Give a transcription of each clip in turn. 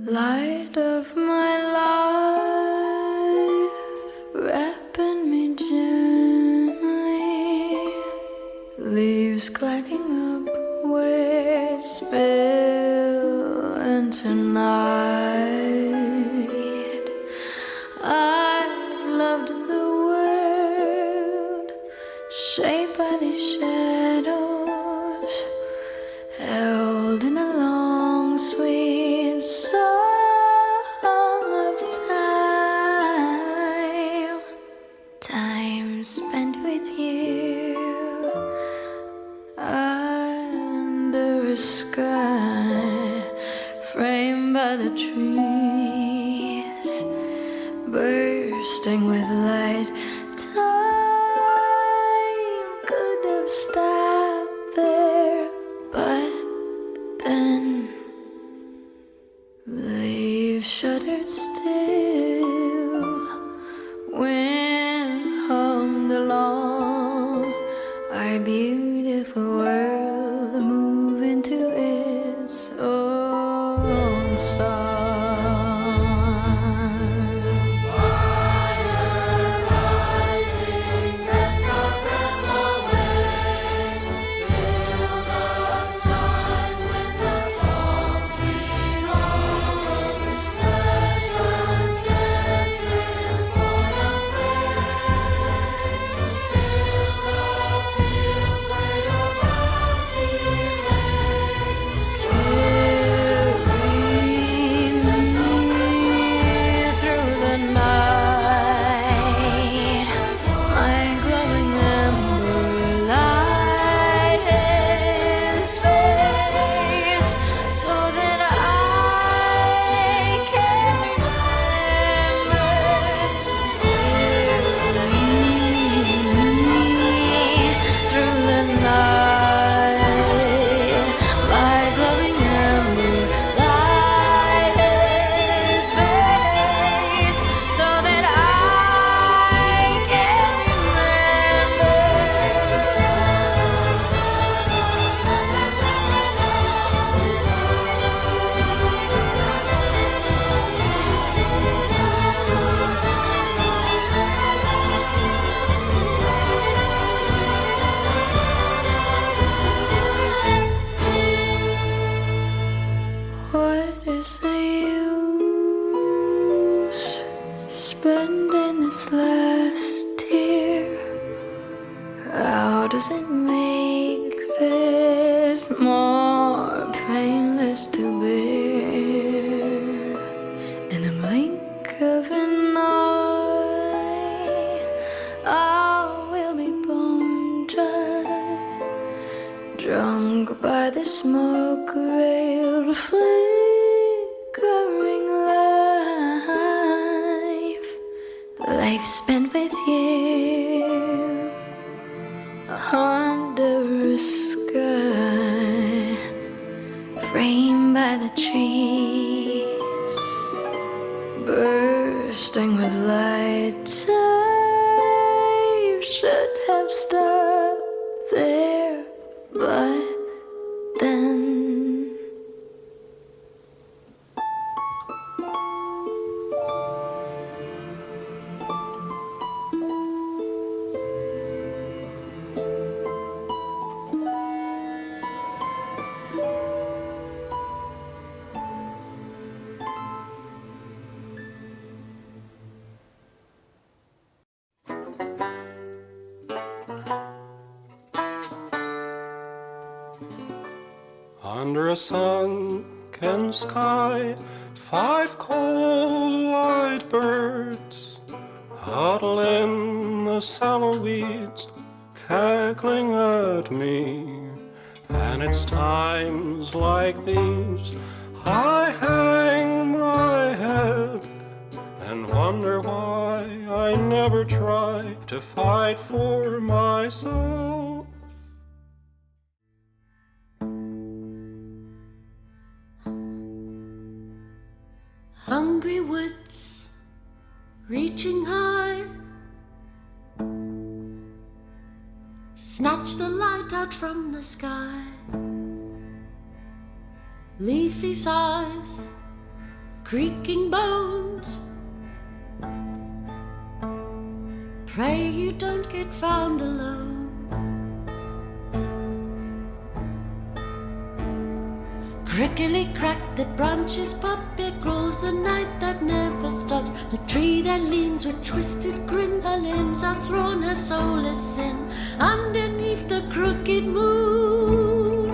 Light of my life, wrapping me gently, leaves gliding up where spill into night. I've loved the world, shaped by these shadows, held in a long sweet song of time, time spent with you under a sky framed by the trees, bursting with light. Time could have stopped there, but then leaves shuddered still. Wind hummed along our beautiful world, moving to its own song. What is the use spending this last tear? How does it make this more painless to bear? In a blink of an eye, all will be bone dry, drunk by the smoke-veiled flickering life spent with you under a sky framed by the trees, bursting with light. Time should have stopped there, but then under a sunken sky, 5 cold light birds huddle in the sallow weeds, cackling at me. And it's times like these I hang my head and wonder why I never try to fight for myself. Hungry woods, reaching high, snatch the light out from the sky. Leafy sighs creaking bones. Pray you don't get found alone. Crickly crack, the branches pop, it grows the night that never stops. The tree that leans with twisted grin, her limbs are thrown, her soul is sin. Underneath the crooked moon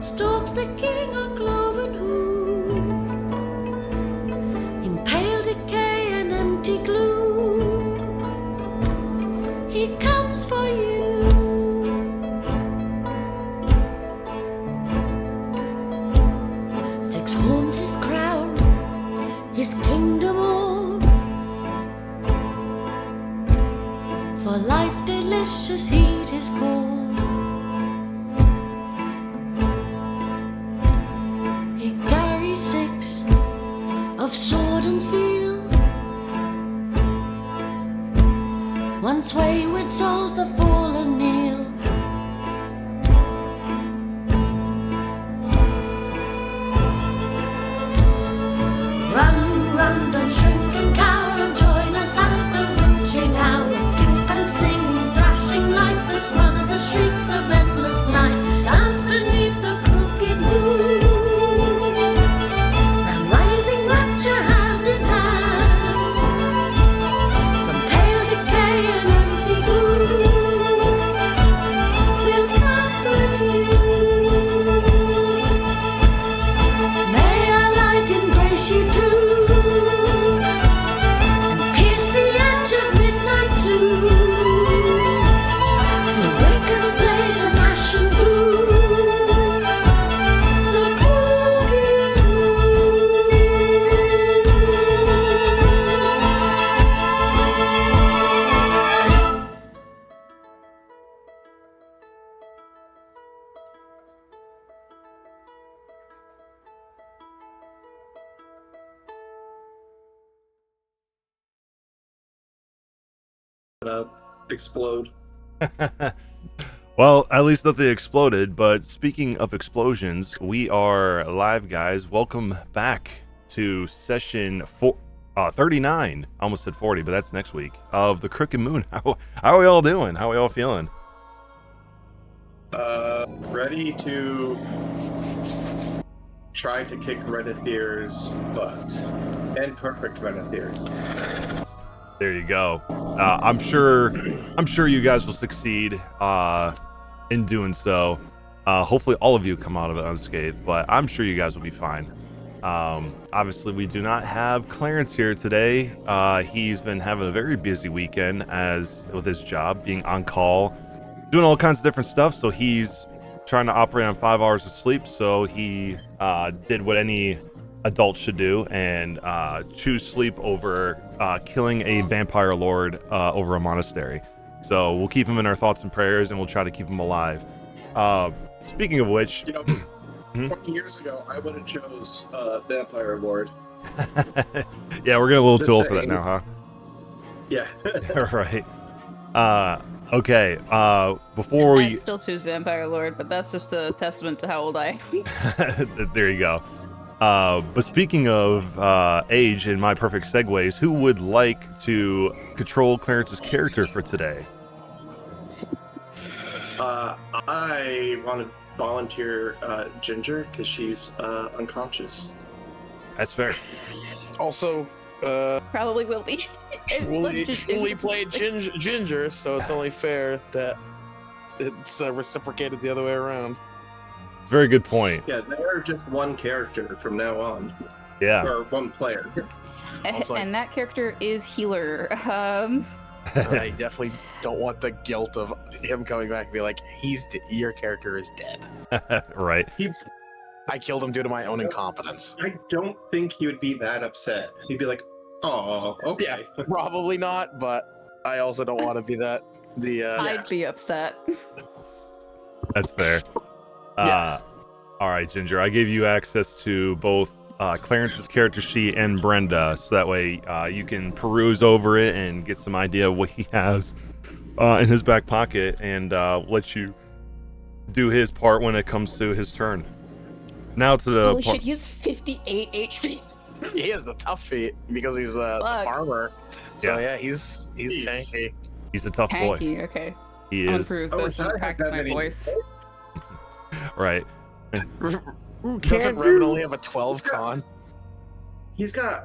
stalks the king on cloven hoof, in pale decay and empty gloom. He comes for you. Six horns his crown, his kingdom all. For life delicious heed his call. He carries six of sword and seal. Once wayward souls the fallen kneel. Run, don't shrink and cower, and join us at the witching hour. Skip and sing, thrashing light to smother the shrieks of endless night. Dance beneath the crooked moon, round rising rapture hand in hand. From pale decay and empty gloom, we'll comfort you. May our light embrace you too. Explode. Well, at least that they exploded. But speaking of explosions, we are live, guys. Welcome back to session 39. I almost said 40, but that's next week, of the Crooked Moon. How are we all doing? How are we all feeling? Ready to try to kick Renethier's butt. And perfect Renethier. There you go. I'm sure you guys will succeed in doing so. Hopefully all of you come out of it unscathed, but I'm sure you guys will be fine. Obviously we do not have Clarence here today. He's been having a very busy weekend with his job, being on call, doing all kinds of different stuff. So he's trying to operate on 5 hours of sleep. So he did what any adult should do and choose sleep over killing a vampire lord over a monastery. So we'll keep him in our thoughts and prayers, and we'll try to keep him alive. Speaking of which, 20 years ago, I would have chose vampire lord. Yeah, we're getting a little too old for that now, huh? Yeah. Right. Okay. Before we I'd still choose vampire lord, but that's just a testament to how old I am. There you go. But speaking of age and my perfect segues, who would like to control Clarence's character for today? I want to volunteer Ginger because she's unconscious. That's fair. Also, Probably will be. fully played Ginger, so it's only fair that it's reciprocated the other way around. It's a very good point. Yeah, they're just one character from now on. Yeah. Or one player. Also, And that character is healer. I definitely don't want the guilt of him coming back and be like, your character is dead. Right. I killed him due to my own incompetence. I don't think he would be that upset. He'd be like, "Oh, okay." Yeah, probably not, but I also don't want to be that. I'd be upset. That's fair. Yeah. All right, Ginger. I gave you access to both Clarence's character sheet and Brenda, so that way you can peruse over it and get some idea of what he has in his back pocket, and let you do his part when it comes to his turn. now to the Holy part. shit, he has 58 HP. He has the tough feat because he's the Fuck. farmer. So Yeah. yeah, he's tanky. He's a tough boy. Tanky, okay. He I'm gonna is. prove I this wish I and had practice that my many- voice. Right. Doesn't Revan only have a 12 con? He's got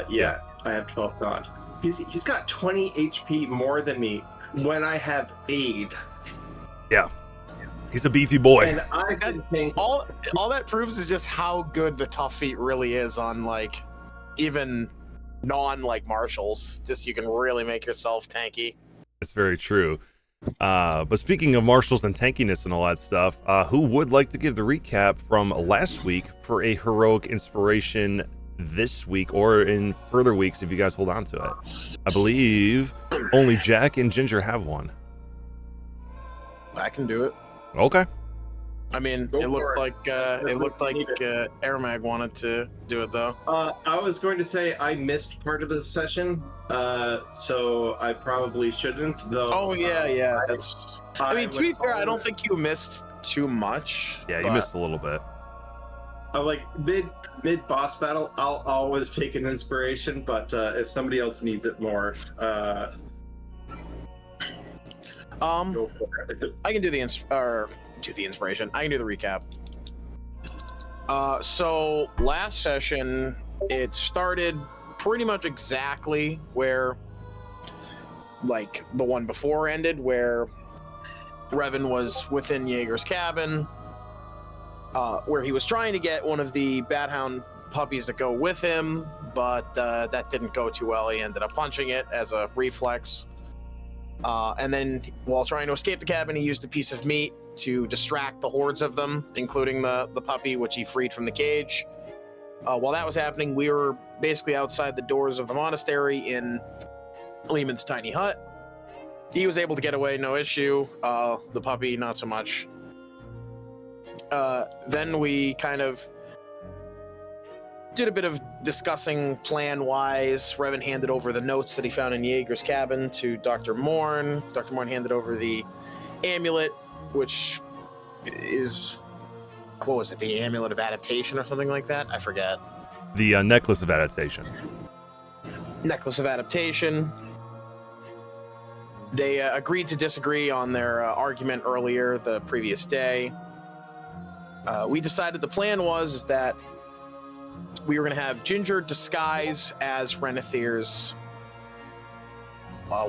yeah, I have 12 god. He's got 20 HP more than me when I have aid. Yeah. He's a beefy boy. And I've been thinking, All that proves is just how good the tough feat really is on like even non like martials. Just you can really make yourself tanky. It's very true. But speaking of martials and tankiness and all that stuff, who would like to give the recap from last week for a heroic inspiration this week or in further weeks if you guys hold on to it? I believe only Jack and Ginger have one. I can do it. Okay. I mean, Go it looked for it. like Airmag wanted to do it though. I was going to say I missed part of the session, so I probably shouldn't. Though. Oh yeah. That's. I mean, to be would fair, I don't always- think you missed too much. Yeah, you but- missed a little bit. Like mid boss battle, I'll always take an inspiration, but if somebody else needs it more, go for it. I can do the inspiration. I can do the recap. So last session, it started pretty much exactly where, like, the one before ended, where Revan was within Jaeger's cabin, where he was trying to get one of the Badhound puppies to go with him, but that didn't go too well. He ended up punching it as a reflex. And then, while trying to escape the cabin, he used a piece of meat to distract the hordes of them, including the puppy, which he freed from the cage. While that was happening, we were basically outside the doors of the monastery in Lehman's tiny hut. He was able to get away, no issue. The puppy, not so much. Then we kind of did a bit of discussing plan-wise. Revan handed over the notes that he found in Jaeger's cabin to Dr. Morn. Dr. Morn handed over the amulet, which is, what was it, the amulet of adaptation or something like that? I forget. The necklace of adaptation. Necklace of adaptation. They agreed to disagree on their argument earlier the previous day. We decided the plan was that we were going to have Ginger disguise as Renethir's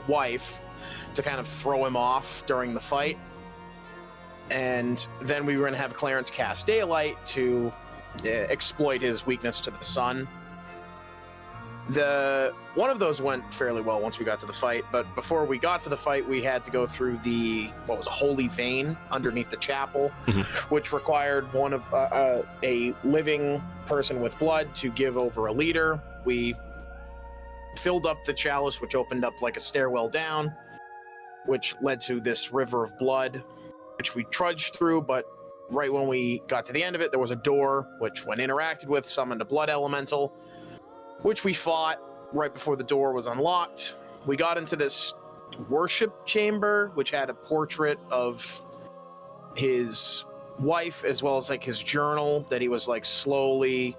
wife to kind of throw him off during the fight. And then we were going to have Clarence cast Daylight to exploit his weakness to the sun. One of those went fairly well once we got to the fight, but before we got to the fight, we had to go through a holy vein underneath the chapel, which required one of a living person with blood to give over a leader. We filled up the chalice, which opened up like a stairwell down, which led to this river of blood, which we trudged through, but right when we got to the end of it, there was a door, which when interacted with, summoned a blood elemental, which we fought right before the door was unlocked. We got into this worship chamber, which had a portrait of his wife, as well as like his journal that he was like slowly,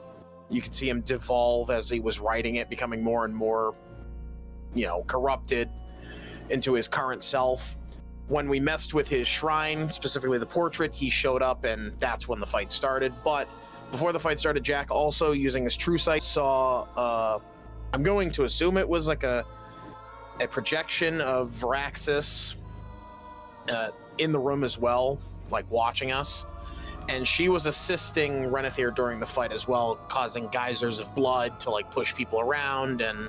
you could see him devolve as he was writing it, becoming more and more, corrupted into his current self. When we messed with his shrine, specifically the portrait, he showed up, and that's when the fight started. But before the fight started, Jack also, using his true sight, saw, I'm going to assume it was like a projection of Varaxis in the room as well, like watching us. And she was assisting Renethir during the fight as well, causing geysers of blood to like push people around and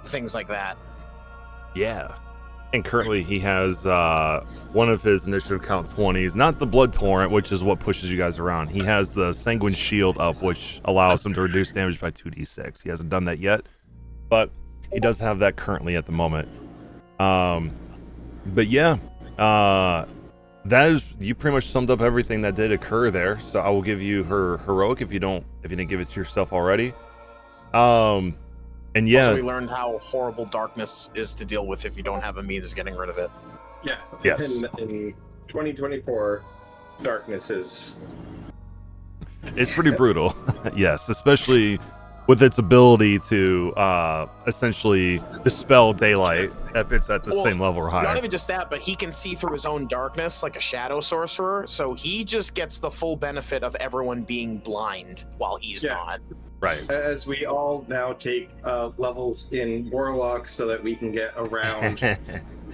things like that. Yeah. And currently he has one of his initiative count 20s, not the Blood Torrent, which is what pushes you guys around. He has the Sanguine Shield up, which allows him to reduce damage by 2d6. He hasn't done that yet, but he does have that currently at the moment. But yeah, you pretty much summed up everything that did occur there. So I will give you her heroic if you didn't give it to yourself already. And yeah, Also, we learned how horrible darkness is to deal with if you don't have a means of getting rid of it. Yeah. Yes. In 2024, darkness is It's pretty brutal. Yes, especially with its ability to essentially dispel daylight if it's at the same level or higher. Not even just that, but he can see through his own darkness like a shadow sorcerer, so he just gets the full benefit of everyone being blind while he's not. Right. As we all now take levels in Warlock so that we can get around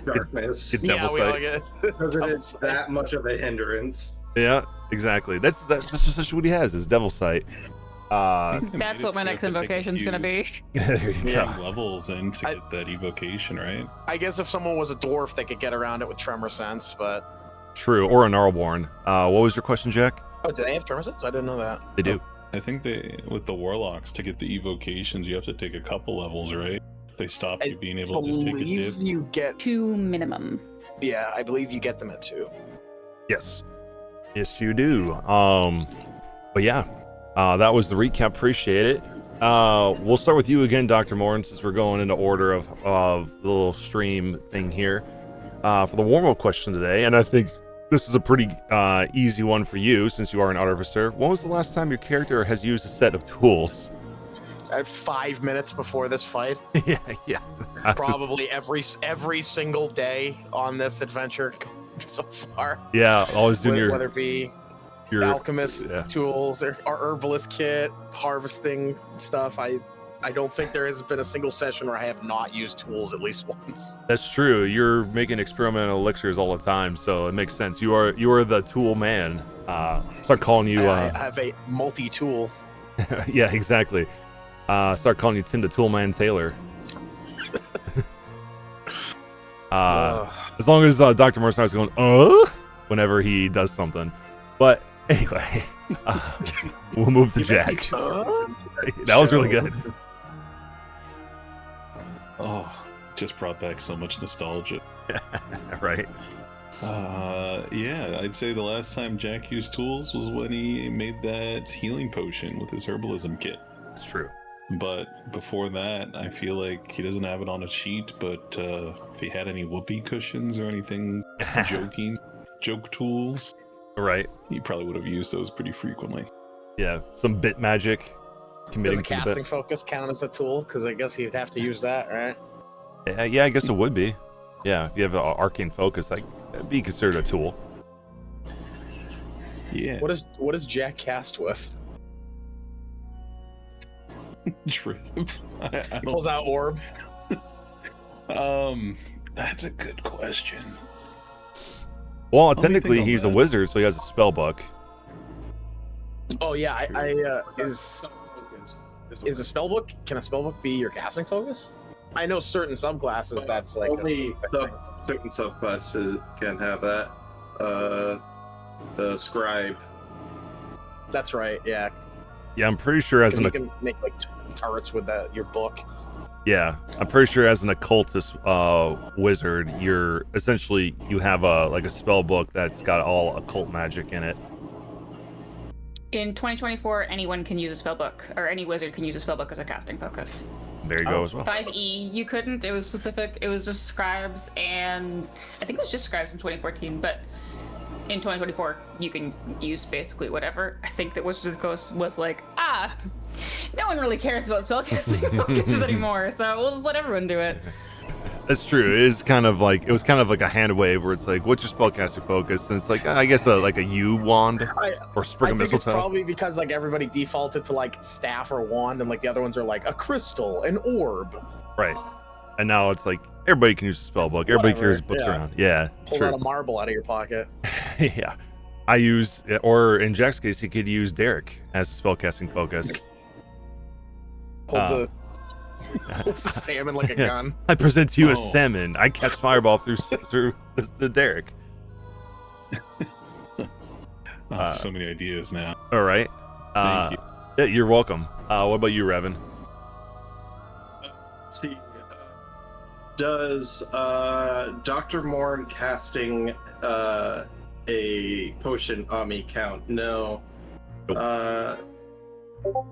darkness. Devil we all sight. get Because it is that much of a hindrance. Yeah, exactly. That's essentially what he has, is Devil Sight. That's what my next invocation's gonna be. There you go. Levels in to get that evocation, right? I guess if someone was a dwarf, they could get around it with Tremor Sense, but... True, or a Gnarlborn. What was your question, Jack? Oh, do they have Tremor Sense? I didn't know that. They do. I think with the warlocks, to get the evocations, you have to take a couple levels, right? They stop you being able to just take a dip. You get... 2 minimum. Yeah, I believe you get them at 2. Yes. Yes, you do. But yeah, that was the recap. Appreciate it. We'll start with you again, Dr. Morn, since we're going into order of the little stream thing here for the warm-up question today. And I think this is a pretty easy one for you, since you are an artificer. When was the last time your character has used a set of tools? 5 minutes before this fight. yeah. Probably every single day on this adventure so far. Yeah, always doing whether it be your alchemist tools or our herbalist kit, harvesting stuff. I don't think there has been a single session where I have not used tools at least once. That's true. You're making experimental elixirs all the time, so it makes sense. You are the tool man. Start calling you. I have a multi-tool. Yeah, exactly. Start calling you Tim the Toolman Taylor. As long as Dr. Morrison is going, whenever he does something. But anyway, we'll move to Jack. That was really good. Oh, just brought back so much nostalgia. Right. Yeah, I'd say the last time Jack used tools was when he made that healing potion with his herbalism kit. It's true. But before that, I feel like he doesn't have it on a sheet, but if he had any whoopee cushions or anything joke tools, right, he probably would have used those pretty frequently. Yeah, some bit magic. Does casting focus count as a tool? Because I guess he'd have to use that, right? Yeah, I guess it would be. Yeah, if you have an arcane focus, that'd be considered a tool. Yeah. What does Jack cast with? Trip. He pulls out orb. That's a good question. Well, technically he's a wizard, so he has a spell book. Oh yeah, is a spell book? Can a spell book be your casting focus? I know certain subclasses that's like only certain subclasses can have that. The scribe. That's right. Yeah. Yeah, I'm pretty sure as you can make like turrets with your book. Yeah, I'm pretty sure as an occultist wizard, you have a spell book that's got all occult magic in it. In 2024, anyone can use a spellbook, or any wizard can use a spellbook as a casting focus. There you go as well. 5e, you couldn't. It was specific. It was just scribes, and I think it was just scribes in 2014, but in 2024, you can use basically whatever. I think that Wizards Coast was like, no one really cares about spellcasting focuses anymore, so we'll just let everyone do it. That's true. It was kind of like a hand wave where it's like, what's your spellcasting focus? And it's like, I guess a yew wand or sprig of mistletoe. It's probably because like everybody defaulted to like staff or wand, and like the other ones are like a crystal, an orb. Right. And now it's like everybody can use a spell book. Everybody carries books around. Yeah. Pull out a marble out of your pocket. Yeah. I use, or in Jack's case, he could use Derek as a spellcasting focus. Holds a salmon like a gun. I present to you a salmon. I cast fireball through the Derek. So many ideas now. All right. Thank you. Yeah, you're welcome. What about you, Revan? Let's see. Does Dr. Morn casting a potion on me count? No. Nope.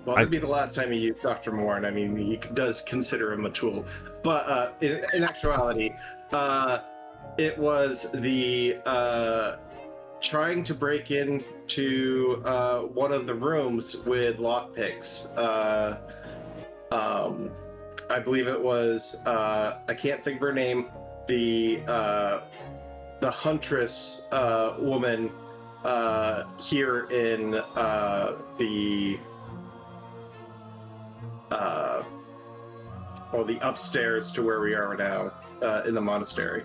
Well, that'd be the last time he used Dr. Morn. I mean, he does consider him a tool. But in actuality, it was the trying to break into one of the rooms with lockpicks. I believe it was I can't think of her name. The huntress woman here in the upstairs to where we are now in the monastery.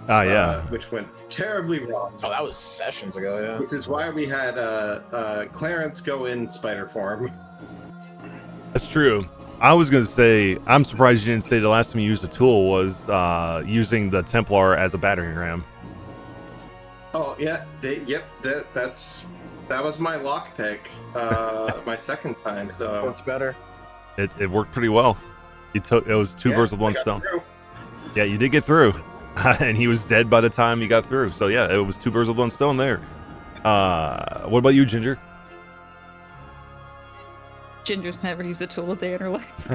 Ah, yeah. Which went terribly wrong. Oh, that was sessions ago, yeah. Which is why we had Clarence go in spider form. That's true. I was going to say, I'm surprised you didn't say the last time you used a tool was using the Templar as a battering ram. Oh, yeah. That was my lockpick my second time, so... Works better. It worked pretty well. It was two birds with one stone. Through. Yeah, you did get through. And he was dead by the time you got through. So yeah, it was two birds with one stone there. What about you, Ginger? Ginger's never used a tool a day in her life.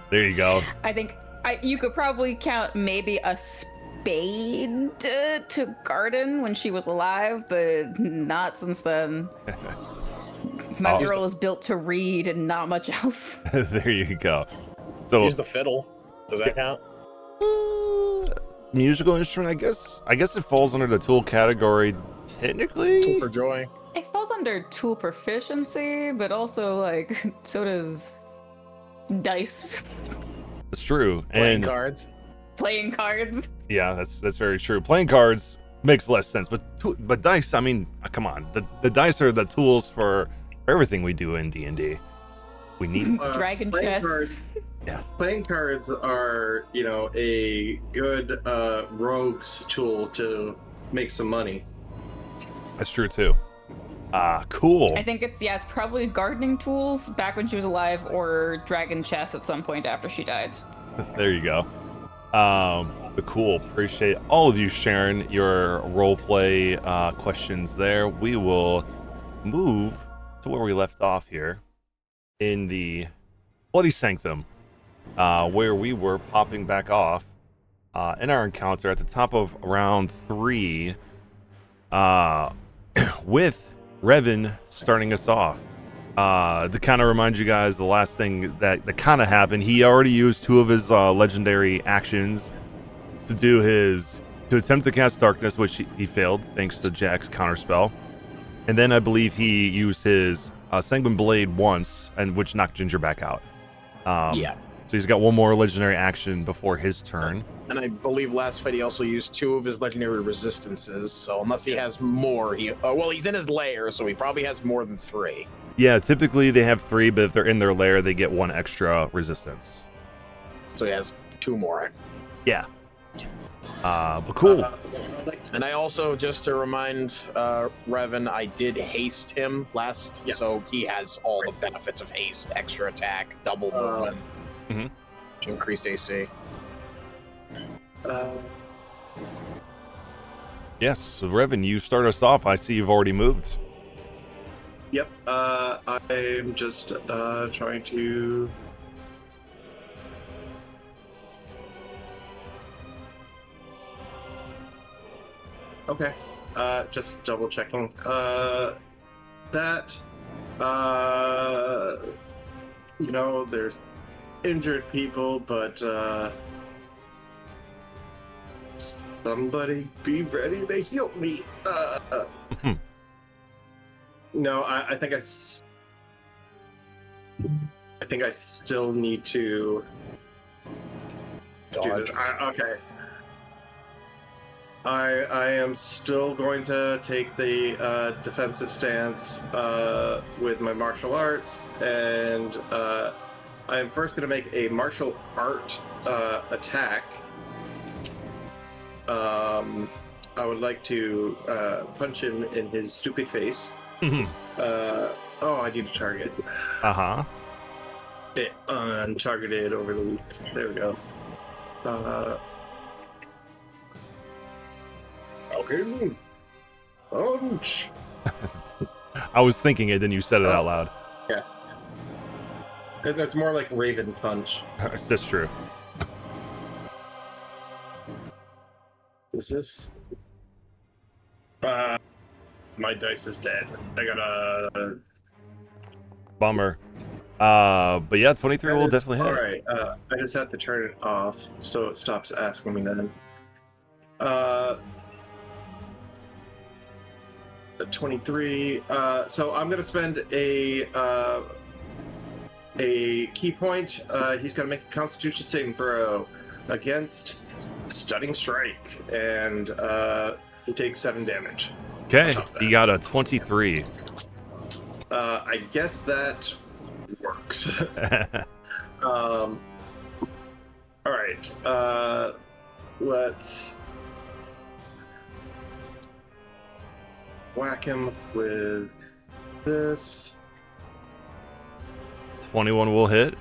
There you go. I think you could probably count maybe a spade to garden when she was alive, but not since then. My girl is built to read and not much else. There you go. So use the fiddle. Does that count? Musical instrument, I guess it falls under the tool category technically. Tool for joy. It falls under tool proficiency, but also like so does dice. It's true. Playing cards. Playing cards. Yeah, that's very true. Playing cards makes less sense, but dice. I mean, come on. The dice are the tools for everything we do in D&D. We need dragon chess. Yeah. Playing cards are, a good rogue's tool to make some money. That's true too. Cool. I think it's probably gardening tools back when she was alive, or dragon chess at some point after she died. There you go. But cool. Appreciate all of you sharing your roleplay questions there. We will move to where we left off here in the Bloody Sanctum, where we were popping back off in our encounter at the top of round 3 with Revan starting us off. To kind of remind you guys, the last thing that kind of happened, he already used 2 of his legendary actions to attempt to cast darkness, which he failed thanks to Jack's counterspell. And then I believe he used his Sanguine Blade once, and which knocked Ginger back out. Yeah. So he's got one more legendary action before his turn. And I believe last fight he also used 2 of his legendary resistances. So unless he has more, he's in his lair, so he probably has more than 3. Yeah, typically they have 3, but if they're in their lair, they get 1 extra resistance. So he has 2 more. Yeah. But cool. And I also, just to remind Revan, I did haste him last, so he has all the benefits of haste: extra attack, double movement, increased AC. Yes, so Revan, you start us off. I see you've already moved. Yep. I'm just trying to. Okay. Just double checking. There's injured people, but somebody be ready to heal me. No, I think I still need to do this. Okay. I am still going to take the defensive stance with my martial arts, and I am first going to make a martial art attack. I would like to punch him in his stupid face. I need a target. It untargeted over the week. There we go. Okay. Punch. I was thinking it, then you said it out loud. Yeah. That's more like Raven punch. That's true. Is this? my dice is dead. I got a. Bummer. But yeah, 23 will definitely hit. All right. I just have to turn it off so it stops asking me then. 23. So I'm gonna spend a key point. He's gonna make a Constitution saving throw against Stunning Strike, and he takes 7 damage. Okay, you got a 23. I guess that works. All right. Let's whack him with this. 21 will hit.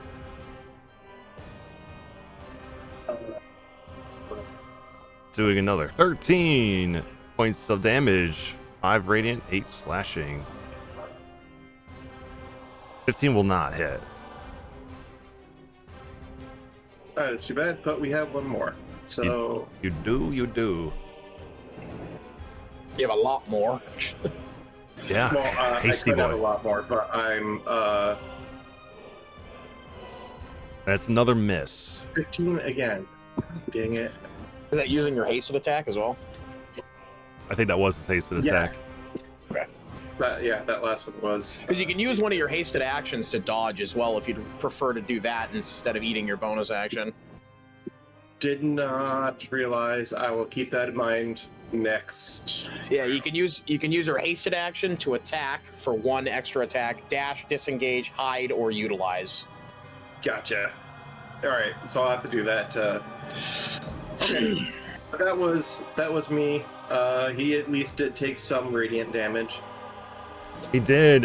Doing another 13 points of damage. 5 radiant, 8 slashing. 15 will not hit. That's too bad, but we have one more. So You do. You have a lot more. Yeah. well, I Hasty could have a boy. lot more, but I'm That's another miss. 15 again. Dang it. Is that using your hasted attack as well? I think that was his hasted Yeah. attack. That last one was. Because you can use one of your hasted actions to dodge as well if you'd prefer to do that instead of eating your bonus action. Did not realize. I will keep that in mind next. Yeah, you can use your hasted action to attack for 1 extra attack, dash, disengage, hide, or utilize. Gotcha. All right, so I'll have to do that. Okay. That was me. He at least did take some radiant damage. He did.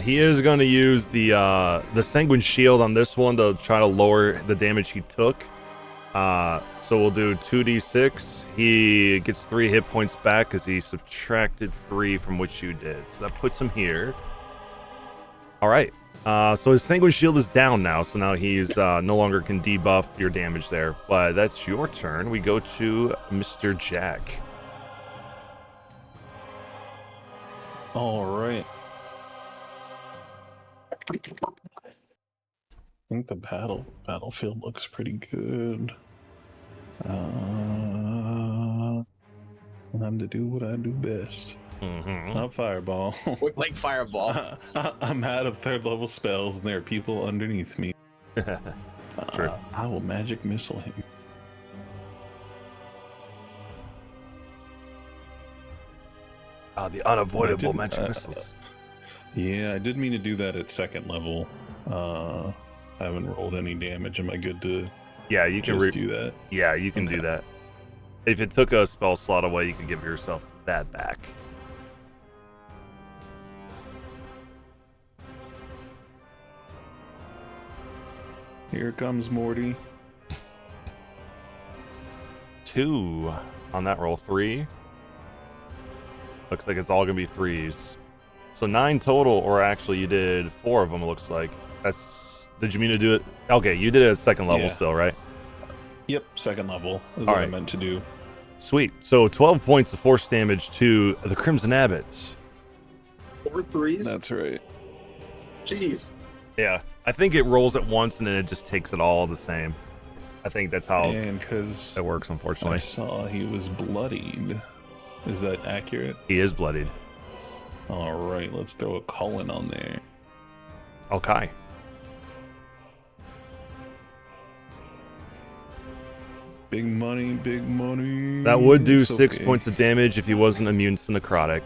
He is going to use the Sanguine Shield on this one to try to lower the damage he took. So we'll do 2d6. He gets 3 hit points back because he subtracted 3 from what you did. So that puts him here. All right. So his Sanguine Shield is down now. So now he's no longer can debuff your damage there. But that's your turn. We go to Mr. Jack. All right. I think the battlefield looks pretty good. Time to do what I do best. Not fireball. Like fireball. I'm out of 3rd level spells, and there are people underneath me. True. I will magic missile him. The unavoidable magic missiles. Yeah, I did mean to do that at 2nd level. I haven't rolled any damage. Am I good to Yeah, you can just do that? Yeah, you can do Okay. that. If it took a spell slot away, you can give yourself that back. Here comes Morty. 2 on that roll. 3. Looks like it's all gonna be 3s. So 9 total, or actually you did 4 of them. It looks like. Did you mean to do it? Okay, you did it at 2nd level Yeah. still, right? Yep, 2nd level is All what I right. meant to do. Sweet. So 12 points of force damage to the Crimson Abbots. 4 3s? That's right. Jeez. Yeah, I think it rolls at once and then it just takes it all the same. I think that's how And because it works, I unfortunately. saw he was bloodied. Is that accurate? He is bloodied. All right, let's throw a Cullen on there. Okay. Big money, big money. That would do It's 6 okay. points of damage if he wasn't immune to necrotic.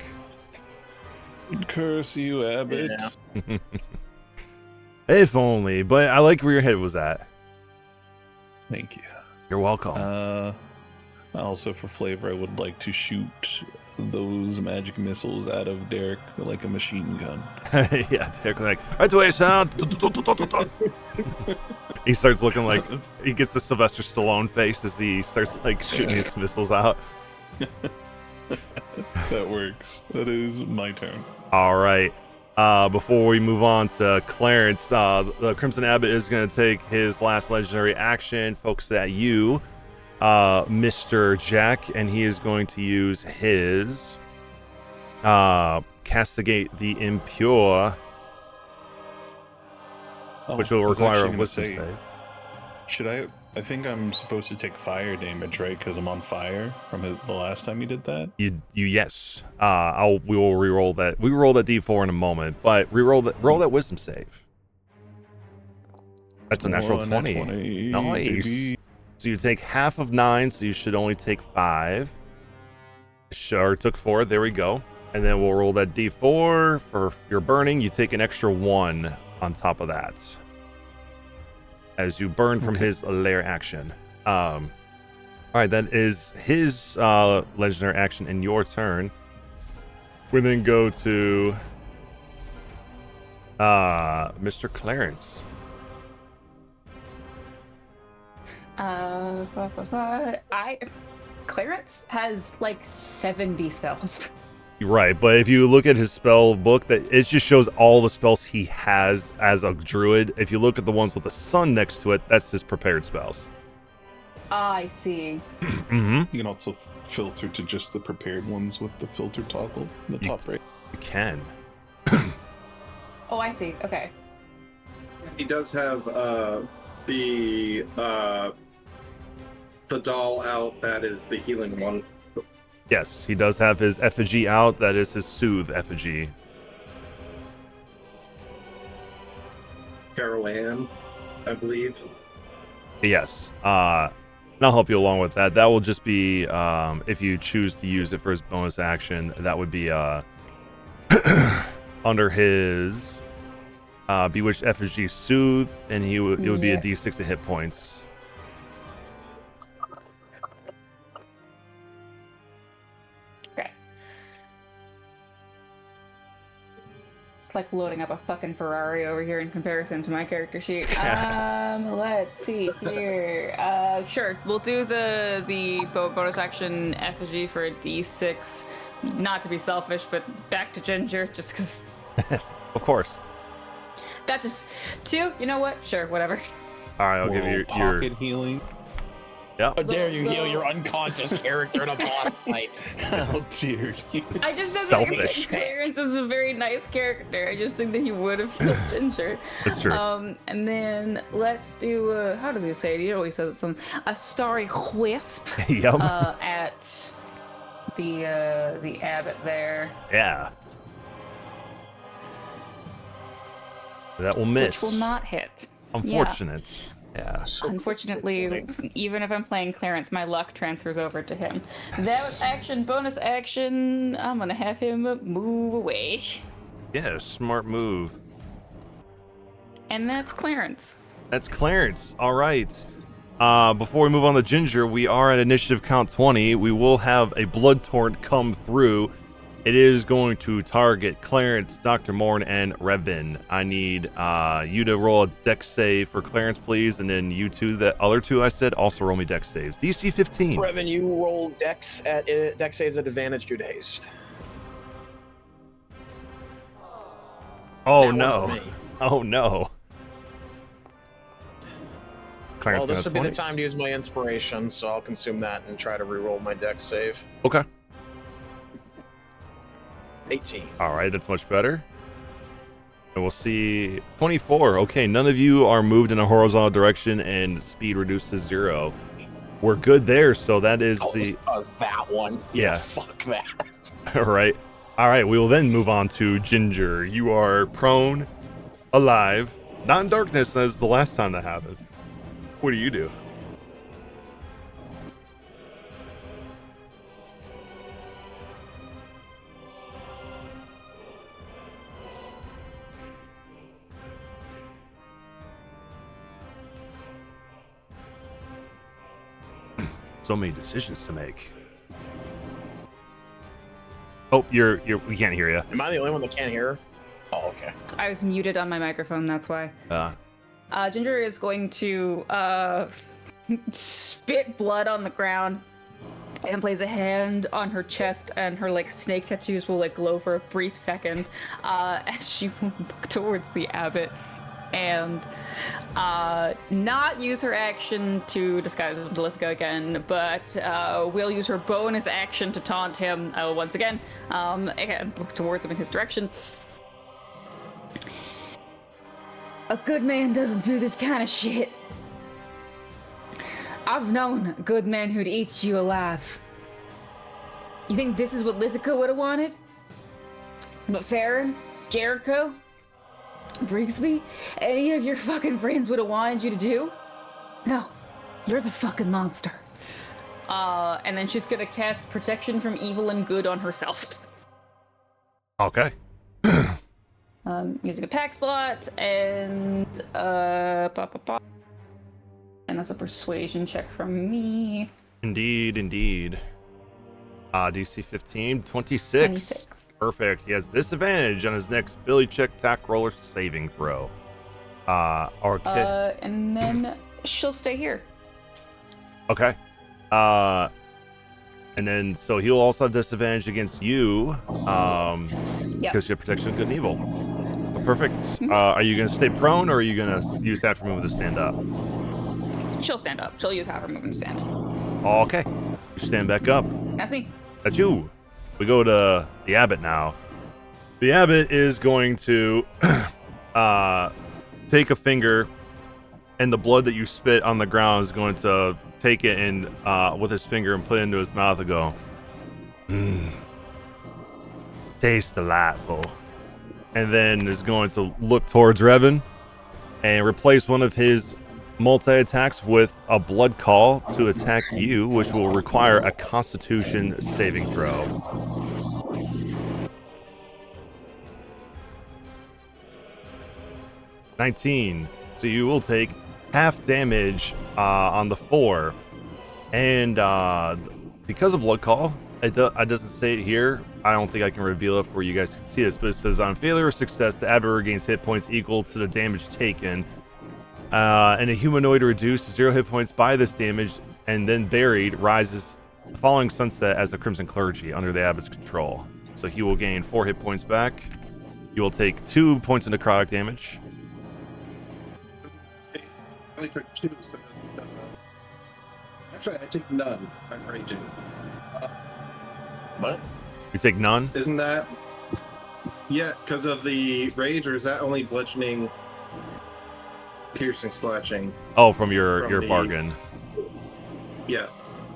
Curse you, Abbot. Yeah. If only, but I like where your head was at. Thank you. You're welcome. Also, for flavor, I would like to shoot those magic missiles out of Derek like a machine gun. Yeah, Derek like, right away, son. He starts looking like he gets the Sylvester Stallone face as he starts like shooting his missiles out. That works. That is my turn. All right. Before we move on to Clarence, the Crimson Abbot is going to take his last legendary action, focus at you, Mr. Jack, and he is going to use his castigate the impure, which will I was require actually a gonna wisdom say, save. Should I think I'm supposed to take fire damage, right? Because I'm on fire from the last time you did that. You yes. We will re-roll that. We roll that D4 in a moment, but roll that wisdom save. That's a natural Oh, 20. 20, Nice. baby. So you take half of 9, so you should only take 5. Sure, took 4. There we go. And then we'll roll that D4 for your burning. You take an extra 1 on top of that, as you burn from his lair action. All right, that is his legendary action in your turn. We then go to Mr. Clarence. Clarence has like 70 spells. Right, but if you look at his spell book, that it just shows all the spells he has as a druid. If you look at the ones with the sun next to it, that's his prepared spells. I see. Mm-hmm. You can also filter to just the prepared ones with the filter toggle in the top right. You can. Oh, I see. Okay. He does have the doll out. That is the healing one. Yes, he does have his effigy out. That is his soothe effigy. Carol Ann, I believe. Yes. And I'll help you along with that. That will just be if you choose to use it for his bonus action. That would be under his Bewitched Effigy Soothe, and it would be a D6 to hit points. Okay. It's like loading up a fucking Ferrari over here in comparison to my character sheet. Let's see here. Sure, we'll do the bonus action effigy for a D6. Not to be selfish, but back to Ginger, just because. Of course. That just 2. You know what? Sure, whatever. All right, I'll give you your pocket healing. Yeah. How dare you heal your unconscious character in a boss fight? How dare you? I just know Selfish. that Clarence is a very nice character. I just think that he would have killed Ginger. That's true. And then let's do how does he say it? He always says something. A starry wisp. Yep. At the Abbot there. Yeah. That will miss. Which will not hit. Unfortunate. Yeah. Unfortunately, even if I'm playing Clarence, my luck transfers over to him. That was action, bonus action. I'm gonna have him move away. Yeah, smart move. And that's Clarence. That's Clarence. All right. Before we move on to Ginger, we are at initiative count 20. We will have a blood torrent come through. It is going to target Clarence, Dr. Morn, and Revan. I need you to roll a dex save for Clarence, please, and then you two, the other two I said, also roll me dex saves. DC 15. Revan, you roll dex saves at advantage due to haste. Oh That no. one for me. Oh no. Clarence Well, this got a would be the 20. time to use my inspiration, so I'll consume that and try to reroll my dex save. Okay. 18. All right, that's much better. And we'll see 24. Okay, none of you are moved in a horizontal direction, and speed reduced to 0. We're good there, so that is the... that one. Yeah. Fuck that. All right. All right, we will then move on to Ginger. You are prone, alive, not in darkness as the last time that happened. What do you do? So many decisions to make. Oh, we can't hear you. Am I the only one that can't hear? Oh, okay. I was muted on my microphone, that's why. Ginger is going to spit blood on the ground and place a hand on her chest, and her like snake tattoos will like glow for a brief second as she will look towards the Abbot and not use her action to disguise into Lithgow again, but will use her bonus action to taunt him once again, and look towards him in his direction. A good man doesn't do this kind of shit. I've known good men who'd eat you alive. You think this is what Lithgow would have wanted? But Farron, Jericho, Brigsby, any of your fucking friends would have wanted you to do? No, you're the fucking monster. And then she's gonna cast Protection from Evil and Good on herself. Okay. Using a pack slot, and and that's a persuasion check from me. Indeed. DC 15, 26. 26. Perfect. He has disadvantage on his next ability check, attack roller saving throw. Okay. And then she'll stay here. Okay. And then so he'll also have disadvantage against you. Because you have protection of good and evil. Perfect. Are you gonna stay prone, or are you gonna use half your movement to stand up? She'll stand up. She'll use half her movement to stand. Okay. You stand back up. That's me. That's you. We go to the Abbot now. The Abbot is going to take a finger, and the blood that you spit on the ground is going to take it and with his finger and put it into his mouth and go, tastes delightful. And then is going to look towards Revan and replace one of his multi-attacks with a blood call to attack you, which will require a Constitution saving throw. $19. So you will take half damage on the 4. And because of blood call, it doesn't say it here. I don't think I can reveal it for you guys can see this, but it says on failure or success, the Abbot regains hit points equal to the damage taken. And a humanoid reduced to 0 hit points by this damage and then buried rises the following sunset as a Crimson Clergy under the Abbot's control. So he will gain 4 hit points back. You will take 2 points of necrotic damage. I only took 2, so actually I take none. I'm raging. What? You take none? Isn't that? Yeah, because of the rage, or is that only bludgeoning, piercing, slashing? Oh, from your the- bargain. Yeah.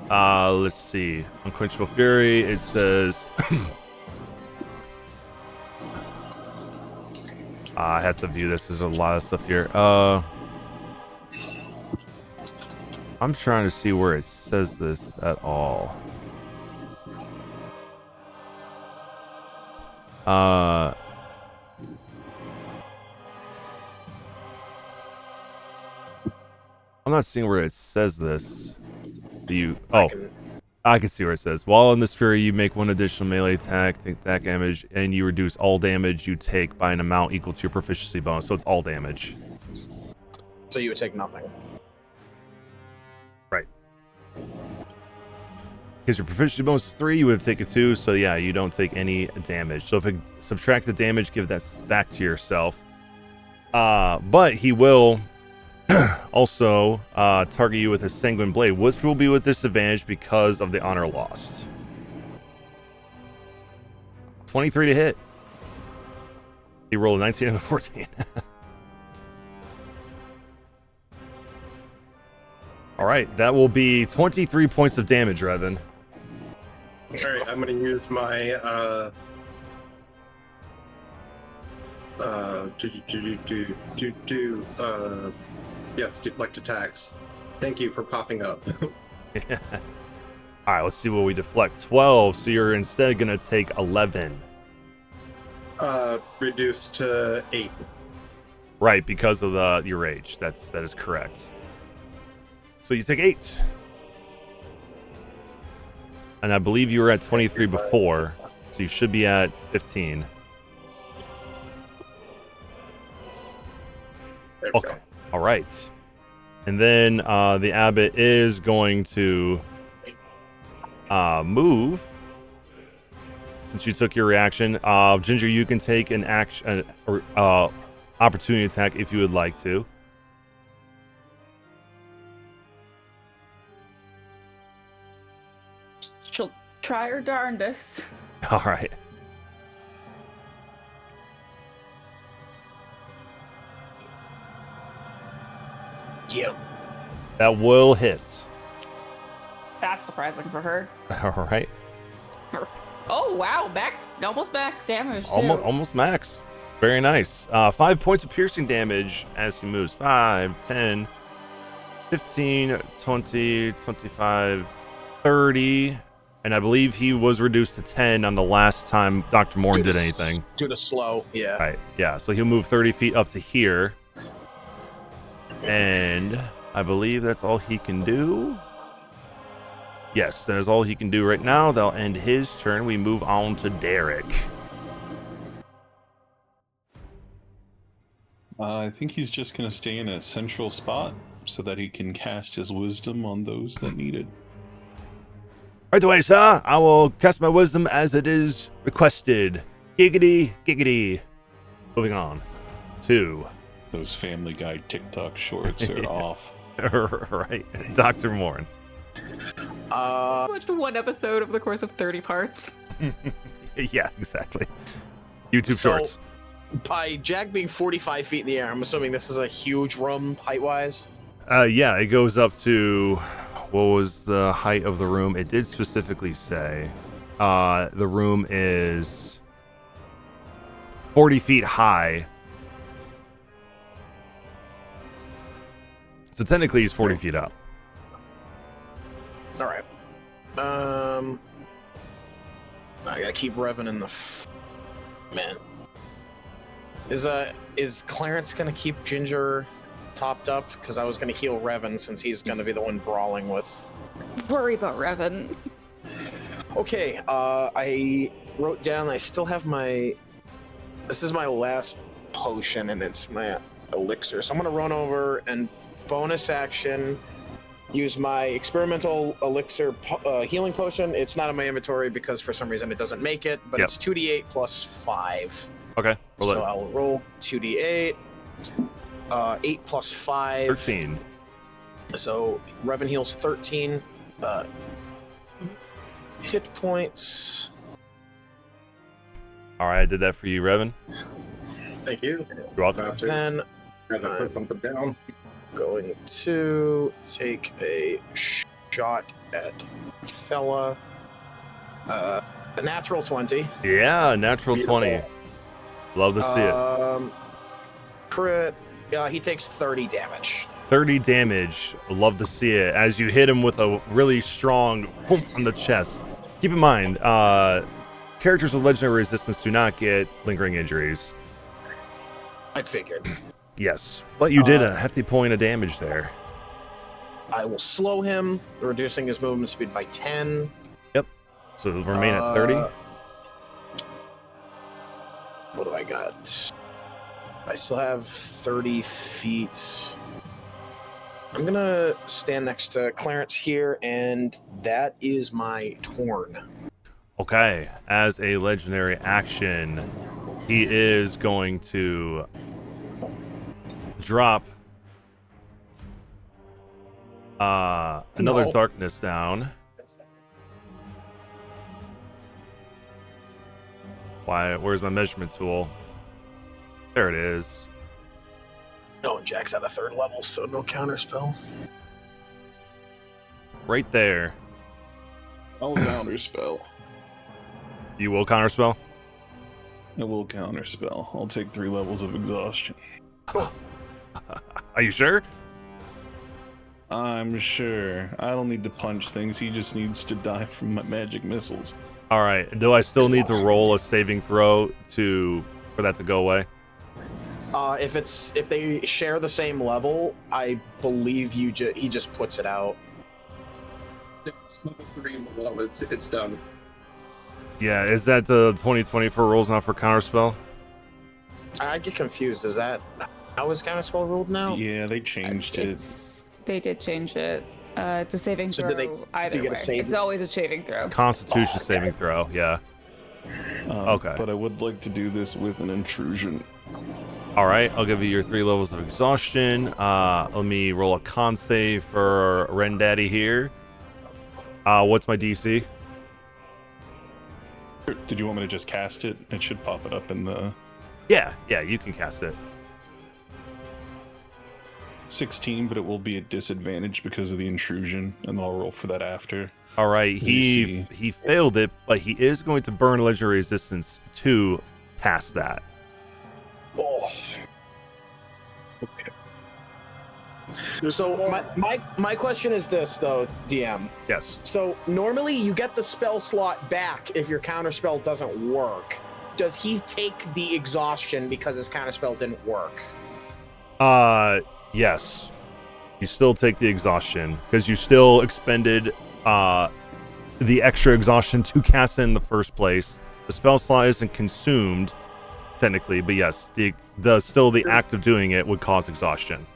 Let's see. Unquenchable Fury, it says... I have to view this. There's a lot of stuff here. I'm trying to see where it says this at all. I'm not seeing where it says this. I can see where it says. While in this fury, you make 1 additional melee attack, take attack damage, and you reduce all damage you take by an amount equal to your proficiency bonus. So it's all damage. So you would take nothing. Right. Because your proficiency bonus is 3, you would have taken 2. So yeah, you don't take any damage. So if it subtract the damage, give that back to yourself. But he will also target you with a sanguine blade, which will be with disadvantage because of the honor lost. 23 to hit. He rolled a 19 and a 14. All right, that will be 23 points of damage, Revan. All right, I'm going to use my deflect attacks. Thank you for popping up. All right, let's see what we deflect. 12, so you're instead going to take 11. Reduced to 8. Right, because of your rage. That is correct. So you take 8. And I believe you were at 23 before, so you should be at 15. Okay. All right. And then the Abbot is going to move. Since you took your reaction, Ginger, you can take an action, opportunity attack if you would like to. She'll try her darndest. All right. Yeah. That will hit. That's surprising for her. All right. Oh wow, almost max damage too. Almost max. Very nice. 5 points of piercing damage as he moves. 5, 10, 15, 20, 25, 30. And I believe he was reduced to 10 on the last time Dr. Morn did anything. Due to slow, yeah. Right, yeah. So he'll move 30 feet up to here. And I believe that's all he can do. Yes, that is all he can do right now. That'll end his turn. We move on to Derek. I think he's just going to stay in a central spot so that he can cast his wisdom on those that need it. Right away, sir. I will cast my wisdom as it is requested. Giggity, giggity. Moving on to... Those Family Guy TikTok shorts are off. Right, Dr. Morn. I watched one episode over the course of 30 parts. Yeah, exactly. YouTube So, shorts. By Jack being 45 feet in the air, I'm assuming this is a huge room height-wise? Yeah, it goes up to... What was the height of the room? It did specifically say the room is 40 feet high. So technically he's 40 feet up. All right. I gotta keep Revan in the... Man. Is Clarence gonna keep Ginger topped up? Because I was gonna heal Revan since he's gonna be the one brawling with... Worry about Revan. Okay, I wrote down, I still have my... This is my last potion, and it's my elixir. So I'm gonna run over and bonus action use my experimental elixir healing potion. It's not in my inventory because for some reason it doesn't make it, but it's 2d8 plus 5. Okay. So I'll roll 2d8. 8 plus 5. 13. So Revan heals 13 hit points. All right, I did that for you, Revan. Thank you. You're welcome. Then Gotta put something down. going to take a shot at fella. A natural 20. Yeah, natural Beautiful. 20. Love to see it. Crit. He takes 30 damage. 30 damage. Love to see it. As you hit him with a really strong boom on the chest. Keep in mind, characters with legendary resistance do not get lingering injuries. I figured. Yes, but you did a hefty point of damage there. I will slow him, reducing his movement speed by 10. Yep. So it'll remain at 30. What do I got? I still have 30 feet. I'm gonna stand next to Clarence here, and that is my Torn. Okay, as a legendary action, he is going to drop another darkness down. Why? Where's my measurement tool? There it is. No, Jack's at a 3rd level, so no counter spell. Right there. I'll counterspell. You will counterspell? I will counterspell. I'll take 3 levels of exhaustion. Are you sure? I'm sure. I don't need to punch things. He just needs to die from my magic missiles. All right. Do I still need to roll a saving throw for that to go away? If they share the same level, I believe he just puts it out. It's level 3. Well, it's done. Yeah. Is that the 2020 for rolls, not for counterspell? I get confused. Is that how is counterspell ruled now? Yeah, they changed it. They did change it. It's a saving So throw do they- either so you get a way. save- It's always a saving throw. Constitution saving throw. Yeah. Okay. But I would like to do this with an intrusion. All right, I'll give you your 3 levels of exhaustion. Let me roll a con save for Ren Daddy here. What's my DC? Did you want me to just cast it? It should pop it up in the Yeah, you can cast it. 16, but it will be at disadvantage because of the intrusion, and then I'll roll for that after. All right, he failed it, but he is going to burn legendary resistance 2 past that. Oh. Okay. So my question is this though, DM. Yes. So normally you get the spell slot back if your counterspell doesn't work. Does he take the exhaustion because his counterspell didn't work? Yes. You still take the exhaustion because you still expended the extra exhaustion to cast it in the first place. The spell slot isn't consumed technically, but yes, the act of doing it would cause exhaustion.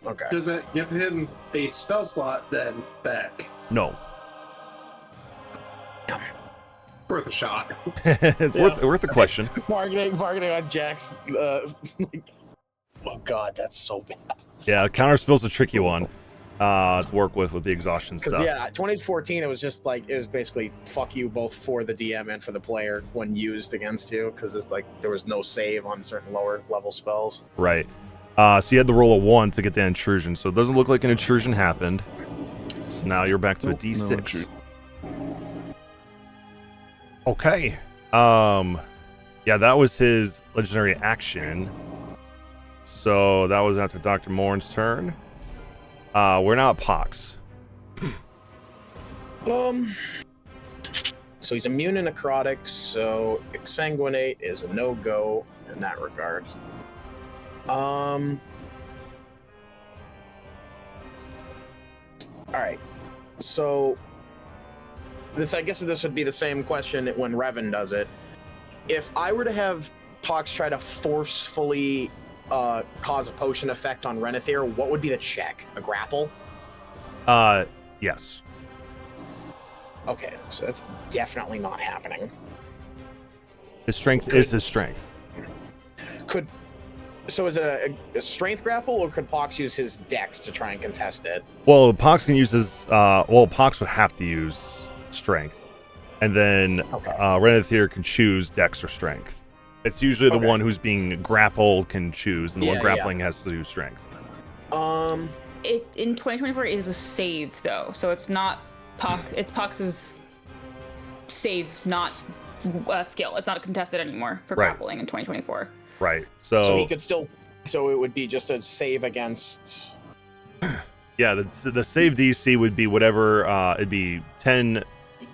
Okay. Does that give him a spell slot then back? No. Worth a shot. It's worth a question. Bargaining on Jack's. Oh god, that's so bad. Yeah, counterspell's a tricky one to work with the exhaustion stuff. Because 2014, it was just like, it was basically fuck you both for the DM and for the player when used against you, because it's like there was no save on certain lower level spells. Right. So you had to roll a 1 to get the intrusion. So it doesn't look like an intrusion happened. So now you're back to a D6. Okay. Yeah, that was his legendary action. So that was after Dr. Morn's turn. We're now at Pox. So he's immune to necrotic, so exsanguinate is a no-go in that regard. All right. So I guess this would be the same question when Revan does it. If I were to have Pox try to forcefully cause a potion effect on Renethir, what would be the check? A grapple? Yes. Okay, so that's definitely not happening. His strength is his strength. So is it a strength grapple, or could Pox use his dex to try and contest it? Well, Pox can use his. Pox would have to use strength, and then Renethir can choose dex or strength. It's usually the one who's being grappled can choose, and the one grappling has to do strength. In 2024 it is a save though, so it's not Pox. It's Pox's save, not skill. It's not contested anymore for grappling in 2024. Right. So he could still. So it would be just a save against. Yeah, the save DC would be whatever. It'd be 10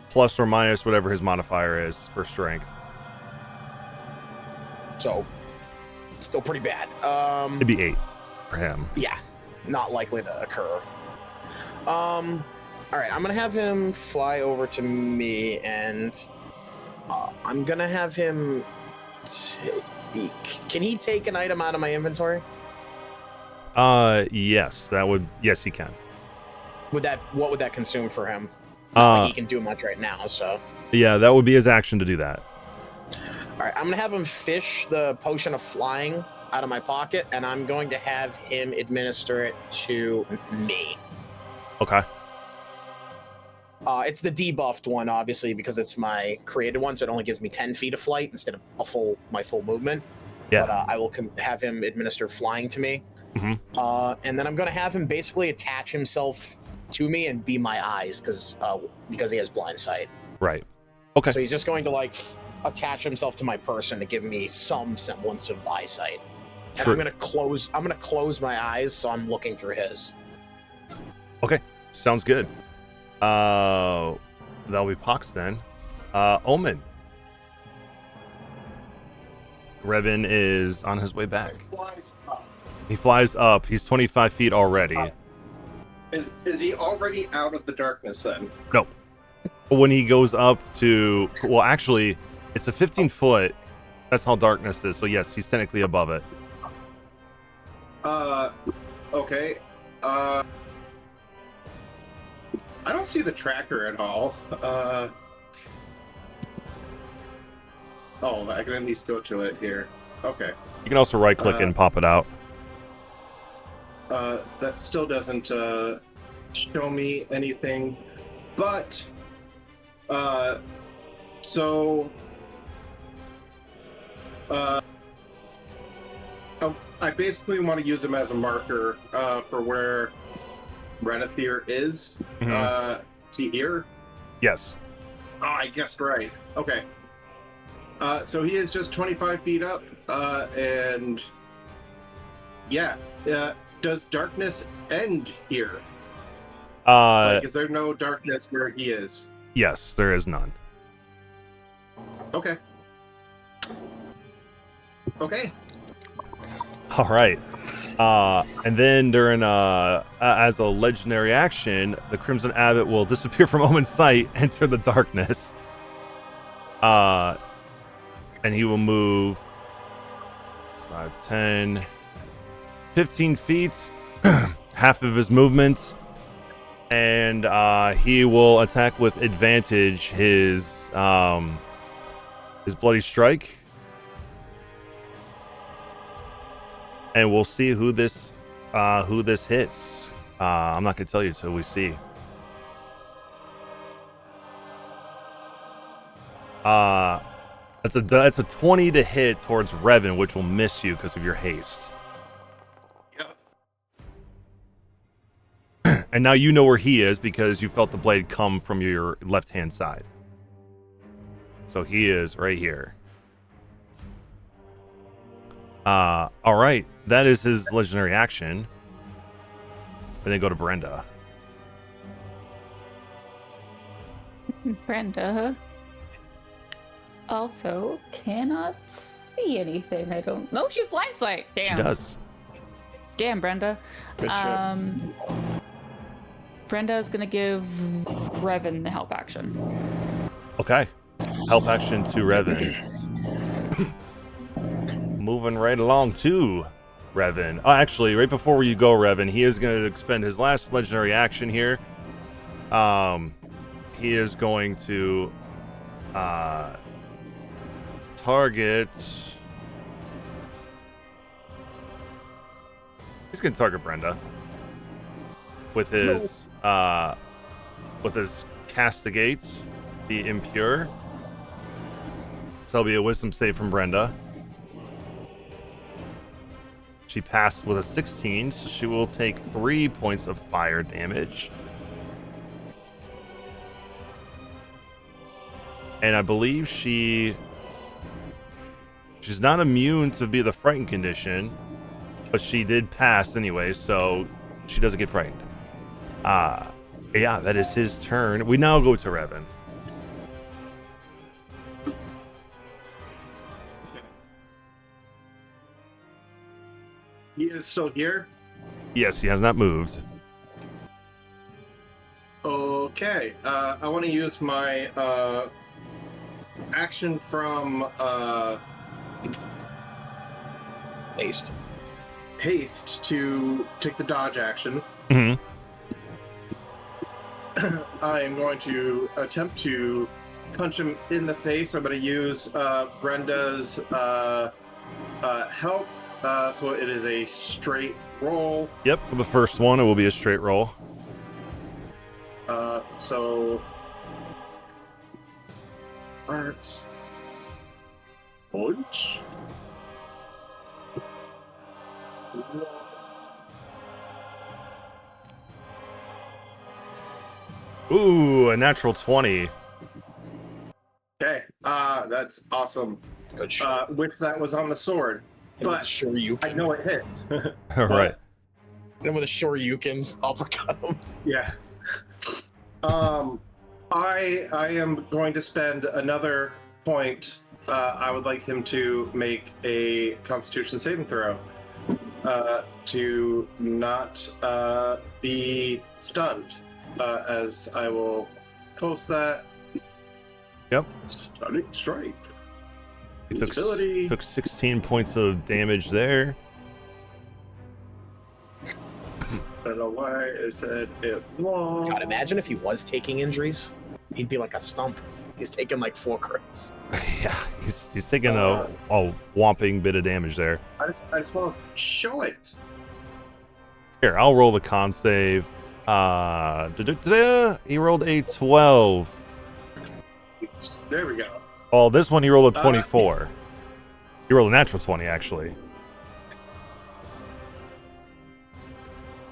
plus or minus whatever his modifier is for strength. So, still pretty bad. It'd be 8 for him. Yeah, not likely to occur. All right, I'm gonna have him fly over to me, and I'm gonna have him. Can he take an item out of my inventory? Yes, he can. What would that consume for him? Not like he can do much right now, so. Yeah, that would be his action to do that. All right, I'm gonna have him fish the potion of flying out of my pocket, and I'm going to have him administer it to me. Okay. It's the debuffed one, obviously, because it's my created one, so it only gives me 10 feet of flight instead of my full movement. Yeah. But I will have him administer flying to me. Mm-hmm. And then I'm going to have him basically attach himself to me and be my eyes, because he has blind sight. Right. Okay. So he's just going to attach himself to my person to give me some semblance of eyesight. And Sure. I'm gonna close my eyes so I'm looking through his. Okay. Sounds good. That'll be Pox then. Omen. Revan is on his way back. He flies up. He's 25 feet already. Is he already out of the darkness then? No. When he goes up to... Well, actually, it's a 15-foot. That's how darkness is. So, yes, he's technically above it. Okay. I don't see the tracker at all. I can at least go to it here. Okay. You can also right click and pop it out. That still doesn't show me anything, but I basically want to use him as a marker for where Renethir is. Mhm. See here? Yes. Oh, I guessed right. Okay. So he is just 25 feet up, and yeah. Does darkness end here? Like, is there no darkness where he is? Yes, there is none. Okay. Okay. All right. And then during as a legendary action, the Crimson Abbot will disappear from Omen's sight, enter the darkness. And he will move 5, 10, 15 feet, half of his movement, and he will attack with advantage his bloody strike. And we'll see who this hits. I'm not gonna tell you until we see. It's a 20 to hit towards Revan, which will miss you because of your haste. Yep. And now you know where he is because you felt the blade come from your left-hand side. So he is right here. All right. That is his legendary action. And then go to Brenda. Brenda also cannot see anything. I don't know. She's blind sight. Damn. She does. Damn, Brenda. Good shit. Brenda is gonna give Revan the help action. Okay. Help action to Revan. Moving right along to Revan. Oh, actually, right before you go, Revan, he is going to expend his last legendary action here. He is going to target. He's going to target Brenda with his castigate, the impure. So it'll be a wisdom save from Brenda. She passed with a 16, so she will take 3 points of fire damage. And I believe she's not immune to be the frightened condition, but she did pass anyway, so she doesn't get frightened. Yeah, that is his turn. We now go to Revan. He is still here? Yes, he has not moved. Okay. I want to use my action from haste to take the dodge action. Mm-hmm. I am going to attempt to punch him in the face. I'm going to use Brenda's help. So it is a straight roll. Yep, for the first one, it will be a straight roll. So let's punch. Ooh, a natural 20. Okay, that's awesome. Good shot. Wish that was on the sword, And with but the Shoryuken. I know it hits. All right. Then with the Shoryukens, uppercut him. Yeah. I am going to spend another point. I would like him to make a Constitution saving throw to not be stunned. As I will post that. Yep. Stunning strike. He Visibility. took 16 points of damage there. I don't know why I said it long. God, imagine if he was taking injuries. He'd be like a stump. He's taking like 4 crits. Yeah, he's taking a whopping bit of damage there. I just want to show it. Here, I'll roll the con save. He rolled a 12. There we go. Oh, this one he rolled a 24. He rolled a natural 20, actually.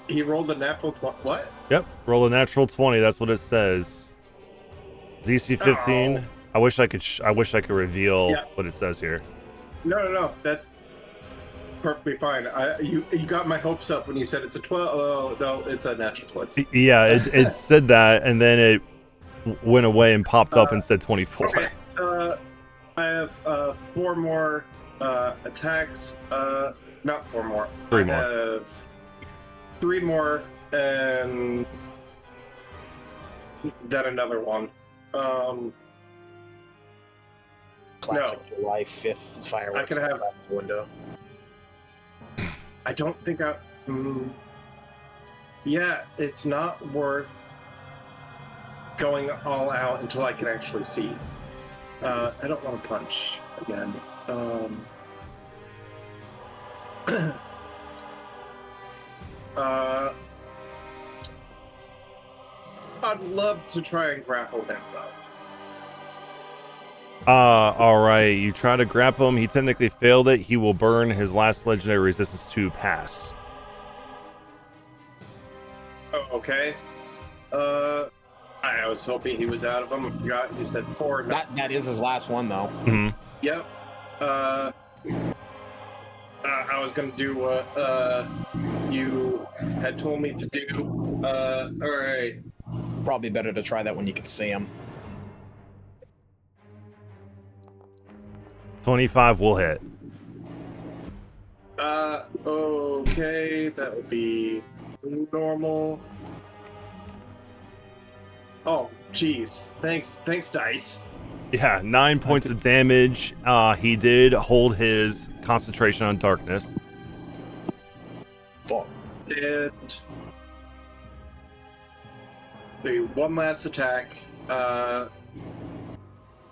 He rolled a natural 20. What? Yep, roll a natural 20. That's what it says. DC 15. Oh. I wish I could reveal what it says here. No. That's perfectly fine. You got my hopes up when you said it's a 12. Oh, no, it's a natural 20. Yeah, it said that, and then it went away and popped up and said 24. Okay. I have 4 more attacks. Not 4 more. 3 more. I have 3 more, and then another one. Classic July 5th fireworks I can have- outside the window. I don't think I. Yeah, it's not worth going all out until I can actually see. I don't want to punch again. I'd love to try and grapple him though. All right. You try to grapple him. He technically failed it. He will burn his last legendary resistance to pass. Oh, okay. I was hoping he was out of them. I forgot he said 4. That is his last one though. Mm-hmm. Yep. I was gonna do what you had told me to do. All right. Probably better to try that when you can see him. 25 will hit. Okay, that would be normal. Oh, jeez. Thanks, dice. Yeah, 9 points of damage. He did hold his concentration on darkness. Fuck. And do one last attack. That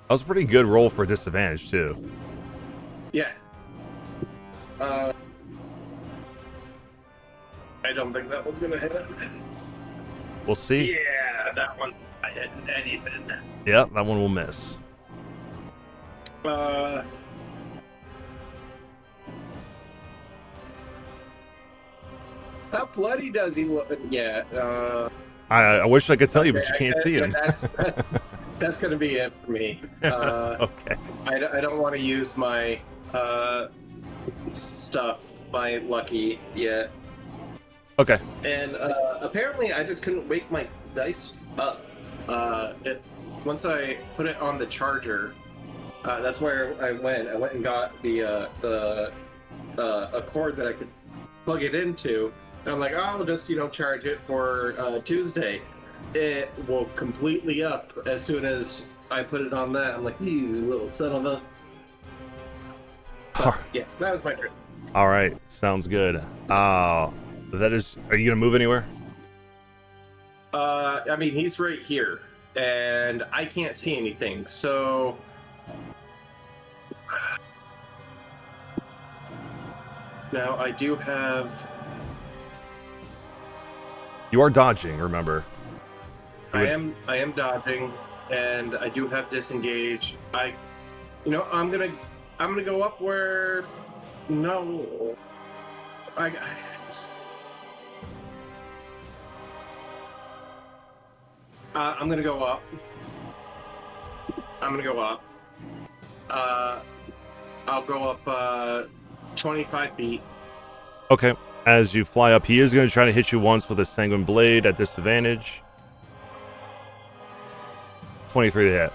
was a pretty good roll for a disadvantage, too. Yeah. I don't think that one's gonna hit. We'll see. Yeah, that one. I hit anything. Yeah, that one will miss. How bloody does he look? Yeah. I wish I could tell you, but you can't see him. That's gonna be it for me. Okay. I don't want to use my stuff, my lucky yet. Okay. And apparently, I just couldn't wake my dice up. Once I put it on the charger, that's where I went. I went and got a cord that I could plug it into. And I'm like, oh, I'll just charge it for Tuesday. It will completely up as soon as I put it on that. I'm like, you little son of a. But, yeah, that was my trip. All right. Sounds good. That is. Are you gonna move anywhere? I mean, he's right here, and I can't see anything. So. Now I do have. You are dodging. Remember. I am dodging, and I do have disengage. I'm gonna go up where. No. I'm gonna go up. I'll go up 25 feet. Okay. As you fly up, he is going to try to hit you once with a sanguine blade at disadvantage. 23 to hit.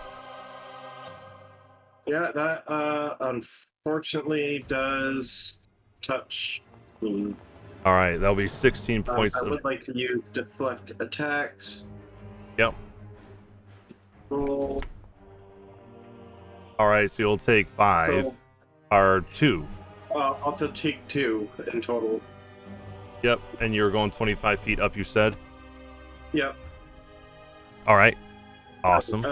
Yeah, that unfortunately does touch me. All right, that'll be 16 points. I would like to use deflect attacks. Yep. Roll. All right, so you'll take 5 or 2. I'll take 2 in total. Yep, and you're going 25 feet up, you said? Yep. All right. Awesome.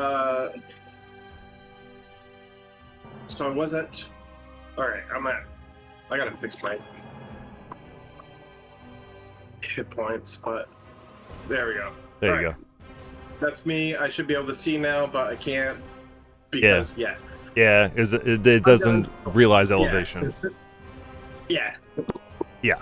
So I wasn't. All right, I gotta fix my hit points, but there we go. There All you right. go. That's me. I should be able to see now, but I can't because yeah. Yeah, it doesn't realize Yeah. elevation. Yeah. Yeah.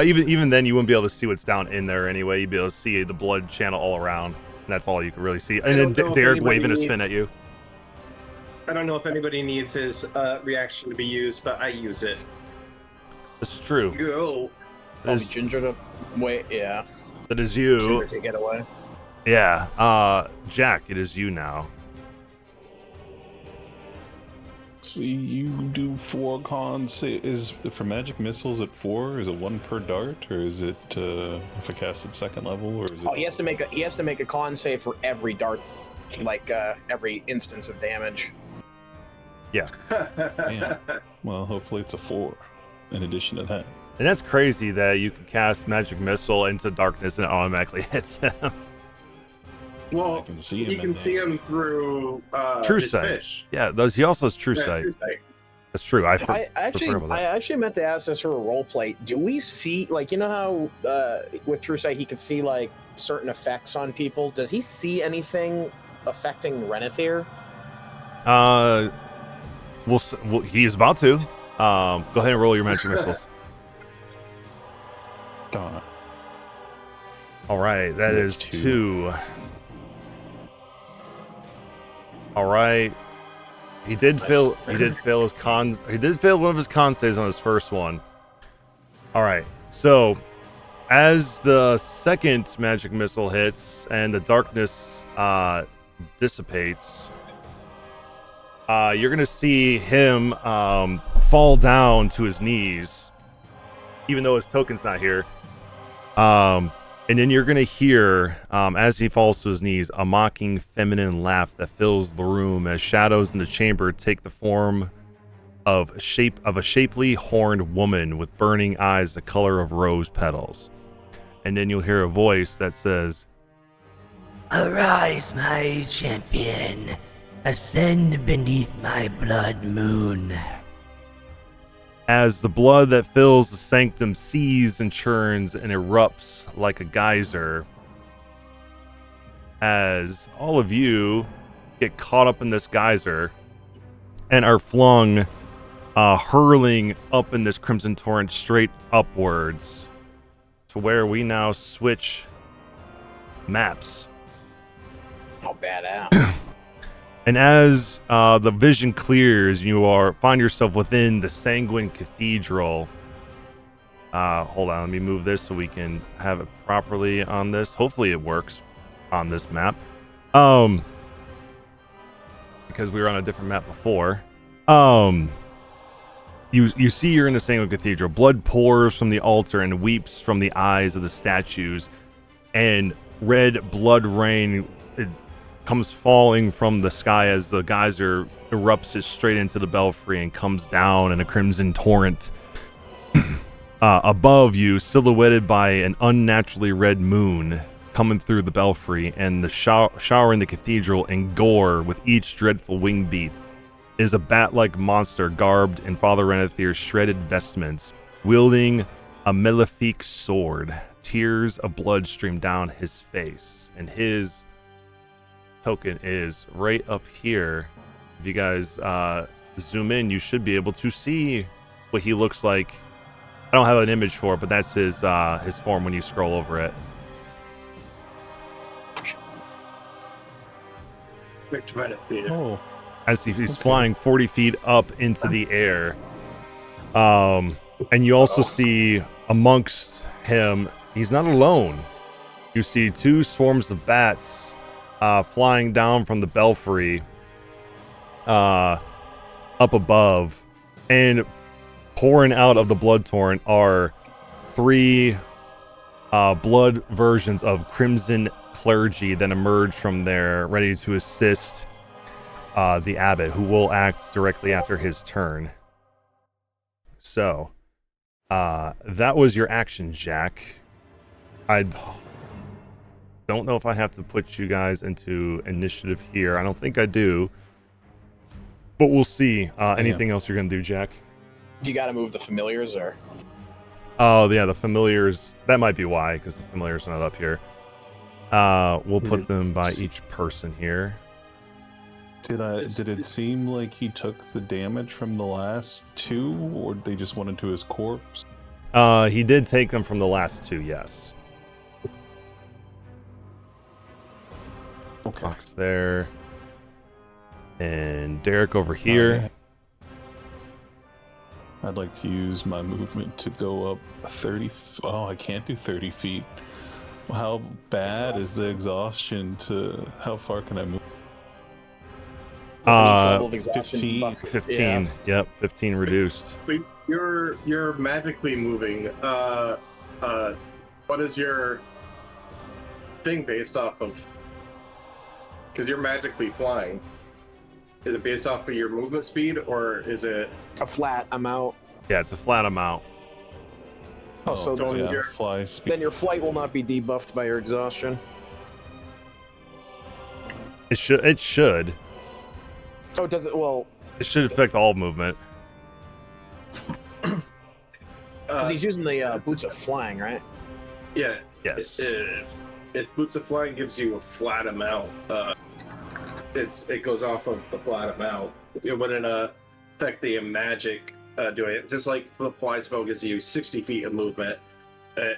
Even then, you wouldn't be able to see what's down in there anyway. You'd be able to see the blood channel all around. And that's all you can really see. And then don't know if Derek anybody waving his needs- fin at you. I don't know if anybody needs his reaction to be used, but I use it. It's true. Go. Probably Ginger to wait. Yeah. That is you. Ginger to get away. Yeah. Jack, it is you now. So you do 4 cons. Is for magic missiles at 4? Is it 1 per dart, or is it if I cast at 2nd level, or is it? Oh, he has to make a con save for every dart, like every instance of damage. Yeah. Yeah. Well, hopefully it's a 4. In addition to that. And that's crazy that you can cast magic missile into darkness and it automatically hits him. Well, can see him you can in see him through True his sight. fish. Yeah, he also has true Yeah, sight. true sight. That's true. I I actually meant to ask this for a role play. Do we see, like, you know how with True Sight he could see like certain effects on people? Does he see anything affecting Renethir? Well, he is about to. Go ahead and roll your magic missiles. Darn. All right, that is That's 2. All right. He did fail his cons. He did fail one of his con saves on his first one. All right. So, as the second magic missile hits and the darkness dissipates, you're gonna see him fall down to his knees, even though his token's not here. And then you're going to hear, as he falls to his knees, a mocking feminine laugh that fills the room as shadows in the chamber take the form of a shapely horned woman with burning eyes the color of rose petals. And then you'll hear a voice that says, "Arise, my champion. Ascend beneath my blood moon." As the blood that fills the sanctum seethes and churns and erupts like a geyser, as all of you get caught up in this geyser and are flung, hurling up in this crimson torrent straight upwards to where we now switch maps. Oh, badass. And as the vision clears, you find yourself within the Sanguine Cathedral. Hold on, let me move this so we can have it properly on this. Hopefully it works on this map. Because we were on a different map before. You see you're in the Sanguine Cathedral. Blood pours from the altar and weeps from the eyes of the statues. And red blood rain comes falling from the sky as the geyser erupts it straight into the belfry and comes down in a crimson torrent. Above you, silhouetted by an unnaturally red moon coming through the belfry and the shower in the cathedral in gore with each dreadful wing beat, is a bat-like monster garbed in Father Renethir's shredded vestments, wielding a malefic sword. Tears of blood stream down his face, and his token is right up here. If you guys zoom in, you should be able to see what he looks like. I don't have an image for it, but that's his form when you scroll over it. Oh. As he's flying 40 feet up into the air. And you also see amongst him, he's not alone. You see 2 swarms of bats flying down from the belfry up above, and pouring out of the blood torrent are 3 blood versions of crimson clergy that emerge from there, ready to assist the abbot, who will act directly after his turn. So that was your action, Jack. I don't know if I have to put you guys into initiative here. I don't think I do. But we'll see. Anything else you're gonna do, Jack? You got to move the familiars, or Oh yeah, the familiars. That might be why, because the familiars are not up here. We'll put them by each person here. Did it seem like he took the damage from the last two, or they just went into his corpse? He did take them from the last two. Yes. Okay. Fox there, and Derek over here. I'd like to use my movement to go up 30. Oh, I can't do 30 feet. How bad is the exhaustion to... How far can I move? What's the level of exhaustion 15. buff? 15. Yeah. Yep, 15 reduced. So you're magically moving. What is your thing based off of? Because you're magically flying. Is it based off of your movement speed, or is it A flat amount. Yeah, it's a flat amount. Oh, so then, yeah, your, fly speed. then your flight will not be debuffed by your exhaustion. It should. It should. Oh, does it? Well, It should affect all movement. because he's using the boots of flying, right? Yeah. Yes. It Boots of Flying gives you a flat amount. It goes off of the flat amount. It wouldn't affect the magic doing it. Just like the fly spell gives you 60 feet of movement,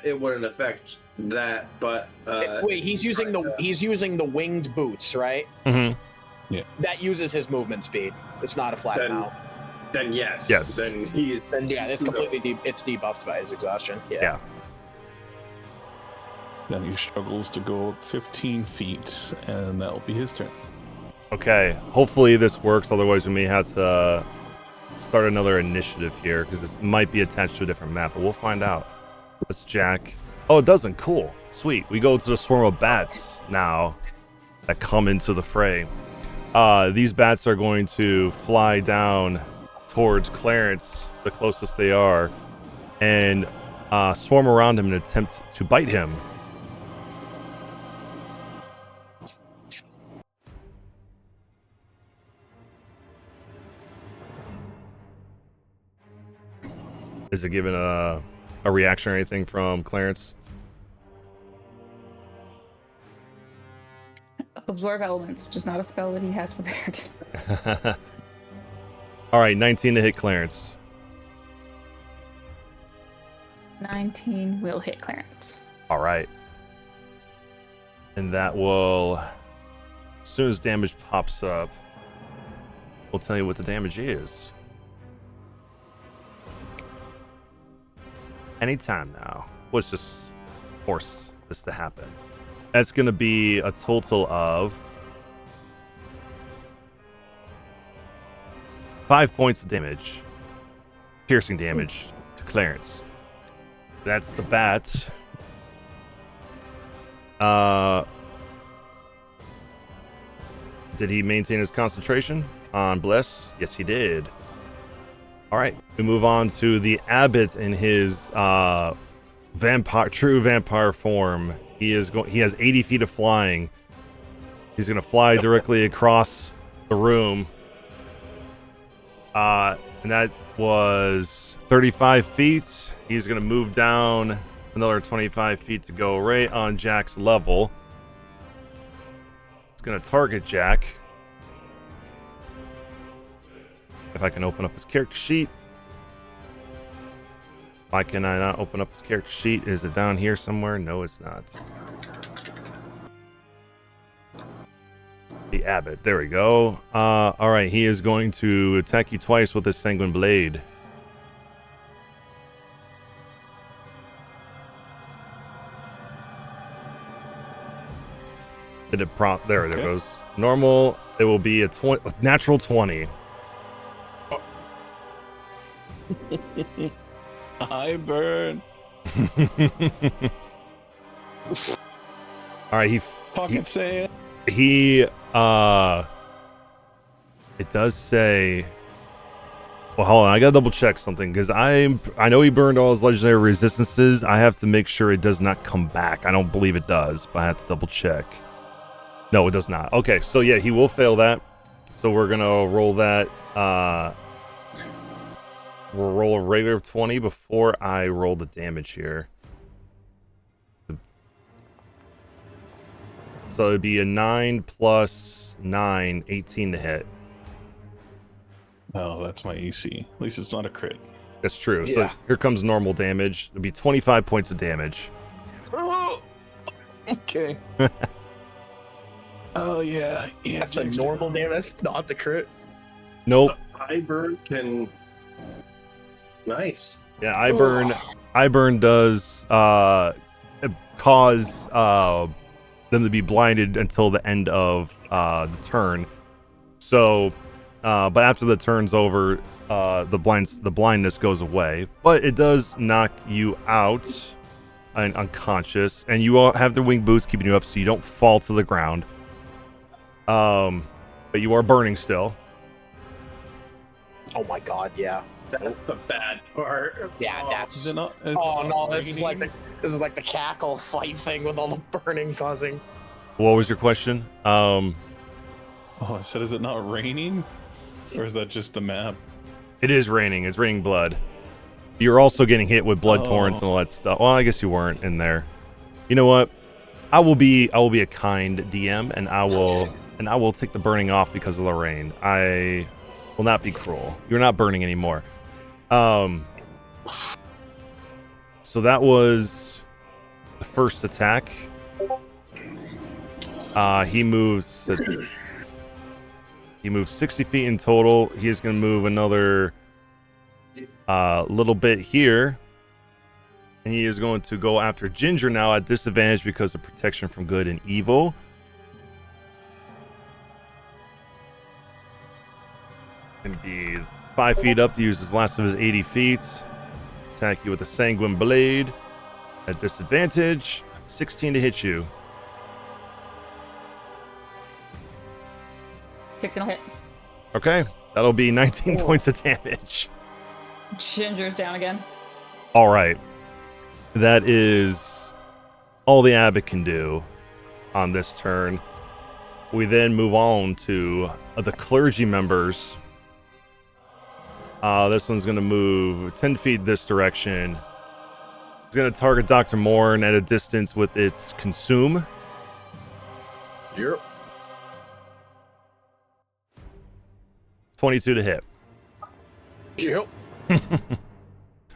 it wouldn't affect that. But Wait, he's using the winged boots, right? Mm-hmm. That uses his movement speed. It's not a flat Then- amount. then yes. Yes. Then he's Then yeah, it's completely it's debuffed by his exhaustion. Yeah. Then he struggles to go up 15 feet, and that'll be his turn. Okay. Hopefully this works. Otherwise, we may have to start another initiative here because this might be attached to a different map. But we'll find out. That's Jack. Oh, it doesn't. Cool. Sweet. We go to the swarm of bats now that come into the fray. These bats are going to fly down towards Clarence, the closest they are, and swarm around him and attempt to bite him. Is it given a reaction or anything from Clarence? Absorb elements, which is not a spell that he has prepared. All right, 19 to hit Clarence. 19 will hit Clarence. All right. And that will, as soon as damage pops up, we'll tell you what the damage is. Anytime now. Let's just force this to happen. That's going to be a total of 5 points of damage. Piercing damage to Clarence. That's the bat. Did he maintain his concentration on Bless? Yes, he did. All right, we move on to the Abbot in his true vampire form. He has 80 feet of flying. He's gonna fly directly across the room. And that was 35 feet. He's gonna move down another 25 feet to go right on Jack's level. It's gonna target Jack. If I can open up his character sheet. Why can I not open up his character sheet? Is it down here somewhere? No, it's not. The Abbot. There we go. All right, he is going to attack you twice with his Sanguine Blade. Did it prompt? There it goes. Normal. It will be a natural 20. I burn. All right, Pocket sand. he it does say, well, hold on, I gotta double check something because I know he burned all his legendary resistances. I have to make sure it does not come back. I don't believe it does, but I have to double check. No, it does not. Okay, so yeah, he will fail that. So we're gonna roll that. We'll roll a regular 20 before I roll the damage here. So it'd be a 9 plus 9, 18 to hit. Oh, that's my AC. At least it's not a crit. That's true. Yeah. So here comes normal damage. It'd be 25 points of damage. Oh, okay. Oh yeah, yeah. That's the normal name. That's not the crit. Nope. I burn can. Nice. Yeah, I burn does cause them to be blinded until the end of the turn. So, but after the turn's over, the blindness goes away. But it does knock you out and unconscious, and you all have the wing boost keeping you up, so you don't fall to the ground. But you are burning still. Oh my god, yeah. That's the bad part. Yeah, that's. Is it not, is Oh it no, not this is like raining? the cackle fight thing with all the burning causing. What was your question? Oh, I said, is it not raining? Or is that just the map? It is raining. It's raining blood. You're also getting hit with blood Oh. torrents and all that stuff. Well, I guess you weren't in there. You know what? I will be a kind DM, and I will take the burning off because of the rain. I will not be cruel. You're not burning anymore. So that was the first attack. He moves 60 feet in total. He is going to move another little bit here. And he is going to go after Ginger now at disadvantage because of protection from good and evil. And be 5 feet up to use his last of his 80 feet. Attack you with a Sanguine Blade at disadvantage. 16 to hit you. 16 will hit. Okay, that'll be 19 points of damage. Ginger's down again. All right. That is all the Abbot can do on this turn. We then move on to the clergy members. This one's going to move 10 feet this direction. It's going to target Dr. Morn at a distance with its consume. Yep. 22 to hit. Yep.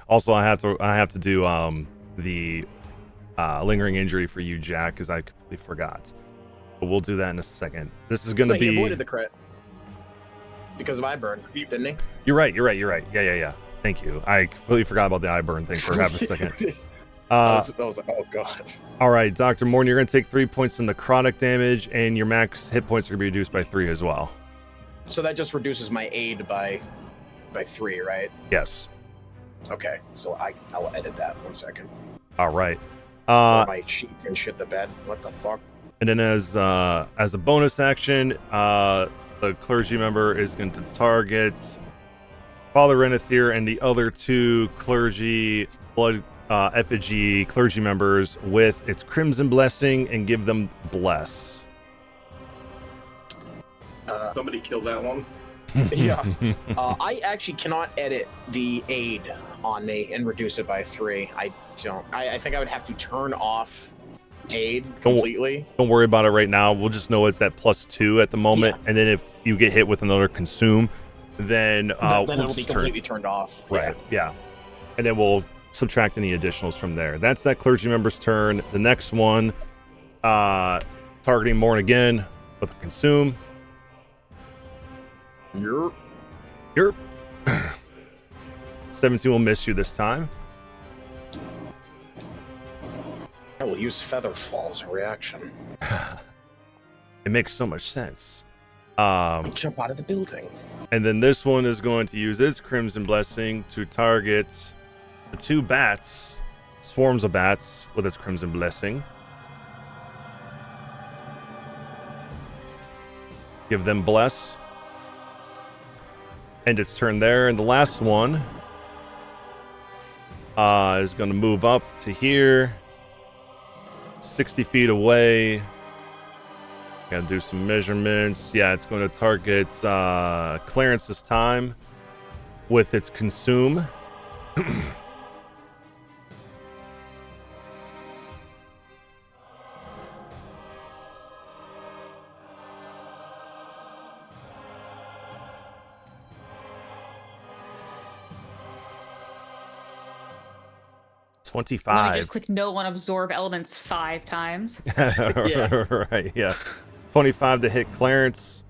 Also, I have to do the lingering injury for you, Jack, because I completely forgot. But we'll do that in a second. This is going to He be. avoided the crit because of eye burn, didn't he? You're right. Yeah. Thank you. I completely forgot about the eye burn thing for half a second. I was like, oh god. All right, Dr. Morn, you're going to take 3 points of necrotic damage, and your max hit points are going to be reduced by 3 as well. So that just reduces my aid by 3, right? Yes. Okay, so I'll edit that 1 second. All right. My sheet and shit the bed. What the fuck? And then as a bonus action, the clergy member is going to target Father Renethir and the other 2 clergy blood effigy clergy members with its Crimson Blessing and give them bless. Somebody killed that one. Yeah. I actually cannot edit the aid on me and reduce it by 3. I don't. I think I would have to turn off aid completely. Don't worry about it right now. We'll just know it's at +2 at the moment, Yeah. and then if you get hit with another consume, then Then we'll it'll be just completely turned off. Right. Yeah. And then we'll subtract any additionals from there. That's that clergy member's turn. The next one, targeting Morn again with a consume. Yerp. Here. 17 will miss you this time. I will use Feather Fall as a reaction. It makes so much sense. Jump out of the building. And then this one is going to use its Crimson Blessing to target the 2 bats, swarms of bats with its Crimson Blessing. Give them bless. End its turn there. And the last one is going to move up to here, 60 feet away, Gotta do some measurements. Yeah, it's going to target Clarence this time with its consume. Let me 25. just click no on absorb elements 5 times. Right, yeah. 25 to hit Clarence.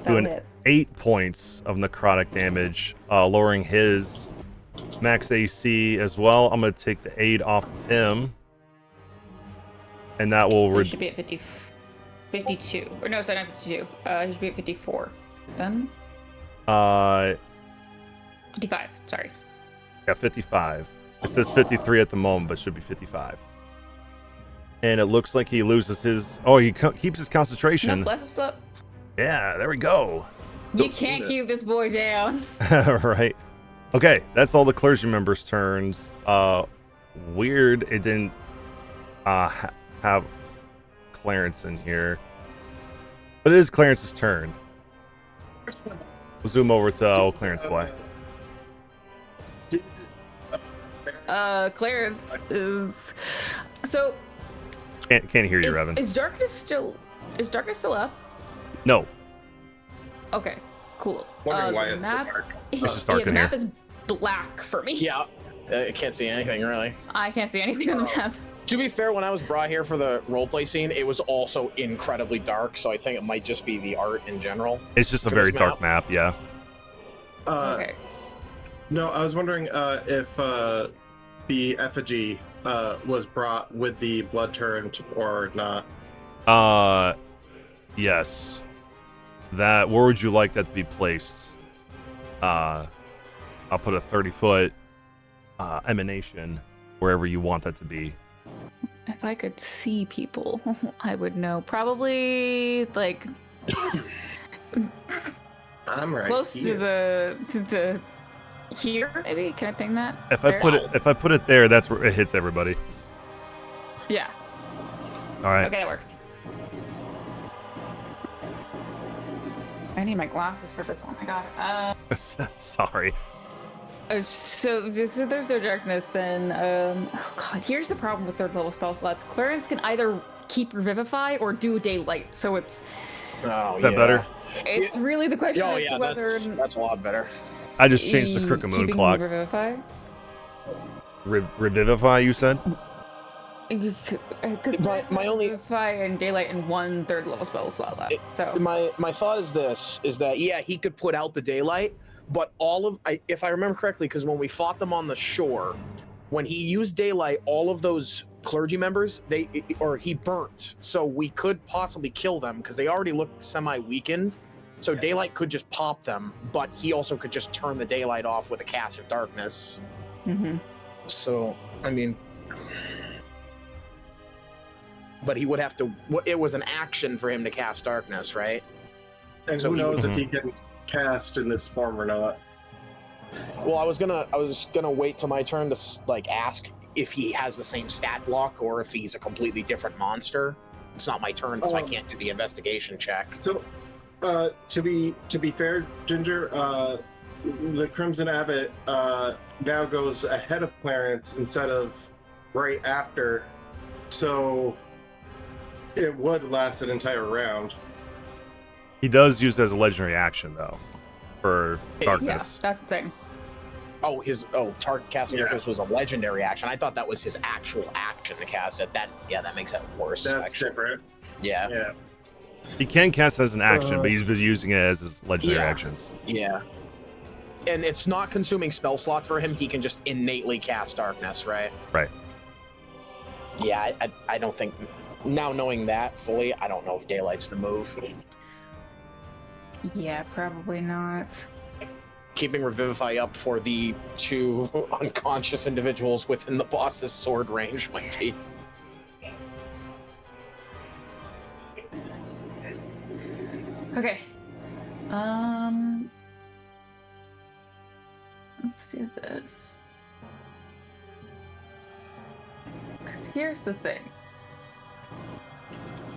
Doing hit. 8 points of necrotic damage, lowering his max AC as well. I'm going to take the 8 off of him. And that will... So he should be at 52. Or no, sorry, not 52. He should be at 54. Then? 55, sorry. Yeah, 55. It says 53 at the moment, but should be 55. And it looks like he loses his... Oh, he keeps his concentration. No, bless us up. Yeah, there we go. You can't keep this boy down. Right. Okay, that's all the clergy members' turns. Weird it didn't have Clarence in here. But it is Clarence's turn. We'll zoom over to old Clarence boy. Clarence is... So... Can't hear you, Revan. Is darkness still up? No. Okay, cool. Wondering why the it's map, so dark. It's just dark the in map here. is black for me. Yeah, I can't see anything really. I can't see anything on the map. To be fair, when I was brought here for the roleplay scene, it was also incredibly dark, so I think it might just be the art in general. It's just a for very this dark map, yeah. Okay. No, I was wondering if the effigy was brought with the blood turned or not. Yes. Where would you like that to be placed? I'll put a 30-foot emanation wherever you want that to be. If I could see people, I would know. Probably like I'm right close here. to the here. Maybe can I ping that? If I put it there, that's where it hits everybody. Yeah. All right. Okay, that works. I need my glasses for this. Oh my god. Sorry. So there's no darkness then. Oh god, here's the problem with 3rd level spell slots. Clarence can either keep Revivify or do Daylight, so it's Oh, Is that better? it's really the question Oh as yeah, to whether that's a lot better. I just changed the Crooked Moon keeping clock. Revivify. Revivify, you said? Because My only- Revivify and Daylight in 1 3rd level spell slot left. So My thought is that yeah, he could put out the daylight, but if I remember correctly, because when we fought them on the shore, when he used daylight, all of those clergy members he burnt, so we could possibly kill them because they already looked semi-weakened. So daylight could just pop them, but he also could just turn the daylight off with a cast of darkness. Mhm. So I mean, but he would have to. It was an action for him to cast darkness, right? And So who he- knows if he can cast in this form or not. Well, I was gonna wait till my turn to ask if he has the same stat block or if he's a completely different monster. It's not my turn, so I can't do the investigation check. So, to be fair, Ginger, the Crimson Abbot now goes ahead of Clarence instead of right after, so it would last an entire round. He does use it as a legendary action, though, for yeah, darkness. that's the thing. Target casting darkness was a legendary action. I thought that was his actual action to cast it. That makes it worse. That's actually. different. Yeah. Yeah. He can cast it as an action, but he's been using it as his legendary actions. Yeah. And it's not consuming spell slots for him. He can just innately cast darkness, right? Right. Yeah, I don't think. Now knowing that fully, I don't know if daylight's the move. Yeah, probably not. Keeping Revivify up for the 2 unconscious individuals within the boss's sword range might be. Okay. Let's do this. Here's the thing.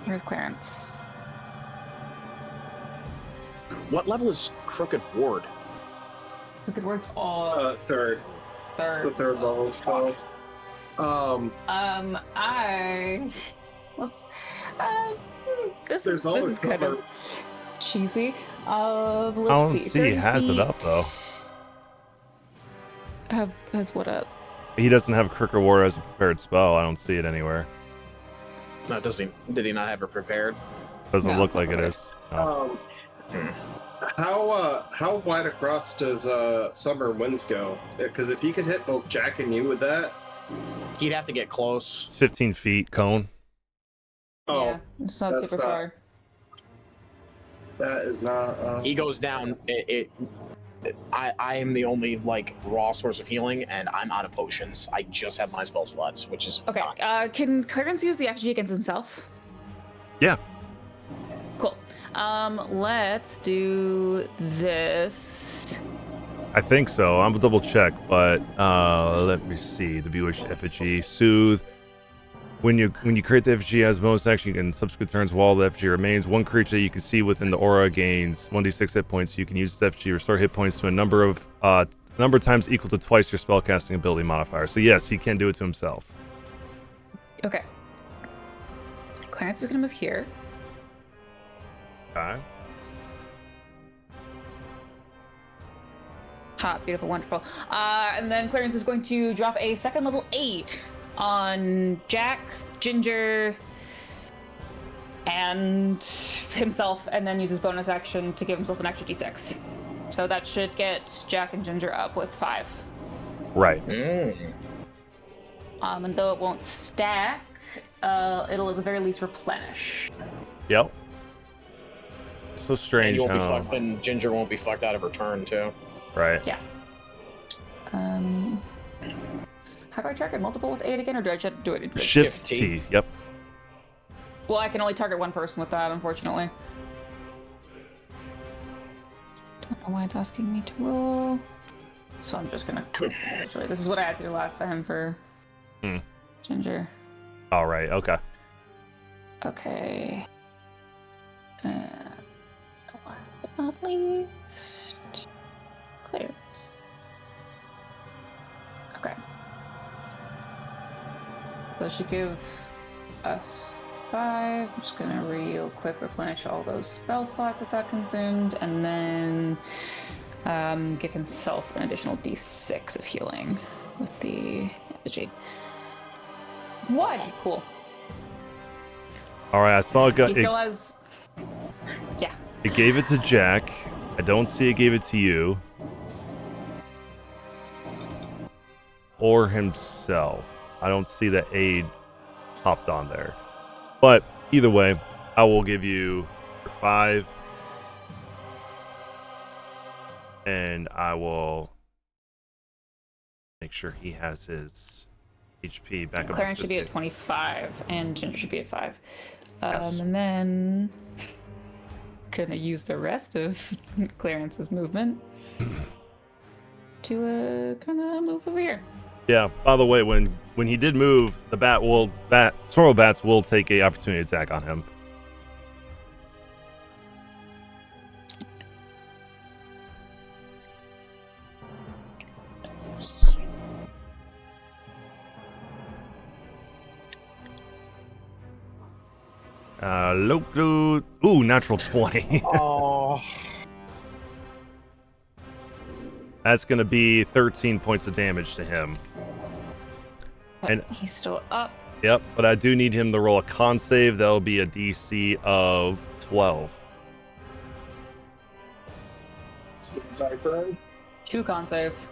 Where's Clarence? What level is Crooked Ward? Crooked Ward's all Third. The third level. So, this there's always is kind cover. of cheesy. Let's I don't see he 30 has it up, though. Has what up? He doesn't have Crooked Ward as a prepared spell. I don't see it anywhere. No, does he? Did he not have it prepared? Doesn't No, look it's like not it is. No. How wide across does Summer Winds go? Because if he could hit both Jack and you with that, He'd have to get close. It's 15 feet cone. oh, Yeah, it's not that's super not- far. that is not. He goes down. I am the only like raw source of healing, and I'm out of potions. I just have my spell slots, which is Okay, can Clarence use the FG against himself? Yeah. Cool. Let's do this. I think so. I'm gonna double check, but let me see. The Bewitched effigy, soothe. When you create the effigy as bonus action, you can subsequent turns while the effigy remains. One creature that you can see within the aura gains 1d6 hit points. You can use this effigy to restore hit points to a number of times equal to twice your spellcasting ability modifier. So yes, he can do it to himself. Okay. Clarence is gonna move here. Okay. Beautiful, wonderful. And then Clarence is going to drop a second level 8 on Jack, Ginger, and himself, and then use his bonus action to give himself an extra d6. So that should get Jack and Ginger up with 5. Right. And though it won't stack, it'll at the very least replenish. Yep. So strange. And you won't be how- fucked, and Ginger won't be fucked out of her turn too. Right. Yeah. How do I target multiple with 8 again, or do I just do it? Shift T. T. Yep. Well, I can only target one person with that, unfortunately. Don't know why it's asking me to roll. So I'm just gonna. Actually, this is what I had to do last time for Ginger. All right. Okay. Okay. Last but not least, Clarence. Okay. So she give us 5. I'm just gonna real quick replenish all those spell slots that consumed, and then give himself an additional d6 of healing with the effigy. What? Cool. All right. I saw it. He still has. Yeah. It gave it to Jack. I don't see it gave it to you. Or himself. I don't see that aid hopped on there. But either way, I will give you 5. And I will make sure he has his HP back up. Clarence to should be at 50. 25, and Ginger should be at 5. Yes. And then gonna use the rest of Clarence's movement to kind of move over here. Yeah. By the way, when he did move, the Swirl Bats will take a opportunity attack on him. Ooh, natural 20. Oh, That's gonna be 13 points of damage to him. And He's still up. yep, but I do need him to roll a con save. That'll be a DC of 12. Sorry, Brian. 2 con saves.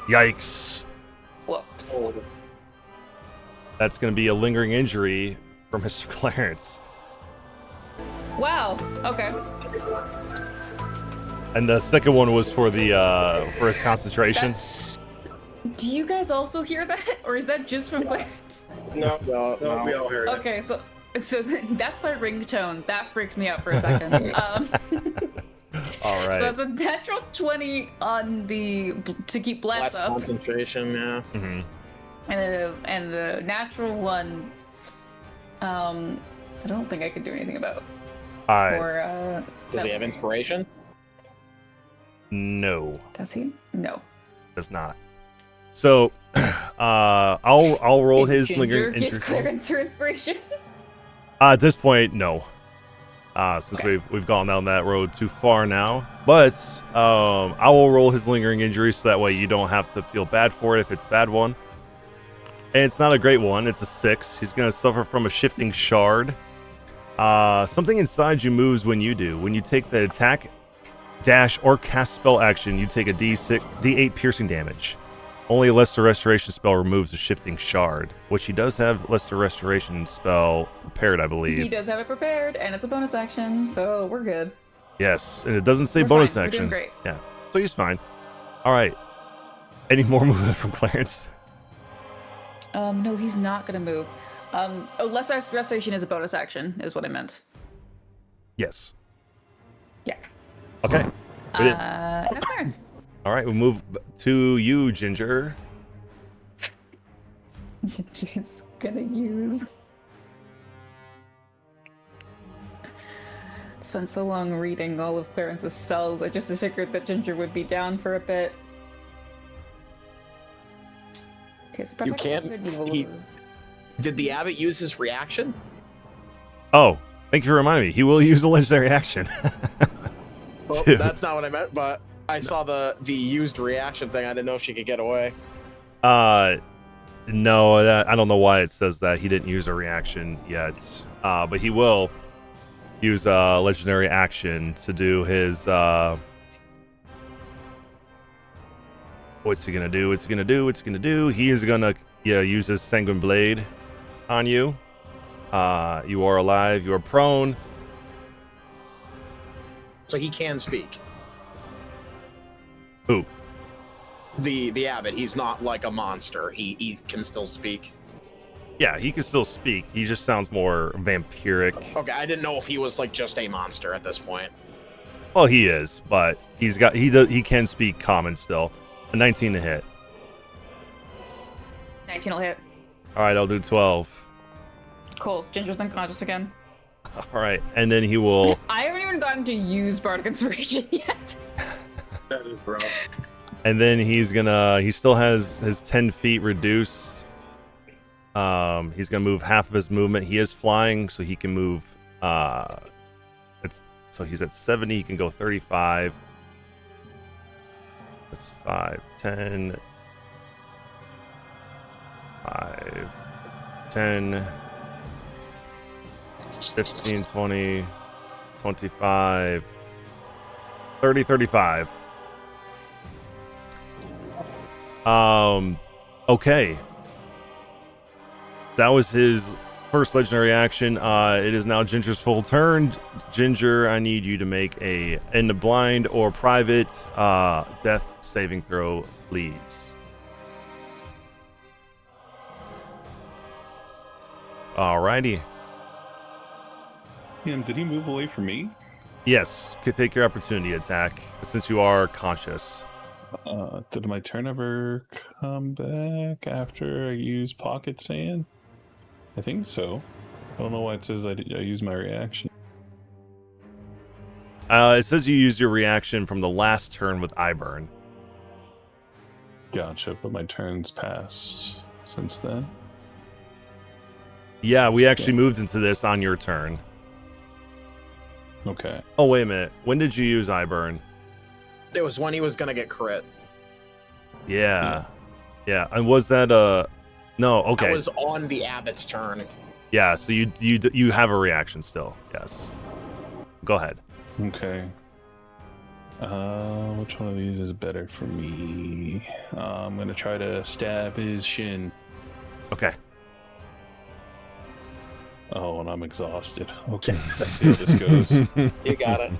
Yikes. Whoops. Oh, That's gonna be a lingering injury for Mr. Clarence. Wow. Okay. And the second one was for the for his concentration. Do you guys also hear that, or is that just from Clarence? no, no. we all heard it. Okay, so that's my ringtone. That freaked me out for a second. All right. So that's a natural 20 on the to keep bless less up, concentration. Yeah. Mm-hmm. and a natural 1. I don't think I could do anything about. All right. For Does he have inspiration? No, Does he? No. does not. So, I'll roll his Ginger lingering give injury. Clarence her inspiration. At this point, no. Since Okay. we've gone down that road too far now. But I will roll his lingering injury so that way you don't have to feel bad for it if it's a bad one. And it's not a great one. It's a 6. He's going to suffer from a shifting shard. Something inside you moves when you do. When you take the attack, dash, or cast spell action, you take a D8 piercing damage. Only a Lesser Restoration spell removes a shifting shard, which he does have Lesser Restoration spell prepared, I believe. He does have it prepared, and it's a bonus action, so we're good. Yes, and it doesn't say We're bonus fine. We're action. doing great. Yeah, so he's fine. All right. Any more movement from Clarence? No, he's not gonna move. Lesser Restoration is a bonus action, is what I meant. Yes. Yeah. Okay. That's nice. All right, we'll move to you, Ginger. Ginger's gonna use. Spent so long reading all of Clarence's spells, I just figured that Ginger would be down for a bit. Okay, so You can't- Did the Abbot use his reaction? Oh, thank you for reminding me. He will use a legendary action. Well, Two. that's not what I meant, but I saw the used reaction thing. I didn't know if she could get away. No, I don't know why it says that. He didn't use a reaction yet. But he will use a legendary action to do his what's he gonna do? He is gonna use his Sanguine Blade on you. You are alive, you are prone. So he can speak. Who? The Abbot, he's not like a monster. He can still speak. Yeah, he can still speak. He just sounds more vampiric. Okay, I didn't know if he was like just a monster at this point. Well, he is, but he can speak common still. A 19 to hit. 19 will hit. All right, I'll do 12. Cool. Ginger's unconscious again. All right, and then he will. I haven't even gotten to use Bardic Inspiration yet. That is rough. And then he still has his 10 feet reduced. He's gonna move half of his movement. He is flying, so he can move. So he's at 70. He can go 35. That's 5, 10, 5, 10, 15, 20, 25, 30, 35. Okay. That was his first legendary action. It is now Ginger's full turn. Ginger, I need you to make a in the blind or private death saving throw, please. Alrighty. Did he move away from me? Yes, could take your opportunity attack since you are conscious. Did my turn ever come back after I use Pocket Sand? I think so. I don't know why it says I use my reaction. It says you used your reaction from the last turn with Eyeburn. Gotcha, but my turn's passed since then. Yeah, we actually moved into this on your turn. Okay. Oh, wait a minute. When did you use Eyeburn? It was when he was gonna get crit. Yeah. Yeah. And was that no, okay. That was on the Abbot's turn. Yeah, so you have a reaction still. Yes. Go ahead. Okay. Which one of these is better for me? I'm gonna try to stab his shin. Okay. Oh, and I'm exhausted. Okay, let's see how this goes. You got it.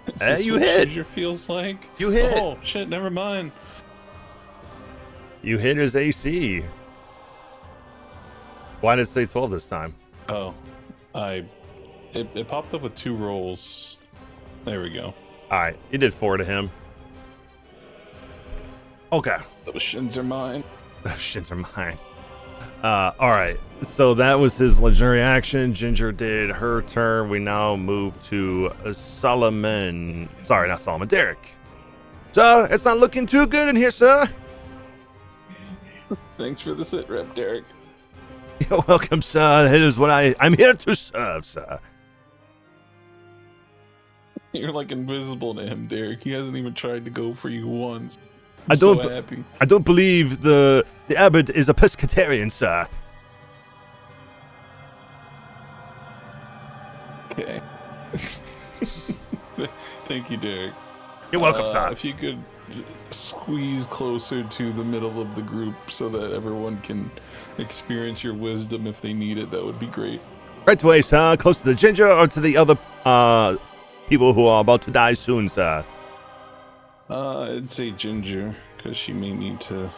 Is Hey, this you what hit. Ginger feels like? You hit. Oh shit! Never mind. You hit his AC. Why did it say 12 this time? Oh, it popped up with 2 rolls. There we go. All right, you did 4 to him. Okay. Those shins are mine. Those shits are mine. All right. So that was his legendary action. Ginger did her turn. We now move to Solomon. Sorry, not Solomon. Derek. Sir, it's not looking too good in here, sir. Thanks for the sit rep, Derek. You're welcome, sir. It is what I'm here to serve, sir. You're like invisible to him, Derek. He hasn't even tried to go for you once. I don't. So happy. I don't believe the abbot is a pescatarian, sir. Okay. Thank you, Derek. You're welcome, sir. If you could squeeze closer to the middle of the group so that everyone can experience your wisdom if they need it, that would be great. Right away, sir. Close to the ginger or to the other people who are about to die soon, sir. I'd say Ginger, because she may need to...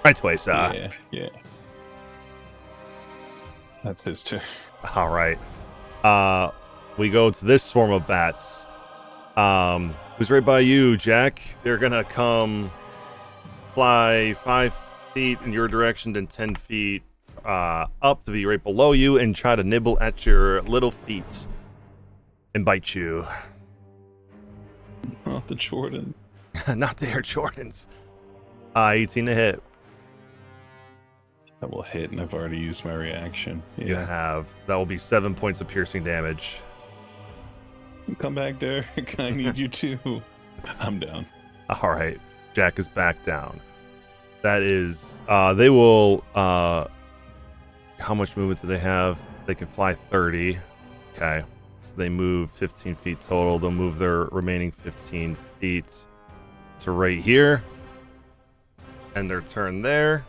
Right away, sir. Yeah. That's his turn. All right. We go to this swarm of bats. Who's right by you, Jack? They're gonna come fly 5 feet in your direction, then 10 feet up to be right below you and try to nibble at your little feet and bite you. Not the Jordan. Not the Air Jordans. 18 to hit. That will hit, and I've already used my reaction. Yeah. You have. That will be 7 points of piercing damage. Come back, Derek. I need you too. I'm down. All right. Jack is back down. That is... they will... how much movement do they have? They can fly 30. Okay. So they move 15 feet total. They'll move their remaining 15 feet to right here. And their turn there.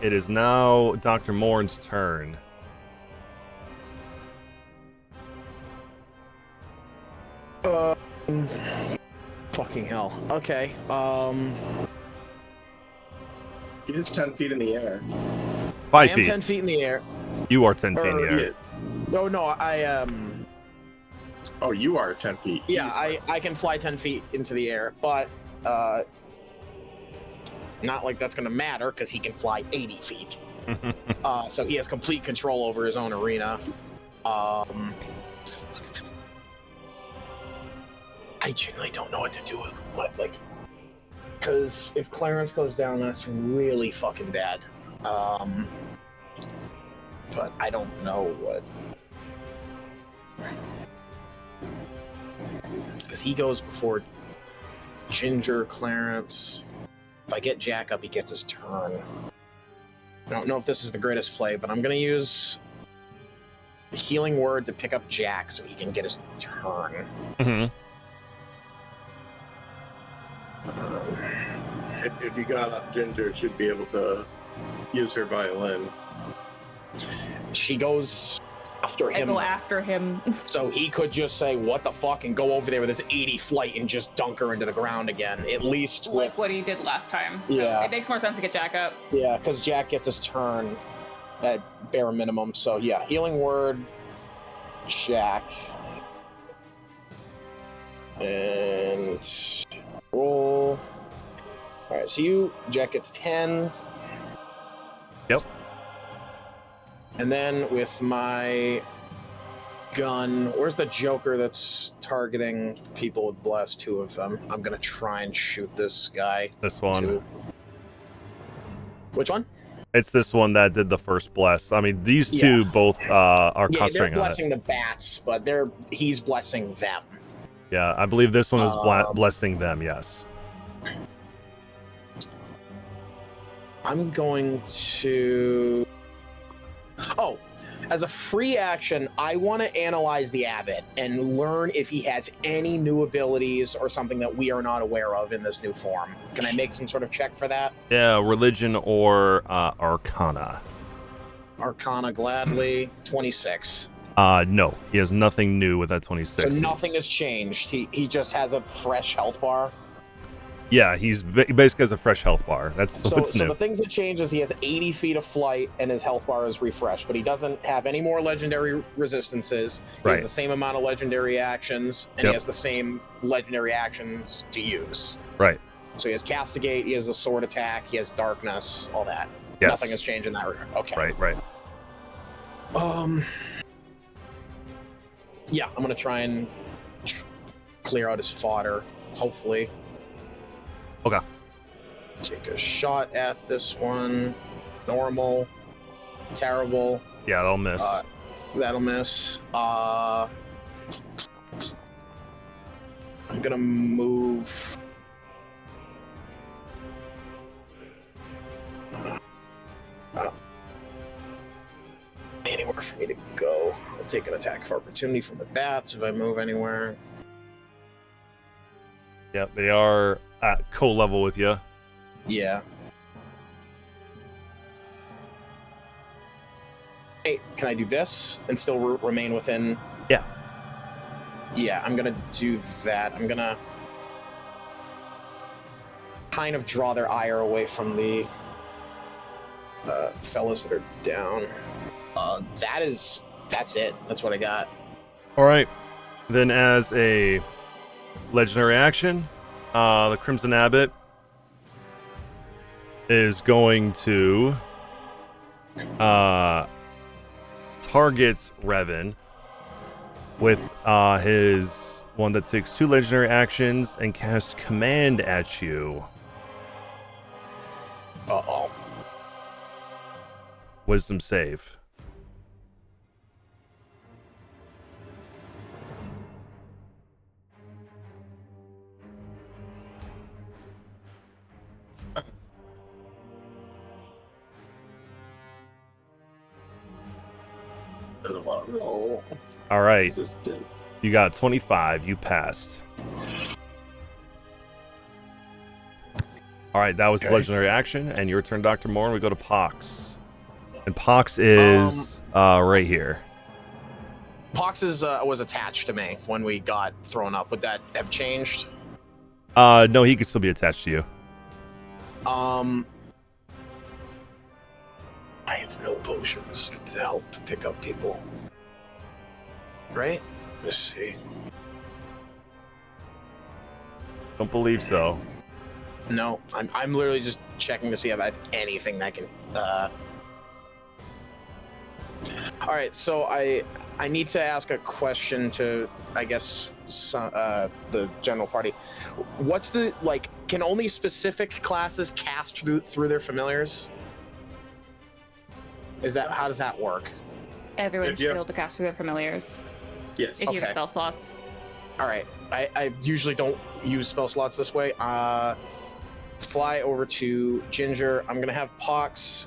It is now Dr. Morn's turn. Fucking hell. Okay. He is 10 feet in the air. 5 I am feet. 10 feet in the air. You are 10 feet in the air. No, I Oh, you are 10 feet. Yeah, He's I can fly 10 feet into the air, but not like that's gonna matter because he can fly 80 feet. So he has complete control over his own arena. I genuinely don't know what to do with what, like, because if Clarence goes down, that's really fucking bad. But I don't know what. Because he goes before Ginger, Clarence. If I get Jack up, he gets his turn. I don't know if this is the greatest play, but I'm going to use the healing word to pick up Jack so he can get his turn. Mm-hmm. If you got up, Ginger should be able to use her violin. She goes after I him. go after him. So he could just say, what the fuck, and go over there with his 80 flight and just dunk her into the ground again. At least Like with... what he did last time. So Yeah. it makes more sense to get Jack up. Yeah, because Jack gets his turn at bare minimum. So yeah, healing word, Jack. And roll. Alright, so Jack gets 10. Yep. And then with my gun, where's the Joker that's targeting people with blast? 2 of them. I'm gonna try and shoot this guy. This one. 2. Which one? It's this one that did the first bless. I mean, these two both are Yeah, they're concentrating on it. blessing the bats, but he's blessing them. Yeah, I believe this one is blessing them, yes. I'm going to... Oh, as a free action, I want to analyze the Abbot and learn if he has any new abilities or something that we are not aware of in this new form. Can I make some sort of check for that? Yeah, religion or arcana. Arcana, gladly. 26. No, he has nothing new with that 26. So nothing has changed. He just has a fresh health bar. Yeah, he basically has a fresh health bar. That's what's So new. the things that change is he has 80 feet of flight and his health bar is refreshed, but he doesn't have any more legendary resistances. He Right. has the same amount of legendary actions, and Yep. he has the same legendary actions to use. Right. So he has Castigate, he has a sword attack, he has darkness, all that. Yes. Nothing has changed in that regard. Okay. Right. Yeah, I'm gonna try and clear out his fodder. Hopefully. Okay. Take a shot at this one. Normal. Terrible. Yeah, that'll miss. That'll miss. I'm gonna move. Anywhere for me to go. I'll take an attack of opportunity from the bats if I move anywhere. Yep, they are at co-level with you. Yeah. Hey, can I do this and still remain within? Yeah. Yeah, I'm gonna do that. I'm gonna kind of draw their ire away from the fellas that are down. That's it. That's what I got. All right. Then as a legendary action, the Crimson Abbot is going to target Revan with his one that takes 2 legendary actions and casts command at you. Uh-oh. Wisdom save. Doesn't want to roll. All right. It's just- You got 25. You passed. All right, that was the legendary action, and your turn, Dr. Moore. And we go to Pox. And Pox is right here. Pox was attached to me when we got thrown up. Would that have changed? No, he could still be attached to you. I have no potions to help pick up people. Right? Let's see. Don't believe so. No, I'm literally just checking to see if I have anything that can. All right, so I need to ask a question to, I guess, the general party. What's the Can only specific classes cast through their familiars? How does that work? Everyone If should you be have- able to cast through their familiars Yes. if you have Okay. spell slots. All right, I usually don't use spell slots this way. Fly over to Ginger. I'm gonna have Pox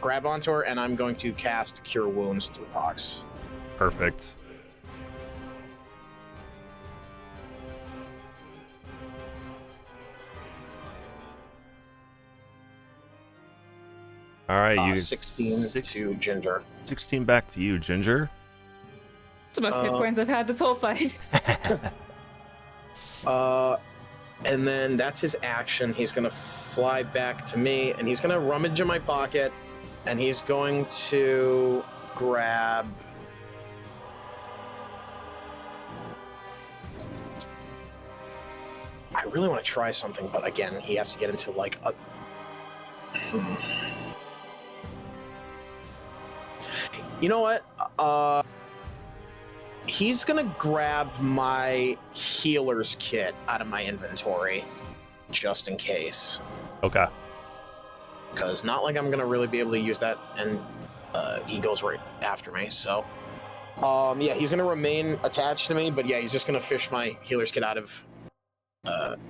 grab onto her, and I'm going to cast Cure Wounds through Pox. Perfect. All right, you 16 to Ginger. 16 back to you, Ginger. It's the most hit points I've had this whole fight. And then that's his action. He's gonna fly back to me, and he's gonna rummage in my pocket, and he's going to grab. I really want to try something, but again, he has to get into like a. You know what? He's gonna grab my healer's kit out of my inventory, just in case. Okay. Because not like I'm gonna really be able to use that, and he goes right after me. So, yeah, he's gonna remain attached to me, but yeah, he's just gonna fish my healer's kit out of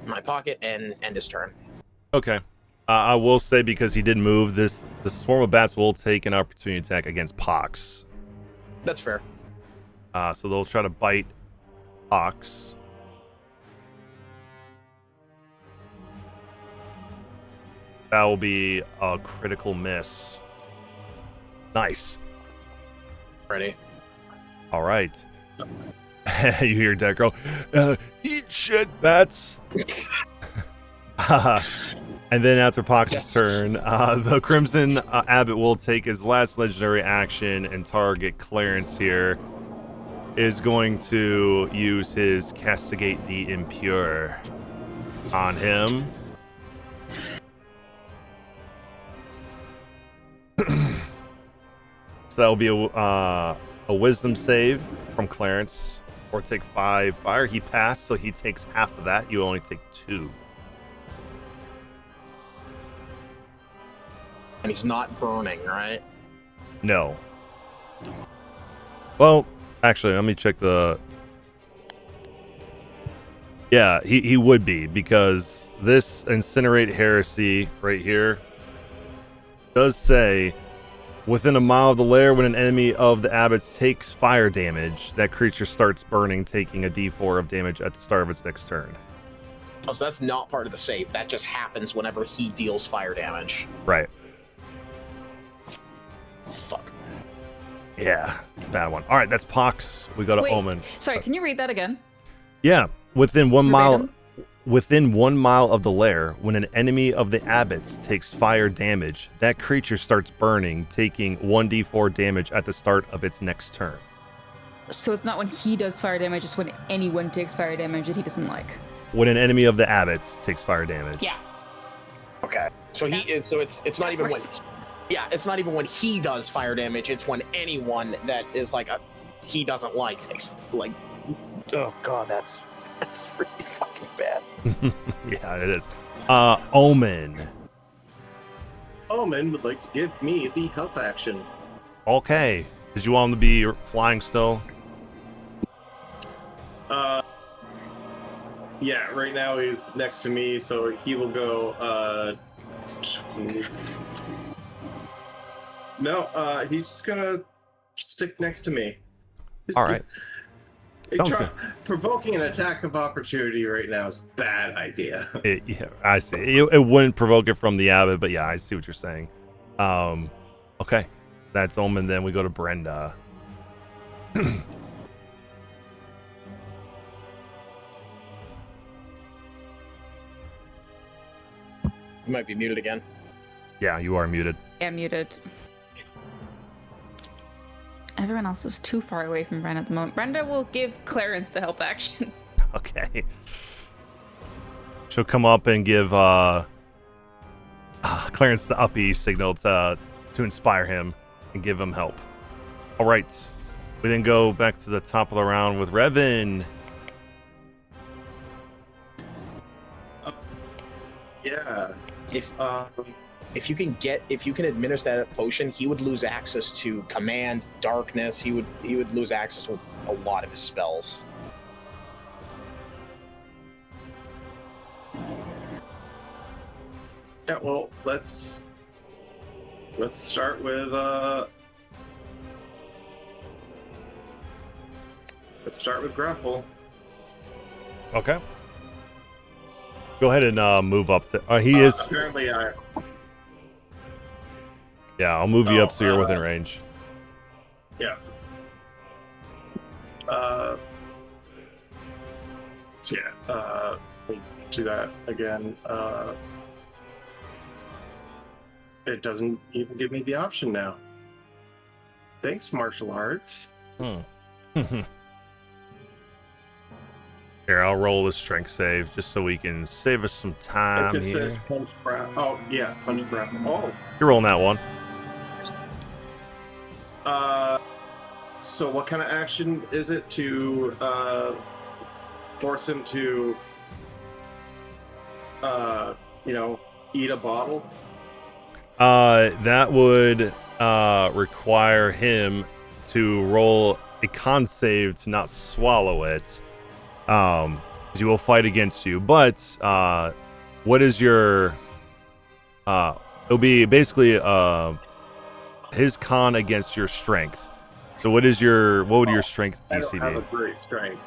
my pocket and end his turn. Okay. I will say, because he did move, the swarm of bats will take an opportunity attack against Pox. That's fair. So they'll try to bite Pox. That will be a critical miss. Nice. Ready? All right. You hear Deco, eat shit, bats. And then after Pox's turn, the Crimson Abbot will take his last legendary action and target Clarence here. Is going to use his Castigate the Impure on him. So that will be a wisdom save from Clarence, or take 5 fire. He passed, so he takes half of that. You only take 2. And he's not burning, right? No. Well, actually, let me check the... Yeah, he would be, because this Incinerate Heresy right here does say, within a mile of the lair, when an enemy of the Abbot's takes fire damage, that creature starts burning, taking a d4 of damage at the start of its next turn. Oh, so that's not part of the save. That just happens whenever he deals fire damage. Right. Fuck. Yeah, it's a bad one. All right, that's Pox. We go to Wait, Omen. Sorry, can you read that again? Yeah, within 1 mile... Verbatim? Within 1 mile of the lair, when an enemy of the Abbot's takes fire damage, that creature starts burning, taking 1d4 damage at the start of its next turn. So it's not when he does fire damage, it's when anyone takes fire damage that he doesn't like. When an enemy of the Abbot's takes fire damage. Yeah. Okay. So it's not even when... worse. Yeah, it's not even when he does fire damage, it's when anyone that is like he doesn't like takes, like... Oh god, that's really fucking bad. Yeah, it is. Omen. Omen would like to give me the help action. Okay. Did you want him to be flying still? Yeah, right now he's next to me, so he will go, No, he's just gonna stick next to me. All right. Sounds good. Provoking an attack of opportunity right now is a bad idea. Yeah, I see. It wouldn't provoke it from the Abbot, but yeah, I see what you're saying. Okay. That's Omen. Then we go to Brenda. You might be muted again. Yeah, you are muted. Yeah, muted. Everyone else is too far away from Brenda at the moment. Brenda will give Clarence the help action. Okay. She'll come up and give Clarence the uppy signal to inspire him and give him help. All right. We then go back to the top of the round with Revan. Yeah. If you can administer that potion, he would lose access to command, darkness. He would lose access to a lot of his spells. Yeah, well, let's start with grapple. Okay. Go ahead and move up to. He is. Apparently, Yeah, I'll move you up so you're within range. Yeah. We do that again. It doesn't even give me the option now. Thanks, martial arts. Here, I'll roll the strength save just so we can save us some time It here. says punch grapple. Oh, yeah, punch grapple. Oh. You're rolling that one. So what kind of action is it to force him to, eat a bottle? That would require him to roll a con save to not swallow it. He will fight against you. But what is your? It'll be basically his con against your strength. So what would your strength I DC don't have a be? great strength.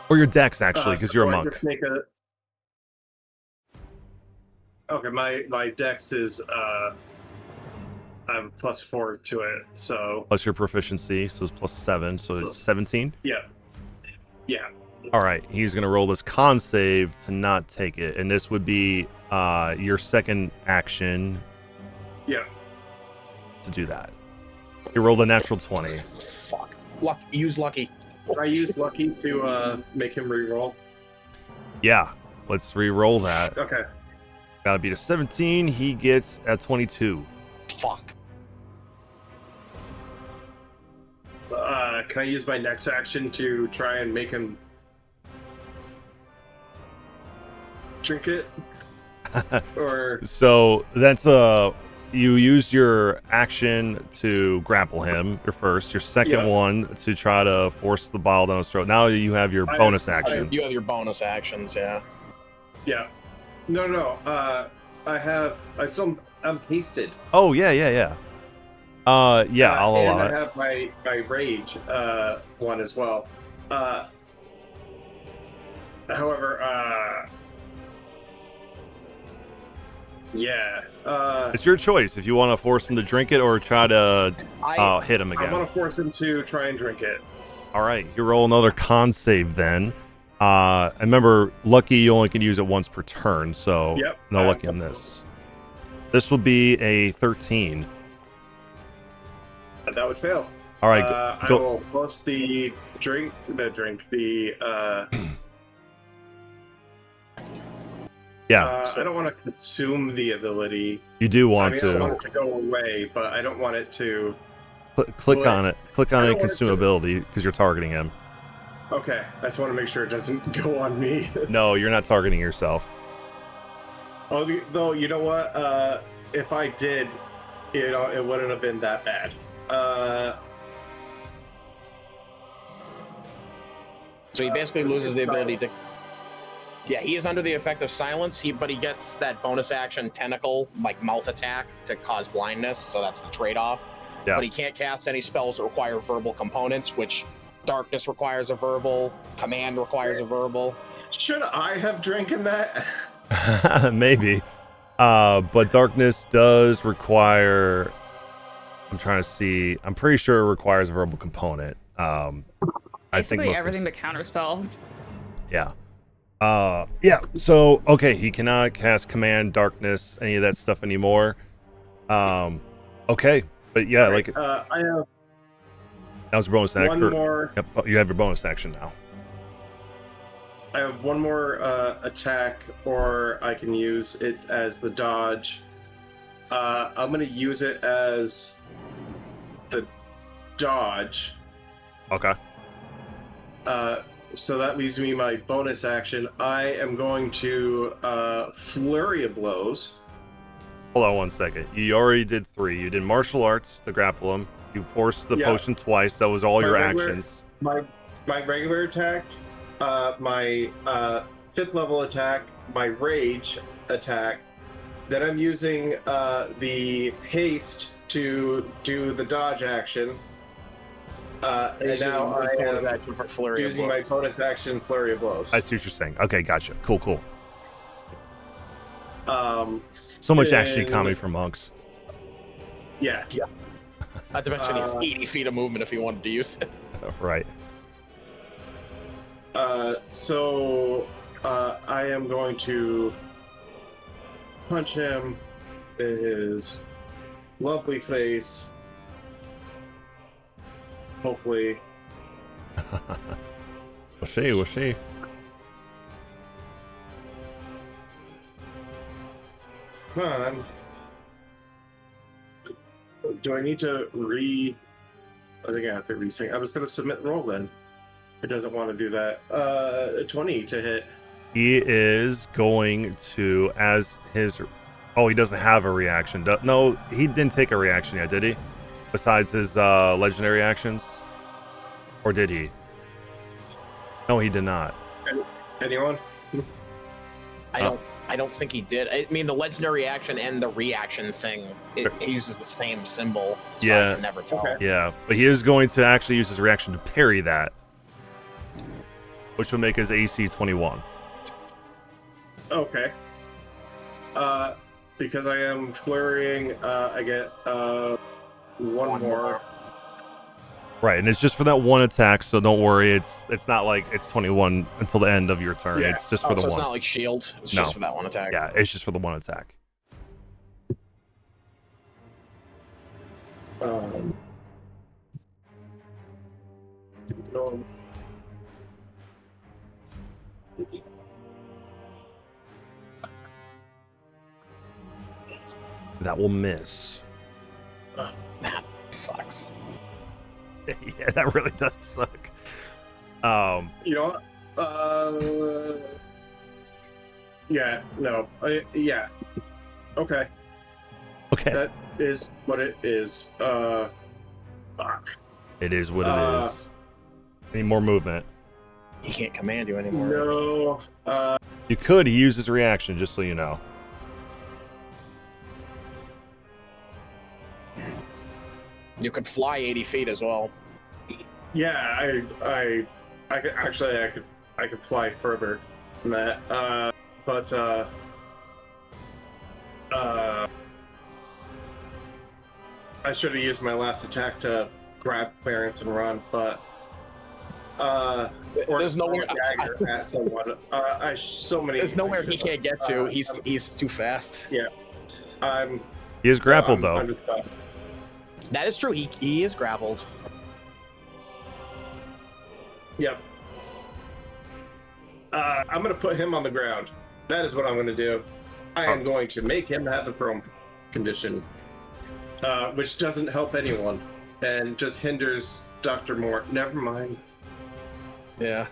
Or your dex actually, because So you're a I monk. just make Okay, my dex is I'm +4 to it, so Plus your proficiency, so it's +7, so it's 17. yeah. All right, he's gonna roll this con save to not take it, and this would be your second action Yeah. to do that. He rolled a natural 20. Fuck. Use lucky. I use lucky to make him re-roll. Yeah, let's re-roll that. Okay. Gotta beat a 17. He gets a 22. Fuck. Can I use my next action to try and make him drink it? Or So that's you used your action to grapple him, your first, your second one to try to force the bottle down his throat. Now you have your bonus action. You have your bonus actions, yeah. Yeah. No. I'm hasted. Oh yeah. I'll and allow I it. have my rage one as well. However, It's your choice if you want to force him to drink it or try to hit him again. I want to force him to try and drink it. All right, you roll another con save then. And remember, lucky you only can use it once per turn, so no lucky on this. This will be a 13. That would fail. All right, I will force the drink. Yeah. I don't want to consume the ability. You do want I to. want it to go away, but I don't want it to. Click on it. Click on it, consume ability, because you're targeting him. Okay, I just want to make sure it doesn't go on me. No, you're not targeting yourself. Though, you know what? If I did, it wouldn't have been that bad. So he basically loses the ability to. Yeah, he is under the effect of silence, but he gets that bonus action tentacle, like mouth attack, to cause blindness, so that's the trade-off. Yeah. But he can't cast any spells that require verbal components, which darkness requires a verbal, command requires a verbal. Should I have drinking that? Maybe. But darkness does require... I'm trying to see. I'm pretty sure it requires a verbal component. Basically everything but counterspell. Yeah. So okay, he cannot cast command, darkness, any of that stuff anymore. Okay, but yeah, right, like I have that was a bonus action. one more. Yep, you have your bonus action now. I have one more attack, or I can use it as the dodge. I'm going to use it as the dodge. Okay. So that leaves me my bonus action. I am going to flurry of blows. Hold on one second. You already did 3. You did martial arts to grapple him. You forced the potion twice. That was all your actions. My regular attack, my 5th level attack, my rage attack. Then I'm using the haste to do the dodge action. And now I am using my bonus action, flurry of blows. I see what you're saying. Okay, gotcha. Cool. So much action economy for monks. Yeah. Not to mention he has 80 feet of movement if he wanted to use it. Right. So I am going to punch him in his lovely face. Hopefully. We'll see. Come on. Do I need to I think I have to resync. I was going to submit roll then. It doesn't want to do that. 20 to hit. He is going to, as his... Oh, he doesn't have a reaction. No, he didn't take a reaction yet, did he? Besides his legendary actions? Or did he? No, he did not. Anyone? I don't think he did. I mean, the legendary action and the reaction thing, it uses the same symbol, so I can never tell. Okay. Yeah, but he is going to actually use his reaction to parry that, which will make his AC 21. Okay. Because I am flurrying, I get one more. Right, and it's just for that one attack, so don't worry. It's not like it's 21 until the end of your turn. Yeah. It's just for the so one. It's not like shield. It's just for that one attack. Yeah, it's just for the one attack. That will miss. That sucks. Yeah, that really does suck. You know what? Yeah, no. Yeah. Okay. Okay. That is what it is. Fuck. It is what it is. Any more movement? He can't command you anymore. No. You could. He used his reaction, just so you know. You could fly 80 feet as well. Yeah, I could actually I could fly further than that. But I should have used my last attack to grab Clarence and run, but or There's nowhere throw a dagger at someone. So many. There's nowhere he can't get to. He's too fast. Yeah. He is grappled, though. I'm just, That is true. He is grappled. Yep. I'm going to put him on the ground. That is what I'm going to do. I am going to make him have the prone condition, which doesn't help anyone and just hinders Dr. Moore. Never mind. Yeah.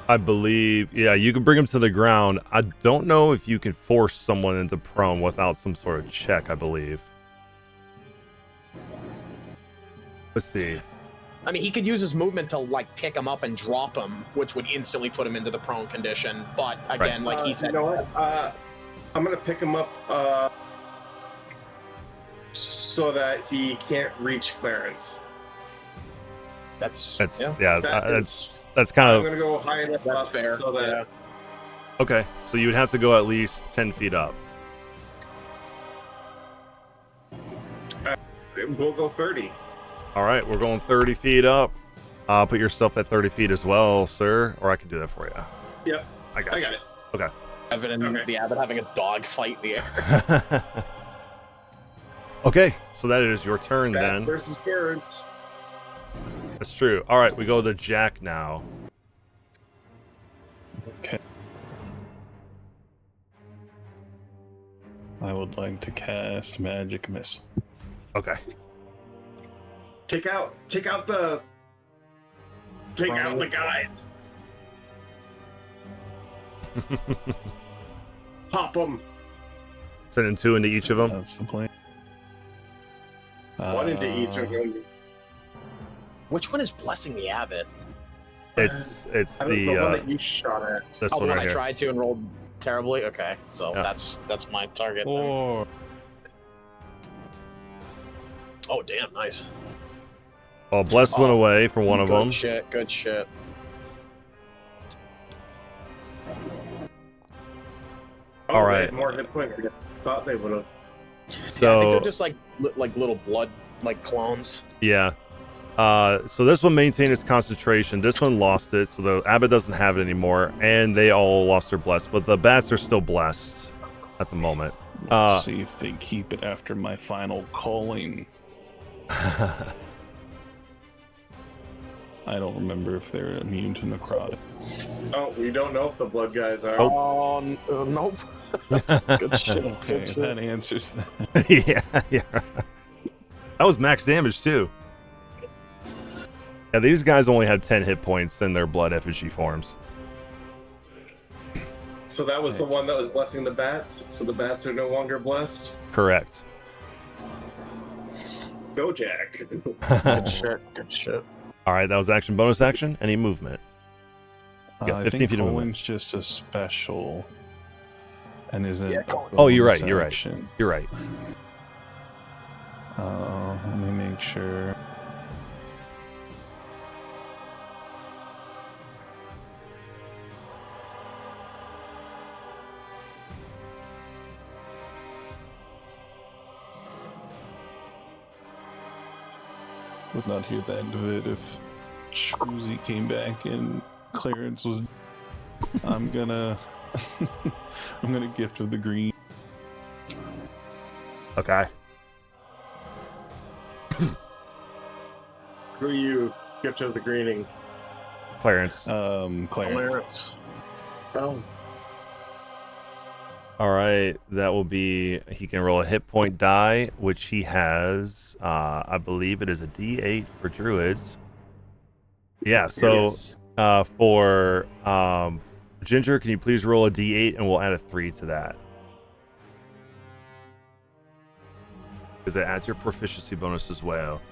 I believe, yeah, you can bring him to the ground. I don't know if you can force someone into prone without some sort of check, I believe. Let's see. I mean, he could use his movement to, like, pick him up and drop him, which would instantly put him into the prone condition. But, again, like he said... You know what? I'm going to pick him up so that he can't reach Clarence. That's that's kind I'm of... going to go high enough That's up fair. so that... Okay, so you would have to go at least 10 feet up. We'll go 30. All right, we're going 30 feet up. Put yourself at 30 feet as well, sir, or I can do that for you. Yep. I got it. Okay. The Abbot having a dog fight in the air. Okay, so that is your turn Bats then. versus birds. That's true. All right, we go to Jack now. Okay. I would like to cast Magic Missile. Okay. Take out the guys. Pop them. Sending 2 into each of them. That's the plan. One into each of them. Which one is blessing the Abbot? It's the one that you shot at. This Oh, one the one right I here. tried to and rolled terribly? Okay, so Yeah. that's my target then. Or Oh, damn, nice. Well, Bless went away from one of them. Good shit. Oh, All they right. had more hit points than I thought they would have. So Yeah, I think they're just like little blood clones. yeah. So this one maintained its concentration. This one lost it, so the Abbot doesn't have it anymore, and they all lost their bless. But the bats are still blessed at the moment. let's see if they keep it after my final calling. I don't remember if they're immune to necrotic. Oh, we don't know if the blood guys are. Oh, nope. Good shit. Okay, Good shit. that answers that. yeah. That was max damage too. Yeah, these guys only had 10 hit points in their blood effigy forms. So that was the one that was blessing the bats. So the bats are no longer blessed. Correct. Go, Jack. Good shit. All right, that was action, bonus action, any movement. You got I 15 think feet of movement. calling's just a special and isn't. Yeah, calling. Oh, you're right. bonus You're right. action. You're right. Let me make sure. Would not hear the end of it if Shoozy came back and Clarence was. I'm gonna gift of the green. Okay. Who are you? Gift of the greening. Clarence. Clarence. Oh. All right, that will be, he can roll a hit point die, which he has, I believe it is a D8 for druids. Yeah, so Yes. for Ginger, can you please roll a D8 and we'll add a 3 to that? Because it adds your proficiency bonus as well.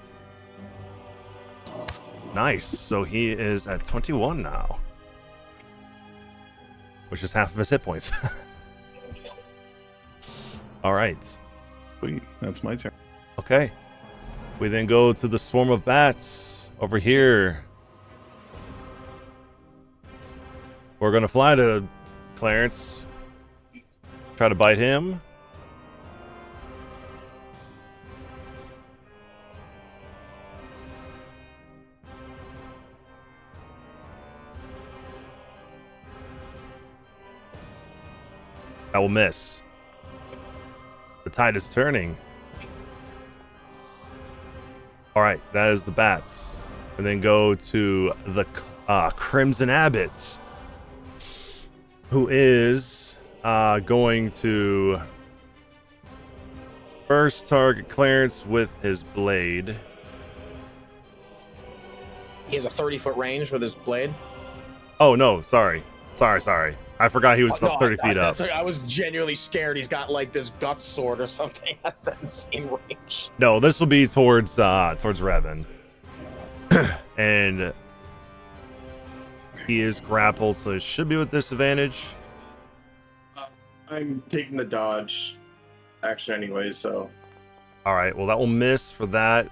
Nice, so he is at 21 now. Which is half of his hit points. All right. Sweet. That's my turn. Okay. We then go to the swarm of bats over here. We're going to fly to Clarence. Try to bite him. I will miss. The tide is turning. All right, that is the bats. And then go to the Crimson Abbot, who is going to first target Clarence with his blade. He has a 30-foot range with his blade. Oh, no, sorry. I forgot he was 30 feet up. I was genuinely scared he's got like this gut sword or something. That's the insane range. No, this will be towards Revan. And he is grappled, so it should be with disadvantage. I'm taking the dodge action anyway, so. All right, well, that will miss for that,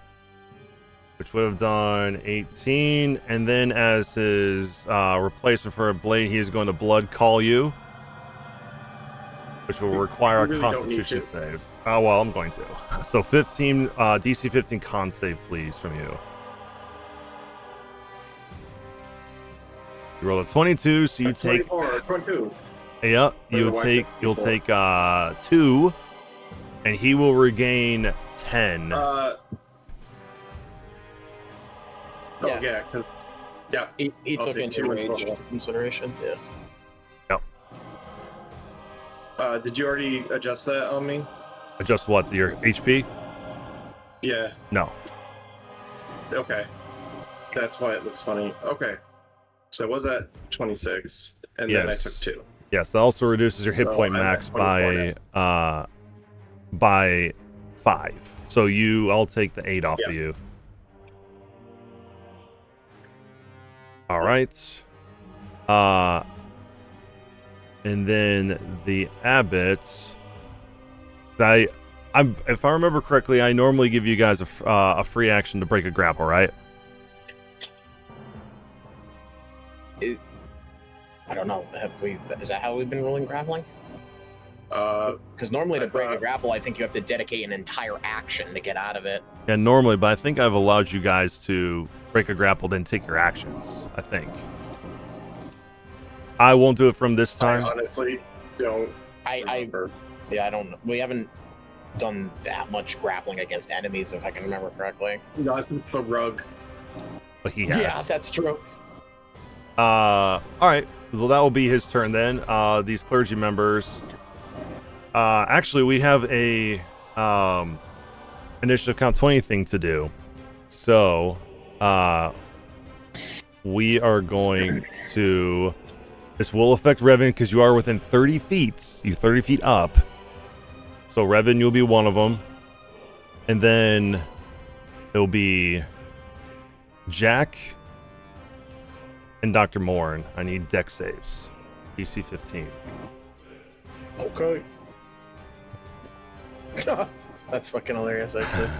which would have done 18. And then as his replacement for a blade, he is going to blood call you, which will require really a don't constitution need to. save. Oh, well, I'm going to. So 15, DC 15 con save, please, from you. You roll a 22, so you take 24, 22. Yeah, you'll Otherwise, take it's 2, and he will regain 10. Oh, Yeah. yeah, because. Yeah. He I'll took take into 2 range total. into consideration. Yeah. Did you already adjust that on me? Adjust what? Your HP? Yeah. No. Okay. That's why it looks funny. Okay. So it was at 26, and then I Yes. took 2. Yes, that also reduces your hit So point I'm at max 24 by 5. So I'll take the 8 off Yeah. of you. All right. And then the Abbot. If I remember correctly, I normally give you guys a free action to break a grapple, right? I don't know. Is that how we've been rolling grappling? Because normally to I break a thought- grapple, I think you have to dedicate an entire action to get out of it. Yeah, normally, but I think I've allowed you guys to break a grapple, then take your actions. I think. I won't do it from this I time. honestly don't I remember. I don't. We haven't done that much grappling against enemies, if I can remember correctly. No, since the rug. But he has. Yeah, that's true. All right. Well, that will be his turn then. These clergy members. Actually, we have a initiative count 20 thing to do. So, we are going to. This will affect Revan because you are within 30 feet. You're 30 feet up. So, Revan, you'll be one of them. And then it'll be Jack and Dr. Morn. I need deck saves. DC 15. Okay. That's fucking hilarious, actually.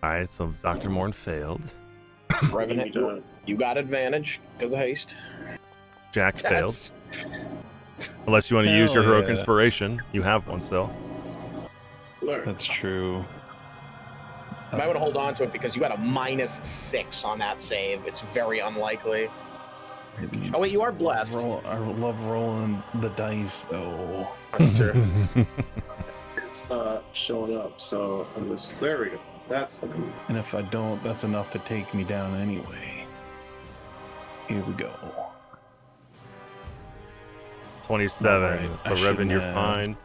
Alright, so Dr. Morn failed. Revenant, you got advantage because of haste. Jack failed. That's Unless you want to use your Hell heroic yeah. inspiration. You have one still. That's true. I might want to hold on to it because you got a -6 on that save. It's very unlikely. Oh wait, you are blessed. I love rolling the dice, though. That's true. It's not showing up, so I'm just. There we go. That's fucking. And if I don't, that's enough to take me down anyway. Here we go. 27. Alright, So I Revan, shouldn't you're have.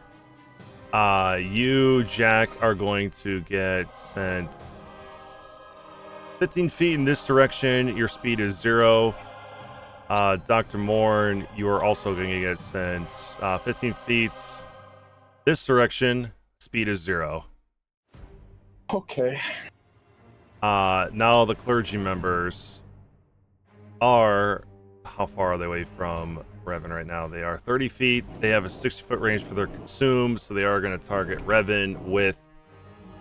fine. You, Jack, are going to get sent 15 feet in this direction. Your speed is 0. Dr. Morn, you are also going to get sent 15 feet this direction. Speed is 0. Okay. Now the clergy members are... How far are they away from Revan right now? They are 30 feet. They have a 60-foot range for their consume, so they are going to target Revan with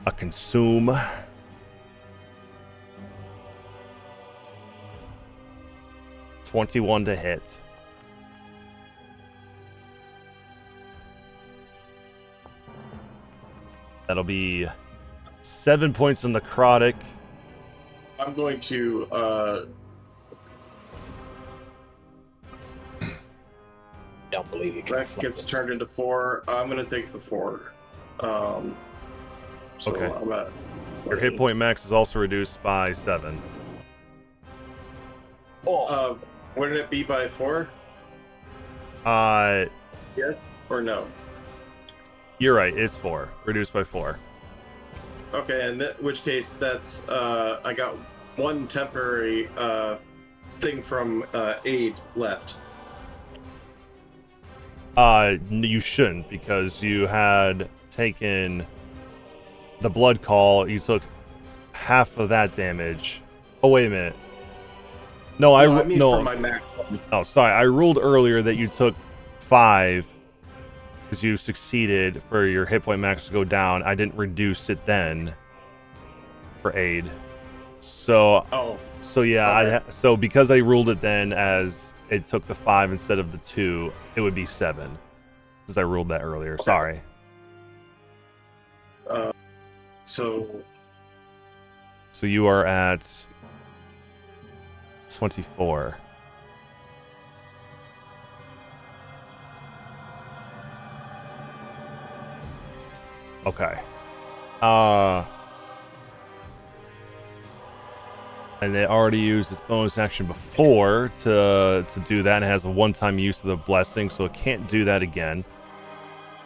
a consume. $21 to hit. That'll be 7 points of necrotic. I'm going to Don't believe you can. that gets turned into 4. I'm going to take the 4. So Okay. I'm at Your hit point max is also reduced by 7. Oh, Wouldn't it be by 4? Uh, Yes or no? you're right. It's 4. Reduced by 4. Okay, in which case that's I got 1 temporary thing from aid left. You shouldn't, because you had taken the blood call. You took half of that damage. Oh, wait a minute. No, I mean no. for my max. Oh, sorry. I ruled earlier that you took 5 because you succeeded for your hit point max to go down. I didn't reduce it then for aid. So, Oh, so yeah. okay. So because I ruled it then as it took the 5 instead of the 2, it would be 7. Since I ruled that earlier. Okay. Sorry. So So you are at 24. Okay. And it already used its bonus action before to do that. And it has a one-time use of the blessing, so it can't do that again.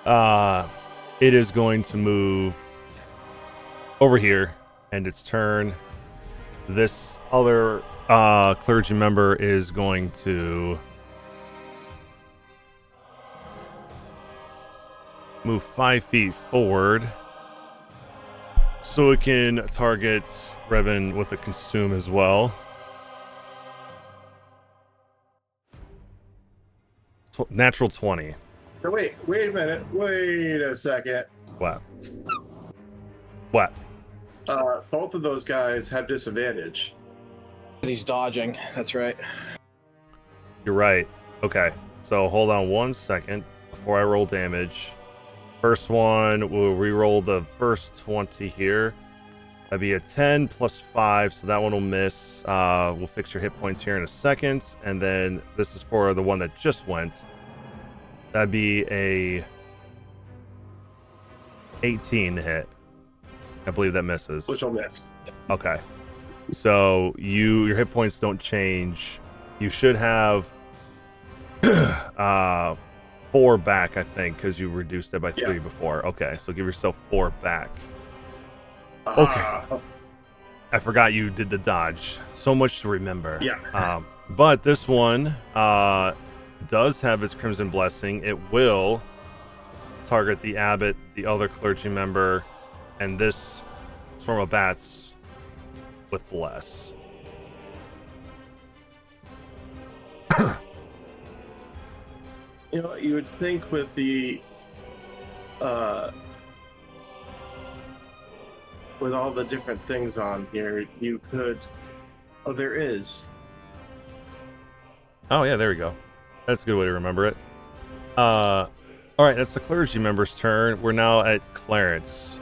It is going to move over here, and its turn. This other clergy member is going to move 5 feet forward so it can target Revan with a consume as well. Natural 20. so wait a minute. Wait a second. What? What? Both of those guys have disadvantage. he's dodging. That's right. You're right. Okay. So hold on 1 second before I roll damage. First one, we'll re-roll the first 20 here. That'd be a 10 plus 5, so that one will miss. We'll fix your hit points here in a second. And then this is for the one that just went. That'd be a 18 to hit. I believe that misses. Which will miss. Okay. So your hit points don't change. You should have 4 back, I think, because you reduced it by 3 before. Okay, so give yourself 4 back. Okay. I forgot you did the dodge. So much to remember. Yeah. But this one does have its Crimson Blessing. It will target the Abbot, the other clergy member, and this swarm of bats with Bless. You know, you would think with the with all the different things on here, you could. Oh, there is. Oh yeah, there we go. That's a good way to remember it. All right, that's the clergy member's turn. We're now at Clarence.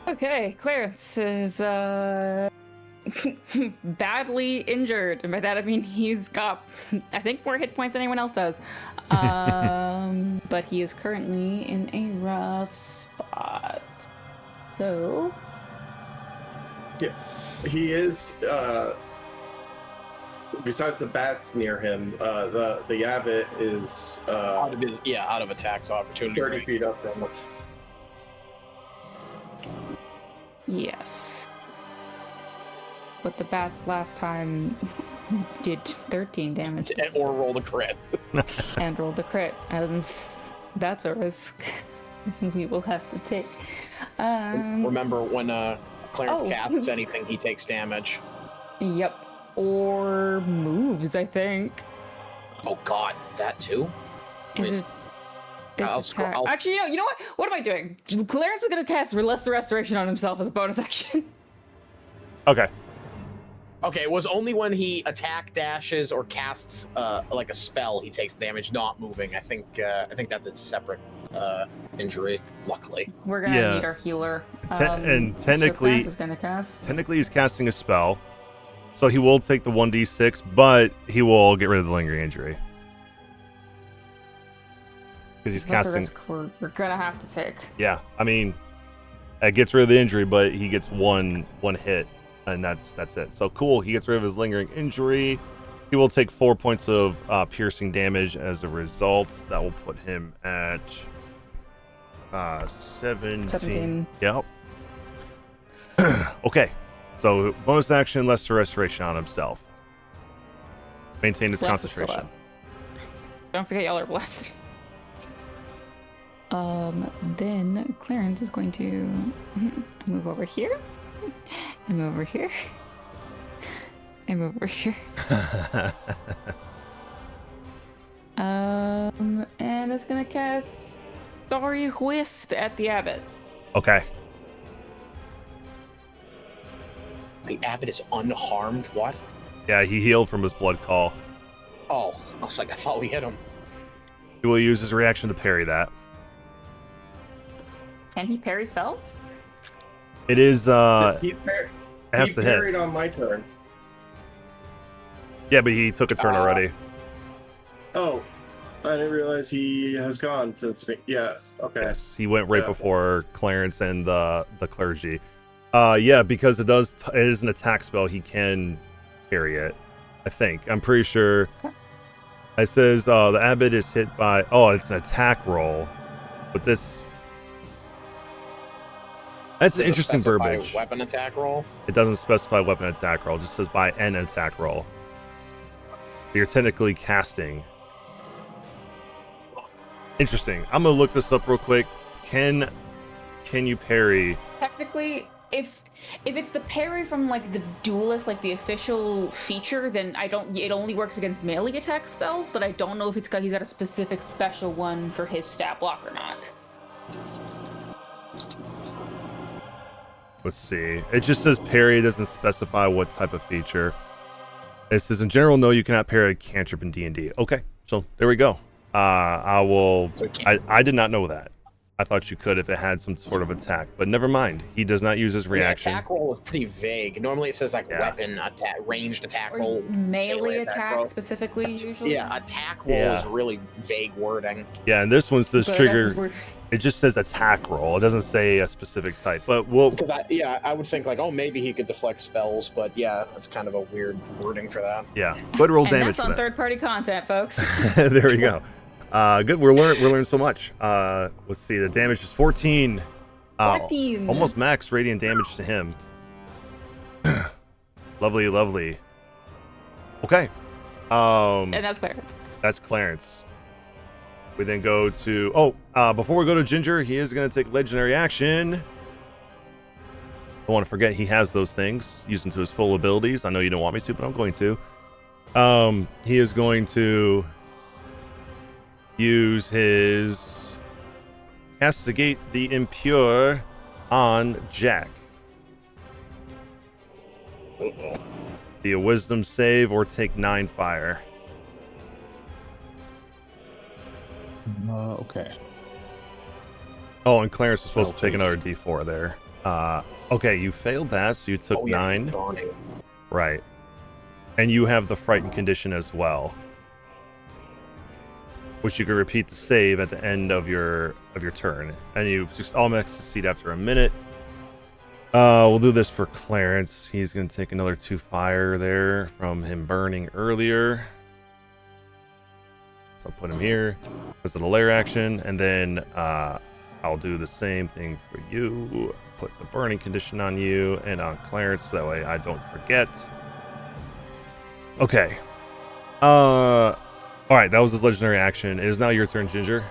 Okay, Clarence is badly injured, and by that I mean he's got, I think, more hit points than anyone else does. But he is currently in a rough spot. So Yeah, he is. besides the bats near him, the Abbot is Out of attacks opportunity. 30 range. feet up from him. Yes. But the bats last time did 13 damage Or roll the crit. and rolled a crit, and that's a risk we will have to take. Remember when Clarence Oh. casts anything, he takes damage. Yep. Or moves, I think. Oh god, that too? Is it? It's attack. I'll- Actually, you know what? What am I doing? Clarence is gonna cast Lesser Restoration on himself as a bonus action. Okay. Okay, it was only when he attack dashes or casts like a spell he takes damage not moving. I think that's a separate injury, luckily. We're gonna Yeah. need our healer. And so technically- Clarence is gonna cast. Technically, he's casting a spell, so he will take the 1d6, but he will get rid of the lingering injury because he's That's a casting. risk we're gonna have to take. Yeah, I mean, it gets rid of the injury, but he gets one hit, and that's it. So cool. He gets rid of his lingering injury. He will take 4 points of piercing damage as a result. That will put him at 17. 17. Yep. Okay. So bonus action, Lesser Restoration on himself. Maintain his Bless is still concentration. up. Don't forget y'all are blessed. Then Clarence is going to move over here, and move over here, and move over here. And it's gonna cast Starry Wisp at the Abbot. Okay. The Abbot is unharmed. What? Yeah, he healed from his blood call. Oh, I was like, I thought we hit him. He will use his reaction to parry that. Can he parry spells? It is he has he to hit. parried on my turn. Yeah, but he took a turn already. Oh, I didn't realize he has gone since me. Yeah, okay. Yes, he went right Yeah. before Clarence and the clergy. Yeah, because it is an attack spell. He can carry it. I think. I'm pretty sure. It says the Abbot is hit by. Oh, it's an attack roll, but this. That's Does it interesting specify verbiage. Weapon attack roll. It doesn't specify weapon attack roll. It just says by an attack roll. You're technically casting. Interesting. I'm gonna look this up real quick. Can you parry? Technically, if it's the parry from like the duelist, like the official feature, then it only works against melee attack spells, but I don't know if he's got a specific special one for his stat block or not. Let's see. It just says parry. It doesn't specify what type of feature. It says in general, no, you cannot parry a cantrip in D&D. Okay, so there we go. I will. So it can't- I did not know that. I thought you could if it had some sort of attack, but never mind. He does not use his reaction. The attack roll is pretty vague. Normally it says like Yeah. weapon attack, ranged attack Or roll. melee attack roll. specifically, usually. Yeah, attack roll Yeah. is really vague wording. Yeah, and this one says But trigger. that's where- It just says attack roll. It doesn't say a specific type. But we'll. Because I would think like, oh, maybe he could deflect spells, but yeah, that's kind of a weird wording for that. Yeah, go ahead and roll And damage that's on for that. third-party content, folks. There we go. Good. We're learning so much. Let's see. The damage is 14. 14. Almost max radiant damage to him. Lovely, lovely. Okay. And that's Clarence. That's Clarence. We then go to before we go to Ginger, he is going to take legendary action. Don't want to forget he has those things used into his full abilities. I know you don't want me to, but I'm going to. He is going to use his castigate the impure on Jack. Be a wisdom save or take 9 fire. Okay. Oh, and Clarence is supposed to take Penalty. another D4 there. Okay, you failed that, so you took Oh, yeah, he's 9. dawning. Right. And you have the frightened condition as well, which you can repeat the save at the end of your turn, and you just automatically succeed after a minute. We'll do this for Clarence. He's going to take another 2 fire there from him burning earlier. So I'll put him here because of the lair action. And then I'll do the same thing for you. Put the burning condition on you and on Clarence. So that way I don't forget. Okay. All right. That was his legendary action. It is now your turn, Ginger.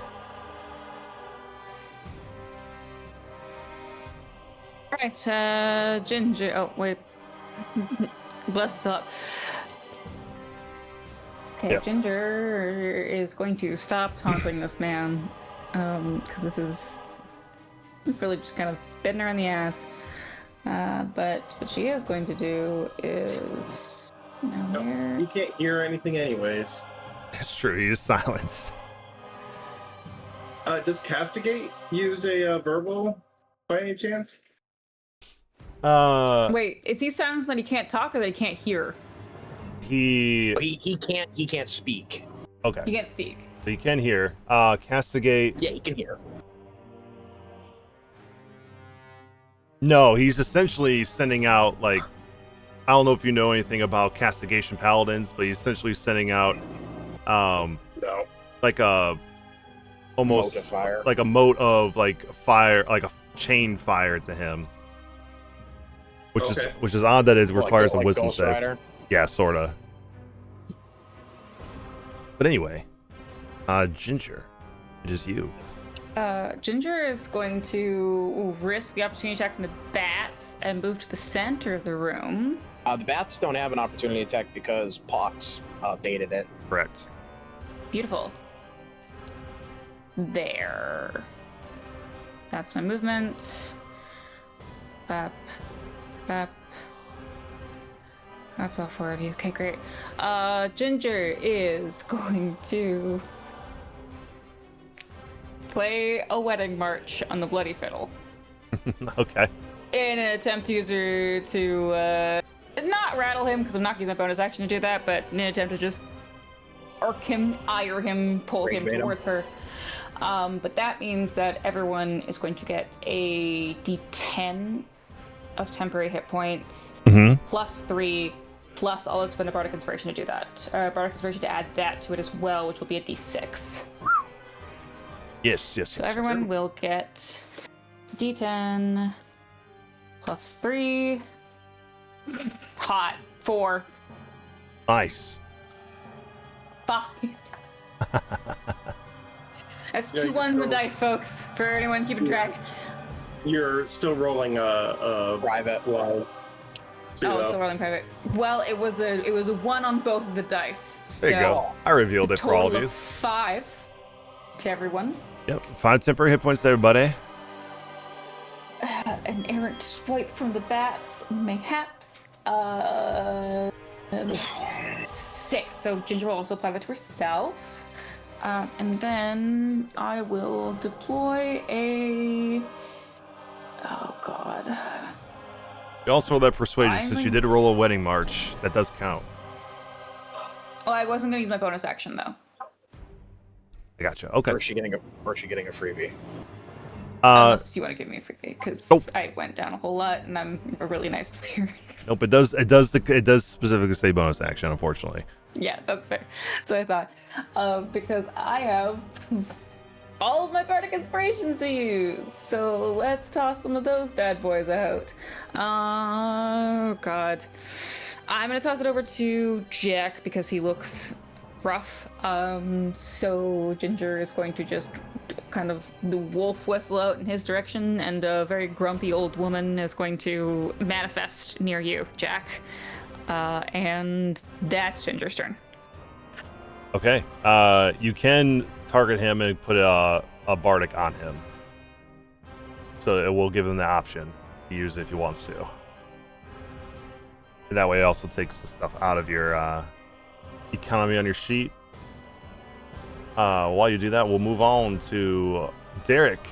All right, Ginger. Oh, wait. Bless up. Okay, Yep. Ginger is going to stop taunting this man because it is really just kind of bitten her in the ass. But what she is going to do is now You can't hear anything anyways. That's true. He is silenced. Does Castigate use a verbal by any chance? Wait, is he silenced that he can't talk or that he can't hear? He can't speak. okay. He can't speak. So you can hear. Castigate. Yeah, he can hear. No, he's essentially sending out, like, I don't know if you know anything about castigation paladins, but he's essentially sending out No. like a almost Mote of fire. like a mote of like fire, like a chain fire to him. Which Okay. is odd that it requires like a wisdom Ghost save. Rider. Yeah, sorta. But anyway, Ginger, it is you. Ginger is going to risk the opportunity attack from the bats and move to the center of the room. The bats don't have an opportunity attack because Pox baited it. Correct. Beautiful. There. That's my movement. Bap. Bap. That's all 4 of you. Okay, great. Ginger is going to play a wedding march on the bloody fiddle Okay. in an attempt to use her to not rattle him, because I'm not using my bonus action to do that, but in an attempt to just irk him, ire him, pull him Rage bait him. towards her. But that means that everyone is going to get a d10 of temporary hit points, plus 3, plus I'll expend a Bardic Inspiration to do that. Bardic Inspiration to add that to it as well, which will be a d6. Yes. So everyone will get d10 plus 3. Hot. 4. Nice. 5. That's Yeah, 2 you 1 the roll. dice, folks, for anyone keeping track. You're still rolling a Private. well. Oh, still rolling private. Well, it was a 1 on both of the dice. There you go. I revealed it for all of Total you. of 5 to everyone. Yep. 5 temporary hit points to everybody. An errant swipe from the bats, mayhaps. 6. So Ginger will also apply that to herself. And then I will deploy a... Oh, God. You also roll that persuasion I'm since you going- did roll a wedding march. That does count. Oh, I wasn't going to use my bonus action, though. I gotcha. Okay. Or is she getting a freebie? Unless you want to give me a freebie, because Nope. I went down a whole lot, and I'm a really nice player. Nope. It does specifically say bonus action, unfortunately. Yeah, that's fair. So I thought, because I have all of my Bardic Inspirations to use, so let's toss some of those bad boys out. Oh, God. I'm going to toss it over to Jack, because he looks rough. So Ginger is going to just kind of the wolf whistle out in his direction, and a very grumpy old woman is going to manifest near you, Jack. And that's Ginger's turn. Okay. You can target him and put a bardic on him. So it will give him the option to use it if he wants to. And that way it also takes the stuff out of your economy on your sheet. While you do that, we'll move on to Derek.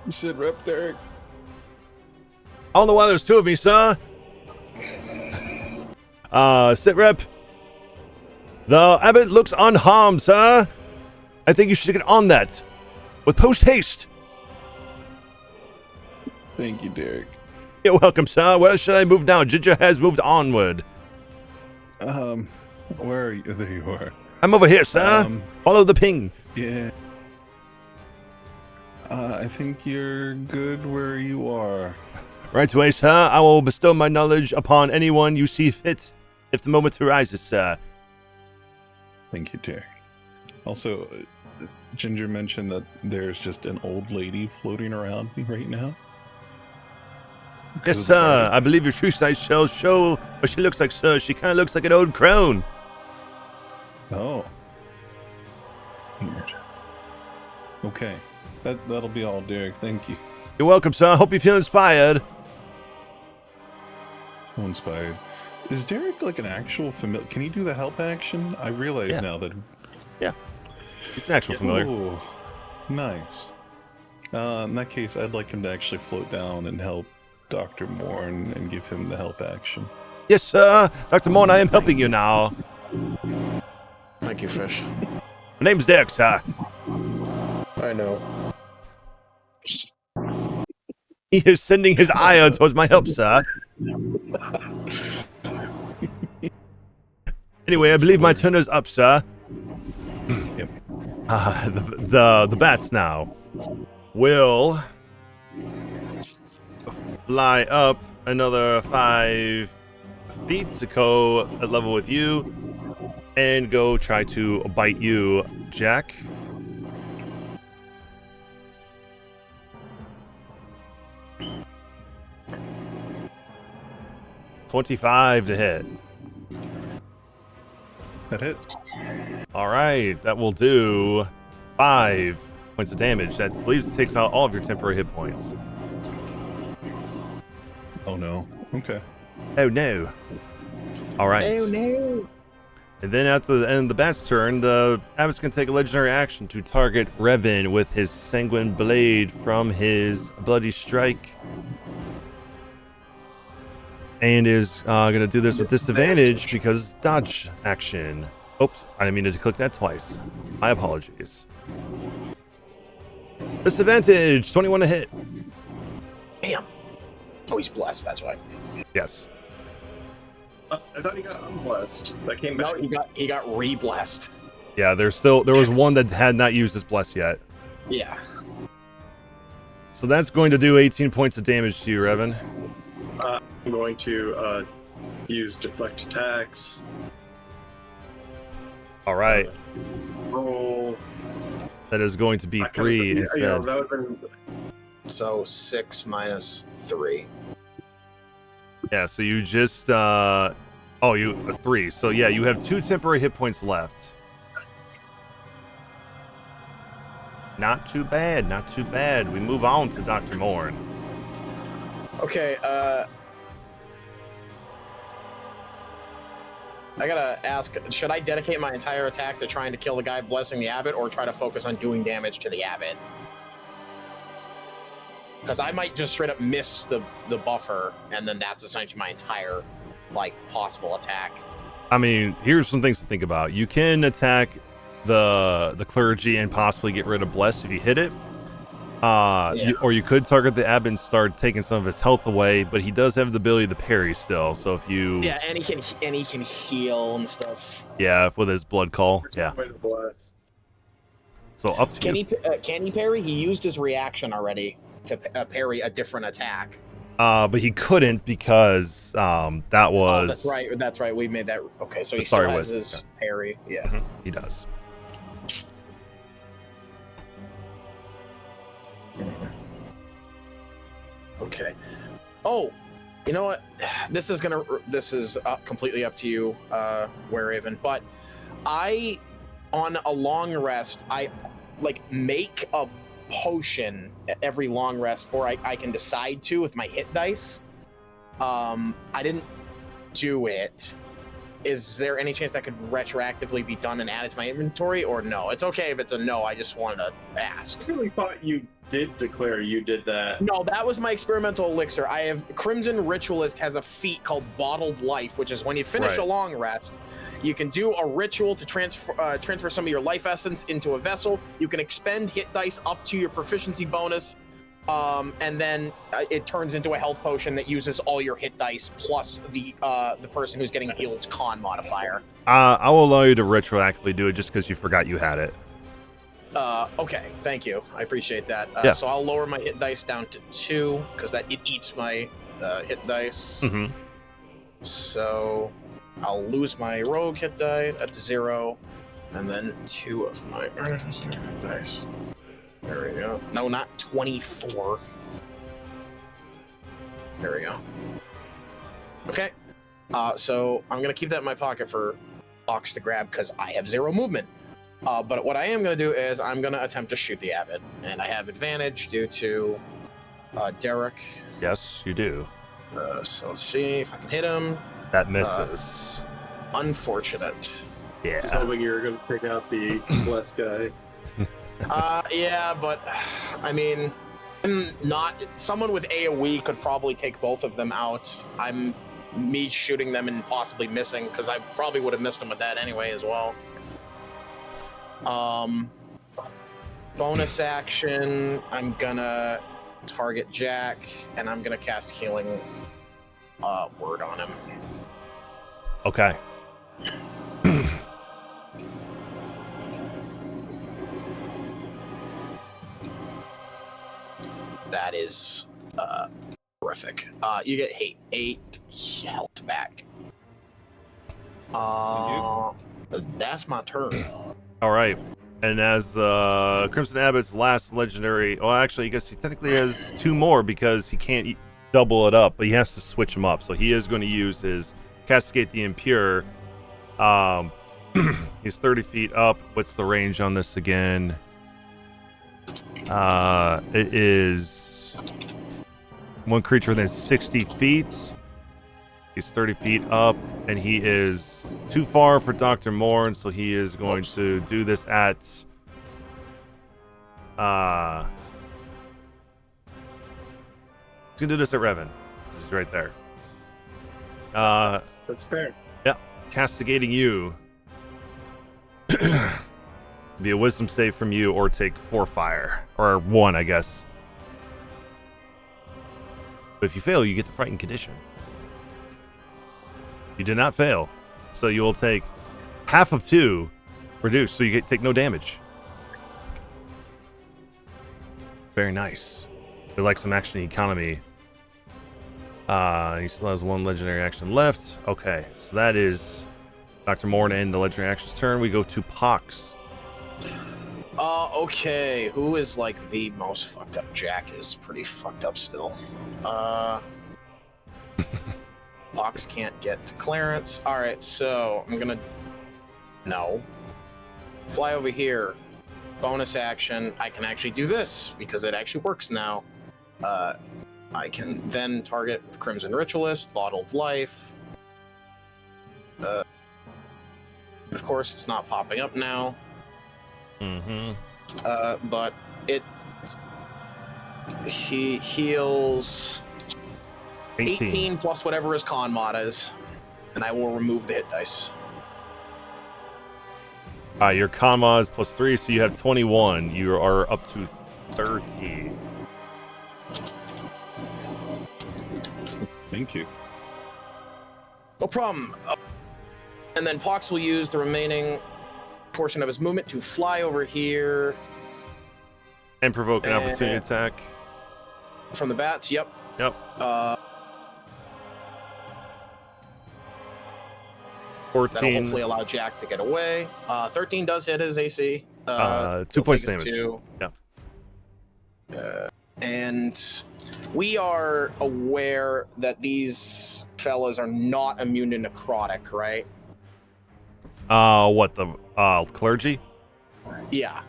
Sit rep, Derek. I don't know why there's 2 of me, sir. Sit rep. The abbot looks unharmed, sir. I think you should get on that with post haste. Thank you, Derek. You're welcome, sir. Where should I move now? Ginger has moved onward. Where are you? There you are. I'm over here, sir. Follow the ping. Yeah. I think you're good where you are. Right away, sir. I will bestow my knowledge upon anyone you see fit, if the moment arises, sir. Thank you, Derek. Also, Ginger mentioned that there's just an old lady floating around me right now. Yes, sir. I believe your true size shall show what she looks like, sir. She kind of looks like an old crone. Oh. Weird. Okay. That'll be all, Derek. Thank you. You're welcome, sir. I hope you feel inspired. So inspired. Is Derek like an actual familiar? Can he do the help action? I realize now that. Yeah. He's an actual familiar. Oh, nice. In that case, I'd like him to actually float down and help Dr. Morn and give him the help action. Yes, sir. Dr. Morn, I am helping you now. Thank you, Fish. My name's Derek, sir. I know. He is sending his ire towards my help, sir. Anyway, I believe my turn is up, sir. Yep. The bats now will fly up another 5 feet to go at level with you and go try to bite you, Jack. $25 to hit. That hits. All right, that will do 5 points of damage. That believes it takes out all of your temporary hit points. Oh no. Okay. Oh no. All right. Oh no. And then after the end of the bat's turn, the Abbot's going to take a legendary action to target Revan with his sanguine blade from his bloody strike. And is going to do this with disadvantage because dodge action. Oops, I didn't mean to click that twice. My apologies. Disadvantage, 21 to hit. Damn. Oh, he's blessed, that's why. Yes. I thought he got unblessed. That came back. No, he got re-blessed. Yeah, there was one that had not used his bless yet. Yeah. So that's going to do 18 points of damage to you, Revan. I'm going to use deflect attacks. All right. Roll. That is going to be 3 instead. Yeah, that would have been. So 6 minus 3. Yeah, so you just you 3. So yeah, you have 2 temporary hit points left. Not too bad, not too bad. We move on to Dr. Morn. Okay, I gotta ask, should I dedicate my entire attack to trying to kill the guy blessing the Abbot, or try to focus on doing damage to the Abbot? Because I might just straight up miss the buffer, and then that's essentially my entire, possible attack. I mean, here's some things to think about. You can attack the clergy and possibly get rid of bless if you hit it. Or you could target the Abbot and start taking some of his health away, but he does have the ability to parry still. So if you and he can heal and stuff. Yeah, with his blood call. Yeah. So up to you. Can he parry? He used his reaction already to parry a different attack. But he couldn't because that was. Oh, that's right. We made that. Okay, so he still has his parry. Yeah, mm-hmm. He does. Okay. Oh, you know what? This is completely up to you, Wereraven. But on a long rest, I make a potion every long rest, or I can decide to with my hit dice. I didn't do it. Is there any chance that could retroactively be done and added to my inventory, or no? It's okay if it's a no. I just wanted to ask. I really thought you did declare you did that. No, that was my experimental elixir. I have Crimson Ritualist has a feat called Bottled Life, which is when you finish a long rest, you can do a ritual to transfer some of your life essence into a vessel. You can expend hit dice up to your proficiency bonus And then it turns into a health potion that uses all your hit dice plus the person who's getting healed's con modifier. I will allow you to retroactively do it just because you forgot you had it. Okay, thank you. I appreciate that. Yeah. So I'll lower my hit dice down to 2 because it eats my hit dice. Mm-hmm. So I'll lose my rogue hit die. That's 0, and then 2 of my hit dice. There we go. No, not 24. There we go. Okay. So I'm gonna keep that in my pocket for Ox to grab because I have 0 movement. But what I am gonna do is I'm gonna attempt to shoot the Abbot, and I have advantage due to Derek. Yes, you do. So let's see if I can hit him. That misses. Unfortunate. Yeah. I was hoping you were going to pick out the blessed guy. Yeah, but I mean, not someone with AoE could probably take both of them out. Me shooting them and possibly missing because I probably would have missed them with that anyway as well. Bonus action, I'm gonna target Jack and I'm gonna cast Healing Word on him. Okay. That is horrific. You get 8 health back. That's my turn. All right. And as Crimson Abbot's last legendary, well, actually, I guess he technically has 2 more because he can't double it up, but he has to switch them up. So he is going to use his Castigate the Impure. He's 30 feet up. What's the range on this again? It is 1 creature within 60 feet. He's 30 feet up, and he is too far for Dr. Morn, so he is going to do this at... He's going to do this at Revan. This is right there. That's fair. Yeah, castigating you. Be a wisdom save from you, or take 4 fire. Or 1, I guess. But if you fail, you get the frightened condition. You did not fail, so you will take half of 2 reduced, so you take no damage. Very nice. We like some action economy. He still has 1 legendary action left. Okay, so that is Dr. Morn and the legendary action's turn. We go to Pox. Okay. Who is like the most fucked up? Jack is pretty fucked up still. Fox can't get to Clarence. Alright, so I'm gonna... No. Fly over here. Bonus action. I can actually do this because it actually works now. I can then target with Crimson Ritualist, Bottled Life. Of course, it's not popping up now. But he heals 18 plus whatever his con mod is, and I will remove the hit dice. Your con mod is +3, so you have 21. You are up to 30. Thank you. No problem. And then Pox will use the remaining portion of his movement to fly over here. And provoke an opportunity attack. From the bats, yep. Yep. 14. That'll hopefully allow Jack to get away. 13 does hit his AC. 2 points damage. 2. Yeah. And we are aware that these fellas are not immune to necrotic, right? What, the clergy? Yeah.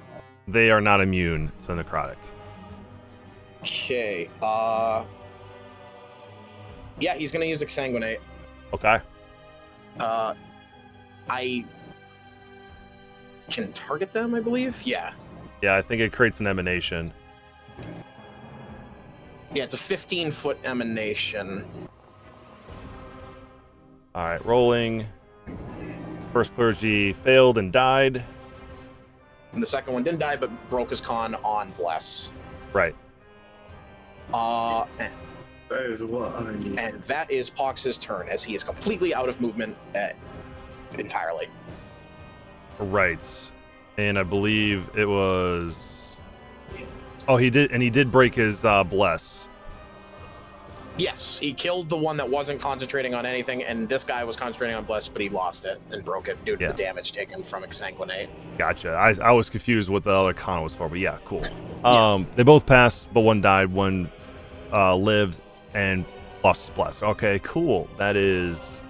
They are not immune to necrotic. Okay. Yeah, he's gonna use Exsanguinate. Okay. I can target them, I believe. Yeah. Yeah, I think it creates an emanation. Yeah, it's a 15-foot emanation. All right, rolling. First clergy failed and died. And the second one didn't die, but broke his con on Bless. Right. And That is what I need. and that is Pox's turn, as he is completely out of movement entirely. Right. And I believe it was. Oh, he did break his bless. Yes, he killed the one that wasn't concentrating on anything, and this guy was concentrating on Bless, but he lost it and broke it due to the damage taken from Exsanguinate. Gotcha. I was confused what the other con was for, but yeah, cool. They both passed, but one died, one lived, and lost his bless. Okay, cool. That is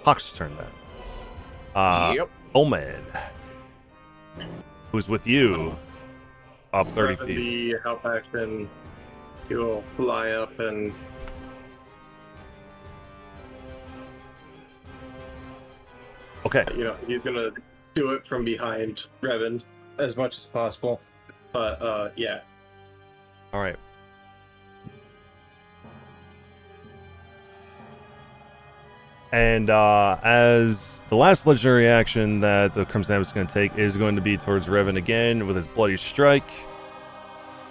Hawk's turn then. Yep. Omen, who's with you, up 30 feet. The help action, he will fly up and Okay. He's gonna do it from behind Revan as much as possible. But yeah. All right. And as the last legendary action that the Crimson Abbot is going to take is going to be towards Revan again with his Bloody Strike.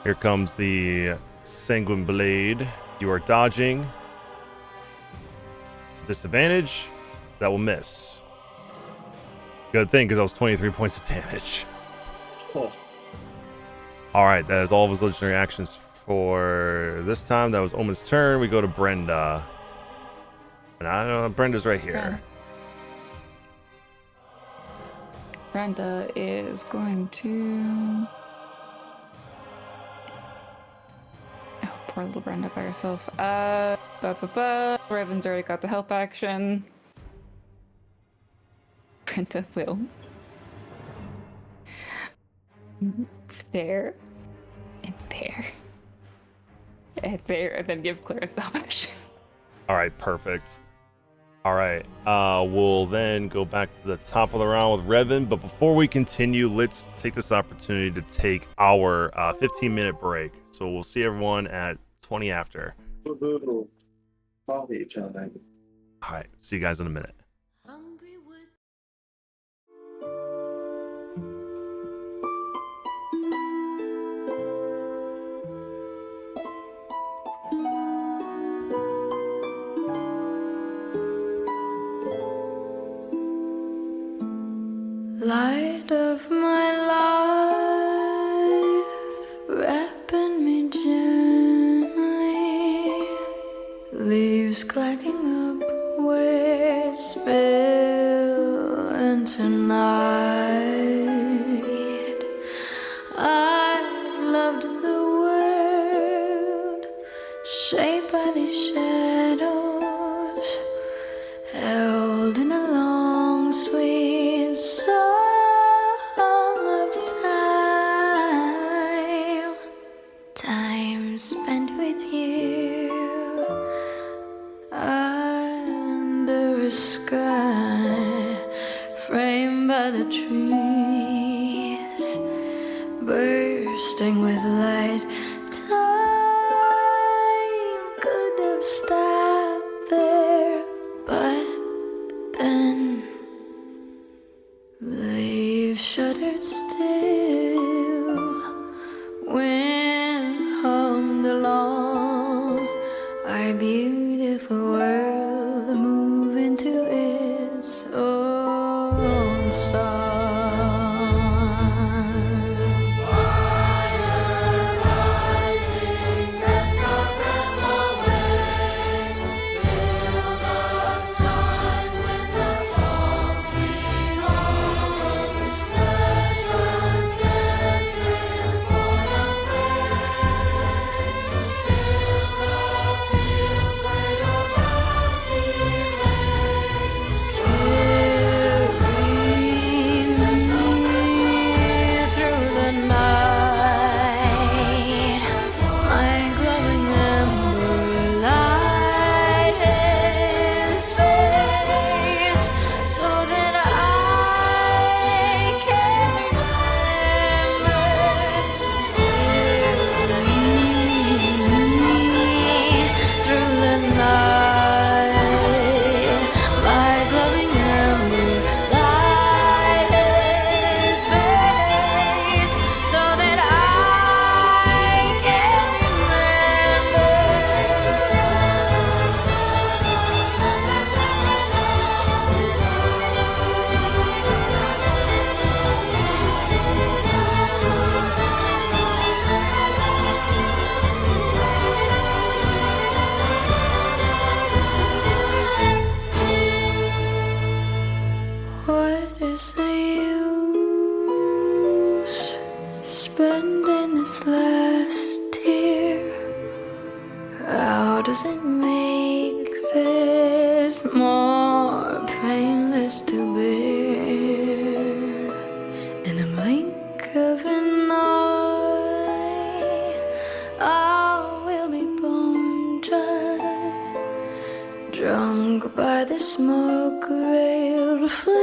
Here comes the Sanguine Blade. You are dodging. It's a disadvantage. That will miss. Good thing, because that was 23 points of damage. Oh. All right, that is all of his legendary actions for this time. That was Omen's turn. We go to Brenda. And I don't know, Brenda's right here. Brenda is going to. Oh, poor little Brenda by herself. Revan's already got the help action. Brenda will. There. And there. And there. And then give Claire a help action. All right, perfect. All right, we'll then go back to the top of the round with Revan. But before we continue, let's take this opportunity to take our 15-minute break. So we'll see everyone at 20 after. Woohoo. Quality time. All right, see you guys in a minute. Hungry wood. Light of my life, wrapping me gently, leaves gliding upward, spill into night. I've loved the world, shaped by these shadows, held in a long, sweet song of time, time spent with you under a sky framed by the trees, bursting with light. Time could have stopped there, but then leaves shuddered still. Wind hummed along our beautiful world, moving to its own song. Carry does it make this more painless to bear? In a blink of an eye, I will be bone dry, drunk by the smoke-veiled flickering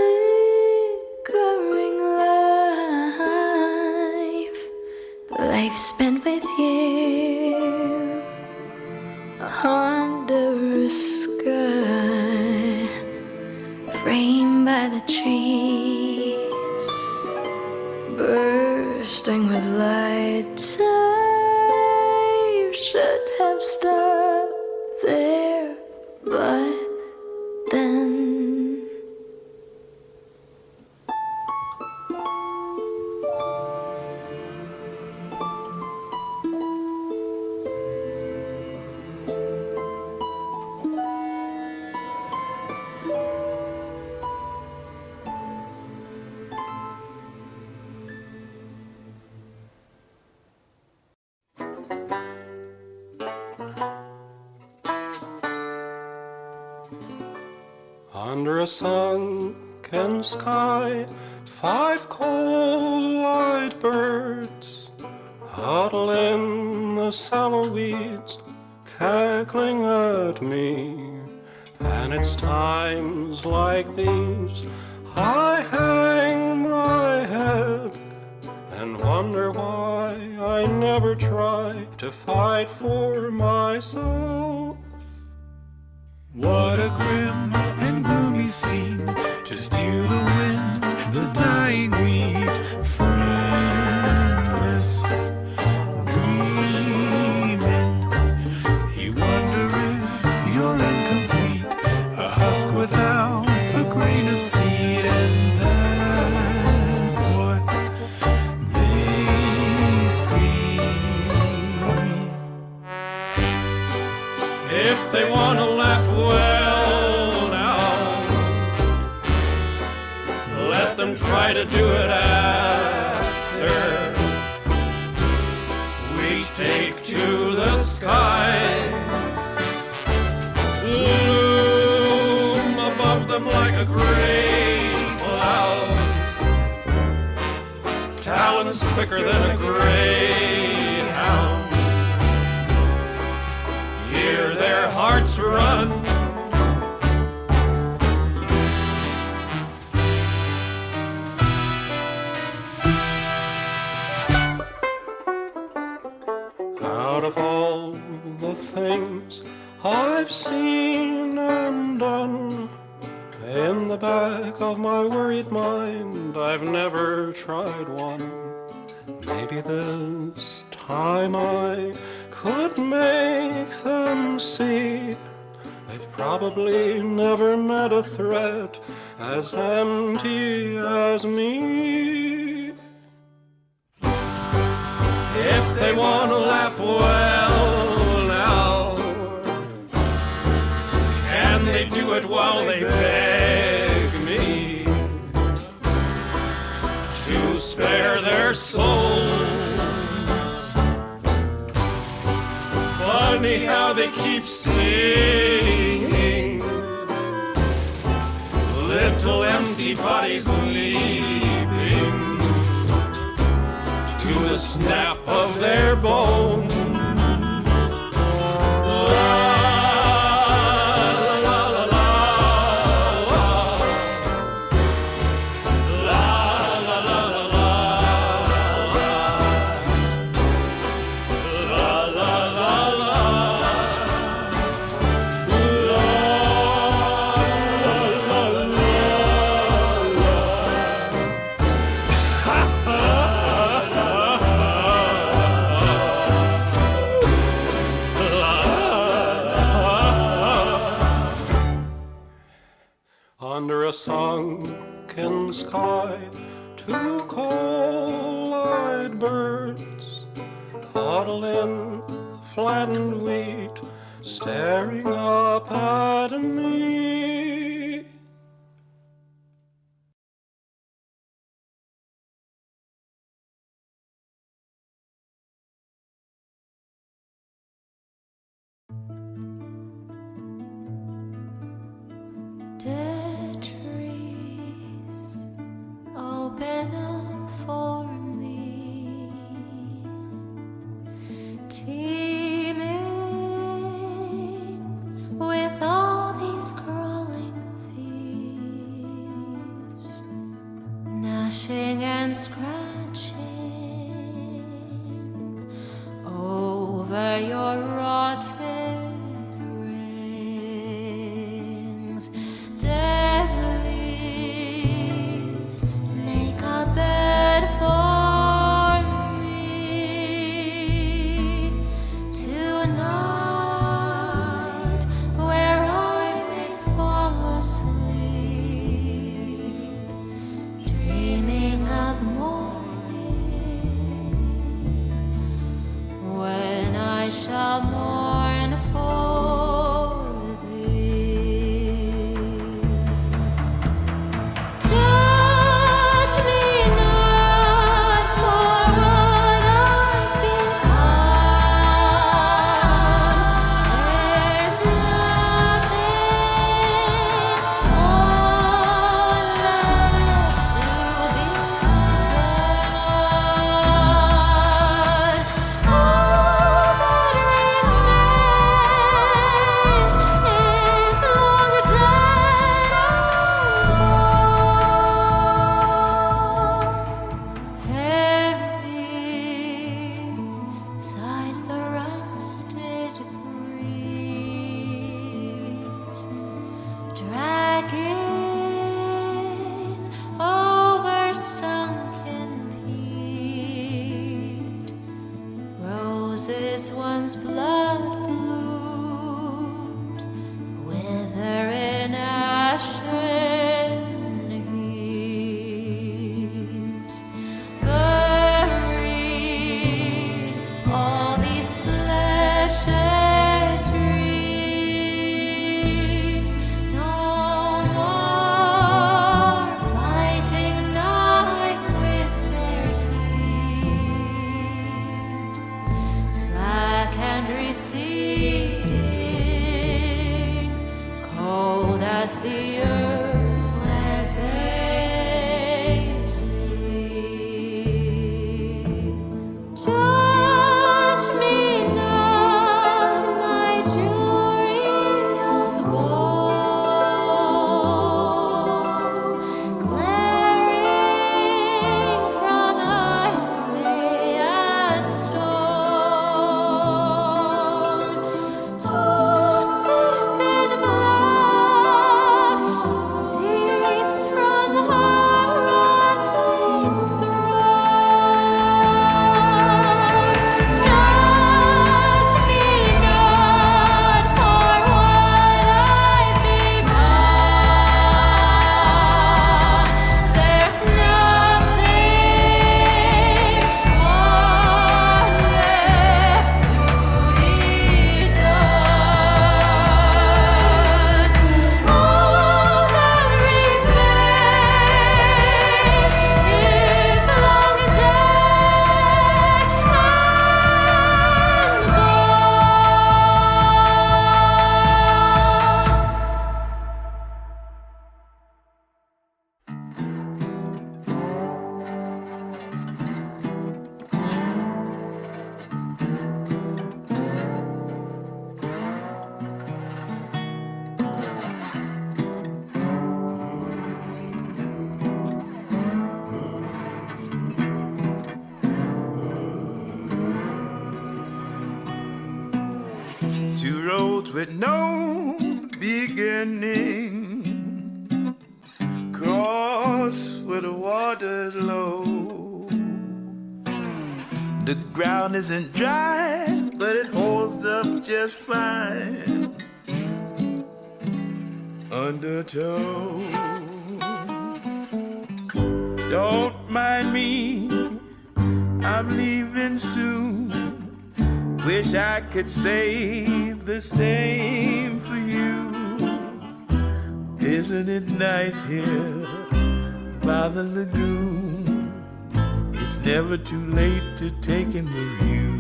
life spent with you under a sky framed by the trees, bursting with light. Time should have stopped there, but then Under a sunken sky, 5 cold-eyed birds huddle in the sallow weeds, cackling at me. And it's times like these I hang my head and wonder why I never try to fight for myself. What a grim and gloomy scene, just you, the wind, the dying wheat, friendless, dreaming. You wonder if you're incomplete, a husk without a grain of seed, and that's what they see. If they want to laugh, well now, let them try to do it after we take to the skies, loom above them like a great cloud, talons quicker than a greyhound. Hear their hearts run. Out of all the things I've seen and done, in the back of my worried mind, I've never tried one. Maybe this time I could make them see they've probably never met a threat as empty as me. If they want to laugh, well now, can they do it while they beg me to spare their souls? Funny how they keep singing, little empty bodies leaping to the snap of their bones. Under a sunken sky, 2 cold-eyed birds huddle in the flattened wheat, staring up at me. itching and scratching over your rotted rings. Dead leaves make a bed for me tonight, where I may fall asleep, dreaming of morning, when I shall mourn for thee. Judge me not for what I've become. There's nothing more left to be done. All that remains is long dead and gone. Heavy sighs the rusted breeze, dragging over sunken peat. Roses once blood bloomed, wither in ashen heaps. Buried all these fleshed dreams, no more fighting night with their heat, slack and receding, cold as the earth where they sleep. Judge me not, my jury of bones, glaring from eyes gray as stone. Justice in black seeps from her rotting throne. Judge me not for what I've become. There's nothing more left to be done. All that remains is long dead and Two roads with no beginning cross where the water's low. The ground isn't dry, but it holds up just fine under tow. Don't mind me, I'm leaving soon. Wish I could say the same for you. Isn't it nice here by the lagoon? It's never too late to take in the view.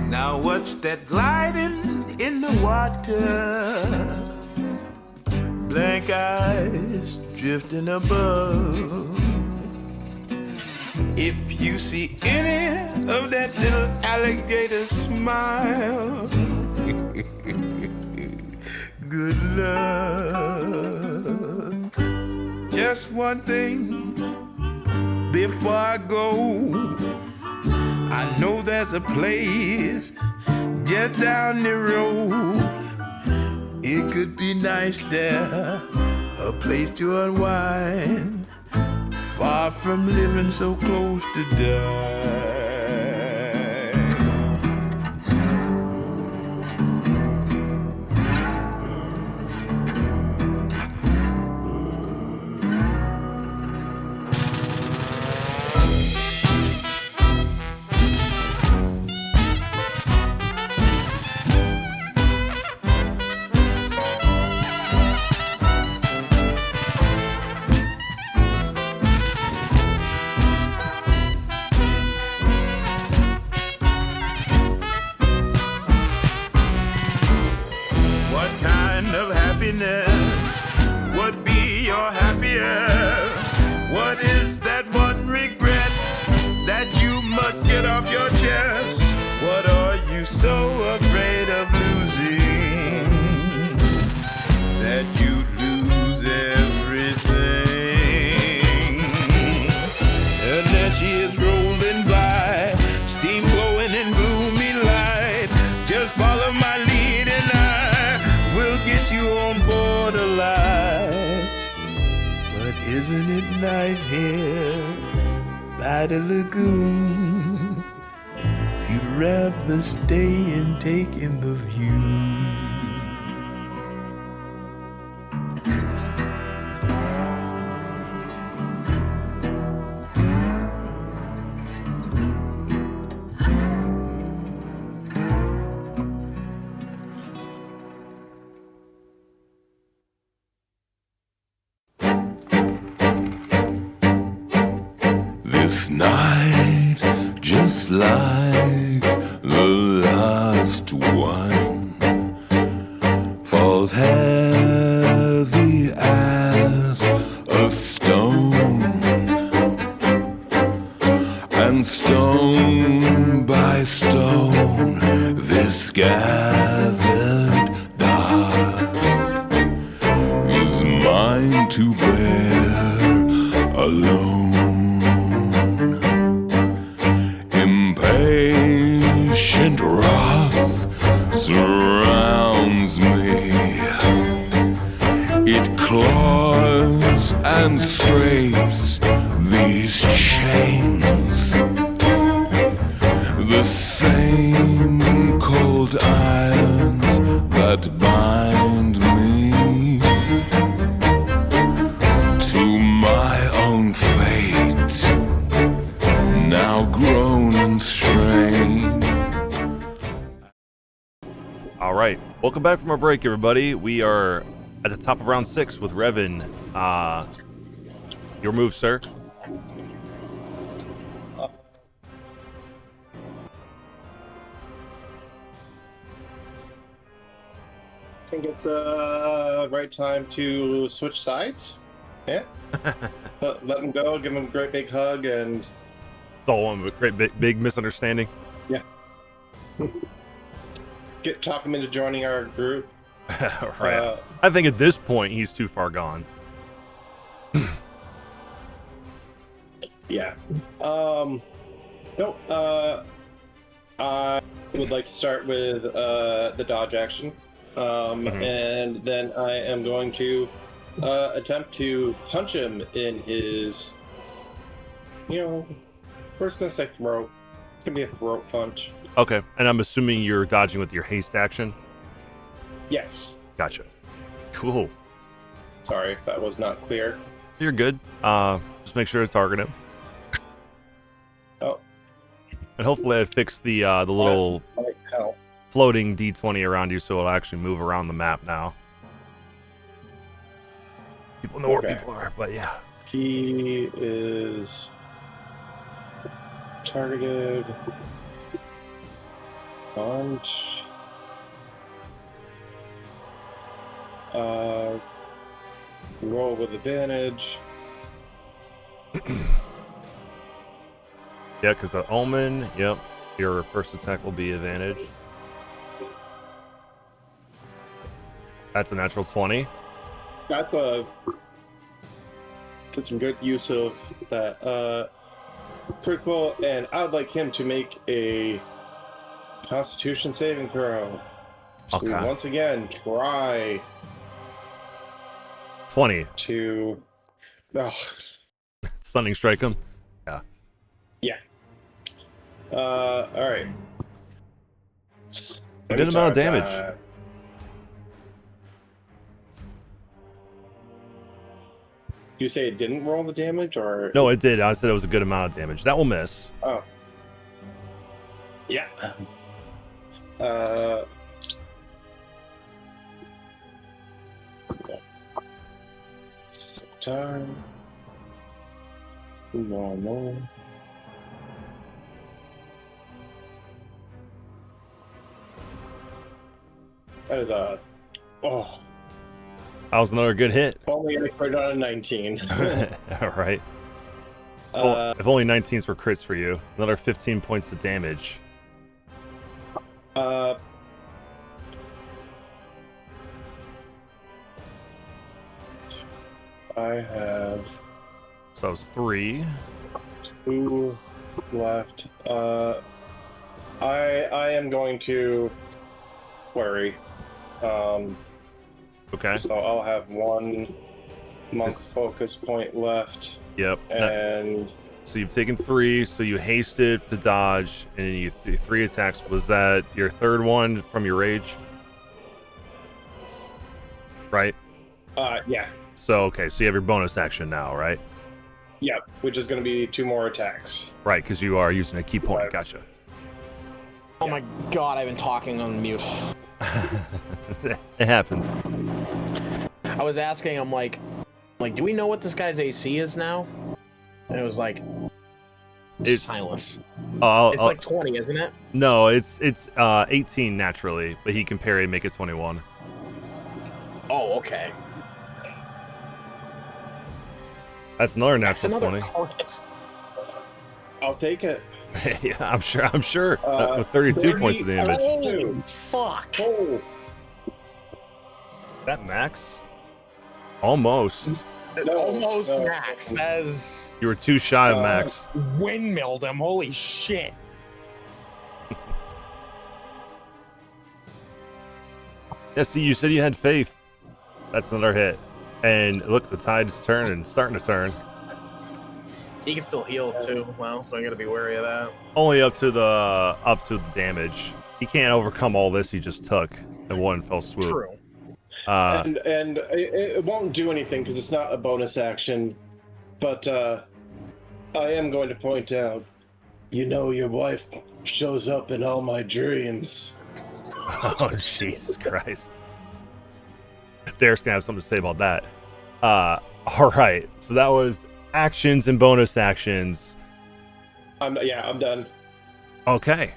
Now what's that gliding in the water? Blank eyes drifting above. If you see any of that little alligator smile, good luck. Just one thing before I go, I know there's a place just down the road. It could be nice there, a place to unwind, far from living so close to die. What kind of happiness would be your happiest? What is that one regret that you must get off your chest? What are you so afraid of losing that you lose everything? And there she is rolling by, steam blowing in gloomy light. Just follow my lead and I will get you on board alive. But isn't it nice here by the lagoon? If you'd rather stay and take in the view. This night, just like the last one, falls heavy as a stone, and stone by stone, this gathered dark is mine to bear alone. Impatient wrath surrounds me. It claws and scrapes these chains, the same cold irons that bind me to my own fate, now grown and strained. All right, welcome back from our break, everybody. We are at the top of round 6 with Revan. Your move, sir. I think it's the right time to switch sides. Yeah. Let him go, give him a great big hug, and It's all one great big misunderstanding. yeah. Talk him into joining our group. Right. I think at this point he's too far gone. Yeah. No. I would like to start with the dodge action, and then I am going to attempt to punch him in his. We're just gonna say throat. It's gonna be a throat punch. Okay, and I'm assuming you're dodging with your haste action. Yes. Gotcha. Cool. Sorry if that was not clear. You're good. Just make sure to target him. Oh. And hopefully I fixed the little Like hell. floating D20 around you so it'll actually move around the map now. People know where people are, but yeah. He is targeted. Punch. Roll with advantage. Yeah, because the omen. Yep. Your first attack will be advantage. That's a natural 20. That's some good use of that critical, and I would like him to make a Constitution saving throw. So we Okay. once again try 20. to. Oh, Stunning strike him. Yeah. yeah. All right. A good amount of damage. You say it didn't roll the damage, or No, it did. I said it was a good amount of damage. That will miss. Oh. Yeah. Time. No. That is a. Oh. That was another good hit. Only I crit on a 19. All right. If only 19s were crits for you, another 15 points of damage. I have So that was 3. 2 left. I am going to worry. Okay. So I'll have 1 monk focus point left, Yep. and So you've taken 3, so you hasted to dodge, and you 3 attacks. Was that your third one from your rage? Right? yeah, So, okay, so you have your bonus action now, right? which is going to be 2 more attacks. Right, because you are using a key point. Gotcha. Oh my god, I've been talking on mute. It happens. I was asking, I'm like, do we know what this guy's AC is now? And it was like, silence. It's like 20, isn't it? No, it's 18 naturally, but he can parry and make it 21. Oh, okay. That's another natural 20. Target. I'll take it. Yeah, I'm sure. With 32 points of damage. Oh, fuck. Oh, That max? Almost. Almost max. That's You were too shy of max. windmilled him. Holy shit. Yeah, see, you said you had faith. That's another hit. And look, the tide's turning, starting to turn. He can still heal too. Well, I gotta be wary of that. Only up to the damage. He can't overcome all this he just took in one fell swoop. True. and it won't do anything because it's not a bonus action. But I am going to point out, your wife shows up in all my dreams. Oh, Jesus Christ. Derek's gonna have something to say about that. All right, so that was actions and bonus actions. I'm done. Okay.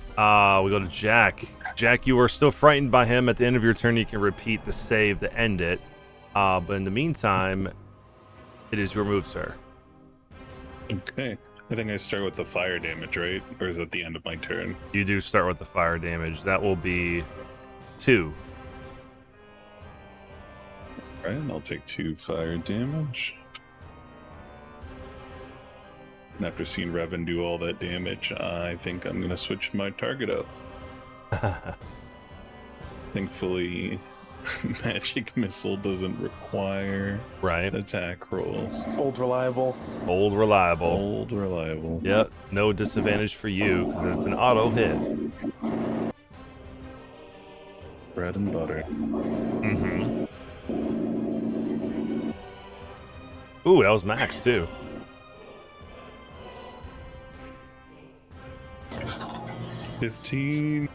We go to Jack. Jack, you are still frightened by him. At the end of your turn, you can repeat the save to end it. But in the meantime, it is your move, sir. Okay. I think I start with the fire damage, right? Or is it the end of my turn? You do start with the fire damage. That will be 2. Right, and I'll take 2 fire damage. And after seeing Revan do all that damage, I think I'm going to switch my target up. Thankfully, Magic Missile doesn't require attack rolls. Old reliable. Old reliable. Old reliable. Yep, no disadvantage for you because it's an auto hit. Bread and butter. Mm-hmm. Ooh, that was max too. 15.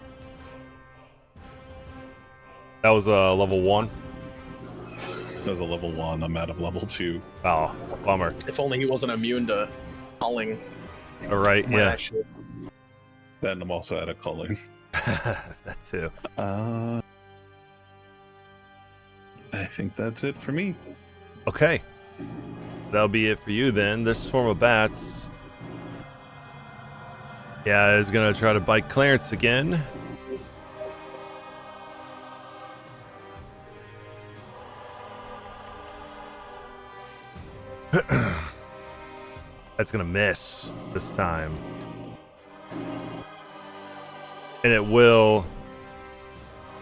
That was a level 1. That was a level 1. I'm out of level 2. Oh, bummer. If only he wasn't immune to culling. All right, yeah. Then I'm also out of culling. That too. I think that's it for me. Okay. That'll be it for you then. This swarm of bats Yeah, is gonna try to bite Clarence again. That's gonna miss this time. And it will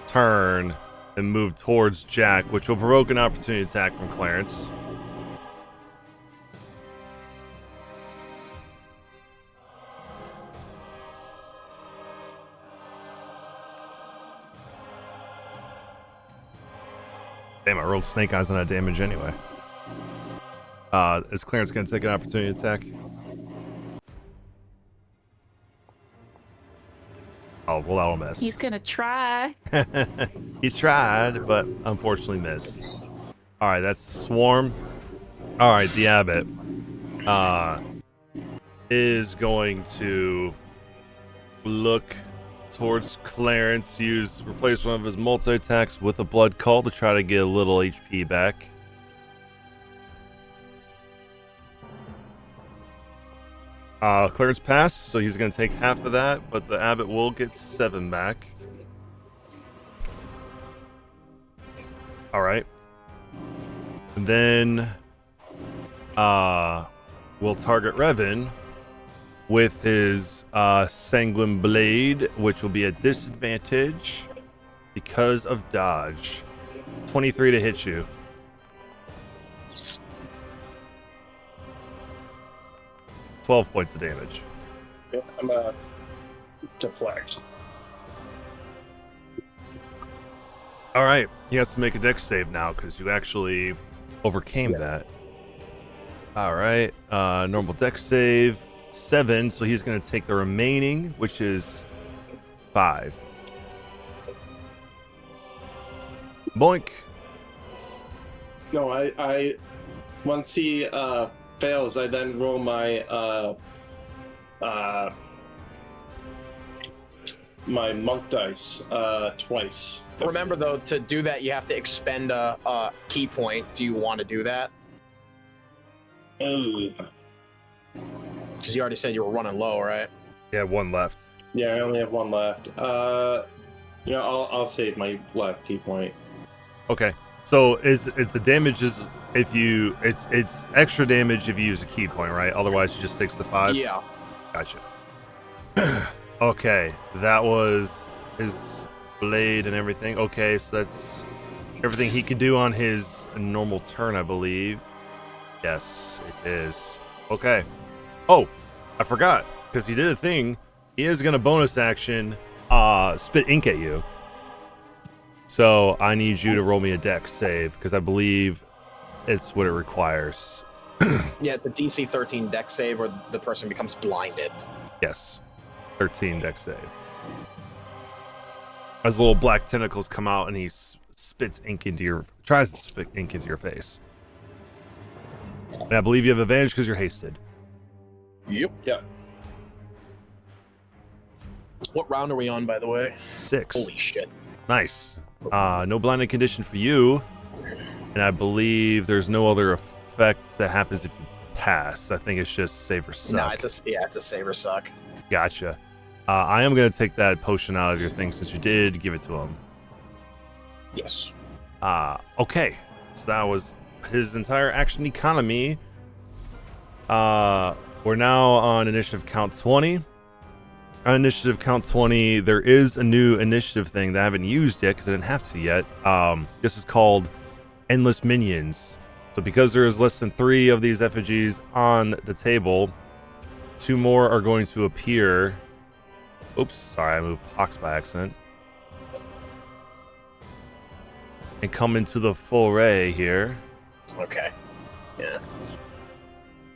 turn and move towards Jack, which will provoke an opportunity attack from Clarence. Damn, I rolled snake eyes on that damage anyway. Is Clarence going to take an opportunity attack? Oh, well, that'll miss. He's gonna try. He tried, but unfortunately missed. All right, that's the swarm. All right, the Abbot is going to look towards Clarence, replace one of his multi-attacks with a blood call to try to get a little HP back. Clarence passed, so he's going to take half of that, but the Abbot will get 7 back. All right. And then we'll target Revan with his Sanguine Blade, which will be a disadvantage because of dodge. 23 to hit you. 12 points of damage. Yeah, I'm gonna deflect. All right, he has to make a dex save now because you actually overcame that. All right, normal dex save 7, so he's going to take the remaining, which is 5. Boink. No, I once he fails, I then roll my my monk dice twice. Remember, though, to do that, you have to expend a key point. Do you want to do that? Because you already said you were running low, right? Yeah, 1 left. Yeah, I only have 1 left. Yeah, I'll save my last key point. Okay, so it's the damage is if you it's extra damage if you use a key point, right? Otherwise, it just takes the 5. Yeah. Gotcha. Okay, that was his blade and everything. Okay, so that's everything he can do on his normal turn, I believe. Yes, it is. Okay. Oh, I forgot, because he did a thing. He is going to bonus action spit ink at you. So I need you to roll me a dex save, because I believe it's what it requires. Yeah, it's a DC 13 dex save where the person becomes blinded. Yes. 13 dex save. As little black tentacles come out and he tries to spit ink into your face. And I believe you have advantage because you're hasted. Yep. Yeah. What round are we on, by the way? 6. Holy shit. Nice. No blinding condition for you. And I believe there's no other effects that happens if you pass. I think it's just save or suck. No, it's a save or suck. Gotcha. I am going to take that potion out of your thing since you did give it to him. Yes. Okay. So that was his entire action economy. We're now on initiative count 20. On initiative count 20, there is a new initiative thing that I haven't used yet because I didn't have to yet. This is called Endless Minions. So because there is less than 3 of these effigies on the table, 2 more are going to appear. Oops, sorry, I moved Pox by accident. And come into the full ray here. Okay. Yeah.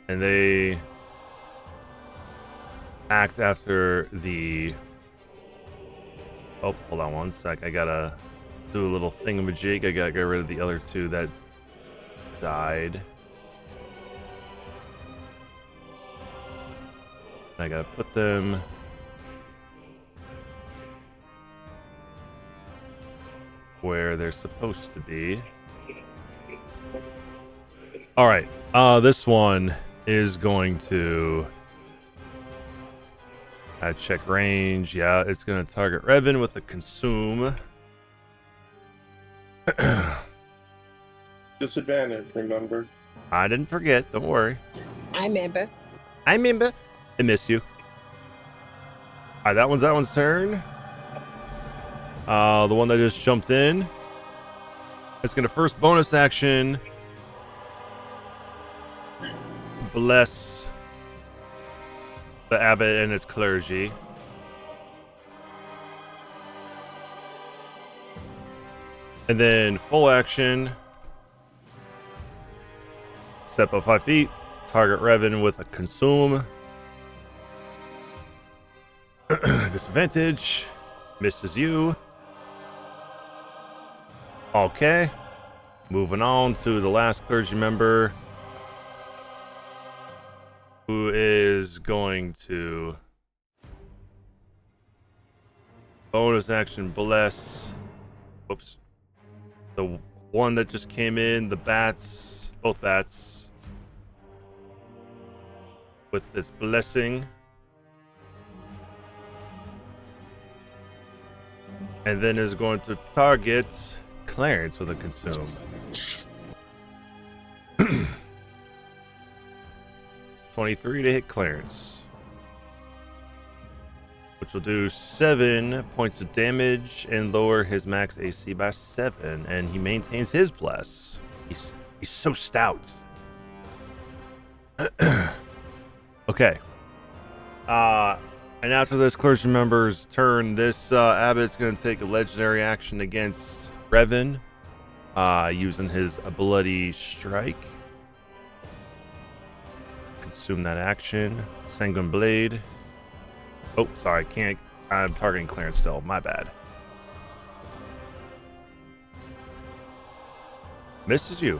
And they act after the... Oh, hold on one sec. I gotta do a little thingamajig. I gotta get rid of the other 2 that died. I gotta put them... where they're supposed to be. All right. This one is going to I check range. Yeah, it's gonna target Revan with a consume. Disadvantage, remember. I didn't forget. Don't worry. I remember. I remember. I missed you. All right, that one's turn. The one that just jumped in. It's gonna first bonus action. Bless the abbot and his clergy. And then full action. Step up 5 feet. Target Revan with a consume. Disadvantage. Misses you. Okay. Moving on to the last clergy member, who is going to bonus action bless. Oops. The one that just came in, the bats, both bats, with this blessing. And then is going to target Clarence with a consume. 23 to hit Clarence, which will do 7 points of damage and lower his max AC by 7, and he maintains his bless. He's so stout. Okay. And after this clergy member's turn, this Abbot's going to take a legendary action against Revan, using his Bloody Strike. Consume that action. Sanguine Blade. Oh, sorry, can't. I'm targeting Clarence still. My bad. Misses you.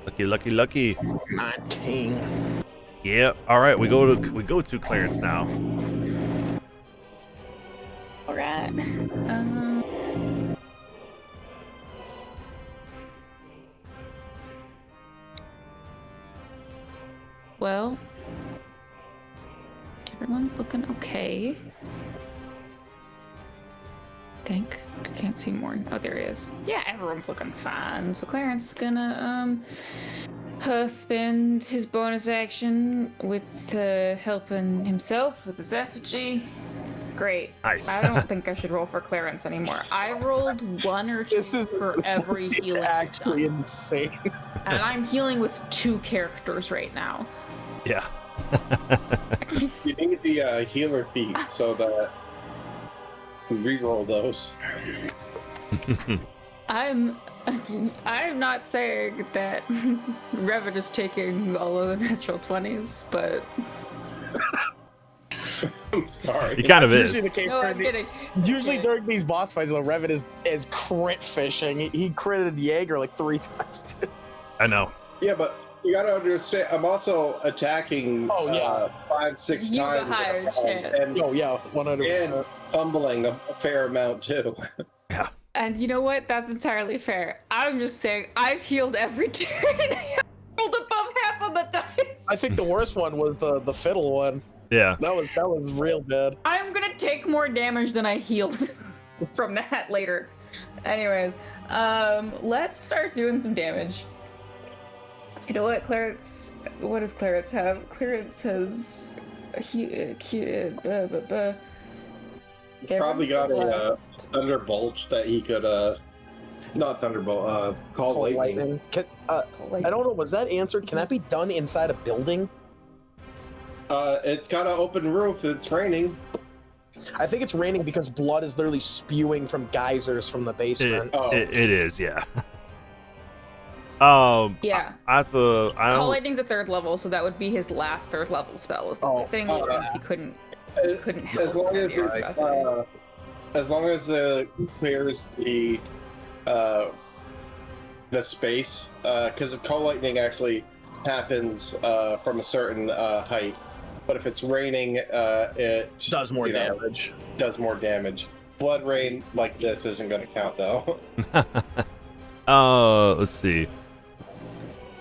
Lucky, lucky, lucky. 19. Yeah. All right, we go to Clarence now. All right. Well, everyone's looking okay. I think I can't see more. Oh, there he is. Yeah, everyone's looking fine. So Clarence is gonna spend his bonus action with helping himself with his effigy. Great. Nice. I don't think I should roll for Clarence anymore. I rolled 1 or 2 for every healing. Actually insane. And I'm healing with 2 characters right now. Yeah. You need the healer feat so that you can reroll those. I'm not saying that Revan is taking all of the natural 20s, but I'm sorry. He kind of That's is. usually the case. no, I'm kidding. Usually Okay. during these boss fights, when Revan is crit fishing. He critted Jaeger like 3 times. I know. Yeah, but you gotta understand, I'm also attacking 5-6 You have a times. higher chance. And, Oh yeah, 100%. and fumbling a fair amount too. Yeah. And you know what? That's entirely fair. I'm just saying, I've healed every turn. I rolled above half of the dice. I think the worst one was the fiddle one. Yeah. That was real bad. I'm gonna take more damage than I healed from that later. Anyways, let's start doing some damage. You know what, Clarence? What does Clarence have? Clarence has Probably got a thunderbolt that he could not thunderbolt, call lightning. I don't know, was that answered? Can that be done inside a building? It's got an open roof. It's raining. I think it's raining because blood is literally spewing from geysers from the basement. It is, yeah. Yeah. Call Lightning's a 3rd level, so that would be his last 3rd level spell. Is the only thing which means he couldn't help. As long as it's, as long as it clears the space, because call lightning actually happens from a certain height. But if it's raining, it does more damage. Does more damage. Blood rain like this isn't going to count though. Let's see.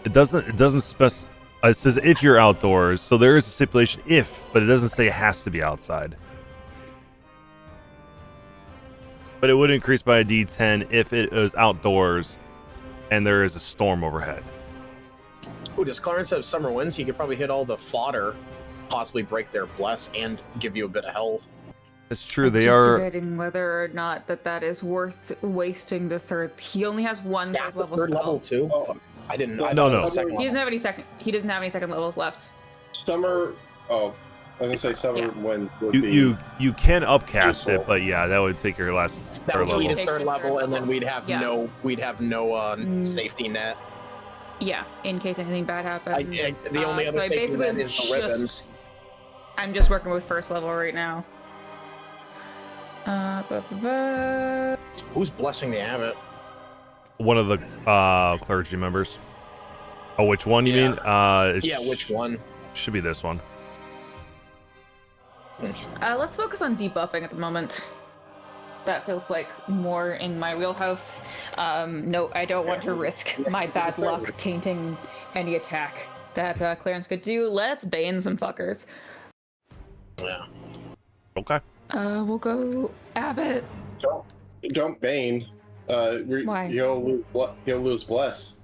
It doesn't It says if you're outdoors, so there is a stipulation if, but it doesn't say it has to be outside. But it would increase by a D10 if it is outdoors and there is a storm overhead. Ooh, does Clarence have summer winds? He could probably hit all the fodder, possibly break their bless, and give you a bit of health. It's true, they Just are... debating whether or not that is worth wasting the third. He only has one That's a level third spell. level too? Oh. I didn't know. No. Second He doesn't level. have any second. He doesn't have any second levels left. Summer. Oh, I was gonna say summer Yeah. wind would be. You can upcast useful. it, but yeah, that would take your last That third would be level. his third level, and then we'd have Yeah. no safety net. Yeah, in case anything bad happens. The only other so I safety basically net is the ribbon. I'm just working with first level right now. Who's blessing the abbot? One of the clergy members. Oh, which one you Yeah. mean? Yeah, which one? Should be this one. Let's focus on debuffing at the moment. That feels like more in my wheelhouse. No, I don't want to risk my bad luck tainting any attack that Clarence could do. Let's bane some fuckers. Yeah. Okay. We'll go Abbot. Don't bane. Why? He'll lose bless.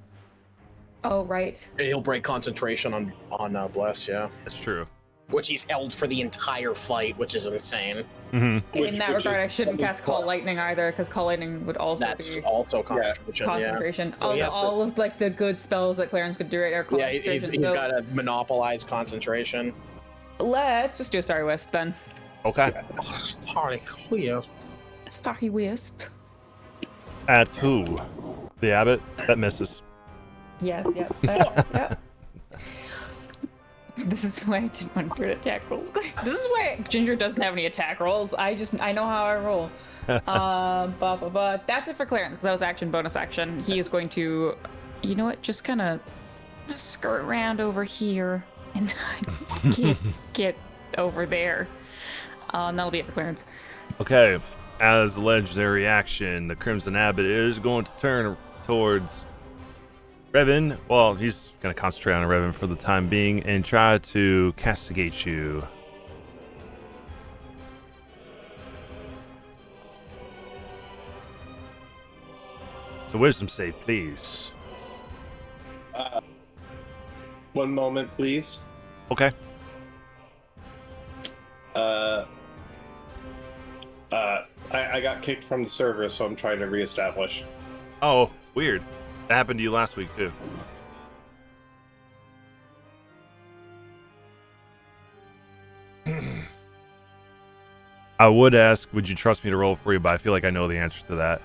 Oh, right. He'll break concentration on bless, yeah. That's true. Which he's held for the entire fight, which is insane. Mm-hmm. In that regard, I shouldn't cast Call Lightning either, because Call Lightning would also That's be also concentration. concentration. So he has all of like the good spells that Clarence could do right are Yeah, concentration. he's so got to monopolize concentration. let's just do a Starry Wisp then. Okay. Starry Wisp. Starry Wisp. At who? The abbot? That misses. Yeah. This is why I didn't want to do attack rolls. This is why Ginger doesn't have any attack rolls. I know how I roll. That's it for Clarence, because that was action, bonus action. He is going to, you know what, just kind of skirt around over here and get over there. And that'll be it for Clarence. Okay. As a legendary action, the Crimson Abbot is going to turn towards Revan. Well, he's going to concentrate on Revan for the time being and try to castigate you. So wisdom save, please. One moment, please. Okay. I got kicked from the server, so I'm trying to reestablish. Oh, weird. That happened to you last week, too. I would ask, would you trust me to roll for you, but I feel like I know the answer to that.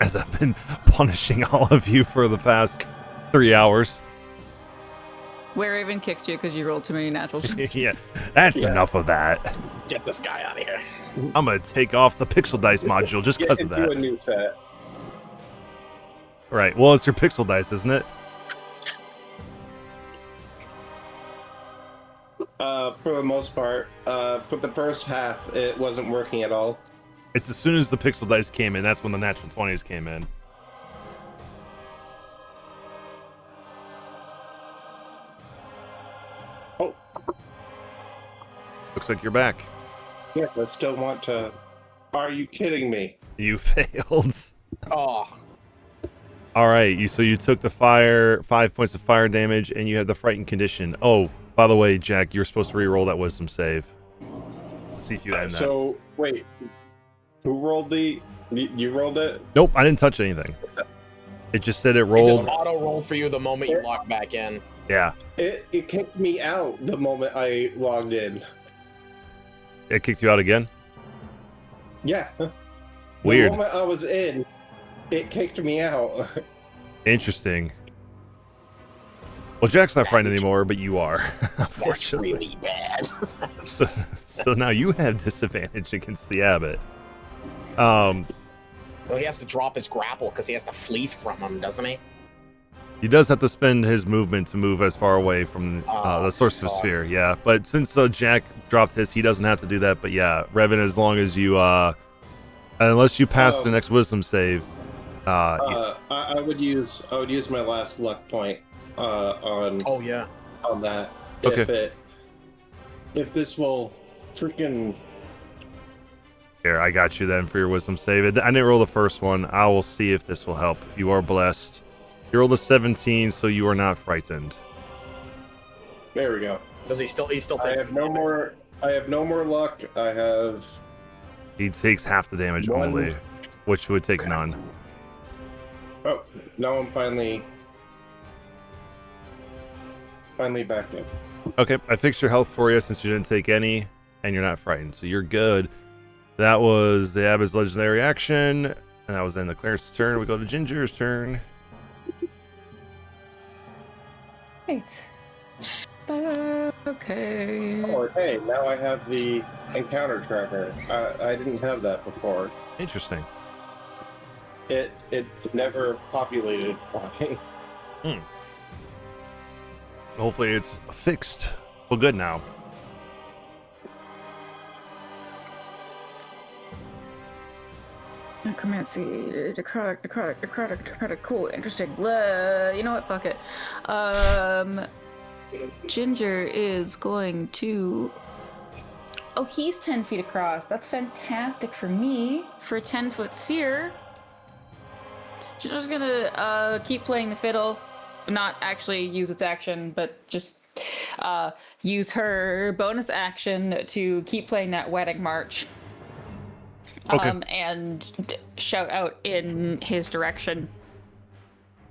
As I've been punishing all of you for the past 3 hours. Wereraven kicked you because you rolled too many natural twenties. Yeah, that's enough of that. Get this guy out of here. I'm going to take off the Pixel Dice module just because of Get into that. a new set. Right, well, it's your Pixel Dice, isn't it? For the most part, for the first half, it wasn't working at all. It's as soon as the Pixel Dice came in, that's when the natural 20s came in. Oh, Looks like you're back. yeah, I still want to. Are you kidding me? You failed. Oh, All right, so you took the 5 points of fire damage, and you had the frightened condition. Oh, by the way, Jack, you're supposed to re-roll that wisdom save. Let's see if you end that. So wait, who rolled the? You rolled it? Nope, I didn't touch anything. It just said it it rolled. just auto-rolled for you the moment you lock back in. Yeah, It kicked me out the moment I logged in. it kicked you out again. Yeah. Weird. The moment I was in, it kicked me out. Interesting. Well, Jack's not frightened anymore, but you are, That's unfortunately. really bad. So now you have disadvantage against the abbot. Well, he has to drop his grapple because he has to flee from him, doesn't he? He does have to spend his movement to move as far away from the source of the fuck. sphere, yeah. But since Jack dropped his, he doesn't have to do that. But yeah, Revan, as long as you, unless you pass the next wisdom save, I would use my last luck point on Oh yeah. on that. Okay. If this will freaking Here, I got you then for your wisdom save. I didn't roll the first one. I will see if this will help. You are blessed. You rolled a 17, so you are not frightened. there we go. Does he still? He still I takes. have no more. I have no more luck. I have. He takes half the damage One. only, which would take none. Oh, now I'm finally back in. Okay, I fixed your health for you since you didn't take any, and you're not frightened, so you're good. That was the Abbot's legendary action, and that was then the Clarence's turn. We go to Ginger's turn. Right. Okay. Oh, hey, now I have the encounter tracker. I didn't have that before. Interesting. It never populated for me. Hopefully it's fixed. Well, good now. Necromancy, necrotic, cool, interesting. You know what? Fuck it. Ginger is going to. Oh, he's 10 feet across. That's fantastic for me for a 10-foot sphere. Ginger's gonna keep playing the fiddle, not actually use its action, but just use her bonus action to keep playing that wedding march. Okay. And shout out in his direction.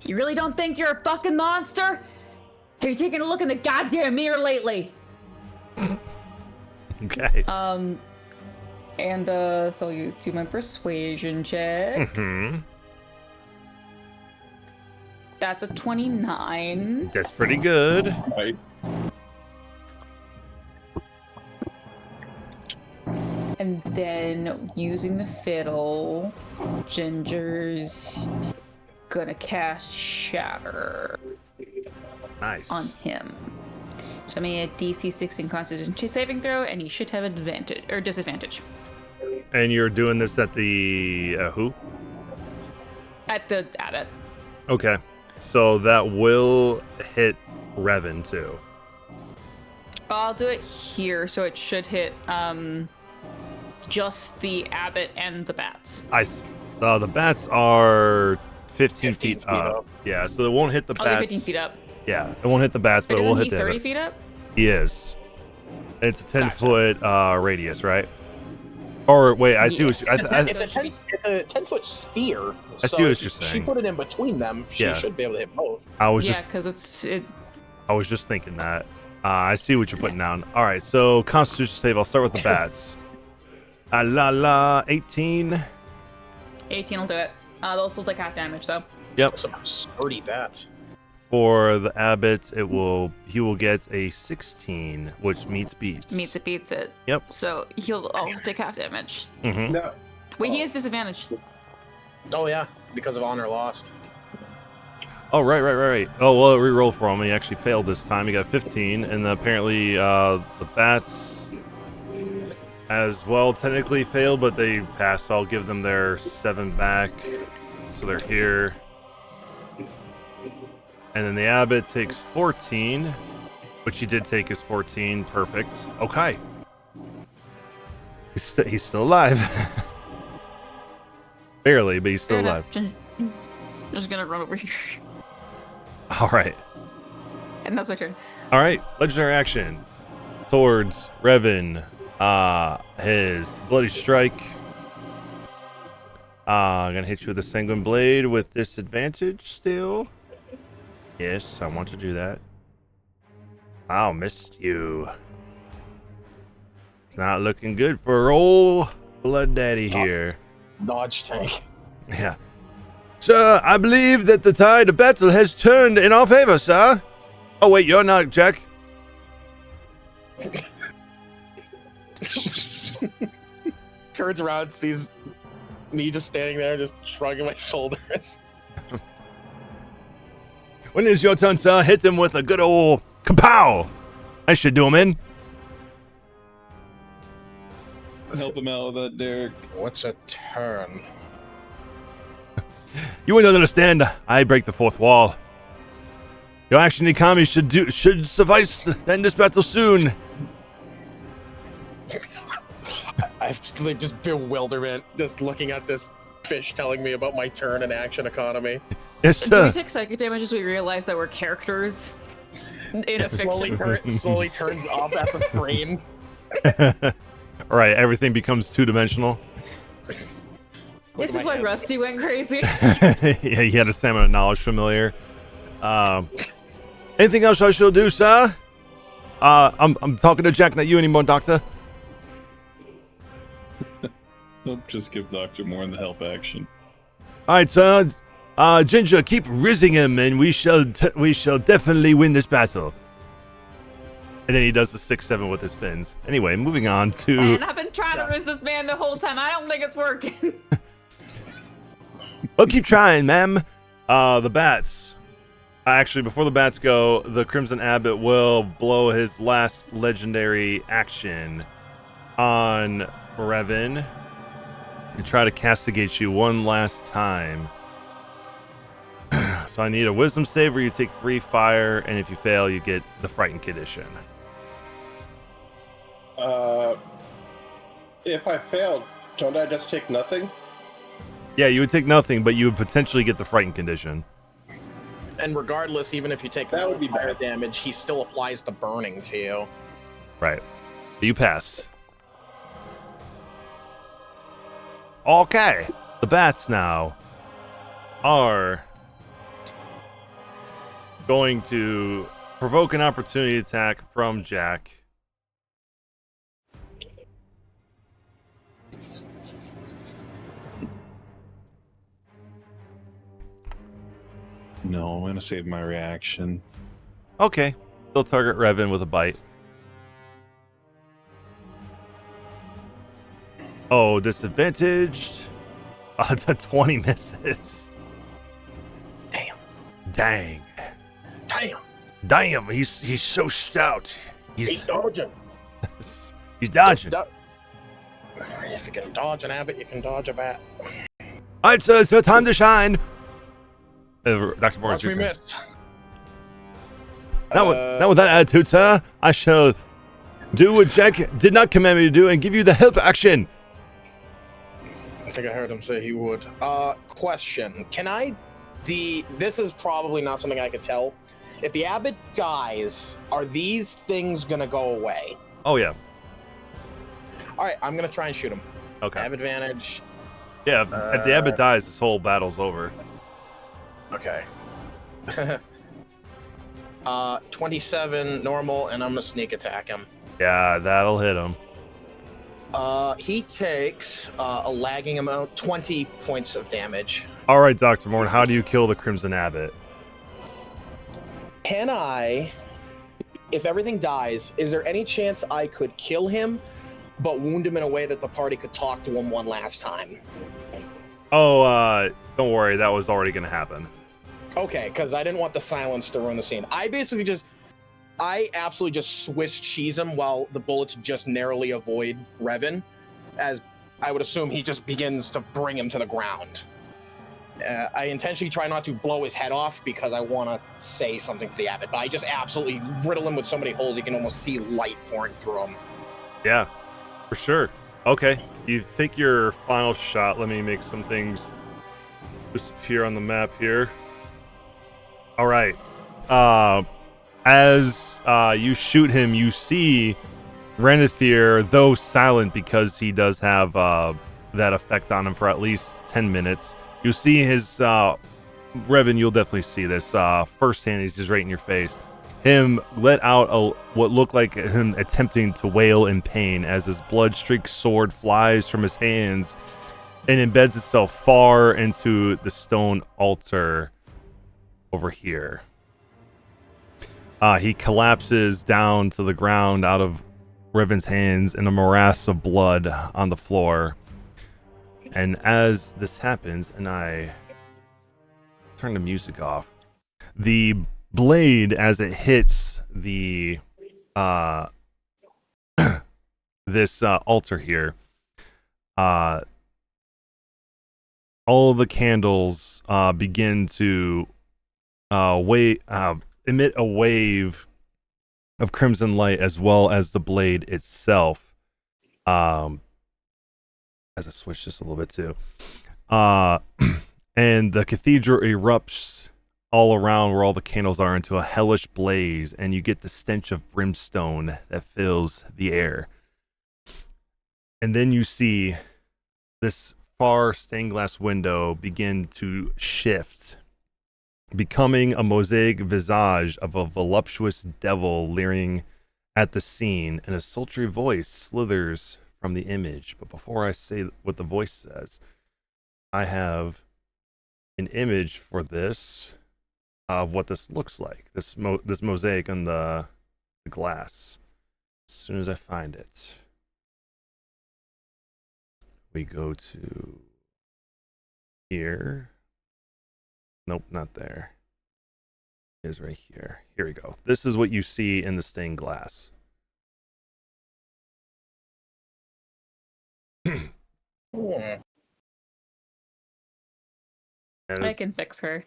You really don't think you're a fucking monster? Have you taken a look in the goddamn mirror lately? Okay. And so I'll use do my persuasion check. Mm-hmm. That's a 29. That's pretty good. Right. And then using the fiddle, Ginger's gonna cast Shatter Nice. on him. So I'm gonna DC 16 Constitution saving throw, and he should have advantage or disadvantage. And you're doing this at the who? At the Abbot. Okay. So that will hit Revan too. I'll do it here, so it should hit just the Abbot and the bats. The bats are 15 feet up. Yeah, so it won't hit the I'll bats. do 15 feet up. Yeah, it won't hit the bats, but it will Isn't hit he the 30 feet up? He is. It's a 10-foot radius, right? Or wait, I see what you, It's a 10-foot sphere. I see what you're She saying. put it in between them. She Yeah. should be able to hit both. I was Yeah, just because I was just thinking that. I see what you're putting down. All right, so Constitution save. I'll start with the bats. 18. 18 will do it. They'll still take half damage though. Yep. Some sturdy bats. For the Abbot, he will get a 16, which beats. Meets it, beats it. Yep. So he'll also take half damage. Mm-hmm. No. Wait, he is disadvantaged. Oh yeah, because of honor lost. Oh, right. Oh, well, reroll for him. He actually failed this time. He got 15, and apparently the bats as well technically failed, but they passed. I'll give them their 7 back, so they're here. And then the Abbot takes 14, which he did take his 14. Perfect. Okay. He's still alive. Barely, but he's still alive. I'm just gonna run over here. All right. And that's my turn. All right. Legendary action towards Revan. His Bloody Strike. I'm gonna hit you with a Sanguine Blade with disadvantage still. Yes, I want to do that. I'll miss you. It's not looking good for old Blood Daddy here. Dodge tank. Yeah. Sir, I believe that the tide of battle has turned in our favor, sir. Oh, wait, you're not, Jack. Turns around, sees me just standing there, just shrugging my shoulders. When it is your turn, sir, hit him with a good old kapow. I should do him in. Help him out with that, Derek. What's a turn? You wouldn't understand. I break the fourth wall. Your action economy should suffice to end this battle soon. I've just bewilderment just looking at this fish telling me about my turn and action economy. Yes, Do we sir. take psychic damage as we realize that we're characters in a Slowly, fiction? slowly turns up at the screen. All right, everything becomes two-dimensional. This is why Rusty went crazy. Yeah, he had a salmon of knowledge familiar. Anything else I shall do, sir? I'm talking to Jack, not you anymore, Doctor. I'll just give Dr. Moore the help action. All right, sir. Ginger, keep rizzing him, and we shall definitely win this battle. And then he does the 6-7 with his fins. Anyway, moving on to. Man, I've been trying to riz this man the whole time. I don't think it's working. Well, keep trying, ma'am. The bats. Actually, before the bats go, the Crimson Abbot will blow his last legendary action on Wereraven and try to castigate you one last time. So I need a wisdom save where you take 3 fire, and if you fail, you get the frightened condition. If I failed, don't I just take nothing? Yeah, you would take nothing, but you would potentially get the frightened condition. And regardless, even if you take That would be fire bad. damage, he still applies the burning to you. Right. You pass. Okay. The bats now are going to provoke an opportunity attack from Jack. No, I'm gonna save my reaction. Okay. They'll target Revan with a bite. Oh, disadvantaged. It's a 20 misses. Damn. Dang. Damn. Damn, he's so stout. He's dodging. He's dodging. If you can dodge an Abbot, you can dodge a bat. All right, so it's your time to shine. Dr. Morgan's Watch me your turn. miss. Now with that attitude, sir, I shall do what Jack did not command me to do and give you the help action. I think I heard him say he would. Question. This is probably not something I could tell. If the Abbot dies, are these things gonna go away? Oh, yeah. Alright, I'm gonna try and shoot him. Okay. I have advantage. Yeah, if the Abbot dies, this whole battle's over. Okay. 27 normal, and I'm gonna sneak attack him. Yeah, that'll hit him. He takes a lagging amount, 20 points of damage. All right, Dr. Morn, how do you kill the Crimson Abbot? Can I, if everything dies, is there any chance I could kill him, but wound him in a way that the party could talk to him one last time? Oh, don't worry, that was already going to happen. Okay, because I didn't want the silence to ruin the scene. I absolutely just Swiss cheese him while the bullets just narrowly avoid Revan, as I would assume he just begins to bring him to the ground. I intentionally try not to blow his head off because I want to say something to the Abbot, but I just absolutely riddle him with so many holes you can almost see light pouring through him. Yeah, for sure. Okay, you take your final shot. Let me make some things disappear on the map here. All right. As you shoot him, you see Renethir, though silent because he does have that effect on him for at least 10 minutes. You see his Revan, you'll definitely see this firsthand. He's just right in your face. Him let out what looked like him attempting to wail in pain as his blood-streaked sword flies from his hands and embeds itself far into the stone altar over here. He collapses down to the ground out of Revan's hands in a morass of blood on the floor. And as this happens, and I turn the music off, the blade, as it hits the this altar here, all the candles begin to emit a wave of crimson light, as well as the blade itself. As I switch this a little bit too, and the cathedral erupts all around where all the candles are into a hellish blaze, and you get the stench of brimstone that fills the air. And then you see this far stained glass window begin to shift, becoming a mosaic visage of a voluptuous devil leering at the scene, and a sultry voice slithers from the image. But before I say what the voice says, I have an image for this of what this looks like. This mosaic on the glass. As soon as I find it, we go to here. Nope, not there. It is right here. Here we go. This is what you see in the stained glass. I can fix her.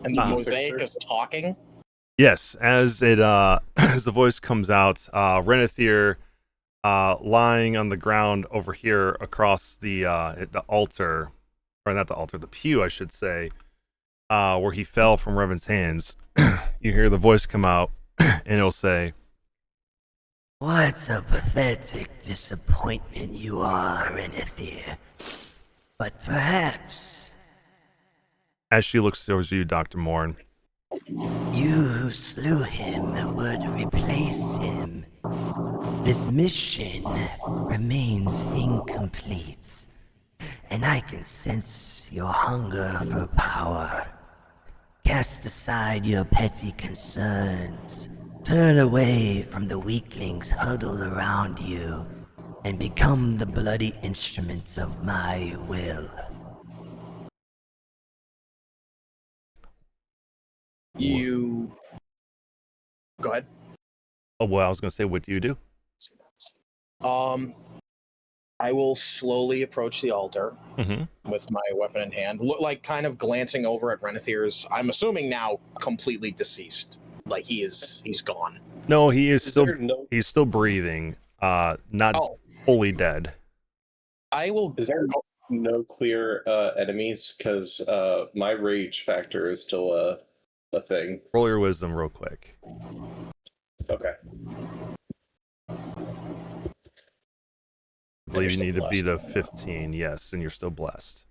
And the mosaic is talking. Yes, as it as the voice comes out, Renethir, lying on the ground over here across the altar, or not the altar, the pew, I should say, where he fell from Revan's hands. You hear the voice come out, and it'll say, What a pathetic disappointment you are, Renethir. But perhaps as she looks towards you, Dr. Morn, you who slew him would replace him. This mission remains incomplete, and I can sense your hunger for power. Cast aside your petty concerns, turn away from the weaklings huddled around you, and become the bloody instruments of my will. You go ahead. oh, well, I was going to say, what do you do? I will slowly approach the altar with my weapon in hand, like kind of glancing over at Renethir's. I'm assuming now completely deceased, like he's gone. No, he is still he's still breathing, not fully dead. I will. Is there no clear enemies? Because my rage factor is still a thing. Roll your wisdom real quick. Okay. I believe you need to beat a 15, yes, and you're still blessed.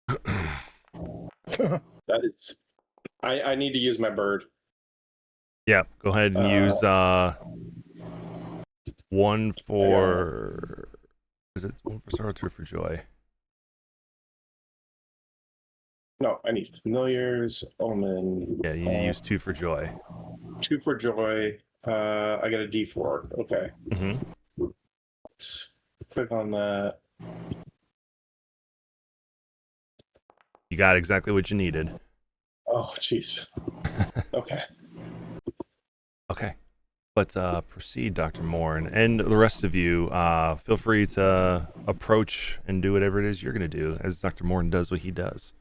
That is. I need to use my bird. Yeah, go ahead and use one for. Is it one for sorrow, two for joy? No, I need familiars, omen. Yeah, you need to use 2 for joy. 2 for joy. I got a D4. Okay. Let's click on that. You got exactly what you needed. Oh, jeez. Okay. Okay. But proceed, Dr. Morn. And the rest of you, feel free to approach and do whatever it is you're going to do, as Dr. Morn does what he does.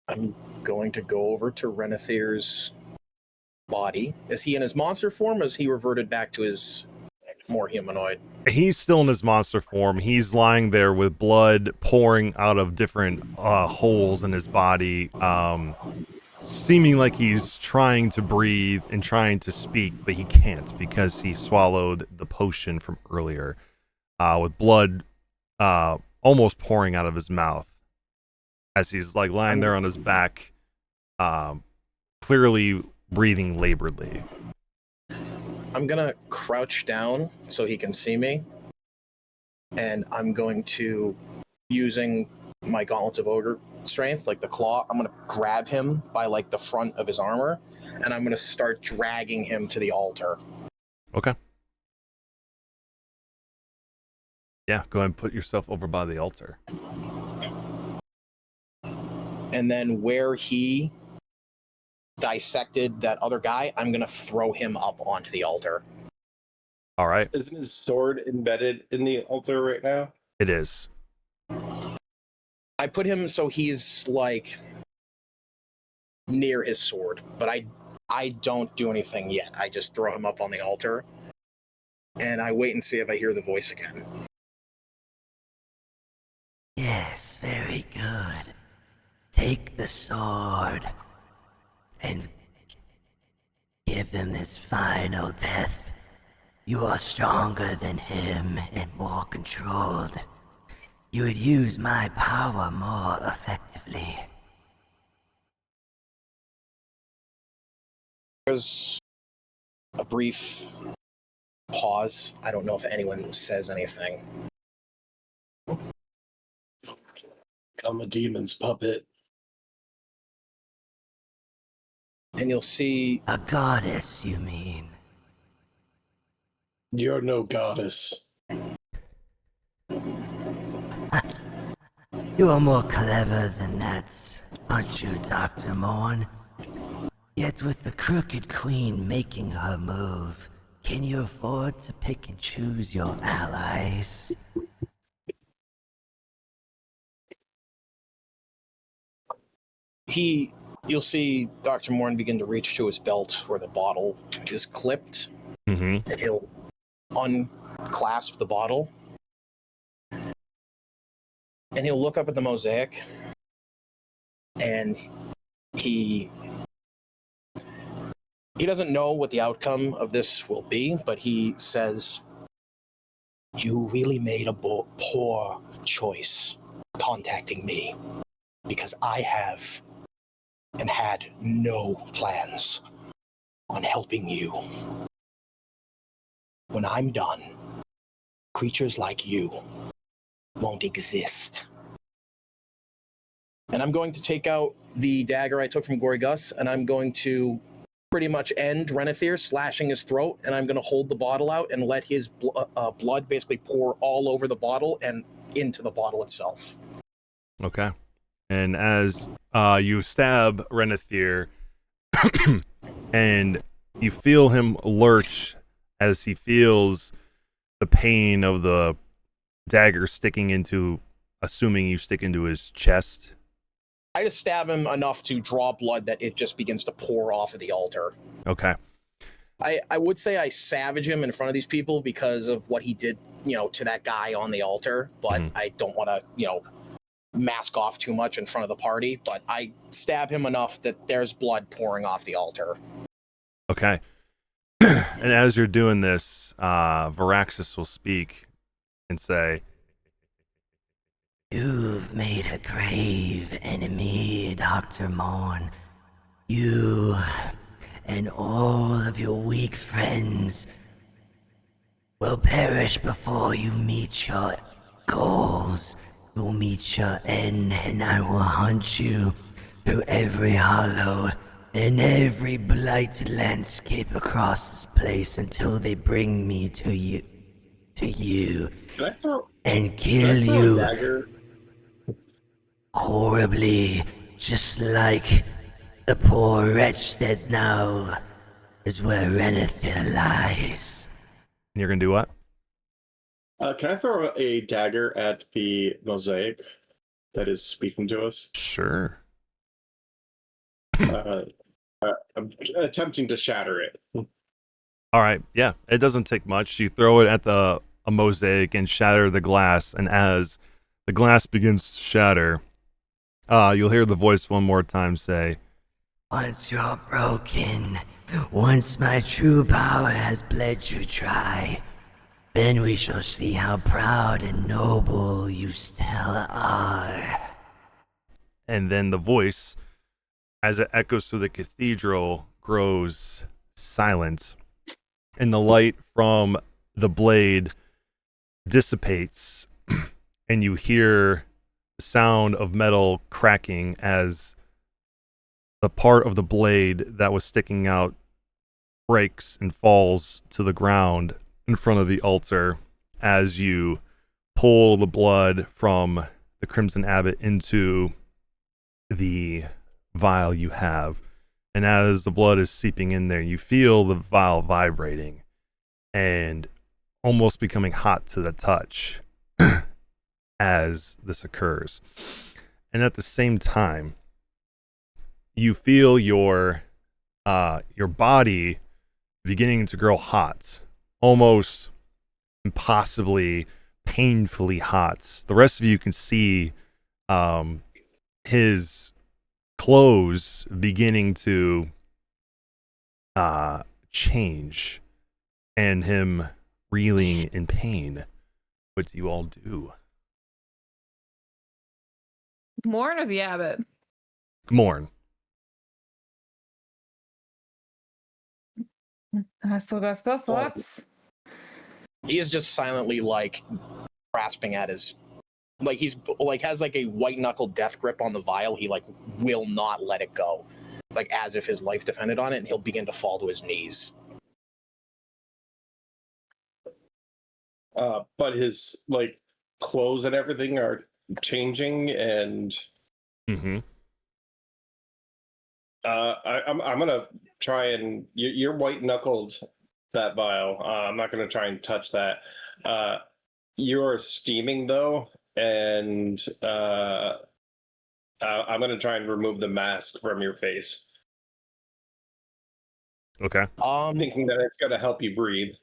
I'm going to go over to Renethir's body. Is he in his monster form, or is he reverted back to his more humanoid? He's still in his monster form. He's lying there with blood pouring out of different holes in his body, seeming like he's trying to breathe and trying to speak, but he can't because he swallowed the potion from earlier, with blood almost pouring out of his mouth as he's like lying there on his back, clearly breathing laboredly. I'm gonna crouch down so he can see me, and I'm going to, using my gauntlets of ogre strength, like the claw, I'm gonna grab him by like the front of his armor, and I'm gonna start dragging him to the altar. Okay. Yeah, go ahead and put yourself over by the altar. And then where he dissected that other guy, I'm gonna throw him up onto the altar. All right. Isn't his sword embedded in the altar right now? It is. I put him so he's like near his sword, but I don't do anything yet. I just throw him up on the altar, and I wait and see if I hear the voice again. Yes, very good. Take the sword and give him his final death. You are stronger than him and more controlled. You would use my power more effectively. There's a brief pause. I don't know if anyone says anything. I'm a demon's puppet. And you'll see A goddess, you mean? You're no goddess. You are more clever than that, aren't you, Dr. Morn? Yet with the crooked queen making her move, can you afford to pick and choose your allies? you'll see Dr. Morn begin to reach to his belt where the bottle is clipped, Mm-hmm. and he'll unclasp the bottle, and he'll look up at the mosaic, and he doesn't know what the outcome of this will be, but he says, "You really made a poor choice contacting me, because I have and had no plans on helping you. When I'm done, creatures like you won't exist." And I'm going to take out the dagger I took from Gory Gus, and I'm going to pretty much end Renethir slashing his throat, and I'm going to hold the bottle out and let his blood basically pour all over the bottle and into the bottle itself. Okay. And as you stab Renethir, and you feel him lurch as he feels the pain of the dagger sticking into, assuming you stick into his chest. I just stab him enough to draw blood that it just begins to pour off of the altar. Okay. I would say I savage him in front of these people because of what he did, to that guy on the altar, but I don't want to, mask off too much in front of the party, but I stab him enough that there's blood pouring off the altar. Okay. And as you're doing this, Varaxis will speak and say, You've made a grave enemy, Dr. Morn. You and all of your weak friends will perish before you meet your goals. You'll meet your end, and I will hunt you through every hollow and every blighted landscape across this place until they bring me to you, and kill you horribly, just like the poor wretch that now is where Renethir lies. and you're going to do what? Can I throw a dagger at the mosaic that is speaking to us? Sure. I'm attempting to shatter it. All right. Yeah, it doesn't take much. You throw it at a mosaic and shatter the glass, and as the glass begins to shatter, you'll hear the voice one more time say, Once you're broken, once my true power has bled you dry, then we shall see how proud and noble you still are. and then the voice, as it echoes through the cathedral, grows silent, and the light from the blade dissipates, and you hear the sound of metal cracking as the part of the blade that was sticking out breaks and falls to the ground in front of the altar as you pull the blood from the Crimson Abbot into the vial you have. And as the blood is seeping in there, you feel the vial vibrating and almost becoming hot to the touch. as this occurs. And at the same time, you feel your body beginning to grow hot, almost impossibly painfully hot. The rest of you can see his clothes beginning to change and him reeling in pain. What do you all do? Morn or the Abbot? Morn. I still got spell slots. He is just silently like grasping at his, like he's like has like a white knuckle death grip on the vial. He like will not let it go, like as if his life depended on it, and he'll begin to fall to his knees. But his like clothes and everything are changing, and Mm-hmm. I'm gonna try and you're white knuckled that vial. I'm not gonna try and touch that. You're steaming though, and I'm gonna try and remove the mask from your face, Okay. thinking that it's gonna help you breathe.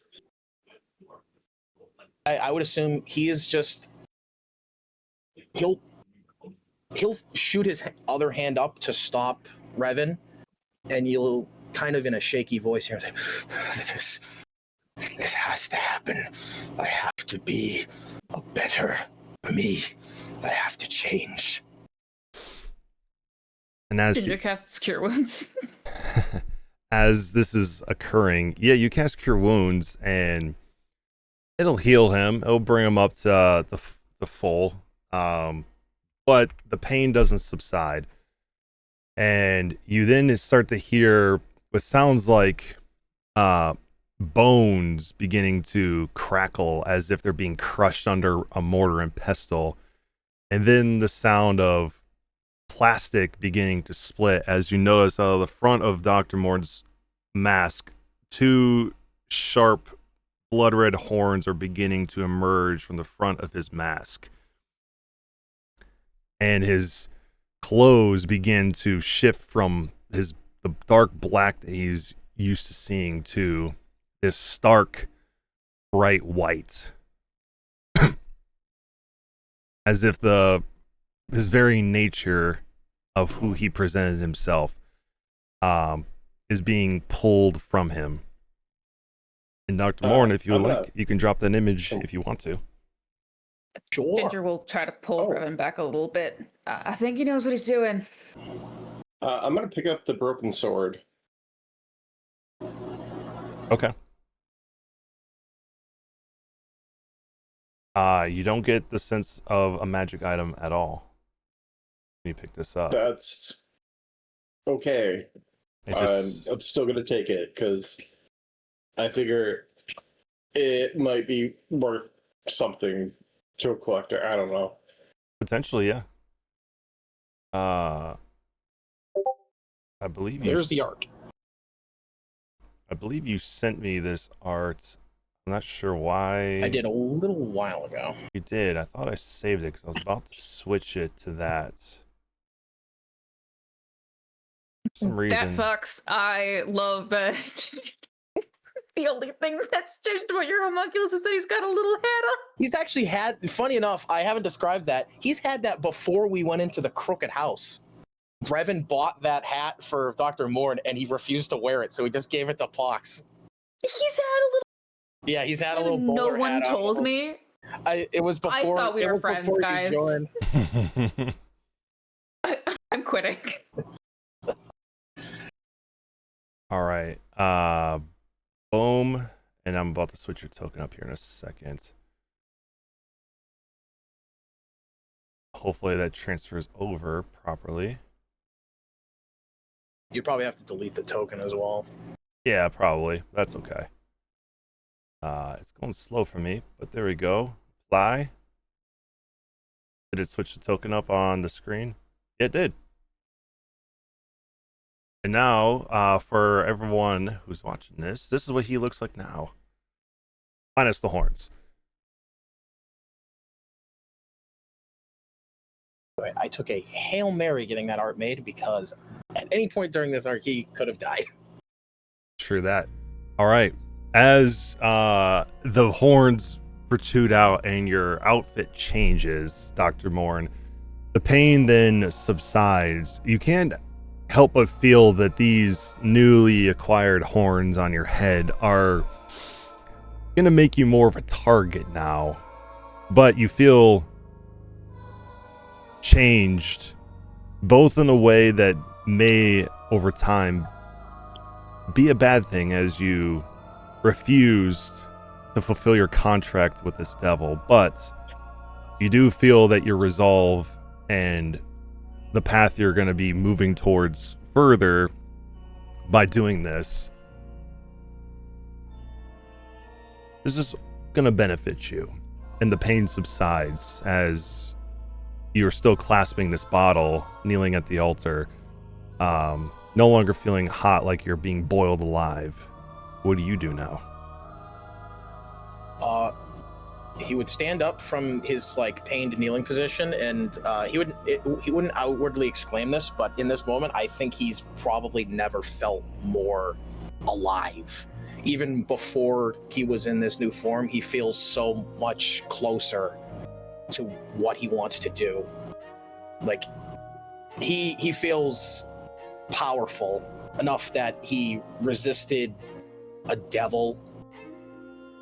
I would assume he is just he'll shoot his other hand up to stop Revan, and you'll kind of in a shaky voice here say, this has to happen. I have to be a better me. I have to change. And as Ginger casts Cure Wounds. as this is occurring, yeah, you cast Cure Wounds, and it'll heal him. It'll bring him up to the full. But the pain doesn't subside. And you then start to hear what sounds like bones beginning to crackle as if they're being crushed under a mortar and pestle. And then the sound of plastic beginning to split as you notice out of the front of Dr. Morn's mask, two sharp blood red horns are beginning to emerge from the front of his mask. And his clothes begin to shift from the dark black that he's used to seeing to this stark bright white. As if his very nature of who he presented himself is being pulled from him. And Dr. Morn, if you would like, you can drop that image if you want to. Sure. Ginger will try to pull Revan back a little bit. I think he knows what he's doing. I'm gonna pick up the broken sword. Okay. You don't get the sense of a magic item at all. Let me pick this up. That's okay. I'm still gonna take it because I figure it might be worth something to a collector. I don't know. Potentially, yeah. I believe There's the art. I believe you sent me this art. I'm not sure why. I did a little while ago. You did. I thought I saved it because I was about to switch it to that. For some reason. That fucks. I love that. The only thing that's changed about your homunculus is that he's got a little hat on. He's actually had, funny enough, I haven't described that. He's had that before we went into the crooked house. Revan bought that hat for Dr. Morn and he refused to wear it, so he just gave it to Pox. He's had a little. Yeah, he's had a little No bowler one hat on. told me. It was before. I thought we it were was friends, before you guys. joined. I'm quitting. All right. Boom. And I'm about to switch your token up here in a second. Hopefully that transfers over properly. You probably have to delete the token as well. Yeah, probably. That's okay. It's going slow for me, but there we go. Fly. Did it switch the token up on the screen? It did. And now, for everyone who's watching this is what he looks like now. Minus the horns. I took a Hail Mary getting that art made because at any point during this arc, he could have died. True that. All right. As the horns protrude out and your outfit changes, Dr. Morn, the pain then subsides. You can't help but feel that these newly acquired horns on your head are going to make you more of a target now. But you feel changed, both in a way that may, over time, be a bad thing as you refused to fulfill your contract with this devil, but you do feel that your resolve and the path you're going to be moving towards further by doing this is going to benefit you, and the pain subsides as you're still clasping this bottle, kneeling at the altar, no longer feeling hot like you're being boiled alive. What do you do now? He would stand up from his pained kneeling position, and he wouldn't outwardly exclaim this, but in this moment, I think he's probably never felt more alive. Even before he was in this new form, he feels so much closer to what he wants to do. He feels powerful enough that he resisted a devil,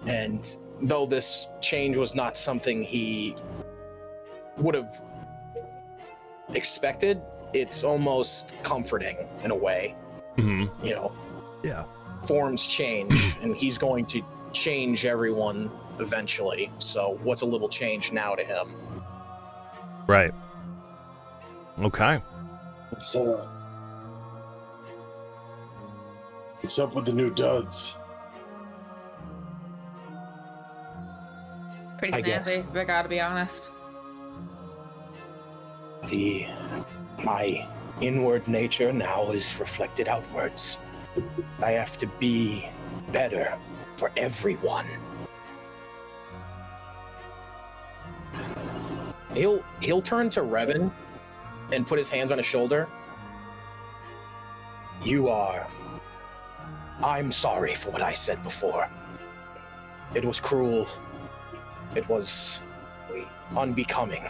and though this change was not something he would have expected, it's almost comforting in a way. Mm-hmm. Yeah. Forms change, and he's going to change everyone eventually. So what's a little change now to him? Right. Okay. What's up with the new duds? Pretty I guess. snazzy, I gotta be honest. My inward nature now is reflected outwards. I have to be better for everyone. He'll turn to Revan and put his hands on his shoulder. I'm sorry for what I said before. It was cruel. It was unbecoming.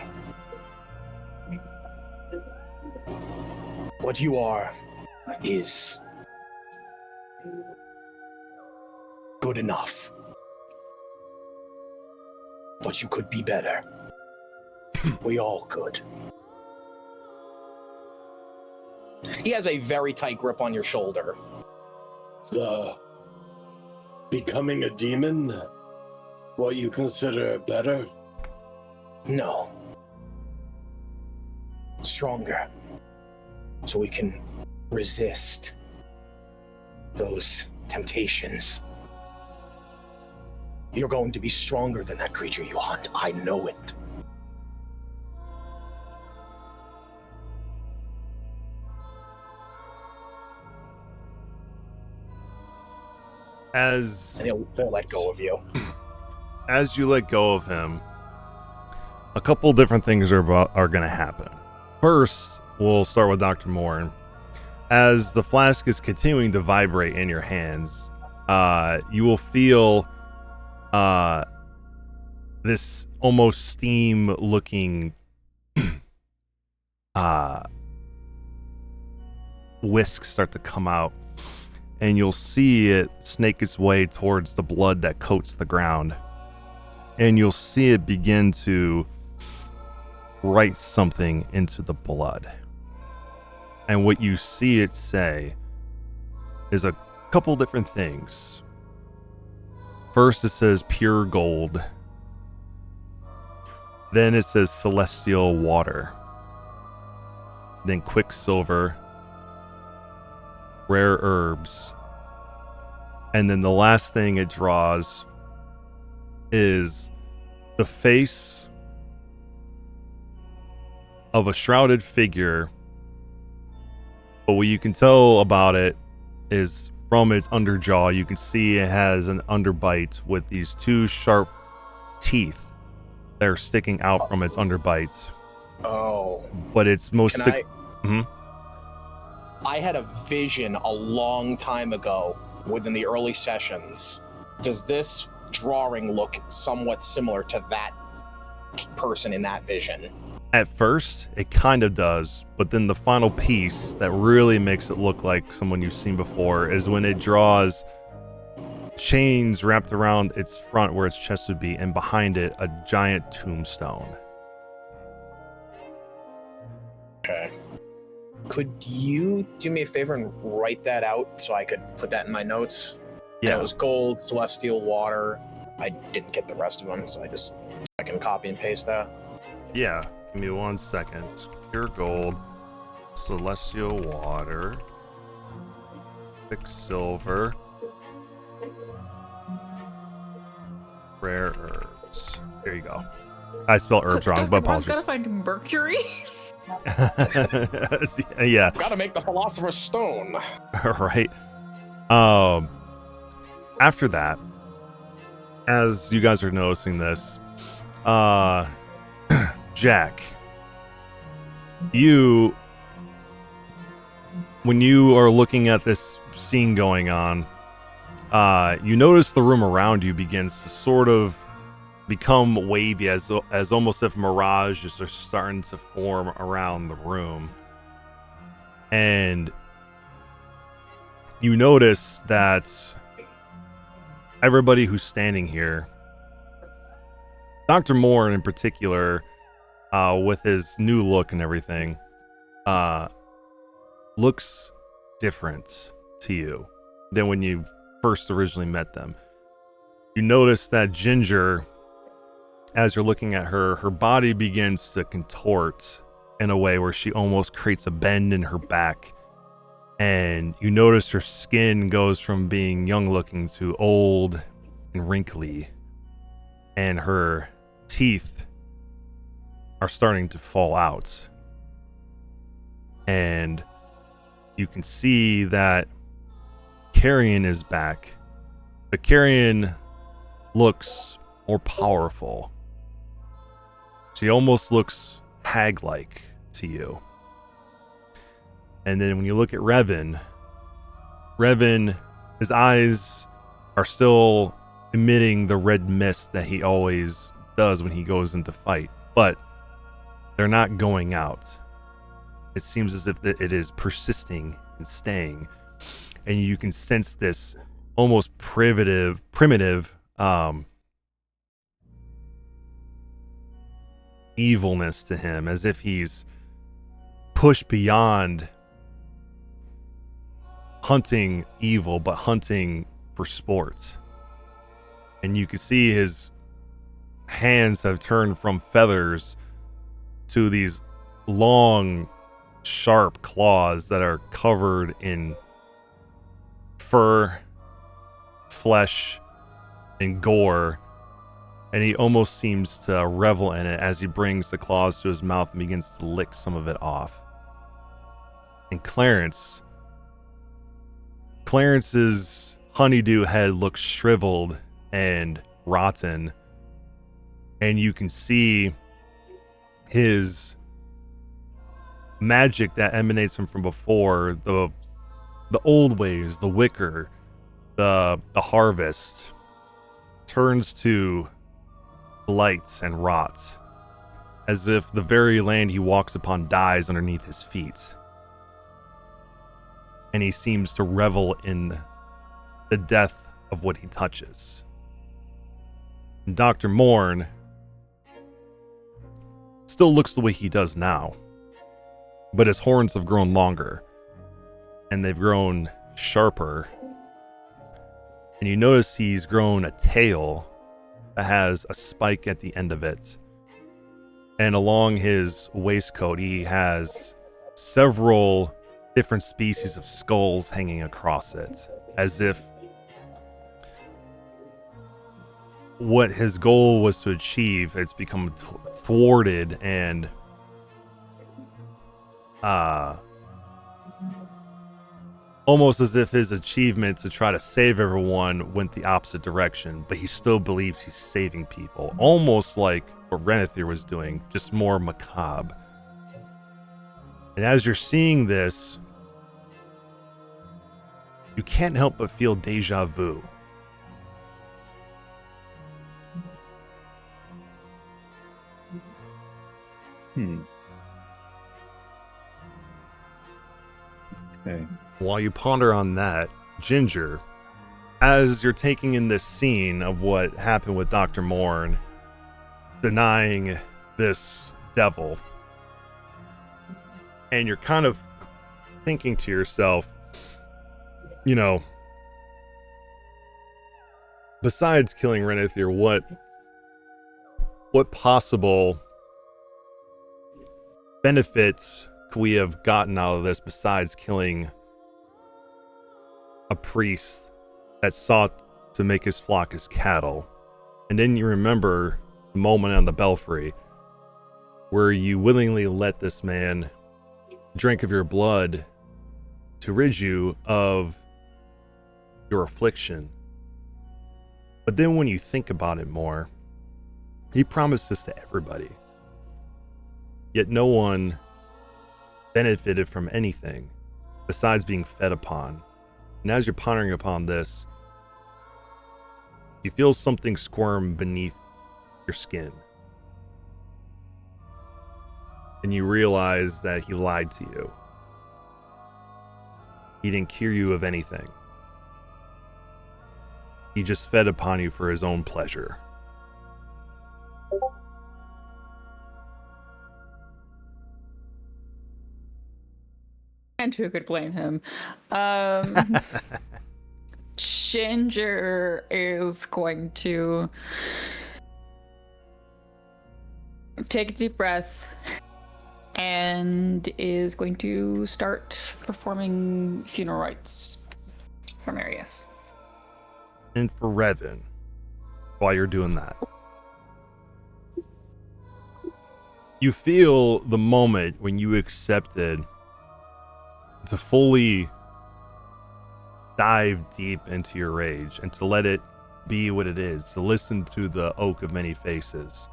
What you are is good enough. But you could be better. We all could. He has a very tight grip on your shoulder. Becoming a demon? What you consider better? No. Stronger. So we can resist those temptations. You're going to be stronger than that creature you hunt. I know it. And he'll let go of you. As you let go of him, a couple different things are going to happen. First, we'll start with Dr. Morn. As the flask is continuing to vibrate in your hands, you will feel this almost steam-looking whisk start to come out, and you'll see it snake its way towards the blood that coats the ground, and you'll see it begin to write something into the blood. And what you see it say is a couple different things. First, it says pure gold. Then it says celestial water. Then quicksilver, rare herbs. And then the last thing it draws is the face of a shrouded figure. But what you can tell about it is from its underjaw, you can see it has an underbite with these two sharp teeth that are sticking out from its underbites. Oh. but it's most Can Mhm. I had a vision a long time ago within the early sessions. Does this drawing look somewhat similar to that person in that vision? At first, it kind of does, but then the final piece that really makes it look like someone you've seen before is when it draws chains wrapped around its front where its chest would be, and behind it, a giant tombstone. Okay. Could you do me a favor and write that out so I could put that in my notes? Yeah. And it was gold, celestial water. I didn't get the rest of them, so I can copy and paste that. Yeah. Give me 1 second. Pure gold, celestial water, quicksilver, rare herbs. There you go. I spelled herbs wrong, but Dr. Brown's apologies. gotta find mercury. Yeah. Gotta make the Philosopher's Stone. Right. After that, as you guys are noticing this, Jack, when you are looking at this scene going on, you notice the room around you begins to sort of become wavy, as almost if mirages are starting to form around the room. And you notice that everybody who's standing here, Dr. Moore in particular, with his new look and everything, looks different to you than when you first originally met them. You notice that Ginger, as you're looking at her, her body begins to contort in a way where she almost creates a bend in her back. And you notice her skin goes from being young looking to old and wrinkly. And her teeth are starting to fall out. And you can see that Carrion is back. But Carrion looks more powerful. She almost looks hag-like to you. And then when you look at Revan, his eyes are still emitting the red mist that he always does when he goes into fight, but they're not going out. It seems as if it is persisting and staying, and you can sense this almost primitive evilness to him, as if he's pushed beyond hunting evil, but hunting for sport. And you can see his hands have turned from feathers to these long, sharp claws that are covered in fur, flesh, and gore. And he almost seems to revel in it as he brings the claws to his mouth and begins to lick some of it off. And Clarence's honeydew head looks shriveled and rotten, and you can see his magic that emanates from before, the old ways, the wicker, the harvest, turns to blight and rot, as if the very land he walks upon dies underneath his feet. And he seems to revel in the death of what he touches. And Dr. Morn still looks the way he does now, but his horns have grown longer, and they've grown sharper. And you notice he's grown a tail that has a spike at the end of it. And along his waistcoat, he has several different species of skulls hanging across it, as if what his goal was to achieve, it's become thwarted, and almost as if his achievement to try to save everyone went the opposite direction, but he still believes he's saving people, almost like what Renethir was doing, just more macabre. And as you're seeing this, you can't help but feel deja vu. Okay. While you ponder on that, Ginger, as you're taking in this scene of what happened with Dr. Morn denying this devil, and you're kind of thinking to yourself, you know, besides killing Renethir, what possible benefits could we have gotten out of this besides killing a priest that sought to make his flock his cattle? And then you remember the moment on the belfry where you willingly let this man drink of your blood to rid you of your affliction. But then when you think about it more, he promised this to everybody. Yet no one benefited from anything besides being fed upon. And as you're pondering upon this, you feel something squirm beneath your skin. And you realize that he lied to you. He didn't cure you of anything. He just fed upon you for his own pleasure. And who could blame him? Ginger is going to take a deep breath and is going to start performing funeral rites for Marius. And for Revan, while you're doing that, you feel the moment when you accepted to fully dive deep into your rage and to let it be what it is, to listen to the oak of many faces.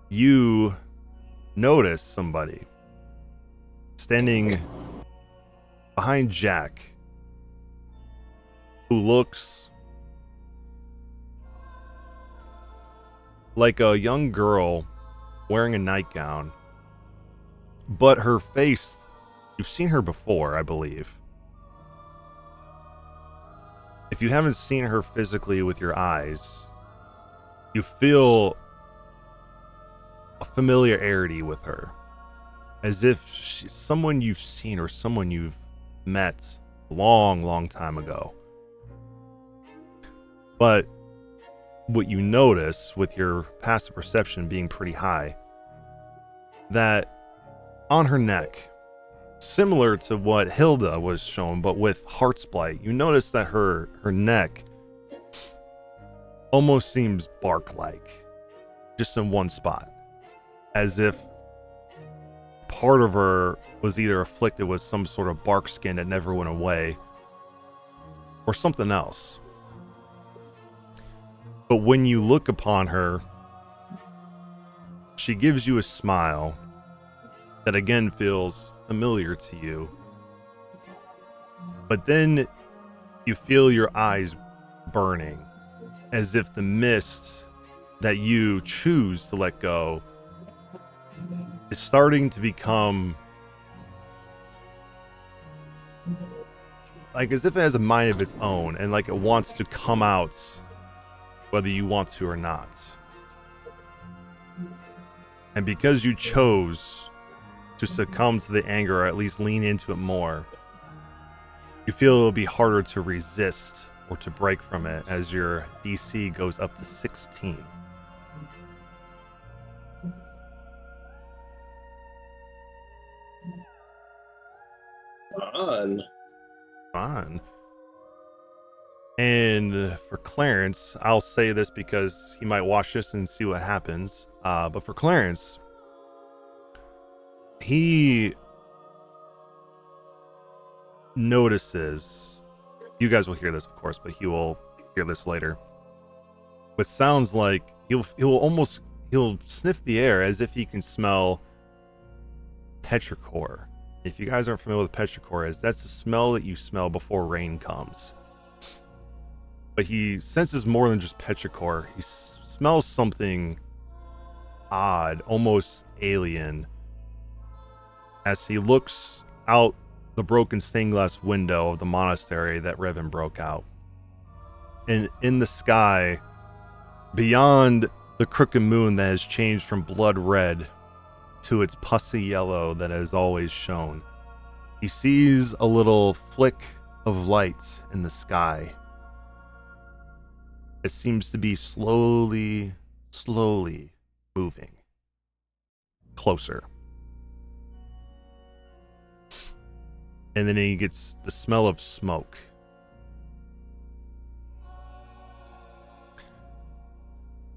You notice somebody standing behind Jack who looks like a young girl wearing a nightgown, but her face, you've seen her before, I believe. If you haven't seen her physically with your eyes, you feel a familiarity with her, as if she's someone you've seen or someone you've met a long time ago. But what you notice with your passive perception being pretty high, that on her neck, similar to what Hilda was shown, but with Heartsblight, you notice that her neck almost seems bark-like, just in one spot, as if part of her was either afflicted with some sort of bark skin that never went away, or something else. But when you look upon her, she gives you a smile that again feels familiar to you. But then you feel your eyes burning, as if the mist that you choose to let go is starting to become like as if it has a mind of its own, and like it wants to come out whether you want to or not. And because you chose to succumb to the anger, or at least lean into it more, you feel it'll be harder to resist or to break from it, as your DC goes up to 16. Fun. And for Clarence, I'll say this because he might watch this and see what happens. But for Clarence, he notices, you guys will hear this, of course, but he will hear this later. What sounds like he'll sniff the air as if he can smell petrichor. If you guys aren't familiar with petrichor, that's the smell that you smell before rain comes. But he senses more than just petrichor. He smells something odd, almost alien, as he looks out the broken stained glass window of the monastery that Revan broke out. And in the sky, beyond the crooked moon that has changed from blood red to its pussy yellow that has always shone, he sees a little flick of light in the sky. It seems to be slowly moving closer. And then he gets the smell of smoke.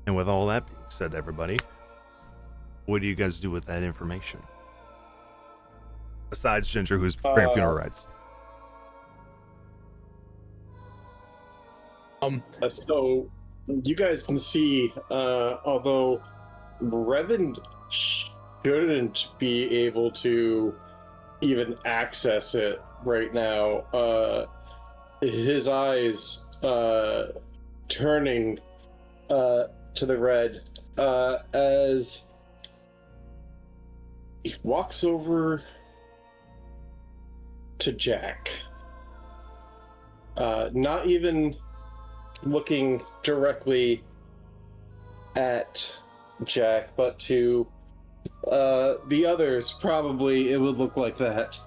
And with all that being said, everybody, what do you guys do with that information? Besides Ginger, who's preparing funeral rites. So you guys can see, although Revan shouldn't be able to even access it right now, his eyes turning to the red as he walks over to Jack, not even looking directly at Jack, but to the others. Probably it would look like that.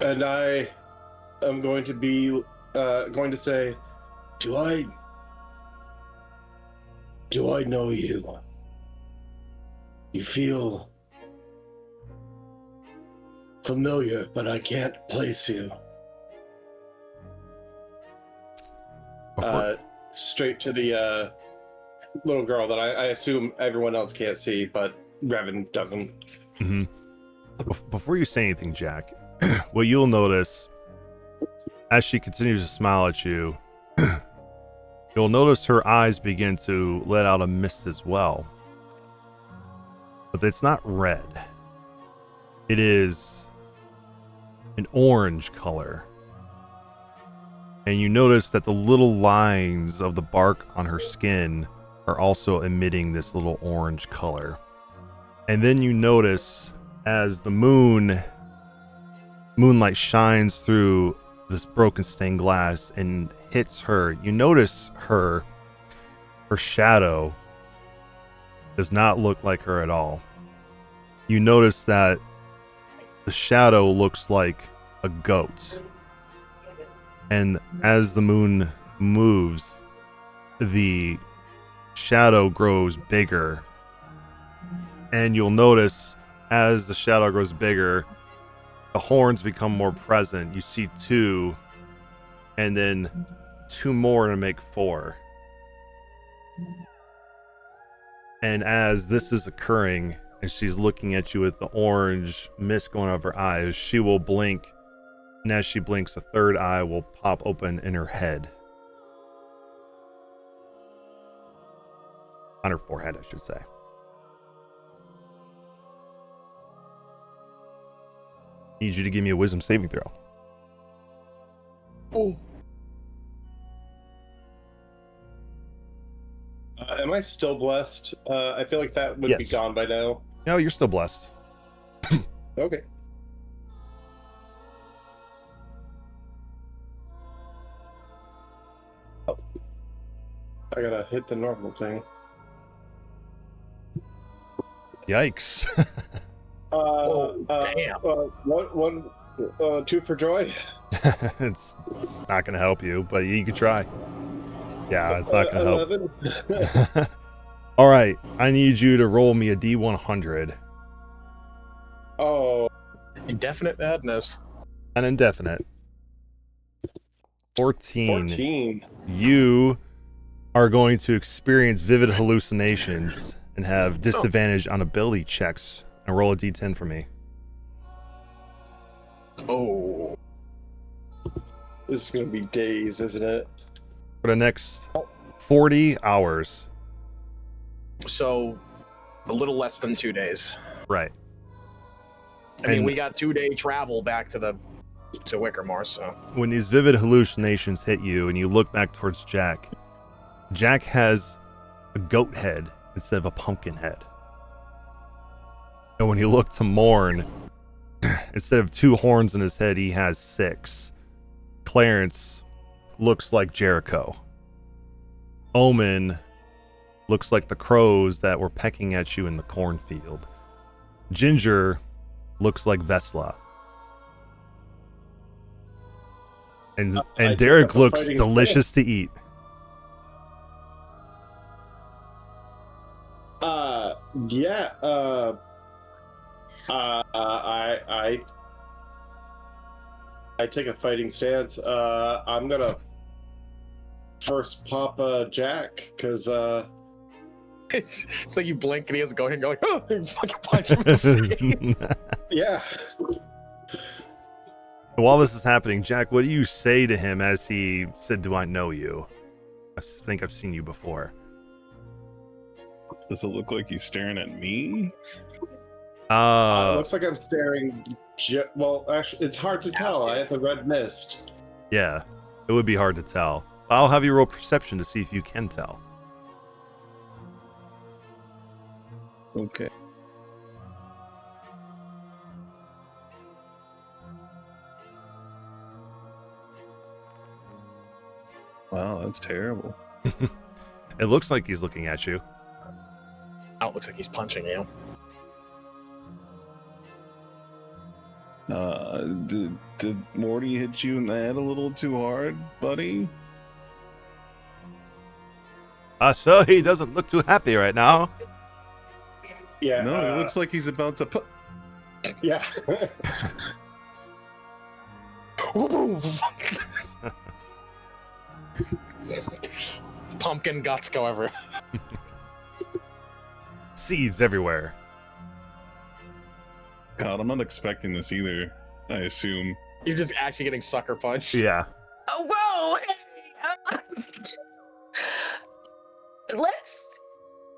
And I am going to be going to say, do I know you? You feel familiar, but I can't place you. Straight to the little girl that I assume everyone else can't see, but Revan doesn't. Mm-hmm. Before you say anything, Jack, what you'll notice as she continues to smile at you, you'll notice her eyes begin to let out a mist as well. But it's not red. It is an orange color. And you notice that the little lines of the bark on her skin are also emitting this little orange color. And then you notice as the moonlight shines through this broken stained glass and hits her, you notice her shadow does not look like her at all. You notice that the shadow looks like a goat. And as the moon moves, the shadow grows bigger. And you'll notice as the shadow grows bigger, the horns become more present. You see 2, and then 2 more to make 4. And as this is occurring, and she's looking at you with the orange mist going over her eyes, she will blink. And as she blinks, a 3rd eye will pop open in her head. On her forehead, I should say. Need you to give me a wisdom saving throw. Oh. Am I still blessed? I feel like that would be gone by now. No, you're still blessed. Okay. Oh. I gotta hit the normal thing. Yikes. Damn. One, 2 for joy. it's not gonna help you, but you can try. Yeah, it's not gonna help. 11. All right, I need you to roll me a D100. Oh. Indefinite madness. An indefinite. 14. 14. You are going to experience vivid hallucinations and have disadvantage on ability checks. And roll a D10 for me. Oh. This is gonna be days, isn't it? For the next 40 hours. So, a little less than 2 days. Right. I mean, And- we got 2-day travel back to Wickermore, so. When these vivid hallucinations hit you and you look back towards Jack, Jack has a goat head instead of a pumpkin head. And when you look to Morn, instead of 2 horns in his head, he has 6. Clarence looks like Jericho. Omen looks like the crows that were pecking at you in the cornfield. Ginger looks like Vesla. And I Derek think the looks fighting delicious to eat. Yeah. I take a fighting stance. I'm gonna first pop Jack because It's like you blink and he has a go ahead and you're like, oh, and fucking punch him in the face. yeah. While this is happening, Jack, what do you say to him as he said, "Do I know you? I think I've seen you before." Does it look like he's staring at me? Looks like I'm staring. Well, actually, it's hard to tell. I have the red mist. Yeah, it would be hard to tell. I'll have you roll perception to see if you can tell. Okay. Wow, that's terrible. It looks like he's looking at you. Now it looks like he's punching you. Did Morty hit you in the head a little too hard, buddy? So he doesn't look too happy right now. Yeah. No, it looks like he's about to put. Yeah. Pumpkin guts go everywhere. Seeds everywhere. God, I'm not expecting this either. I assume. You're just actually getting sucker punched. Yeah. Oh, whoa!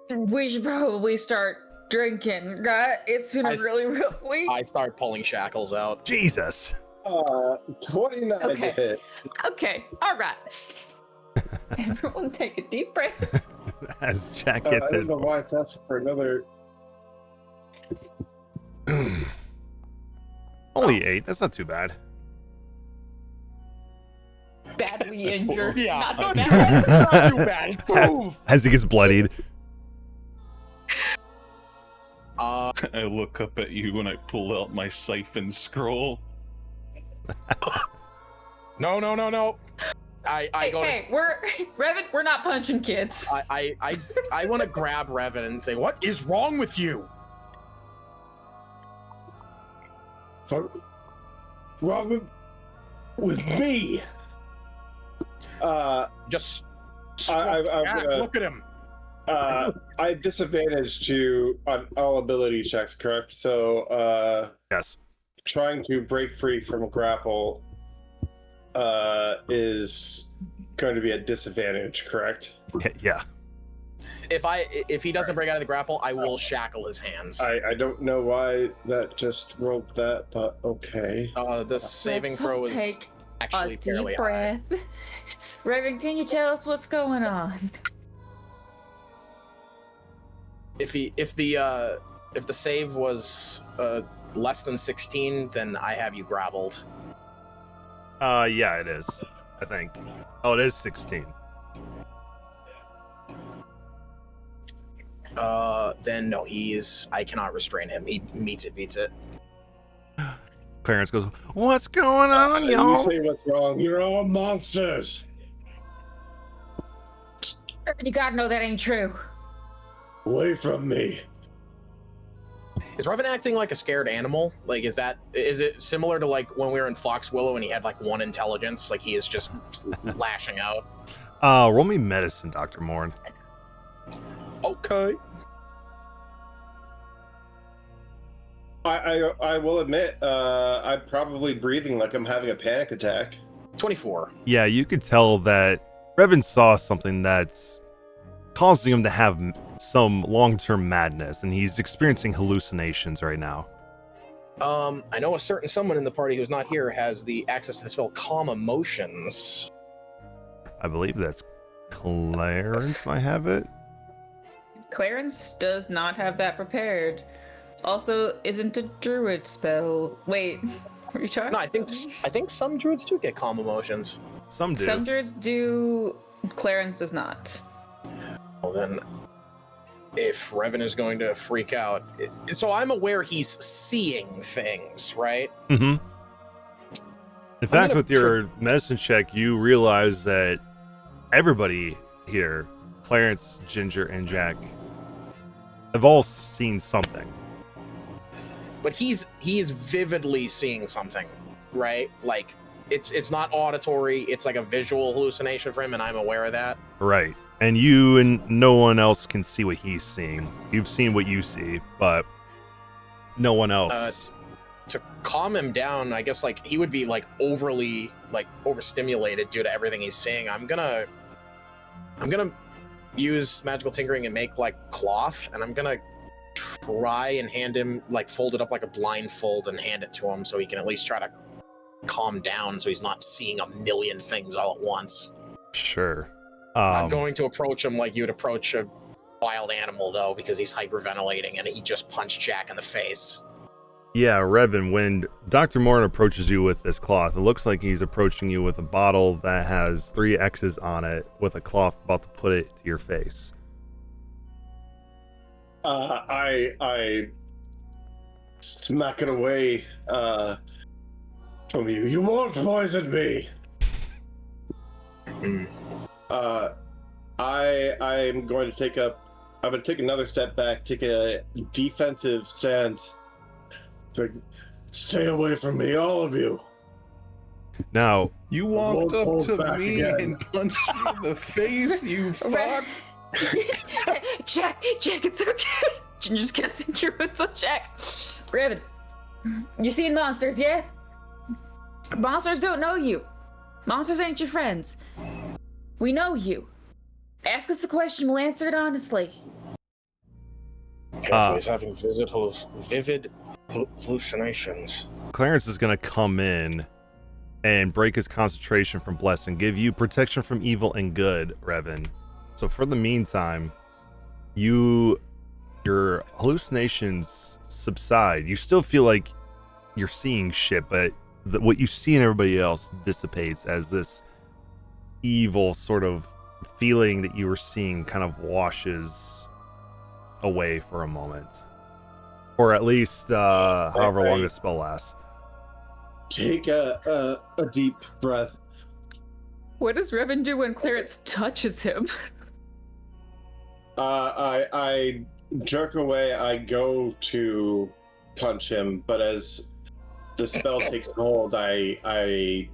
We should probably start drinking, right? It's been a really rough week. I start pulling shackles out. Jesus. 29 to Okay. hit. Okay, all right. Everyone take a deep breath. As Jack I gets don't it. know why it's asking for another. Only 8. That's not too bad. Badly injured. Yeah. Not too bad. Not too bad. Move. As he gets bloodied. I look up at you when I pull out my siphon scroll. No. I go. Hey, Revan, we're not punching kids. I want to grab Revan and say, "What is wrong with you?" Robin, with me. Just I'm gonna- look at him. I have disadvantage on all ability checks, correct? So, Yes. trying to break free from a grapple is going to be a disadvantage, correct? Yeah. If he doesn't break out of the grapple, I will shackle his hands. I don't know why that just rolled that, but okay. The saving Let's throw all is take actually a fairly deep high. breath. Revan, can you tell us what's going on? If the save was less than 16, then I have you grappled. Yeah, it is. I think. Oh, it is 16. Then no, I cannot restrain him. He beats it. Clarence goes, "What's going on, You y'all?" say what's wrong. You're all monsters. Revan, you gotta know that ain't true. Away from me. Is Revan acting like a scared animal? Like, is it similar to like when we were in Fox Willow and he had like 1 intelligence? Like he is just lashing out. Roll me medicine, Dr. Morn. Okay. I will admit, I'm probably breathing like I'm having a panic attack. 24. Yeah, you could tell that Revan saw something that's causing him to have some long-term madness, and he's experiencing hallucinations right now. I know a certain someone in the party who's not here has the access to the spell Calm Emotions. I believe that's Clarence might have it. Clarence does not have that prepared. Also, isn't a druid spell. Wait, were you trying? No, I think some druids do get Calm Emotions. Some do. Some druids do. Clarence does not. Well, then, if Revan is going to freak out, so I'm aware he's seeing things, right? Mm-hmm. In fact, with your medicine check, you realize that everybody here, Clarence, Ginger, and Jack, have all seen something. But he is vividly seeing something, right? Like it's not auditory, it's like a visual hallucination for him, and I'm aware of that. Right. And you and no one else can see what he's seeing. You've seen what you see, but no one else. To calm him down, I guess like he would be like overly like overstimulated due to everything he's seeing. I'm gonna use magical tinkering and make like cloth, and I'm gonna try and hand him like fold it up like a blindfold and hand it to him so he can at least try to calm down so he's not seeing a million things all at once. Sure. I'm going to approach him like you would approach a wild animal though, because he's hyperventilating and he just punched Jack in the face. Yeah, Revan, when Dr. Morn approaches you with this cloth, it looks like he's approaching you with a bottle that has 3 X's on it with a cloth about to put it to your face. I smack it away from you. You won't poison me. I'm going to take another step back, take a defensive stance. Stay away from me, all of you. Now, You walked up hold to back me again. and punched me in the face, you fuck. Jack, it's okay. Ginger's casting your wounds on Jack. Raven, you seen monsters, yeah? Monsters don't know you. Monsters ain't your friends. We know you. Ask us a question, we'll answer it honestly. Careful, he's having vivid hallucinations. Clarence is going to come in and break his concentration from Bless and give you protection from evil and good, Revan. So for the meantime, your hallucinations subside. You still feel like you're seeing shit, but what you see in everybody else dissipates as this evil sort of feeling that you were seeing kind of washes away for a moment. Or at least however long the spell lasts. Take a deep breath. What does Revan do when Clarence touches him? I jerk away. I go to punch him, but as the spell takes hold, I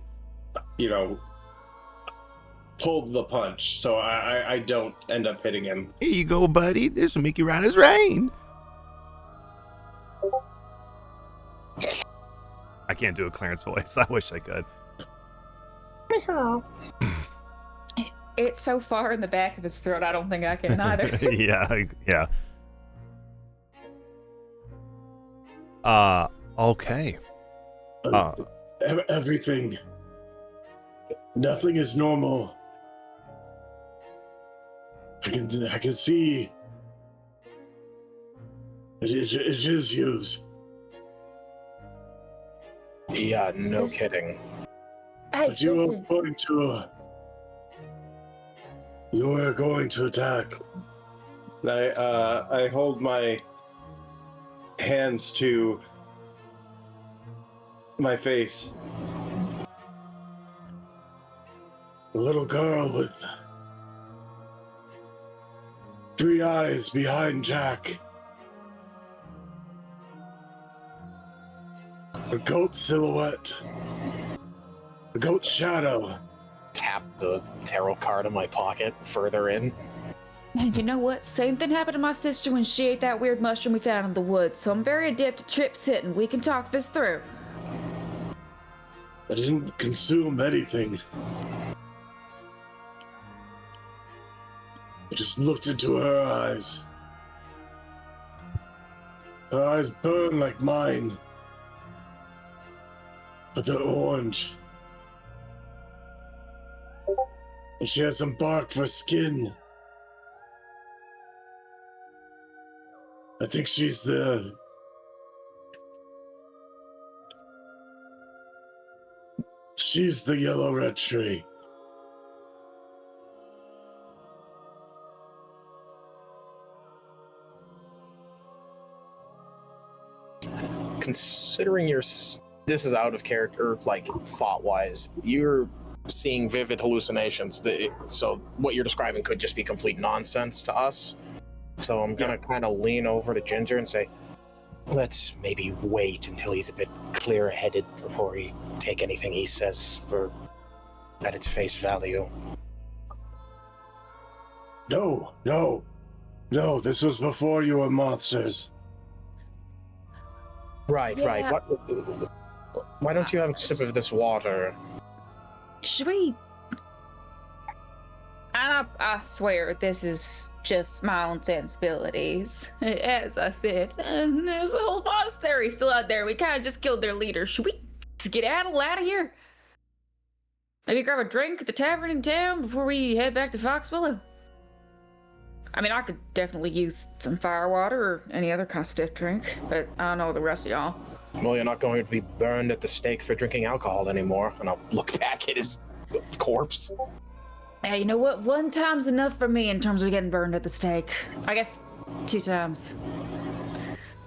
pull the punch, so I don't end up hitting him. Here you go, buddy. This will make you right as rain. I can't do a Clarence voice. I wish I could. It's so far in the back of his throat, I don't think I can either. Yeah. Okay. Everything. Nothing is normal. I can see. It is used. Yeah, no kidding. Hey, But you are going to attack. I hold my hands to my face. A little girl with 3 eyes behind Jack. A goat silhouette. A goat shadow. Tap the tarot card in my pocket further in. And you know what? Same thing happened to my sister when she ate that weird mushroom we found in the woods, so I'm very adept at trip sitting. We can talk this through. I didn't consume anything. I just looked into her eyes. Her eyes burn like mine. but they're orange. And she has some bark for skin. I think she's the... She's the yellow red tree. Considering this is out of character, like thought-wise, you're seeing vivid hallucinations. So what you're describing could just be complete nonsense to us. So I'm gonna kind of lean over to Ginger and say, let's maybe wait until he's a bit clear-headed before we take anything he says at its face value. No, this was before you were monsters. Right. Why don't you have a sip of this water? Should we? I swear this is just my own sensibilities. As I said, there's a whole monastery still out there. We kind of just killed their leader. Should we skedaddle out of here? Maybe grab a drink at the tavern in town before we head back to Foxwillow? I mean, I could definitely use some firewater or any other kind of stiff drink, but I don't know the rest of y'all. Well, you're not going to be burned at the stake for drinking alcohol anymore. And I'll look back at his corpse. Hey, you know what? 1 time's enough for me in terms of getting burned at the stake. I guess 2 times.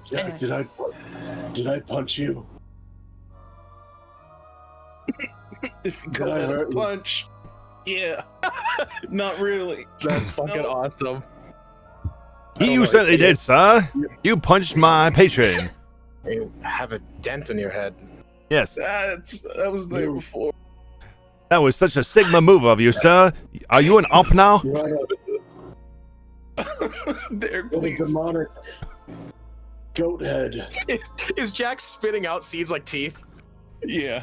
Jack, did I punch you? If you call that a punch, yeah. Not really. That's fucking awesome. You certainly did, sir. You punched my patron. You have a dent in your head. Yes. I was there before. That was such a Sigma move of you, sir. Are you an op now? There, please. Demonic goat head. Is Jack spitting out seeds like teeth? Yeah,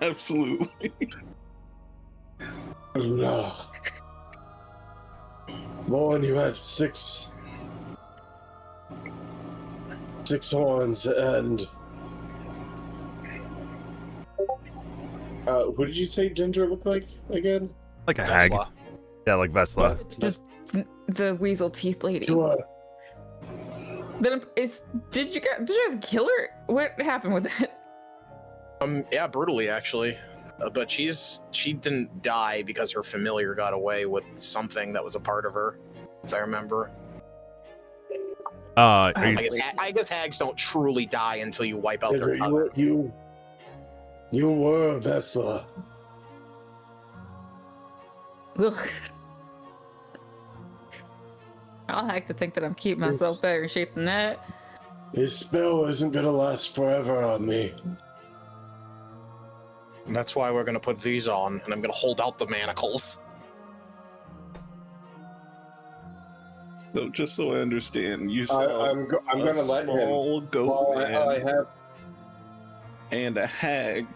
absolutely. No. Moen, you had six horns and who did you say Ginger looked like again? Like a hag. Yeah, like Vesla. Just the weasel teeth lady. Sure. Did you guys kill her? What happened with it? Yeah, brutally actually. But she didn't die because her familiar got away with something that was a part of her, if I remember. I guess hags don't truly die until you wipe out their cover. You were Vesla. Ugh. I'll like to think that I'm keeping myself better in shape than that. His spell isn't gonna last forever on me. And that's why we're gonna put these on, and I'm gonna hold out the manacles. So just so I understand, you I'm gonna let him. Small goat man I have. and a hag,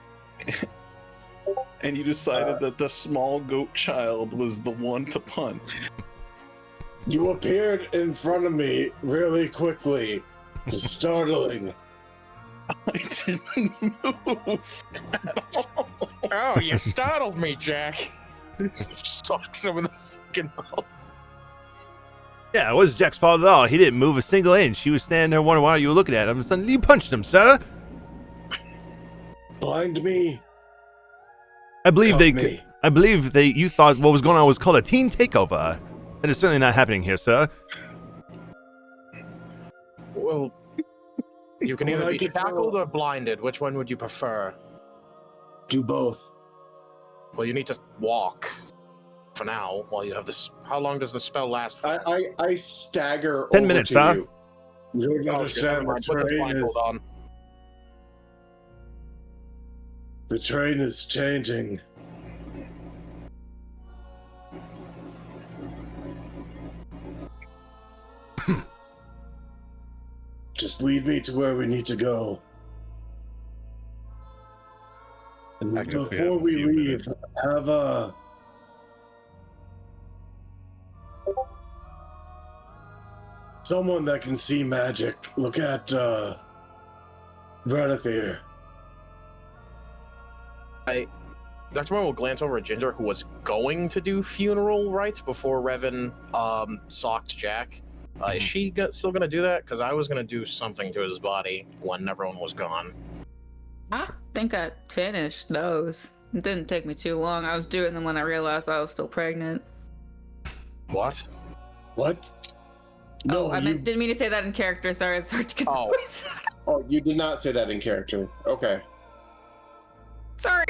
and you decided that the small goat child was the one to punch. You appeared in front of me really quickly. It's startling. I didn't move at all. Oh, you startled me, Jack. Sucks him in the fucking mouth. Yeah, it wasn't Jack's fault at all. He didn't move a single inch. He was standing there wondering why you were looking at him, and suddenly you punched him, sir. Blind me. I believe you thought what was going on was called a teen takeover. That is certainly not happening here, sir. Well, you can either be shackled or blinded. Which one would you prefer? Do both. Well, you need to walk for now while you have this. How long does the spell last for? I stagger 10 over minutes, to huh? you. You don't understand. Put the blindfold on. The train is changing. Just lead me to where we need to go. And before we leave, have someone that can see magic. Look at Wereraven. Dr. Moore will glance over at Ginger, who was going to do funeral rites before Revan socked Jack. Is she still going to do that? Because I was going to do something to his body when everyone was gone. I think I finished those. It didn't take me too long. I was doing them when I realized I was still pregnant. What? What? No, didn't mean to say that in character. Sorry, it's hard to get the voice. Oh, you did not say that in character. Okay. Sorry.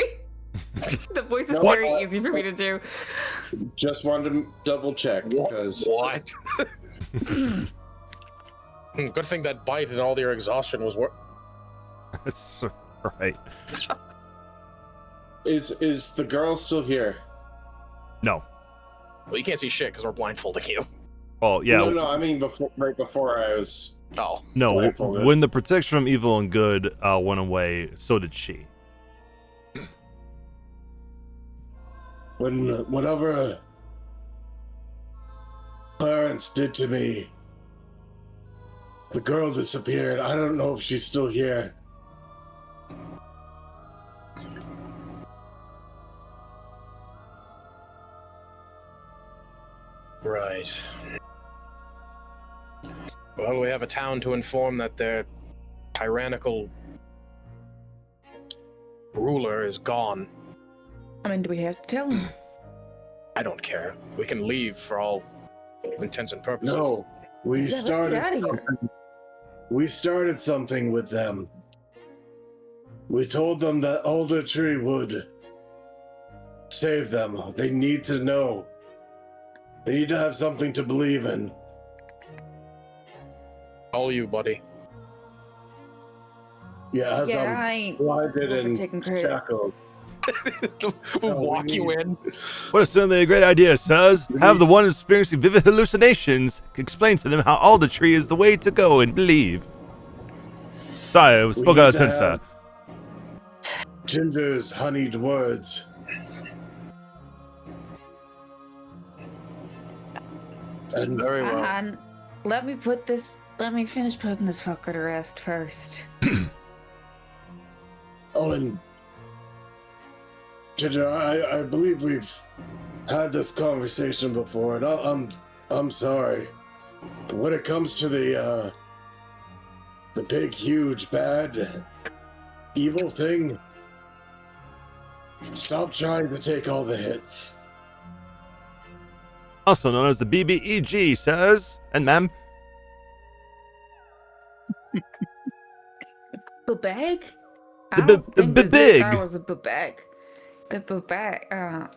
The voice is What? very easy for me to do. Just wanted to double check because. What? Good thing that bite and all your exhaustion was That's right. Is the girl still here? No. Well, you can't see shit because we're blindfolding you. Well, yeah. No, I mean right before I was. Oh. No, blindfolded. when the protection from evil and good went away, so did she. Whatever Clarence did to me, the girl disappeared. I don't know if she's still here. Right. Well, we have a town to inform that their tyrannical ruler is gone. I mean, do we have to tell him? I don't care. We can leave for all intents and purposes. No, we Let's get started. outta here. Something. We started something with them. We told them that Alder Tree would save them. They need to know. They need to have something to believe in. All you, buddy. Yeah, as I ain't blinded and taking credit. shackled. We'll walk you in. What is certainly a great idea, sirs. Have the one experiencing vivid hallucinations explain to them how all the tree is the way to go and believe. Sorry, I spoke out of turn, sir. Ginger's honeyed words. And Very well. On. Let me finish putting this fucker to rest first. oh, and Ginger, I believe we've had this conversation before, and I'm sorry. But when it comes to the big, huge, bad, evil thing, stop trying to take all the hits. Also known as the BBEG, sirs and ma'am. Babag? The big. That was a babag. The babag.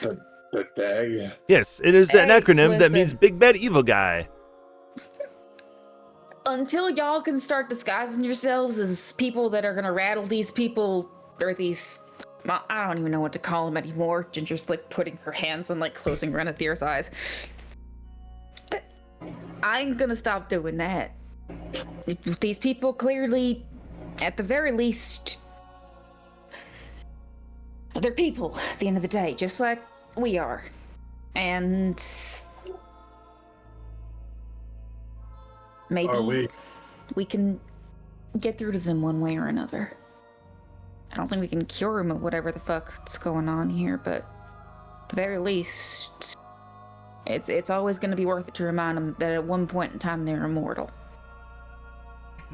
The bag. Yes, it is an Hey, acronym that listen. means Big Bad Evil Guy. Until y'all can start disguising yourselves as people that are gonna rattle these people, or these, I don't even know what to call them anymore. Ginger's like putting her hands on like closing Renathir's eyes. I'm gonna stop doing that. These people clearly, at the very least, they're people at the end of the day, just like we are. And maybe Are we? we can get through to them one way or another. I don't think we can cure them of whatever the fuck's going on here, but at the very least, it's always going to be worth it to remind them that at one point in time they're immortal.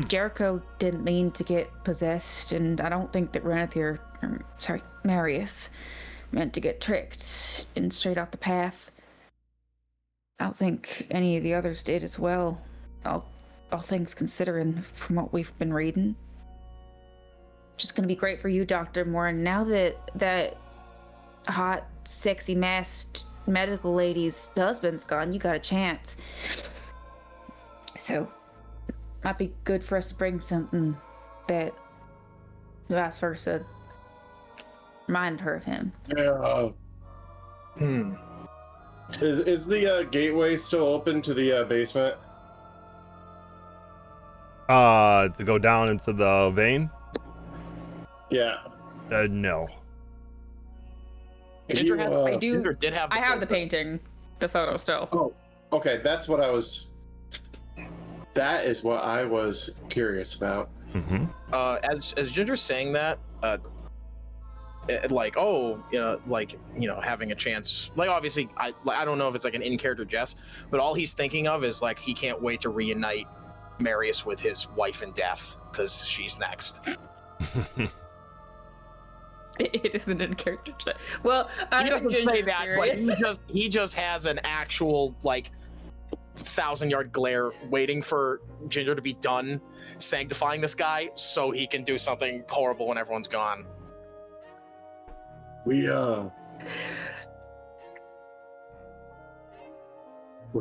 Jericho didn't mean to get possessed, and I don't think that Marius meant to get tricked and straight off the path. I don't think any of the others did as well. All things considering from what we've been reading. Just gonna be great for you, Dr. Moore. And now that hot, sexy, masked medical lady's husband's gone, you got a chance. So, might be good for us to bring something that vice versa remind her of him. Yeah. Is the gateway still open to the basement? To go down into the vein? Yeah. No. Ginger Ginger did have. I have the painting, the photo still. Oh, okay. That's what I was. That is what I was curious about. Mm-hmm. As Ginger's saying that, like, having a chance. Like, obviously, I don't know if it's like an in-character jest, but all he's thinking of is like he can't wait to reunite Marius with his wife in death because she's next. It isn't in character check. Well, I He doesn't say that, serious. but he just has an actual like 1,000-yard glare waiting for Ginger to be done sanctifying this guy so he can do something horrible when everyone's gone. We're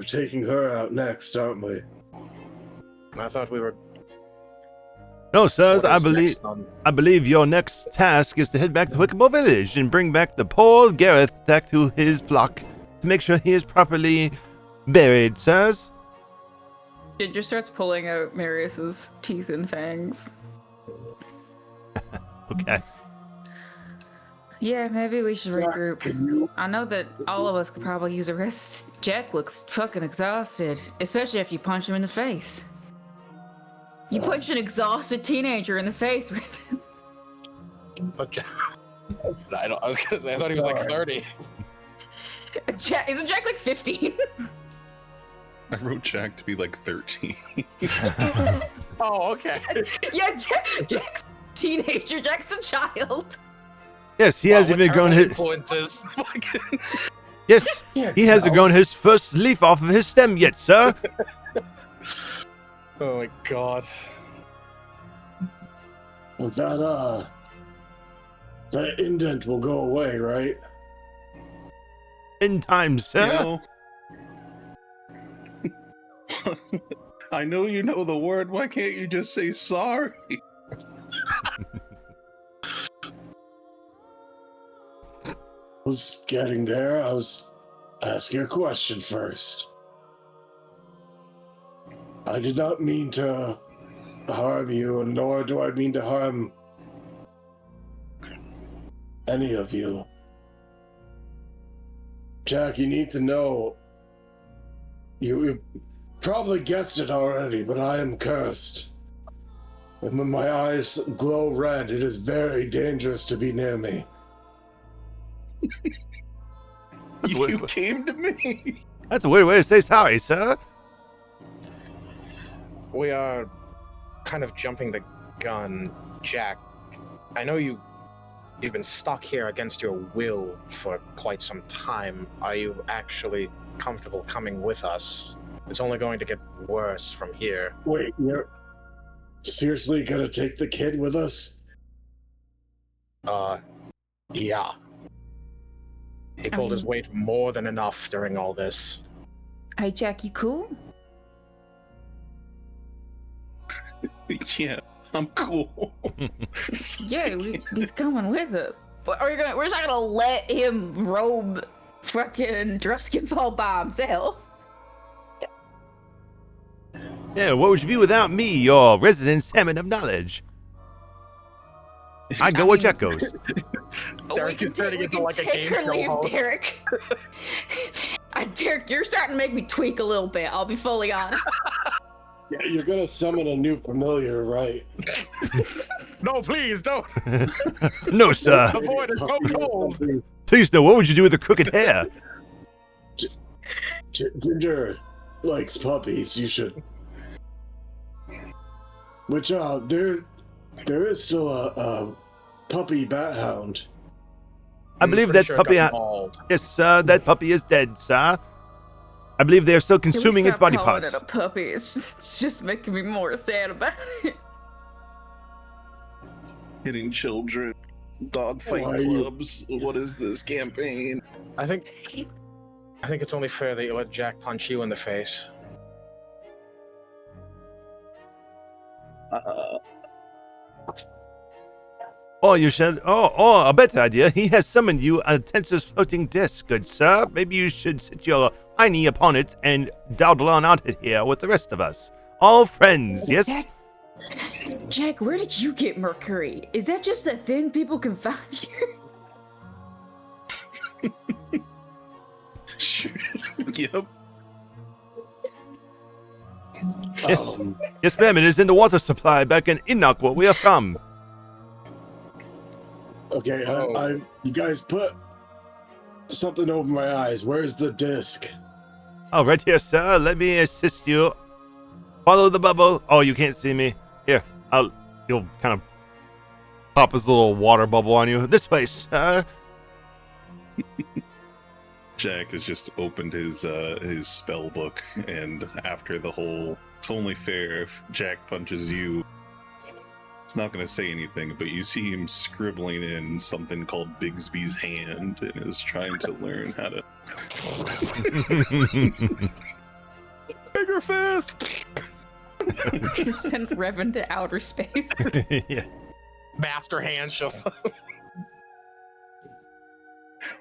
taking her out next, aren't we? I thought we were. No, sirs, What I is believe next on- I believe your next task is to head back to Wickamo Village and bring back the poor Gareth back to his flock to make sure he is properly buried, sirs. Ginger starts pulling out Marius's teeth and fangs. Okay. Yeah, maybe we should regroup. I know that all of us could probably use a rest. Jack looks fucking exhausted, especially if you punch him in the face. You punch an exhausted teenager in the face with it. I was gonna say, I thought he was like 30. Jack, isn't Jack like 15? I wrote Jack to be like 13. Oh, okay. Yeah, Jack's a teenager. Jack's a child. Yes, he hasn't even grown his. Influences. Yes, he hasn't grown his first leaf off of his stem yet, sir. Oh my god. Well, that indent will go away, right? In time, sir. You know, I know you know the word. Why can't you just say sorry? Was getting there. I was asking a question first. I did not mean to harm you, nor do I mean to harm any of you. Jack, you need to know, you probably guessed it already, but I am cursed. And when my eyes glow red, it is very dangerous to be near me. You came to me. That's a weird way to say sorry, sir. We are kind of jumping the gun, Jack. I know you've been stuck here against your will for quite some time. Are you actually comfortable coming with us? It's only going to get worse from here. Wait, you're seriously gonna take the kid with us? Yeah. He pulled his weight more than enough during all this. Hey, Jack, you cool? Yeah, I'm cool. Yeah, he's coming with us. But we're just not gonna let him roam fucking Druskinfall by himself. Yeah, what would you be without me, your resident salmon of knowledge? I go where Jack goes. Derek is turning into like a game show host. Derek. Derek, you're starting to make me tweak a little bit. I'll be fully honest. Yeah, you're gonna summon a new familiar, right? No, please don't. No, sir. The void is so cold. Please, no. What would you do with the crooked hair? Ginger likes puppies. You should. Which there is still a puppy bat hound. I believe that puppy. Yes, sir. That puppy is dead, sir. I believe they are still consuming its body parts. It a puppy. It's just making me more sad about it. Hitting children, dog fight clubs. What is this campaign? I think it's only fair that you let Jack punch you in the face. Or you should. Or a better idea. He has summoned you a tensor's floating disc, good sir. Maybe you should sit your hiney upon it and dawdle on out of here with the rest of us. All friends, yes? Jack, where did you get Mercury? Is that just a thing people can find here? Yep. Yes. Yes, ma'am. It is in the water supply back in Enoch, where we are from. Okay, you guys put something over my eyes. Where's the disc? Oh, right here, sir. Let me assist you. Follow the bubble. Oh, you can't see me. Here, he'll kind of pop his little water bubble on you. This way, sir. Jack has just opened his spell book, and after the whole, it's only fair if Jack punches you. It's not going to say anything, but you see him scribbling in something called Bigsby's hand, and is trying to learn how to. Bigger fist. Send Revan to outer space. Yeah. Master hand just.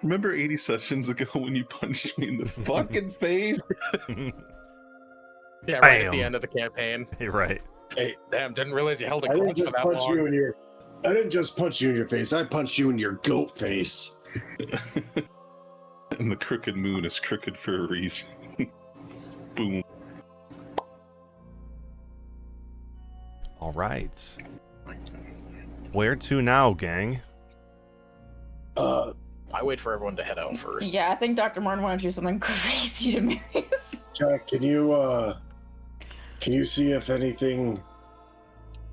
Remember 80 sessions ago when you punched me in the fucking face? Yeah, right at the Bam. end of the campaign. You're right. Hey, Damn, didn't realize you held a I didn't grudge for just that punch long. you in your. I didn't just punch you in your face. I punched you in your goat face. And the crooked moon is crooked for a reason. Boom. All right. Where to now, gang? I wait for everyone to head out first. Yeah, I think Dr. Martin wanted to do something crazy to Marius. Jack, can you see if anything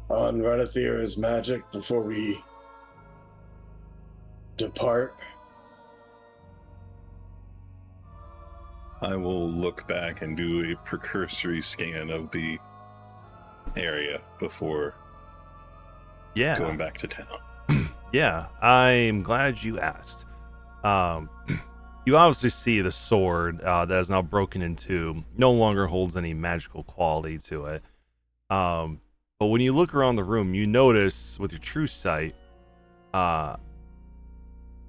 on Renethir is magic before we depart? I will look back and do a precursory scan of the area before Yeah. going back to town. Yeah, I'm glad you asked. You obviously see the sword that is now broken in two, no longer holds any magical quality to it. But when you look around the room, you notice with your true sight,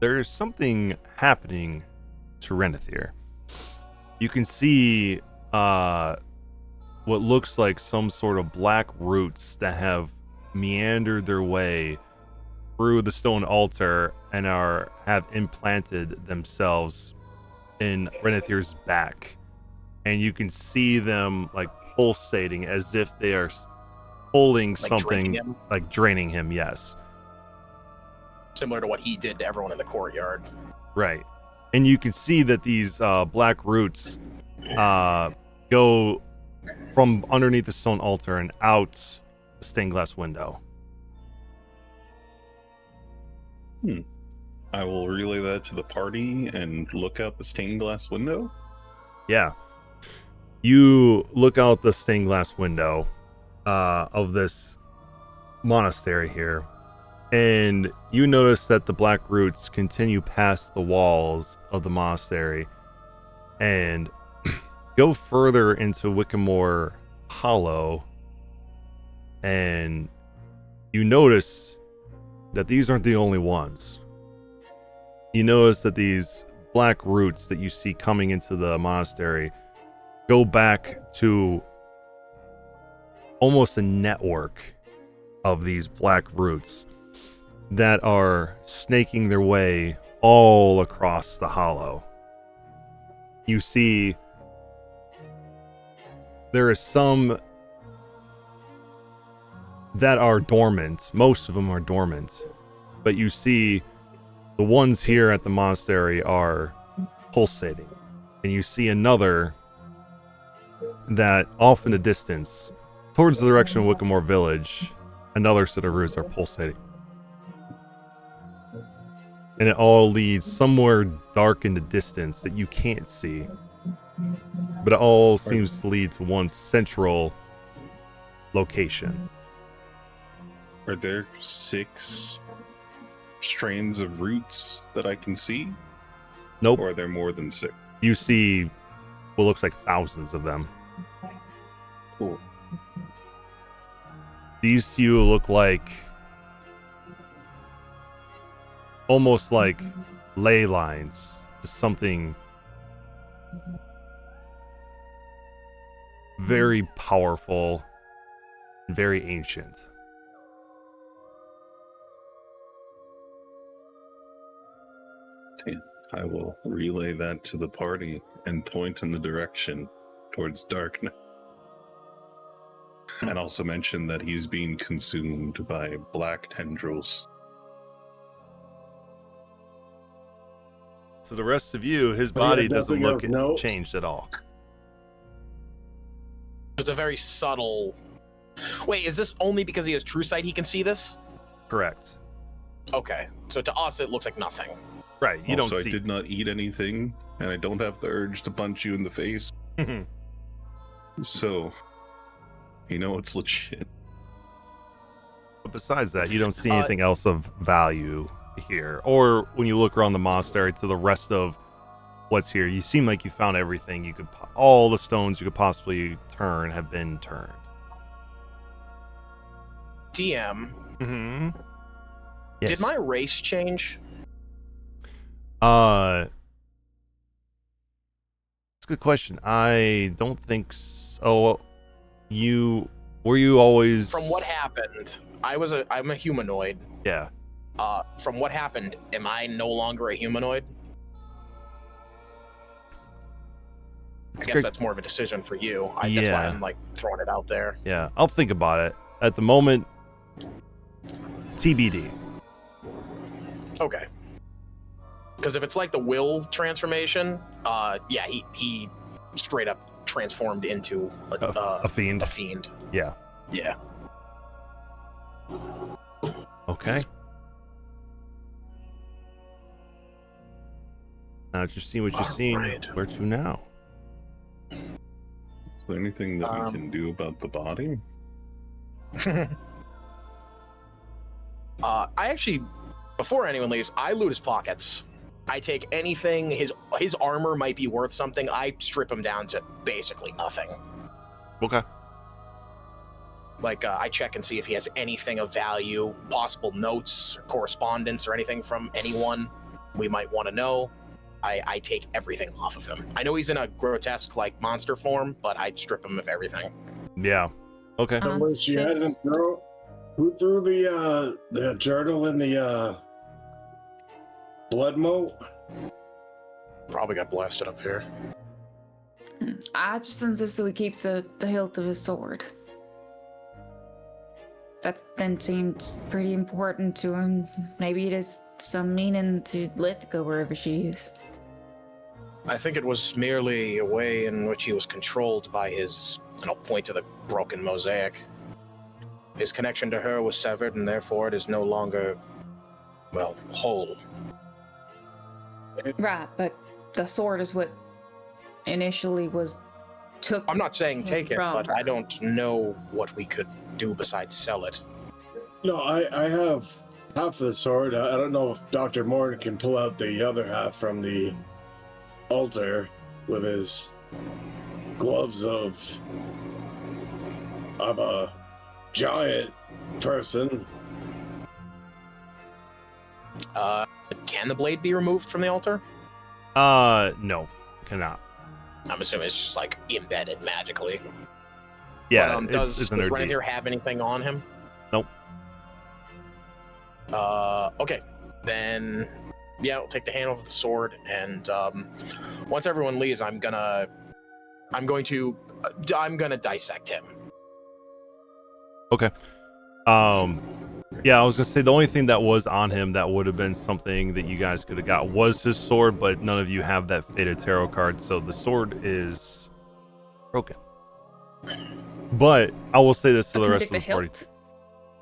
there's something happening to Renethir. You can see what looks like some sort of black roots that have meandered their way through the stone altar and have implanted themselves in Renethir's back, and you can see them like pulsating as if they are pulling Like something, draining him? like draining him. Yes, Similar to what he did to everyone in the courtyard. right. And you can see that these black roots go from underneath the stone altar and out the stained glass window. I will relay that to the party and look out the stained glass window. Yeah. You look out the stained glass window of this monastery here, and you notice that the black roots continue past the walls of the monastery and go further into Wickamore Hollow, and you notice that these aren't the only ones. You notice that these black roots that you see coming into the monastery go back to almost a network of these black roots that are snaking their way all across the hollow. You see there is some that are dormant. Most of them are dormant. But you see the ones here at the monastery are pulsating. And you see another that off in the distance, towards the direction of Wickamore Village, another set of roots are pulsating. And it all leads somewhere dark in the distance that you can't see. But it all seems to lead to one central location. Are there 6 strands of roots that I can see? Nope. Or are there more than 6? You see what looks like thousands of them. Cool. These to you look like almost like ley lines to something very powerful, very ancient. I will relay that to the party and point in the direction towards darkness. And also mention that he's being consumed by black tendrils. To the rest of you, his But he had body doesn't nothing look of note? changed at all. It's a very subtle. Wait, is this only because he has true sight he can see this? Correct. Okay, so to us it looks like nothing. Right. You Also, don't I see. did not eat anything, and I don't have the urge to punch you in the face. So, you know it's legit. But besides that, you don't see anything else of value here. Or when you look around the monastery to the rest of what's here, you seem like you found everything you could. All the stones you could possibly turn have been turned. DM, Mm-hmm. Yes. did my race change? It's a good question. I don't think so. Were you always From what happened, I'm a humanoid. Yeah. From what happened, am I no longer a humanoid? I guess that's more of a decision for you. That's why I'm like throwing it out there. Yeah, I'll think about it. At the moment, TBD. Okay. Because if it's like the will transformation, yeah, he straight up transformed into A fiend. A fiend. Yeah. Yeah. Okay. Now that you've seen what you've seen, where to now? Is there anything that we can do about the body? I actually, before anyone leaves, I loot his pockets. I take anything. His armor might be worth something. I strip him down to basically nothing. Okay. Like, I check and see if he has anything of value, possible notes, or correspondence, or anything from anyone we might want to know. I take everything off of him. I know he's in a grotesque, like, monster form, but I'd strip him of everything. Yeah. Okay. So when she had him throw, who threw the journal in the blood moat? Probably got blasted up here. I just insist that we keep the hilt of his sword. That then seemed pretty important to him. Maybe it has some meaning to Lithika wherever she is. I think it was merely a way in which he was controlled by his, and I'll point to the broken mosaic. His connection to her was severed, and therefore it is no longer, well, whole. Right, but the sword is what initially took. I'm not saying take it, from but her. I don't know what we could do besides sell it. No, I have half the sword. I don't know if Dr. Morton can pull out the other half from the altar with his gloves of... I'm a giant person. Can the blade be removed from the altar? No, cannot. I'm assuming it's just like embedded magically. Yeah, But, does it's an OD. Renethir have anything on him? Nope. Okay, then yeah, I'll take the handle of the sword, and once everyone leaves, I'm gonna dissect him. Okay. Yeah, I was gonna say the only thing that was on him that would have been something that you guys could have got was his sword, but none of you have that Fated Tarot card, so the sword is broken. But I will say this to the rest of the party.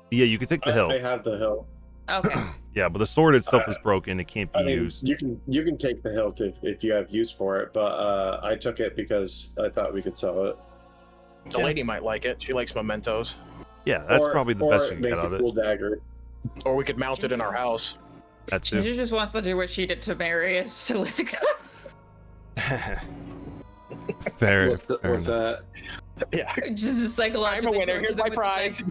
Yeah, you can take the hilt. I have the hilt. Okay. Yeah, but the sword itself is broken; it can't be I mean, used. you can take the hilt if you have use for it, but I took it because I thought we could sell it. The lady might like it. She likes mementos. Yeah, that's probably the best it you can get makes out a of it. cool dagger. Or we could mount it in our house. That's She it. just wants to do what she did to Marius to Lithika. Fair. What's fair what's enough. that? Yeah. Just a psychological. I'm a winner. Here's my prize.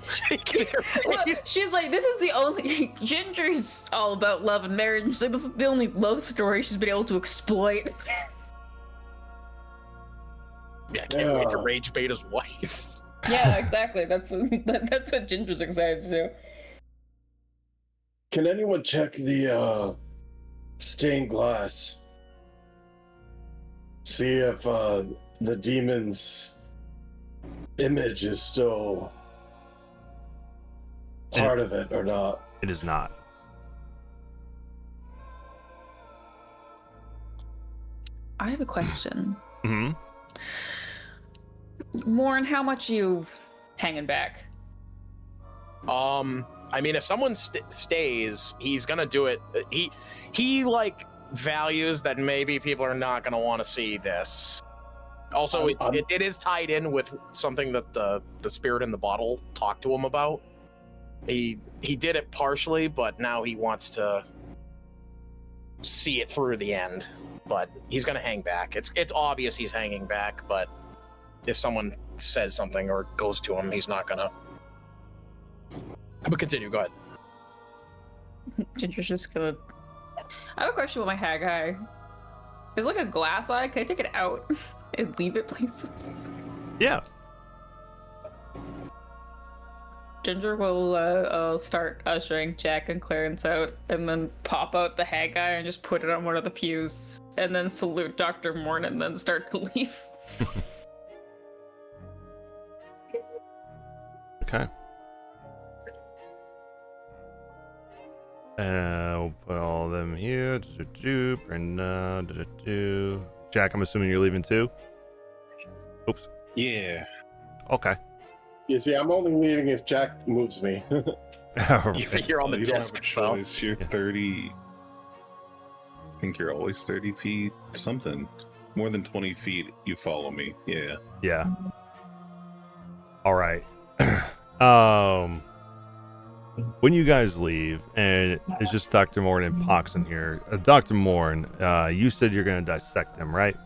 Look, she's like, this is the only. Ginger's all about love and marriage. She's like, this is the only love story she's been able to exploit. Yeah, I can't wait to rage bait his wife. Yeah, exactly. That's what Ginger's excited to do. Can anyone check the stained glass? See if the demon's image is still part of it or not. It is not. I have a question. Mm-hmm. Morn, how much you hanging back? I mean, if someone stays, he's gonna do it. He like values that maybe people are not gonna want to see this. Also, it is tied in with something that the spirit in the bottle talked to him about. He did it partially, but now he wants to see it through the end. But he's gonna hang back. It's obvious he's hanging back, but if someone says something or goes to him, he's not gonna. But continue, go ahead. Ginger's just gonna... I have a question about my hag eye. There's like a glass eye. Can I take it out and leave it places? Yeah. Ginger will start ushering Jack and Clarence out and then pop out the hag eye and just put it on one of the pews and then salute Dr. Morn and then start to leave. Okay. We'll put all of them here. Brenda. Jack, I'm assuming you're leaving too? Oops. Yeah. Okay. You see, I'm only leaving if Jack moves me. You're on the You don't have disc, a so. choice. You're 30. I think you're always 30 feet. Something. More than 20 feet, you follow me. Yeah. Yeah. All right. When you guys leave, and it's just Dr. Morn and Pox in here. Dr. Morn, you said you're going to dissect him, right?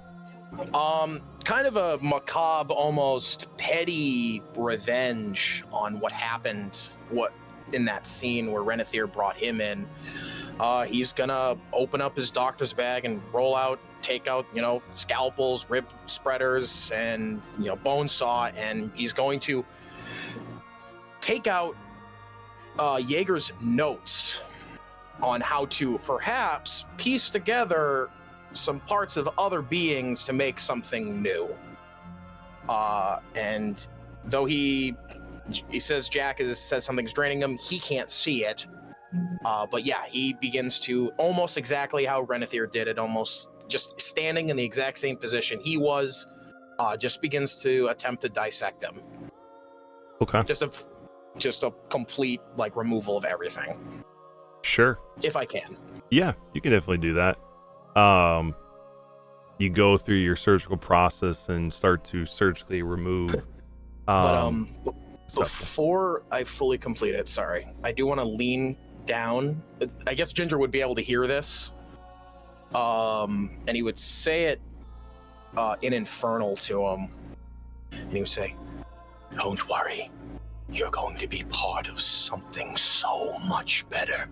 Kind of a macabre, almost petty revenge on what happened. What in that scene where Renethir brought him in. He's gonna open up his doctor's bag and take out, scalpels, rib spreaders, and bone saw, and he's going to take out Jaeger's notes on how to perhaps piece together some parts of other beings to make something new. And though he says Jack says something's draining him, he can't see it. But yeah, he begins to, almost exactly how Renethir did it, almost just standing in the exact same position he was, just begins to attempt to dissect him. Okay. Just a complete removal of everything. Sure. If I can. Yeah, you can definitely do that. You go through your surgical process and start to surgically remove. Before I fully complete it, sorry, I do want to lean down. I guess Ginger would be able to hear this. And he would say it in Infernal to him. And he would say, "Don't worry. You're going to be part of something so much better."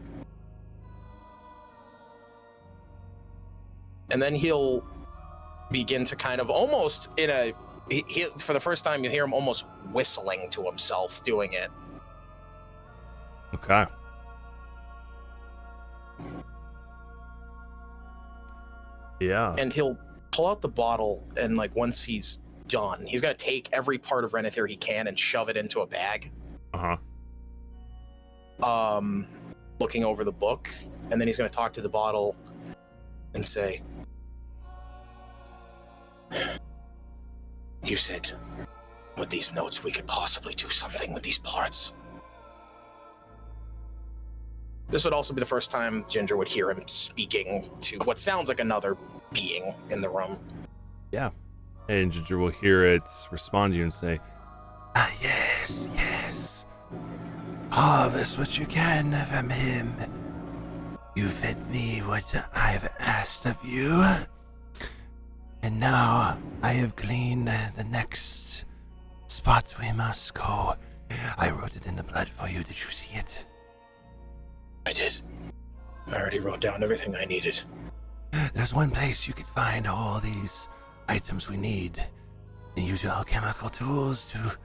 And then he'll begin to kind of almost for the first time you hear him almost whistling to himself doing it. Okay. Yeah. And he'll pull out the bottle, and once he's done, he's gonna take every part of Renethir he can and shove it into a bag. Looking over the book, and then he's gonna talk to the bottle and say, "You said with these notes we could possibly do something with these parts." This would also be the first time Ginger would hear him speaking to what sounds like another being in the room. Yeah. And Ginger will hear it respond to you and say, Yes. Harvest what you can from him. You fed me what I've asked of you. And now I have gleaned the next spot we must go. I wrote it in the blood for you. Did you see it? I did. I already wrote down everything I needed. There's one place you could find all these items we need and use your alchemical tools to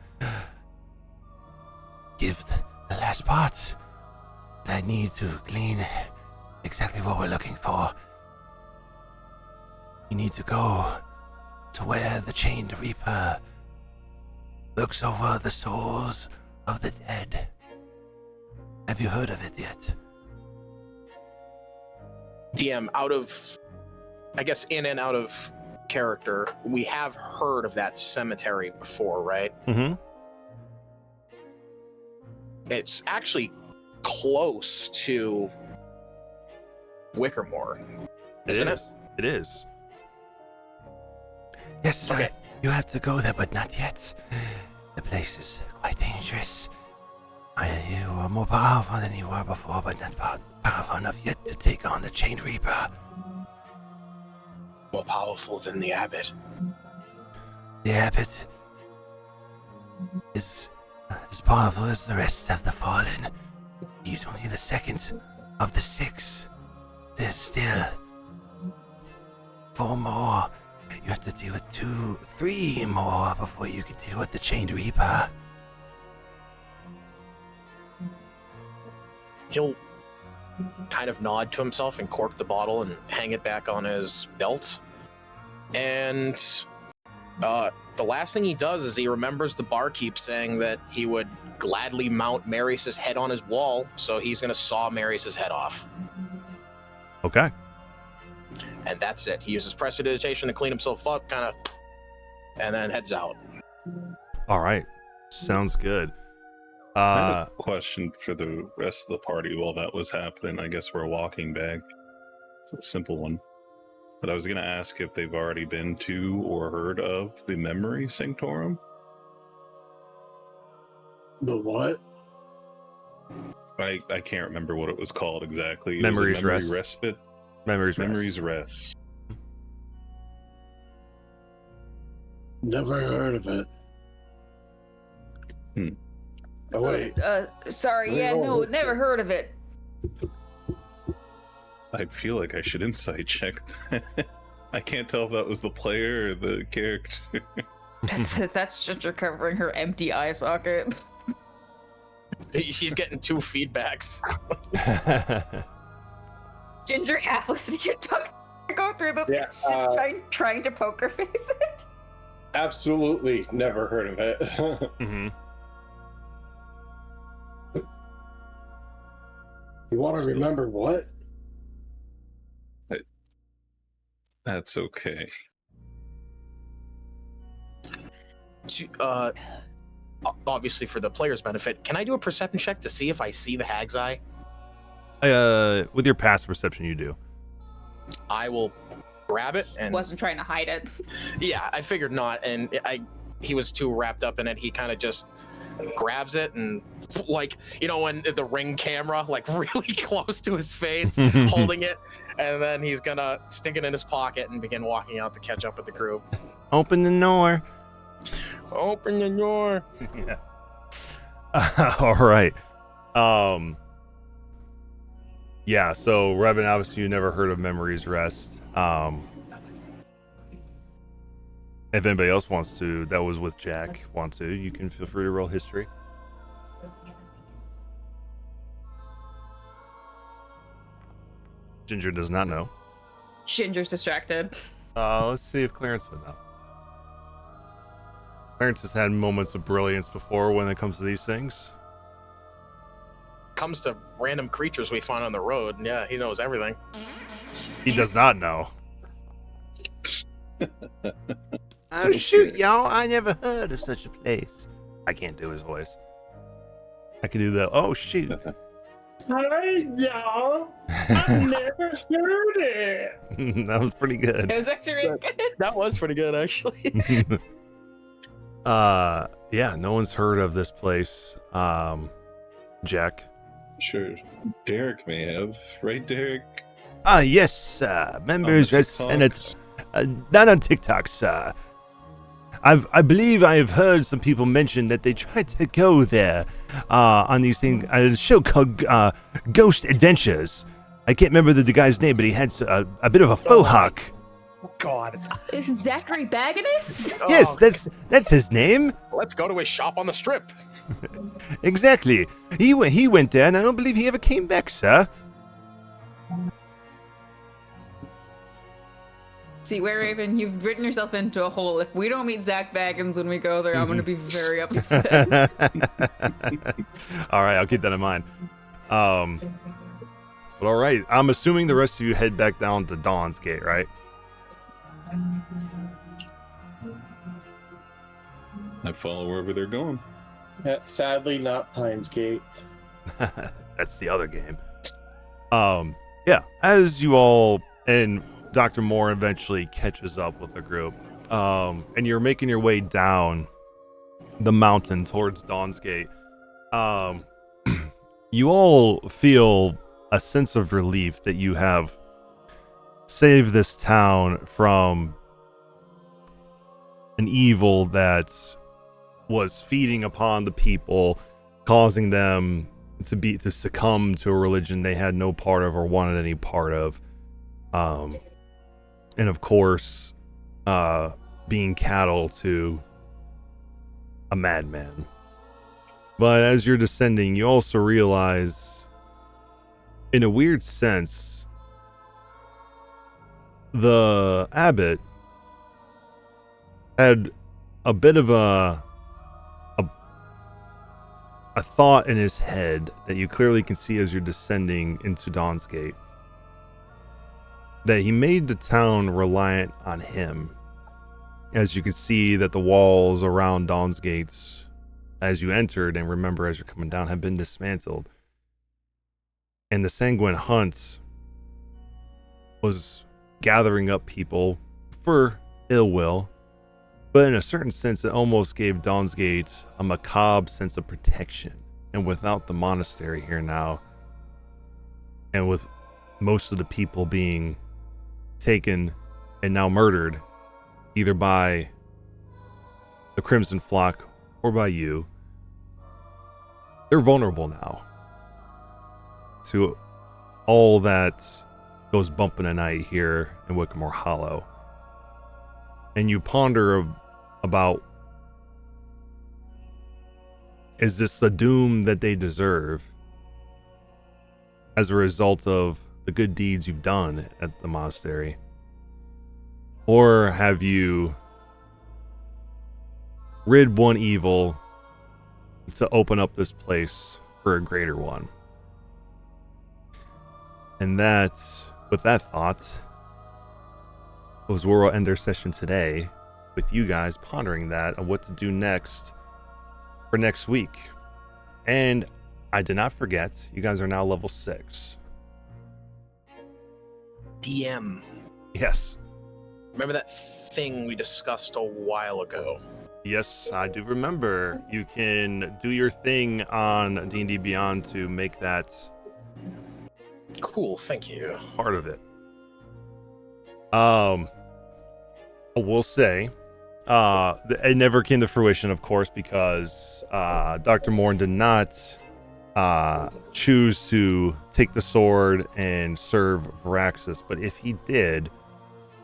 give the last part that I need to glean exactly what we're looking for. You need to go to where the Chained Reaper looks over the souls of the dead. Have you heard of it yet? DM, in and out of character, we have heard of that cemetery before, right? Mm-hmm. It's actually close to Wickermore, isn't it? It is. Yes, Okay. you have to go there, but not yet. The place is quite dangerous. You are more powerful than you were before, but not powerful enough yet to take on the Chain Reaper. More powerful than the Abbot. The Abbot is as powerful as the rest of the Fallen. He's only the second of the 6. There's still 4 more. You have to deal with 3 more before you can deal with the Chained Reaper. He'll kind of nod to himself and cork the bottle and hang it back on his belt. And the last thing he does is he remembers the barkeep saying that he would gladly mount Marius' head on his wall, so he's going to saw Marius' head off. Okay. And that's it. He uses prestidigitation to clean himself up, kind of, and then heads out. All right. Sounds good. I have a question for the rest of the party while that was happening. I guess we're walking back. It's a simple one. But I was going to ask if they've already been to or heard of the Memory Sanctorum. The what? I can't remember what it was called exactly. Memories Memory Rest. Respite. Memories Rest. Never heard of it. Oh, wait. Sorry, Wait, yeah, hold no, on. never heard of it. I feel like I should insight check. I can't tell if that was the player or the character. That's Ginger covering her empty eye socket. She's getting 2 feedbacks. Ginger half listening to your tongue go through this. Yeah, She's just trying to poker face it. Absolutely never heard of it. Mm-hmm. You want to remember what? That's okay. Obviously, for the player's benefit, can I do a perception check to see if I see the Hag's Eye? With your past perception, you do. I will grab it and Wasn't trying to hide it. yeah, I figured not, and he was too wrapped up in it. He kind of just grabs it and, like, you know, when the Ring camera, like, really close to his face, holding it, and then he's gonna stick it in his pocket and begin walking out to catch up with the group. Open the door. Open the door. Yeah. All right. Yeah, so Revan, obviously you never heard of Memories Rest. If anybody else wants to, that was with Jack, want to, you can feel free to roll history. Ginger does not know. Ginger's distracted. Let's see if Clarence would know. Clarence has had moments of brilliance before when it comes to these things. Comes to random creatures we find on the road. Yeah, he knows everything. He does not know. Oh, shoot, y'all. I never heard of such a place. I can't do his voice. I can do that. Oh, shoot. Hi, y'all. I've never heard it. That was pretty good. It was actually really good. That was pretty good, actually. Yeah, no one's heard of this place. Jack. Sure. Derek may have. Right, Derek? Yes, members, and it's not on TikTok, sir. I believe I have heard some people mention that they tried to go there on these things. A show called Ghost Adventures. I can't remember the guy's name, but he had a bit of a faux hawk. God. Is it Zachary Baganis? Yes, that's his name. Let's go to his shop on the strip. Exactly. He went there, and I don't believe he ever came back, sir. See, Wereraven, you've written yourself into a hole. If we don't meet Zach Baggins when we go there, I'm going to be very upset. All right, I'll keep that in mind. But all right, I'm assuming the rest of you head back down to Dawn's Gate, right? I follow wherever they're going. Sadly, not Pines Gate. That's the other game. Yeah, as you all and Dr. Moore eventually catches up with the group, and you're making your way down the mountain towards Dawn's Gate, you all feel a sense of relief that you have saved this town from an evil that was feeding upon the people, causing them to succumb to a religion they had no part of or wanted any part of, and of course being cattle to a madman. But as you're descending, you also realize, in a weird sense, the abbot had a bit of a thought in his head that you clearly can see as you're descending into Dawn's Gate, that he made the town reliant on him. As you can see that the walls around Dawn's Gates, as you entered and remember as you're coming down, have been dismantled. And the Sanguine Hunt was gathering up people for ill will, but in a certain sense it almost gave Dawn's Gate a macabre sense of protection. And without the monastery here now, and with most of the people being taken and now murdered, either by the Crimson Flock or by you, they're vulnerable now to all that goes bumping a night here in Wickamore Hollow. And you ponder about, is this the doom that they deserve as a result of the good deeds you've done at the monastery? Or have you rid one evil to open up this place for a greater one? And that, with that thought, was where we'll end our session today, with you guys pondering that and what to do next for next week. And I did not forget, you guys are now level 6. DM. Yes. Remember that thing we discussed a while ago? Yes, I do remember. You can do your thing on D&D Beyond to make that Cool, thank you. part of it. I will say, it never came to fruition, of course, because Dr. Moore did not choose to take the sword and serve Varaxis. But if he did,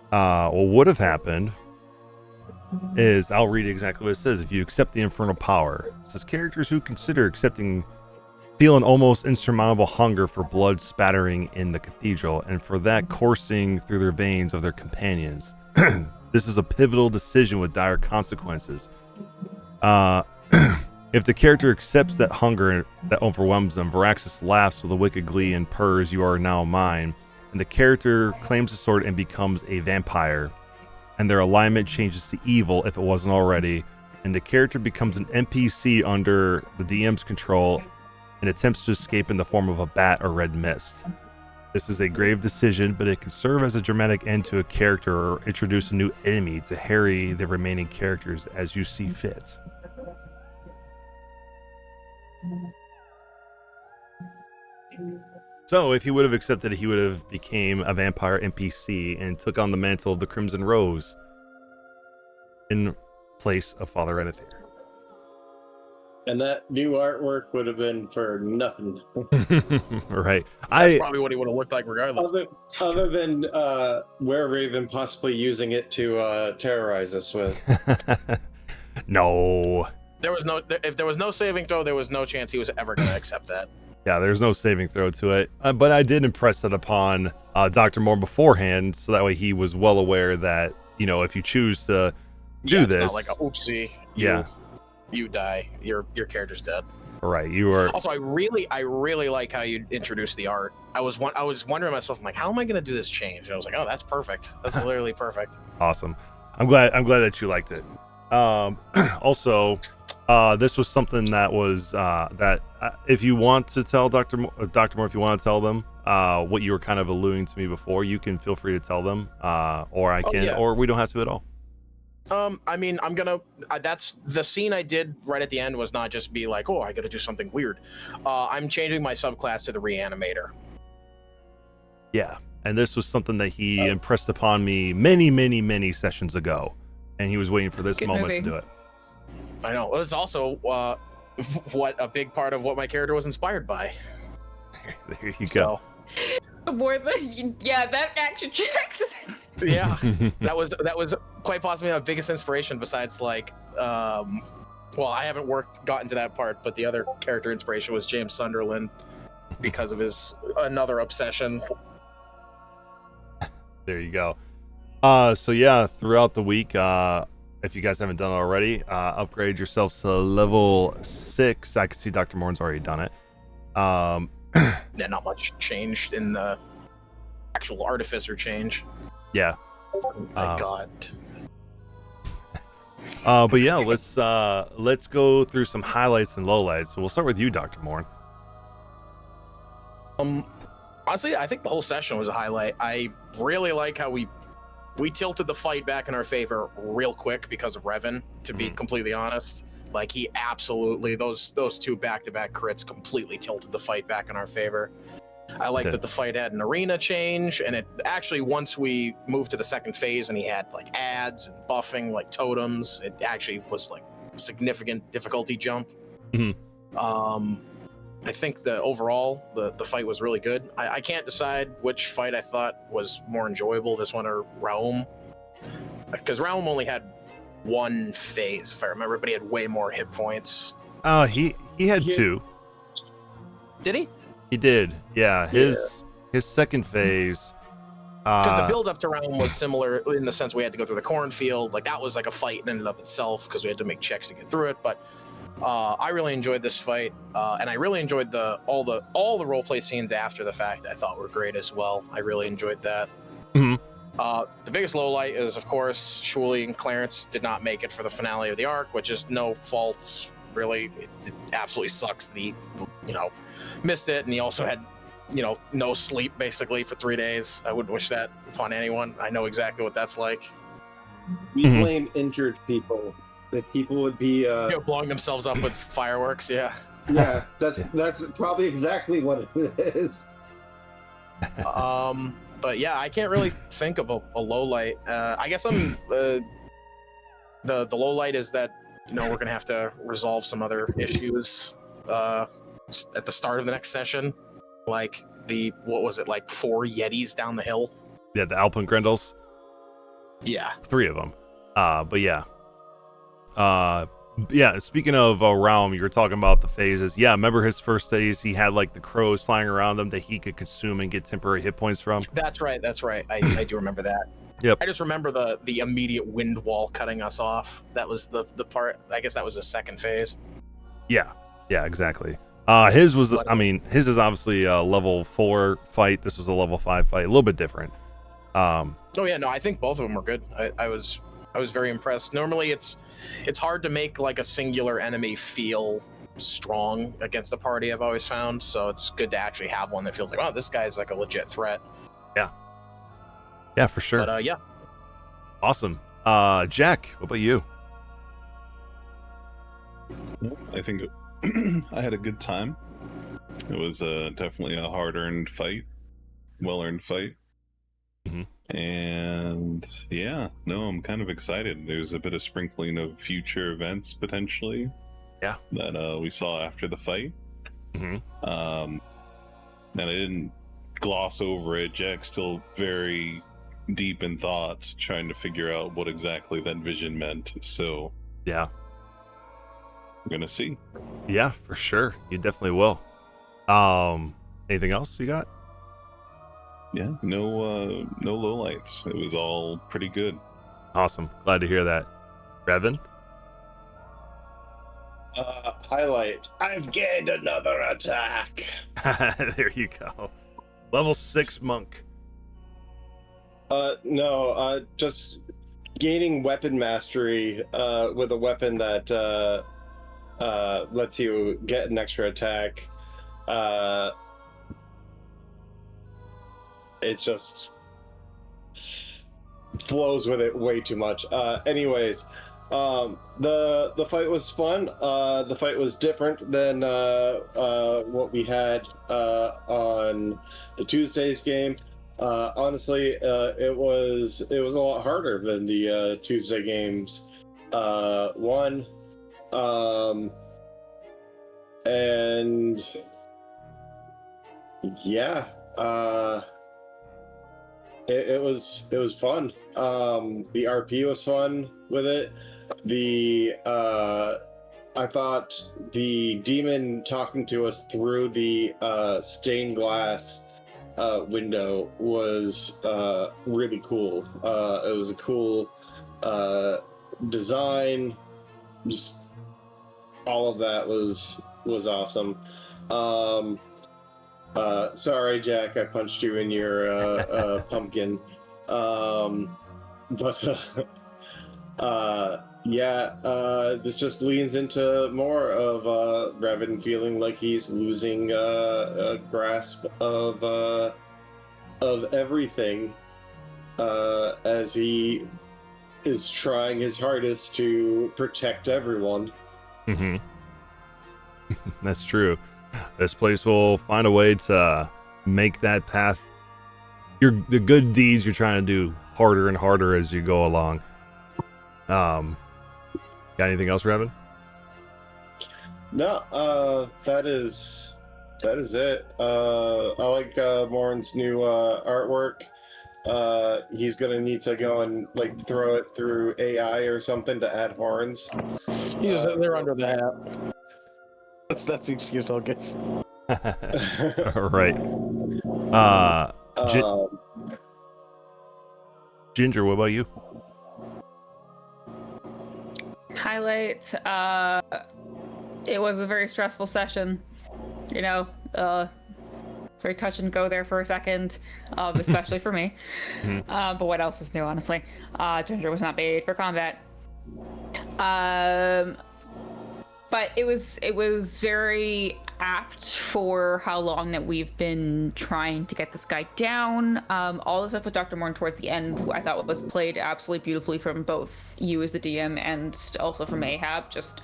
what would have happened is, I'll read exactly what it says. If you accept the infernal power, it says characters who consider accepting feel an almost insurmountable hunger for blood spattering in the cathedral, and for that coursing through their veins of their companions. This is a pivotal decision with dire consequences. If the character accepts that hunger that overwhelms them, Varaxis laughs with a wicked glee and purrs, "You are now mine." And the character claims the sword and becomes a vampire. And their alignment changes to evil if it wasn't already. And the character becomes an NPC under the DM's control and attempts to escape in the form of a bat or red mist. This is a grave decision, but it can serve as a dramatic end to a character or introduce a new enemy to harry the remaining characters as you see fit. So if he would have accepted it, he would have became a vampire NPC and took on the mantle of the Crimson Rose in place of Father Enethir. And that new artwork would have been for nothing. Right. That's probably what he would have looked like regardless. Other than Wereraven possibly using it to terrorize us with. No. If there was no saving throw, there was no chance he was ever going to accept that. Yeah, there's no saving throw to it. But I did impress that upon Dr. Moore beforehand, so that way he was well aware that, you know, if you choose to do this. It's not like a oopsie. You die. Your character's dead. Right. You are. Also, I really like how you introduced the art. I was wondering myself, I'm like, how am I going to do this change? And I was like, oh, that's perfect. That's literally perfect. Awesome. I'm glad that you liked it. Also, this was something that was if you want to tell Dr. Moore, if you want to tell them what you were kind of alluding to me before, you can feel free to tell them, or I can, or we don't have to at all. I mean, I'm gonna. That's the scene I did right at the end was not just be like, oh, I got to do something weird. I'm changing my subclass to the Reanimator. Yeah, and this was something that he impressed upon me many sessions ago, and he was waiting for this moment to do it. I know. Well, it's also what a big part of what my character was inspired by. There you go. More than that action checks. Yeah, that was quite possibly my biggest inspiration. Besides, like, well, I haven't gotten to that part, but the other character inspiration was James Sunderland because of his another obsession. There you go. So yeah, throughout the week, if you guys haven't done it already, upgrade yourselves to level 6. I can see Dr. Morin's already done it. Yeah, not much changed in the actual artificer change. Yeah. Oh my God. But yeah, let's go through some highlights and lowlights. So we'll start with you, Dr. Morin. Honestly, I think the whole session was a highlight. I really like how we tilted the fight back in our favor real quick because of Revan, to be completely honest. Like, he absolutely, those two back-to-back crits completely tilted the fight back in our favor. I like that the fight had an arena change, and it actually, once we moved to the second phase and he had like ads and buffing like totems, it actually was like a significant difficulty jump. I think that overall the fight was really good. I can't decide which fight I thought was more enjoyable, this one or Raum, because Raum only had one phase, if I remember, but he had way more hit points. He had 2. Did he? He did. Yeah, his second phase. Because the build up to Raum was similar in the sense we had to go through the cornfield. Like, that was like a fight in and of itself because we had to make checks to get through it. But I really enjoyed this fight, and I really enjoyed all the roleplay scenes after the fact. I thought were great as well. I really enjoyed that. The biggest lowlight is, of course, Shuli and Clarence did not make it for the finale of the arc, which is no fault, really. It absolutely sucks that he, missed it, and he also had, no sleep, basically, for 3 days. I wouldn't wish that upon anyone. I know exactly what that's like. We blame injured people. That people would be blowing themselves up with fireworks, yeah. Yeah, that's probably exactly what it is. But yeah, I can't really think of a low light. I guess I'm the low light is that we're gonna have to resolve some other issues at the start of the next session, like what was it, like 4 Yetis down the hill? Yeah, the Alpengrendels. Yeah, 3 of them. But yeah. Yeah, speaking of Raum, you were talking about the phases. Yeah, remember his first phase, he had like the crows flying around him that he could consume and get temporary hit points from. That's right. I do remember that. Yep. I just remember the immediate wind wall cutting us off. That was the part, I guess that was the second phase. Yeah, exactly. His was, his is obviously a level 4 fight. This was a level 5 fight, a little bit different. Oh yeah, no, I think both of them were good. I was very impressed. Normally it's hard to make like a singular enemy feel strong against a party, I've always found. So it's good to actually have one that feels like, oh, this guy's like a legit threat. Yeah, for sure. But yeah. Awesome. Jack, what about you? I think I had a good time. It was definitely a hard-earned fight, well-earned fight. And yeah, no, I'm kind of excited. There's a bit of sprinkling of future events potentially. Yeah. That we saw after the fight. And I didn't gloss over it. Jack's still very deep in thought, trying to figure out what exactly that vision meant. So yeah, we're gonna see. Yeah, for sure. You definitely will. Anything else you got? Yeah, no lowlights. It was all pretty good. Awesome. Glad to hear that. Revan? Highlight. I've gained another attack. There you go. Level 6 monk. No, just gaining weapon mastery with a weapon that lets you get an extra attack. It just flows with it way too much. Anyways, the fight was fun. The fight was different than what we had on the Tuesday's game. Honestly, it was a lot harder than the Tuesday games. And yeah, it was fun. The RP was fun with it. I thought the demon talking to us through the stained glass window was really cool. It was a cool design. Just all of that was awesome. Sorry, Jack, I punched you in your pumpkin. This just leans into more of Revan feeling like he's losing a grasp of everything as he is trying his hardest to protect everyone. Mm-hmm. That's true. This place will find a way to make that path, the good deeds you're trying to do, harder and harder as you go along. Got anything else, Revan? No, that is it. I like Morin's new artwork. He's gonna need to go and like throw it through AI or something to add horns. They're under the hat. That's the excuse I'll give. All right. Ginger, what about you? Highlight. It was a very stressful session. You know, very touch and go there for a second, especially for me. But what else is new, honestly? Ginger was not made for combat. But it was very apt for how long that we've been trying to get this guy down. All the stuff with Dr. Morn towards the end, I thought was played absolutely beautifully from both you as the DM and also from Ahab. Just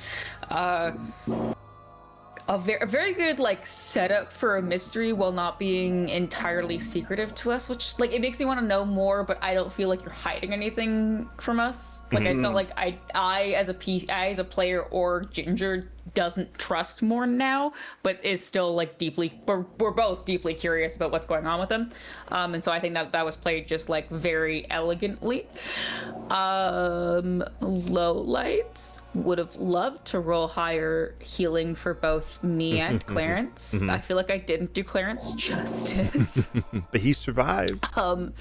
a very good like setup for a mystery while not being entirely secretive to us, which like it makes me want to know more, but I don't feel like you're hiding anything from us. Like it's not like I as a player or Ginger doesn't trust more now, but is still like we're both deeply curious about what's going on with him. And so I think that was played just like very elegantly. Low lights, would have loved to roll higher healing for both me and Clarence. I feel like I didn't do Clarence justice. But he survived. But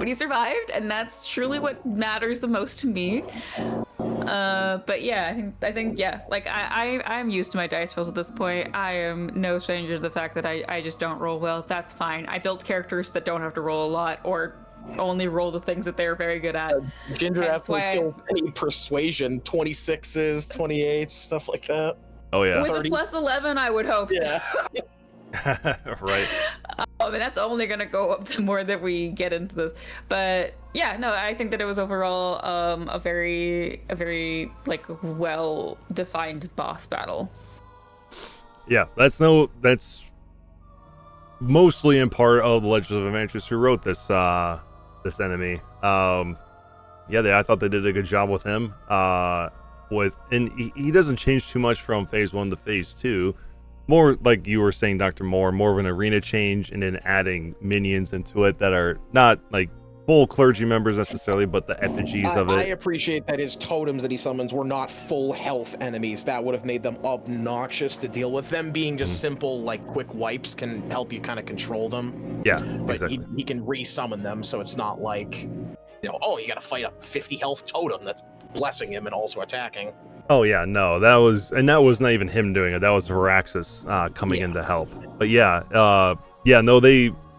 he survived, and that's truly what matters the most to me. But yeah, I think yeah, like I'm used to my dice rolls at this point. I am no stranger to the fact that I just don't roll well. That's fine. I built characters that don't have to roll a lot or only roll the things that they're very good at. Ginger absolutely any persuasion, 26s, 28s, stuff like that. Oh yeah. With a plus 11, I would hope. Yeah. Right. And that's only gonna go up to more that we get into this. But yeah, no, I think that it was overall a very like well defined boss battle. Yeah, that's mostly in part of the Legends of Adventures who wrote this enemy. I thought they did a good job with him. And he doesn't change too much from phase 1 to phase 2. More like you were saying, Dr. Moore, more of an arena change, and then adding minions into it that are not like full clergy members necessarily, but the effigies of it. I appreciate that his totems that he summons were not full health enemies. That would have made them obnoxious to deal with. Them being just simple, like quick wipes can help you kind of control them. Yeah, but exactly. he can re-summon them, so it's not like, you gotta fight a 50 health totem that's blessing him and also attacking. Oh yeah, no, that was not even him doing it. That was Varaxis coming in to help. But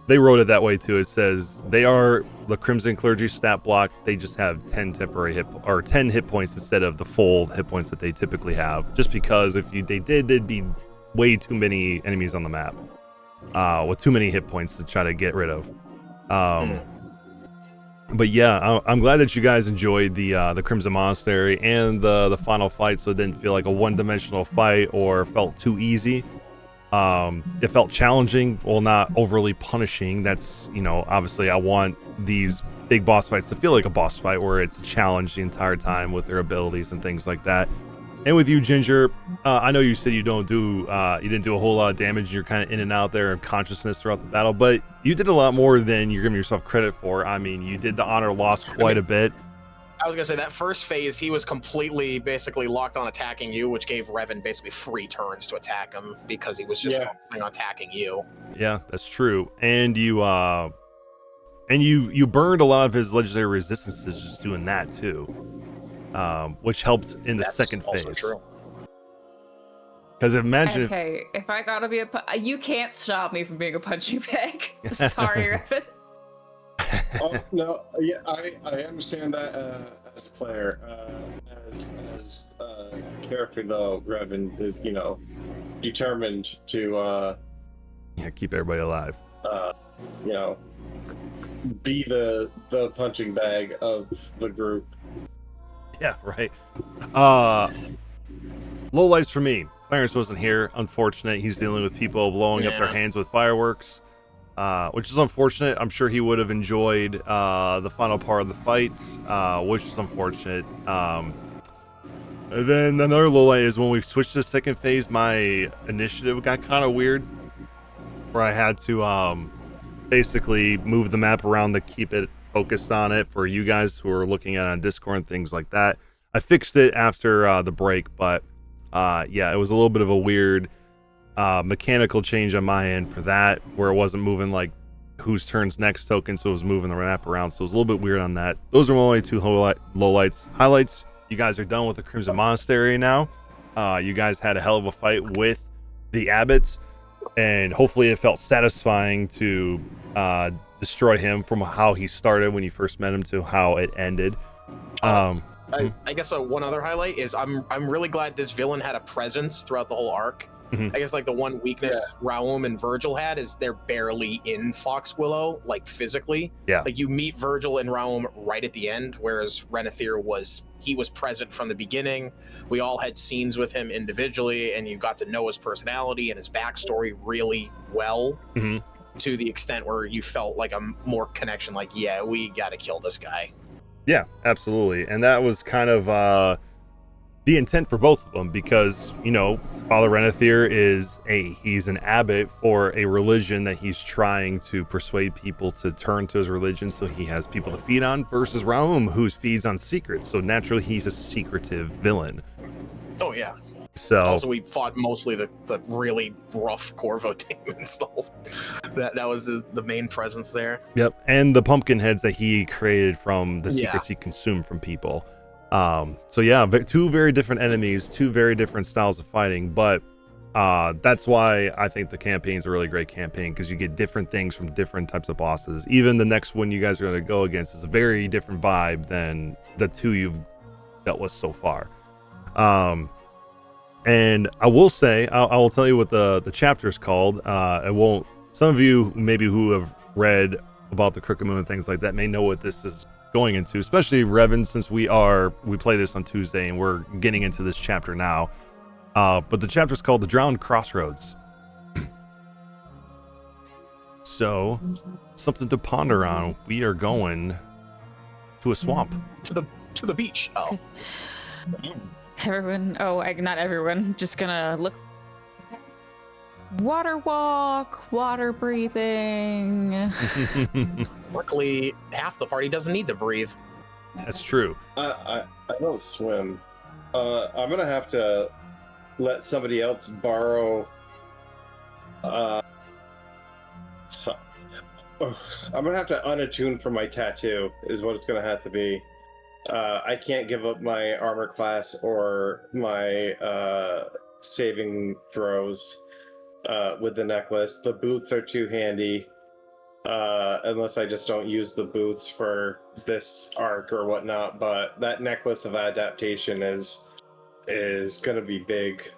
they wrote it that way too. It says they are the Crimson Clergy stat block. They just have 10 temporary 10 hit points instead of the full hit points that they typically have. Just because if they did, there'd be way too many enemies on the map with too many hit points to try to get rid of. But yeah, I'm glad that you guys enjoyed the Crimson Monastery and the final fight, so it didn't feel like a one-dimensional fight or felt too easy. It felt challenging, well, not overly punishing. That's, obviously I want these big boss fights to feel like a boss fight where it's a challenge the entire time with their abilities and things like that. And with you, Ginger, I know you said you didn't do a whole lot of damage. You're kind of in and out there of consciousness throughout the battle, but you did a lot more than you're giving yourself credit for. I mean, you did the honor loss quite a bit. I was gonna say that first phase, he was completely basically locked on attacking you, which gave Revan basically free turns to attack him because he was just focusing on attacking you. Yeah, that's true. And you burned a lot of his legendary resistances just doing that too, which helped in the second phase. Also true. Because imagine if I gotta be you can't stop me from being a punching bag. Sorry, Revan. Oh no, yeah, I understand that as a player. As a character though, Revan is determined to keep everybody alive. Be the punching bag of the group. Yeah, right. Lowlights for me. Clarence wasn't here. Unfortunate. He's dealing with people blowing up their hands with fireworks. Which is unfortunate. I'm sure he would have enjoyed the final part of the fight, which is unfortunate. And then another lowlight is when we switched to the second phase, my initiative got kind of weird, where I had to basically move the map around to keep it focused on it for you guys who are looking at it on Discord and things like that. I fixed it after the break, but yeah, it was a little bit of a weird mechanical change on my end for that, where it wasn't moving like whose turn's next token, so it was moving the map around, so it was a little bit weird on that. Those are my only two lowlights. Highlights, you guys are done with the Crimson Monastery now. You guys had a hell of a fight with the Abbots, and hopefully it felt satisfying to destroy him from how he started when you first met him to how it ended. I guess one other highlight is I'm really glad this villain had a presence throughout the whole arc. Mm-hmm. I guess like the one weakness Raum and Virgil had is they're barely in Foxwillow, like physically. Yeah. Like you meet Virgil and Raum right at the end, whereas Renethir was present from the beginning. We all had scenes with him individually, and you got to know his personality and his backstory really well, to the extent where you felt like a more connection. Like, yeah, we got to kill this guy. Yeah, absolutely. And that was kind of the intent for both of them, because Father Renethir he's an abbot for a religion that he's trying to persuade people to turn to his religion, so he has people to feed on, versus Raum, who feeds on secrets, so naturally he's a secretive villain. Oh yeah. So also we fought mostly the really rough Corvo demons. That was the main presence there. Yep. And the pumpkin heads that he created from the secrets he consumed from people. So yeah, two very different enemies, two very different styles of fighting, but that's why I think the campaign's a really great campaign, because you get different things from different types of bosses. Even the next one you guys are going to go against is a very different vibe than the two you've dealt with so far. And I will say, I will tell you what the chapter is called. Some of you maybe who have read about the Crooked Moon and things like that may know what this is going into, especially Revan, since we play this on Tuesday and we're getting into this chapter now. But the chapter is called The Drowned Crossroads. So, something to ponder on. We are going to a swamp. To the beach. Oh. Everyone, not everyone, just gonna look. Water walk, water breathing. Luckily, half the party doesn't need to breathe. That's true. I don't swim. I'm gonna have to let somebody else borrow. I'm gonna have to unattune for my tattoo, is what it's gonna have to be. I can't give up my armor class or my saving throws with the necklace. The boots are too handy. unless I just don't use the boots for this arc or whatnot. But that necklace of adaptation is going to be big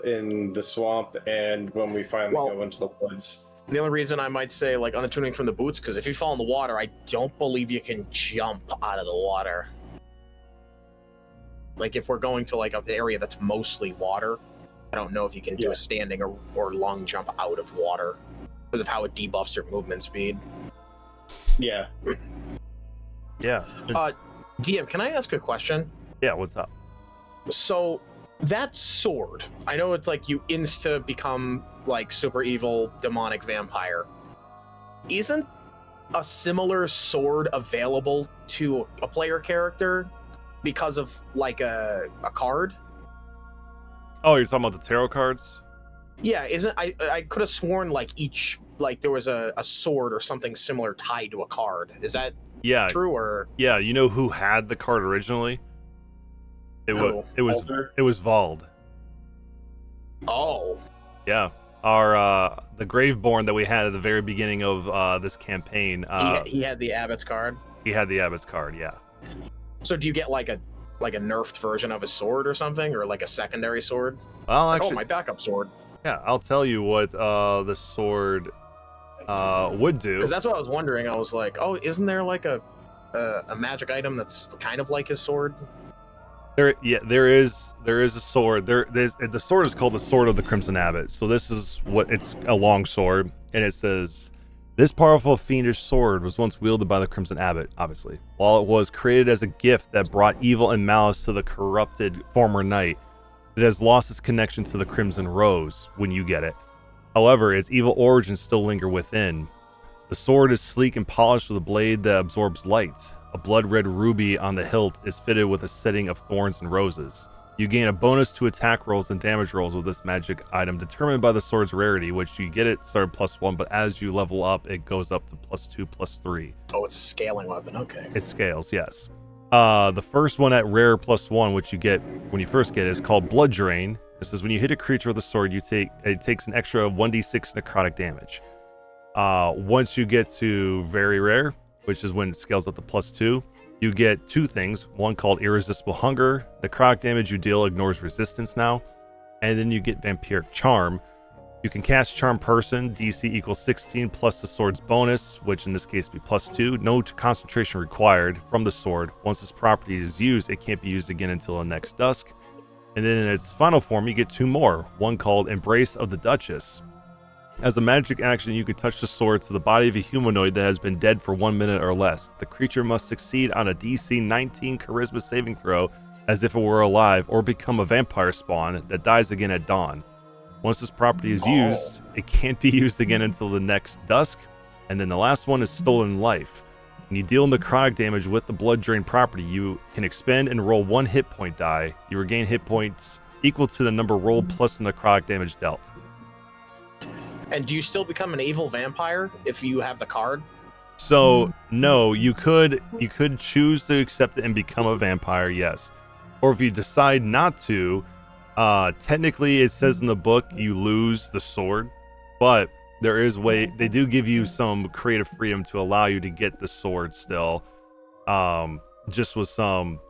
in the swamp and when we finally go into the woods. The only reason I might say like unattuning from the boots, because if you fall in the water, I don't believe you can jump out of the water. Like if we're going to like an area that's mostly water, I don't know if you can do a standing or long jump out of water because of how it debuffs your movement speed. Yeah. Yeah. DM, can I ask a question? Yeah, what's up? So that sword, I know it's like you insta become like super evil demonic vampire. Isn't a similar sword available to a player character because of like a card? Oh, you're talking about the tarot cards? Yeah, isn't I could have sworn like each like there was a sword or something similar tied to a card. Is that true or? Yeah, you know who had the card originally? It was Vald. Oh. Yeah. Our the Graveborn that we had at the very beginning of this campaign. He had the Abbot's card. He had the Abbot's card, yeah. So do you get like a nerfed version of a sword or something, or like a secondary sword? Well, like, actually, my backup sword. Yeah, I'll tell you what the sword would do. Because that's what I was wondering. I was like, oh, isn't there like a magic item that's kind of like his sword? There is a sword. The sword is called the Sword of the Crimson Abbot. So this is it's a long sword, and it says, "This powerful fiendish sword was once wielded by the Crimson Abbot, obviously. While it was created as a gift that brought evil and malice to the corrupted former knight, it has lost its connection to the Crimson Rose when you get it. However, its evil origins still linger within. The sword is sleek and polished with a blade that absorbs light. A blood-red ruby on the hilt is fitted with a setting of thorns and roses. You gain a bonus to attack rolls and damage rolls with this magic item determined by the sword's rarity, which you get it started +1, but as you level up, it goes up to +2, +3. Oh, it's a scaling weapon, okay. It scales, yes. The first one at rare +1, which you get when you first get it, is called Blood Drain. It says when you hit a creature with a sword, it takes an extra 1d6 necrotic damage. Once you get to very rare, which is when it scales up to +2, you get two things. One called Irresistible Hunger. Necrotic damage you deal ignores resistance now. And then you get Vampiric Charm. You can cast Charm Person, DC equals 16 plus the sword's bonus, which in this case would be +2. No concentration required from the sword. Once this property is used, it can't be used again until the next dusk. And then in its final form, you get two more. One called Embrace of the Duchess. As a magic action, you can touch the sword to the body of a humanoid that has been dead for 1 minute or less. The creature must succeed on a DC 19 charisma saving throw as if it were alive, or become a vampire spawn that dies again at dawn. Once this property is used, it can't be used again until the next dusk. And then the last one is Stolen Life. When you deal necrotic damage with the Blood Drain property, you can expend and roll 1 hit point die. You regain hit points equal to the number rolled plus the necrotic damage dealt. And do you still become an evil vampire if you have the card? So no, you could choose to accept it and become a vampire, yes. Or if you decide not to, technically it says in the book you lose the sword, but there is they do give you some creative freedom to allow you to get the sword still. Just with some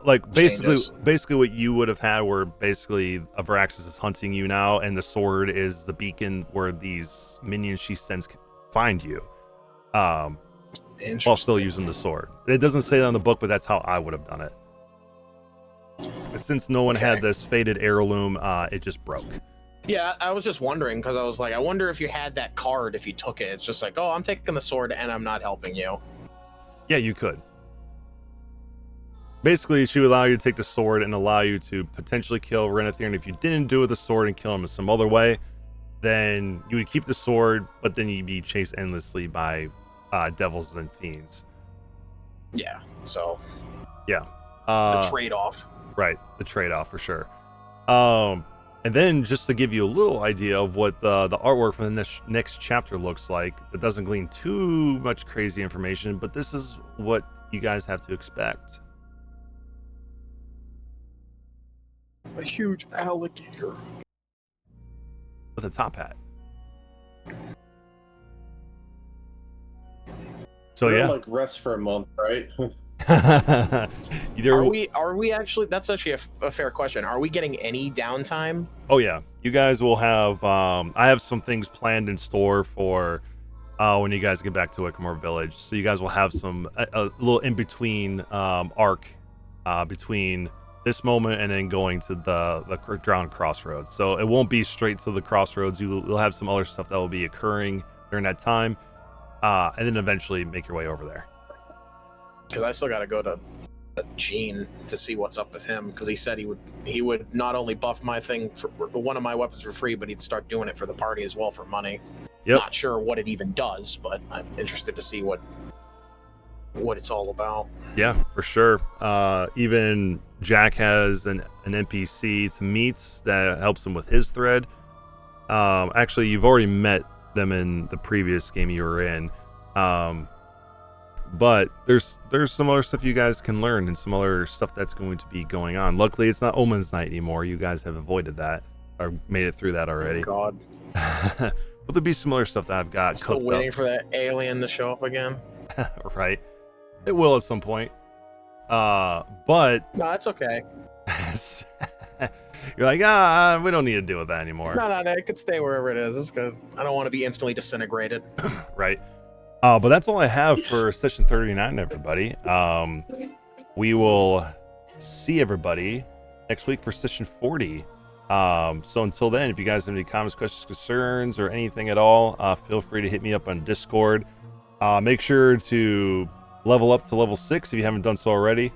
like basically what you would have had where basically Avraxis is hunting you now and the sword is the beacon where these minions she sends can find you. While still using the sword. It doesn't say that in the book, but that's how I would have done it. But since no one had this faded heirloom, it just broke. Yeah, I was just wondering because I was like, I wonder if you had that card if you took it. It's just like, oh, I'm taking the sword and I'm not helping you. Yeah, you could. Basically, she would allow you to take the sword and allow you to potentially kill Renethir, and if you didn't do it with the sword and kill him in some other way, then you would keep the sword, but then you'd be chased endlessly by devils and fiends. Yeah, so... Yeah. The trade-off. Right, the trade-off for sure. And then just to give you a little idea of what the artwork for the next chapter looks like, that doesn't glean too much crazy information, but this is what you guys have to expect. A huge alligator. With a top hat. So We're yeah. like rest for a month, right? Either Are we actually? That's actually a fair question. Are we getting any downtime? Oh yeah, you guys will have. I have some things planned in store for when you guys get back to Wickamore Village. So you guys will have a little in between arc between this moment and then going to the Drowned Crossroads. So it won't be straight to the Crossroads. You'll have some other stuff that will be occurring during that time, and then eventually make your way over there. Because I still got to go to Gene to see what's up with him. Because he said he would not only buff my thing for one of my weapons for free, but he'd start doing it for the party as well for money. Yep. Not sure what it even does, but I'm interested to see what it's all about. Yeah, for sure. Even Jack has an NPC to meet that helps him with his thread. Actually, you've already met them in the previous game you were in. But there's some other stuff you guys can learn and some other stuff that's going to be going on. Luckily, it's not Omen's Night anymore. You guys have avoided that or made it through that already. God. But there'll be some other stuff that I've got Still cooked waiting up. for that alien to show up again. Right. It will at some point. But No, it's okay. you're like, we don't need to deal with that anymore. No, it could stay wherever it is. It's good. I don't want to be instantly disintegrated. Right. But that's all I have for session 39, everybody. We will see everybody next week for session 40. So until then, if you guys have any comments, questions, concerns, or anything at all, feel free to hit me up on Discord. Make sure to level up to level 6 if you haven't done so already,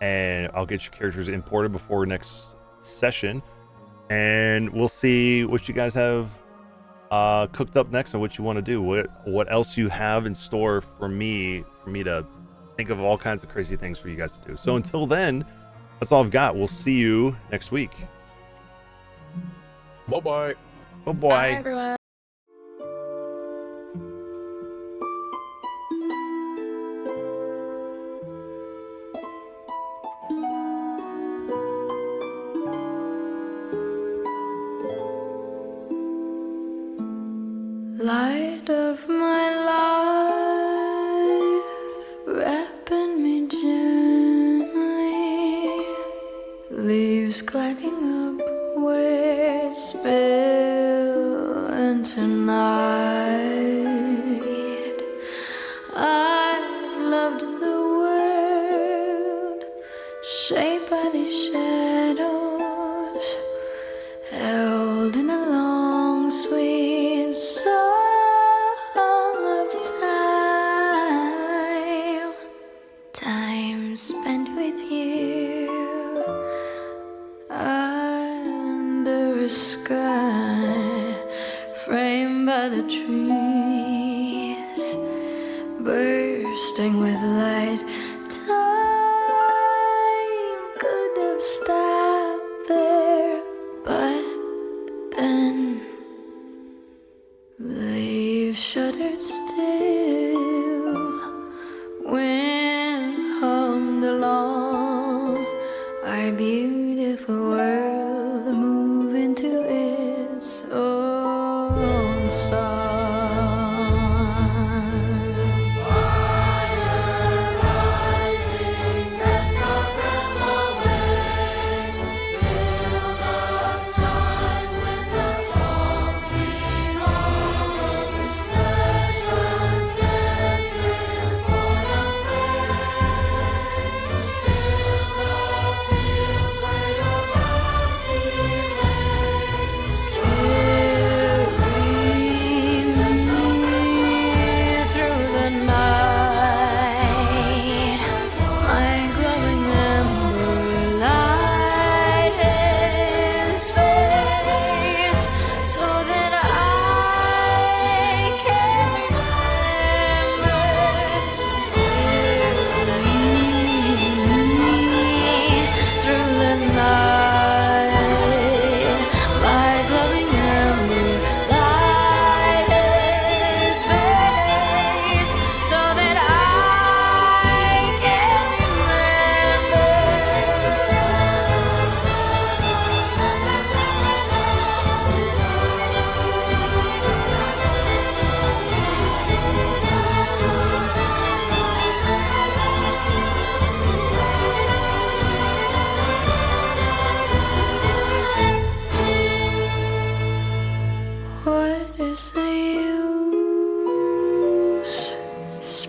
and I'll get your characters imported before next session, and we'll see what you guys have cooked up next and what you want to do, what else you have in store for me to think of all kinds of crazy things for you guys to do. So until then, that's all I've got. We'll see you next week. Bye-bye. Bye-bye. Bye, everyone. Light of my life, wrapping me gently, leaves gliding up where it spill into night. I've loved the world, shaped by these shadows, held in a long sweet song of time spent with you under a sky framed by the trees, bursting with light. Time could have stopped there, but then leaves shuddered still. Wind hummed along our beautiful world, moving to its own song. So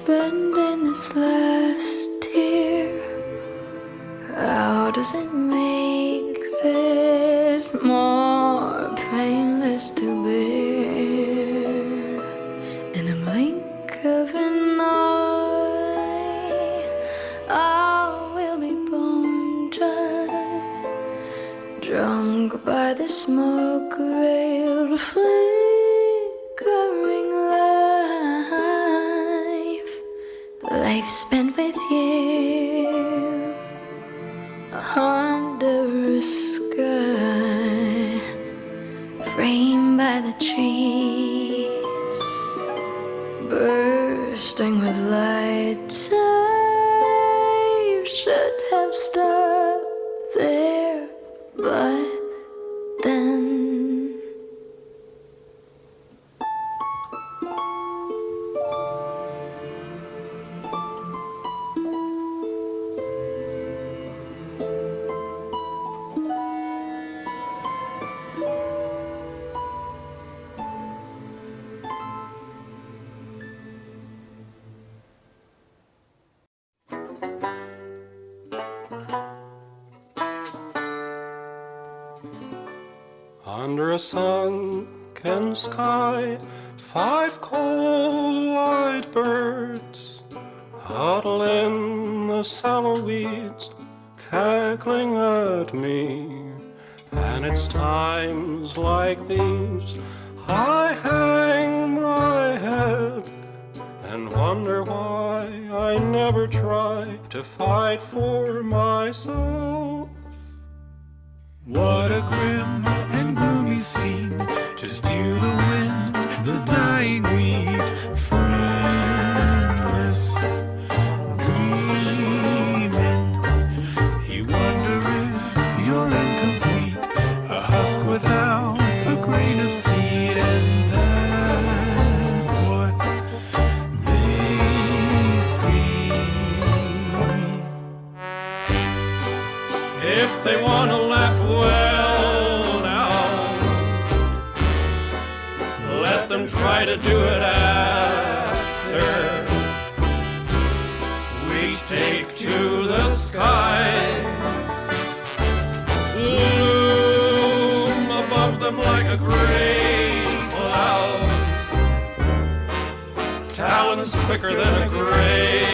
spending this last year? How does it make this more painless to bear? In a blink of an eye, I will be bone dry, drunk by the smoke-veiled flickering life spent with you under a sky framed by the trees, bursting with light. Time should have stopped there, but then Under a sunken sky, 5 cold light birds huddle in the sallow weeds, cackling at me. And it's times like these I hang my head and wonder why I never try to fight for myself. What a grim and gloomy scene. Just you, the wind, the dying weed, friendless, dreaming. You wonder if you're incomplete, a husk without a grain of seed, and that's what they see. If they want to laugh, well now, let them try to do it after we take to the skies, loom above them like a gray cloud, talons quicker than a gray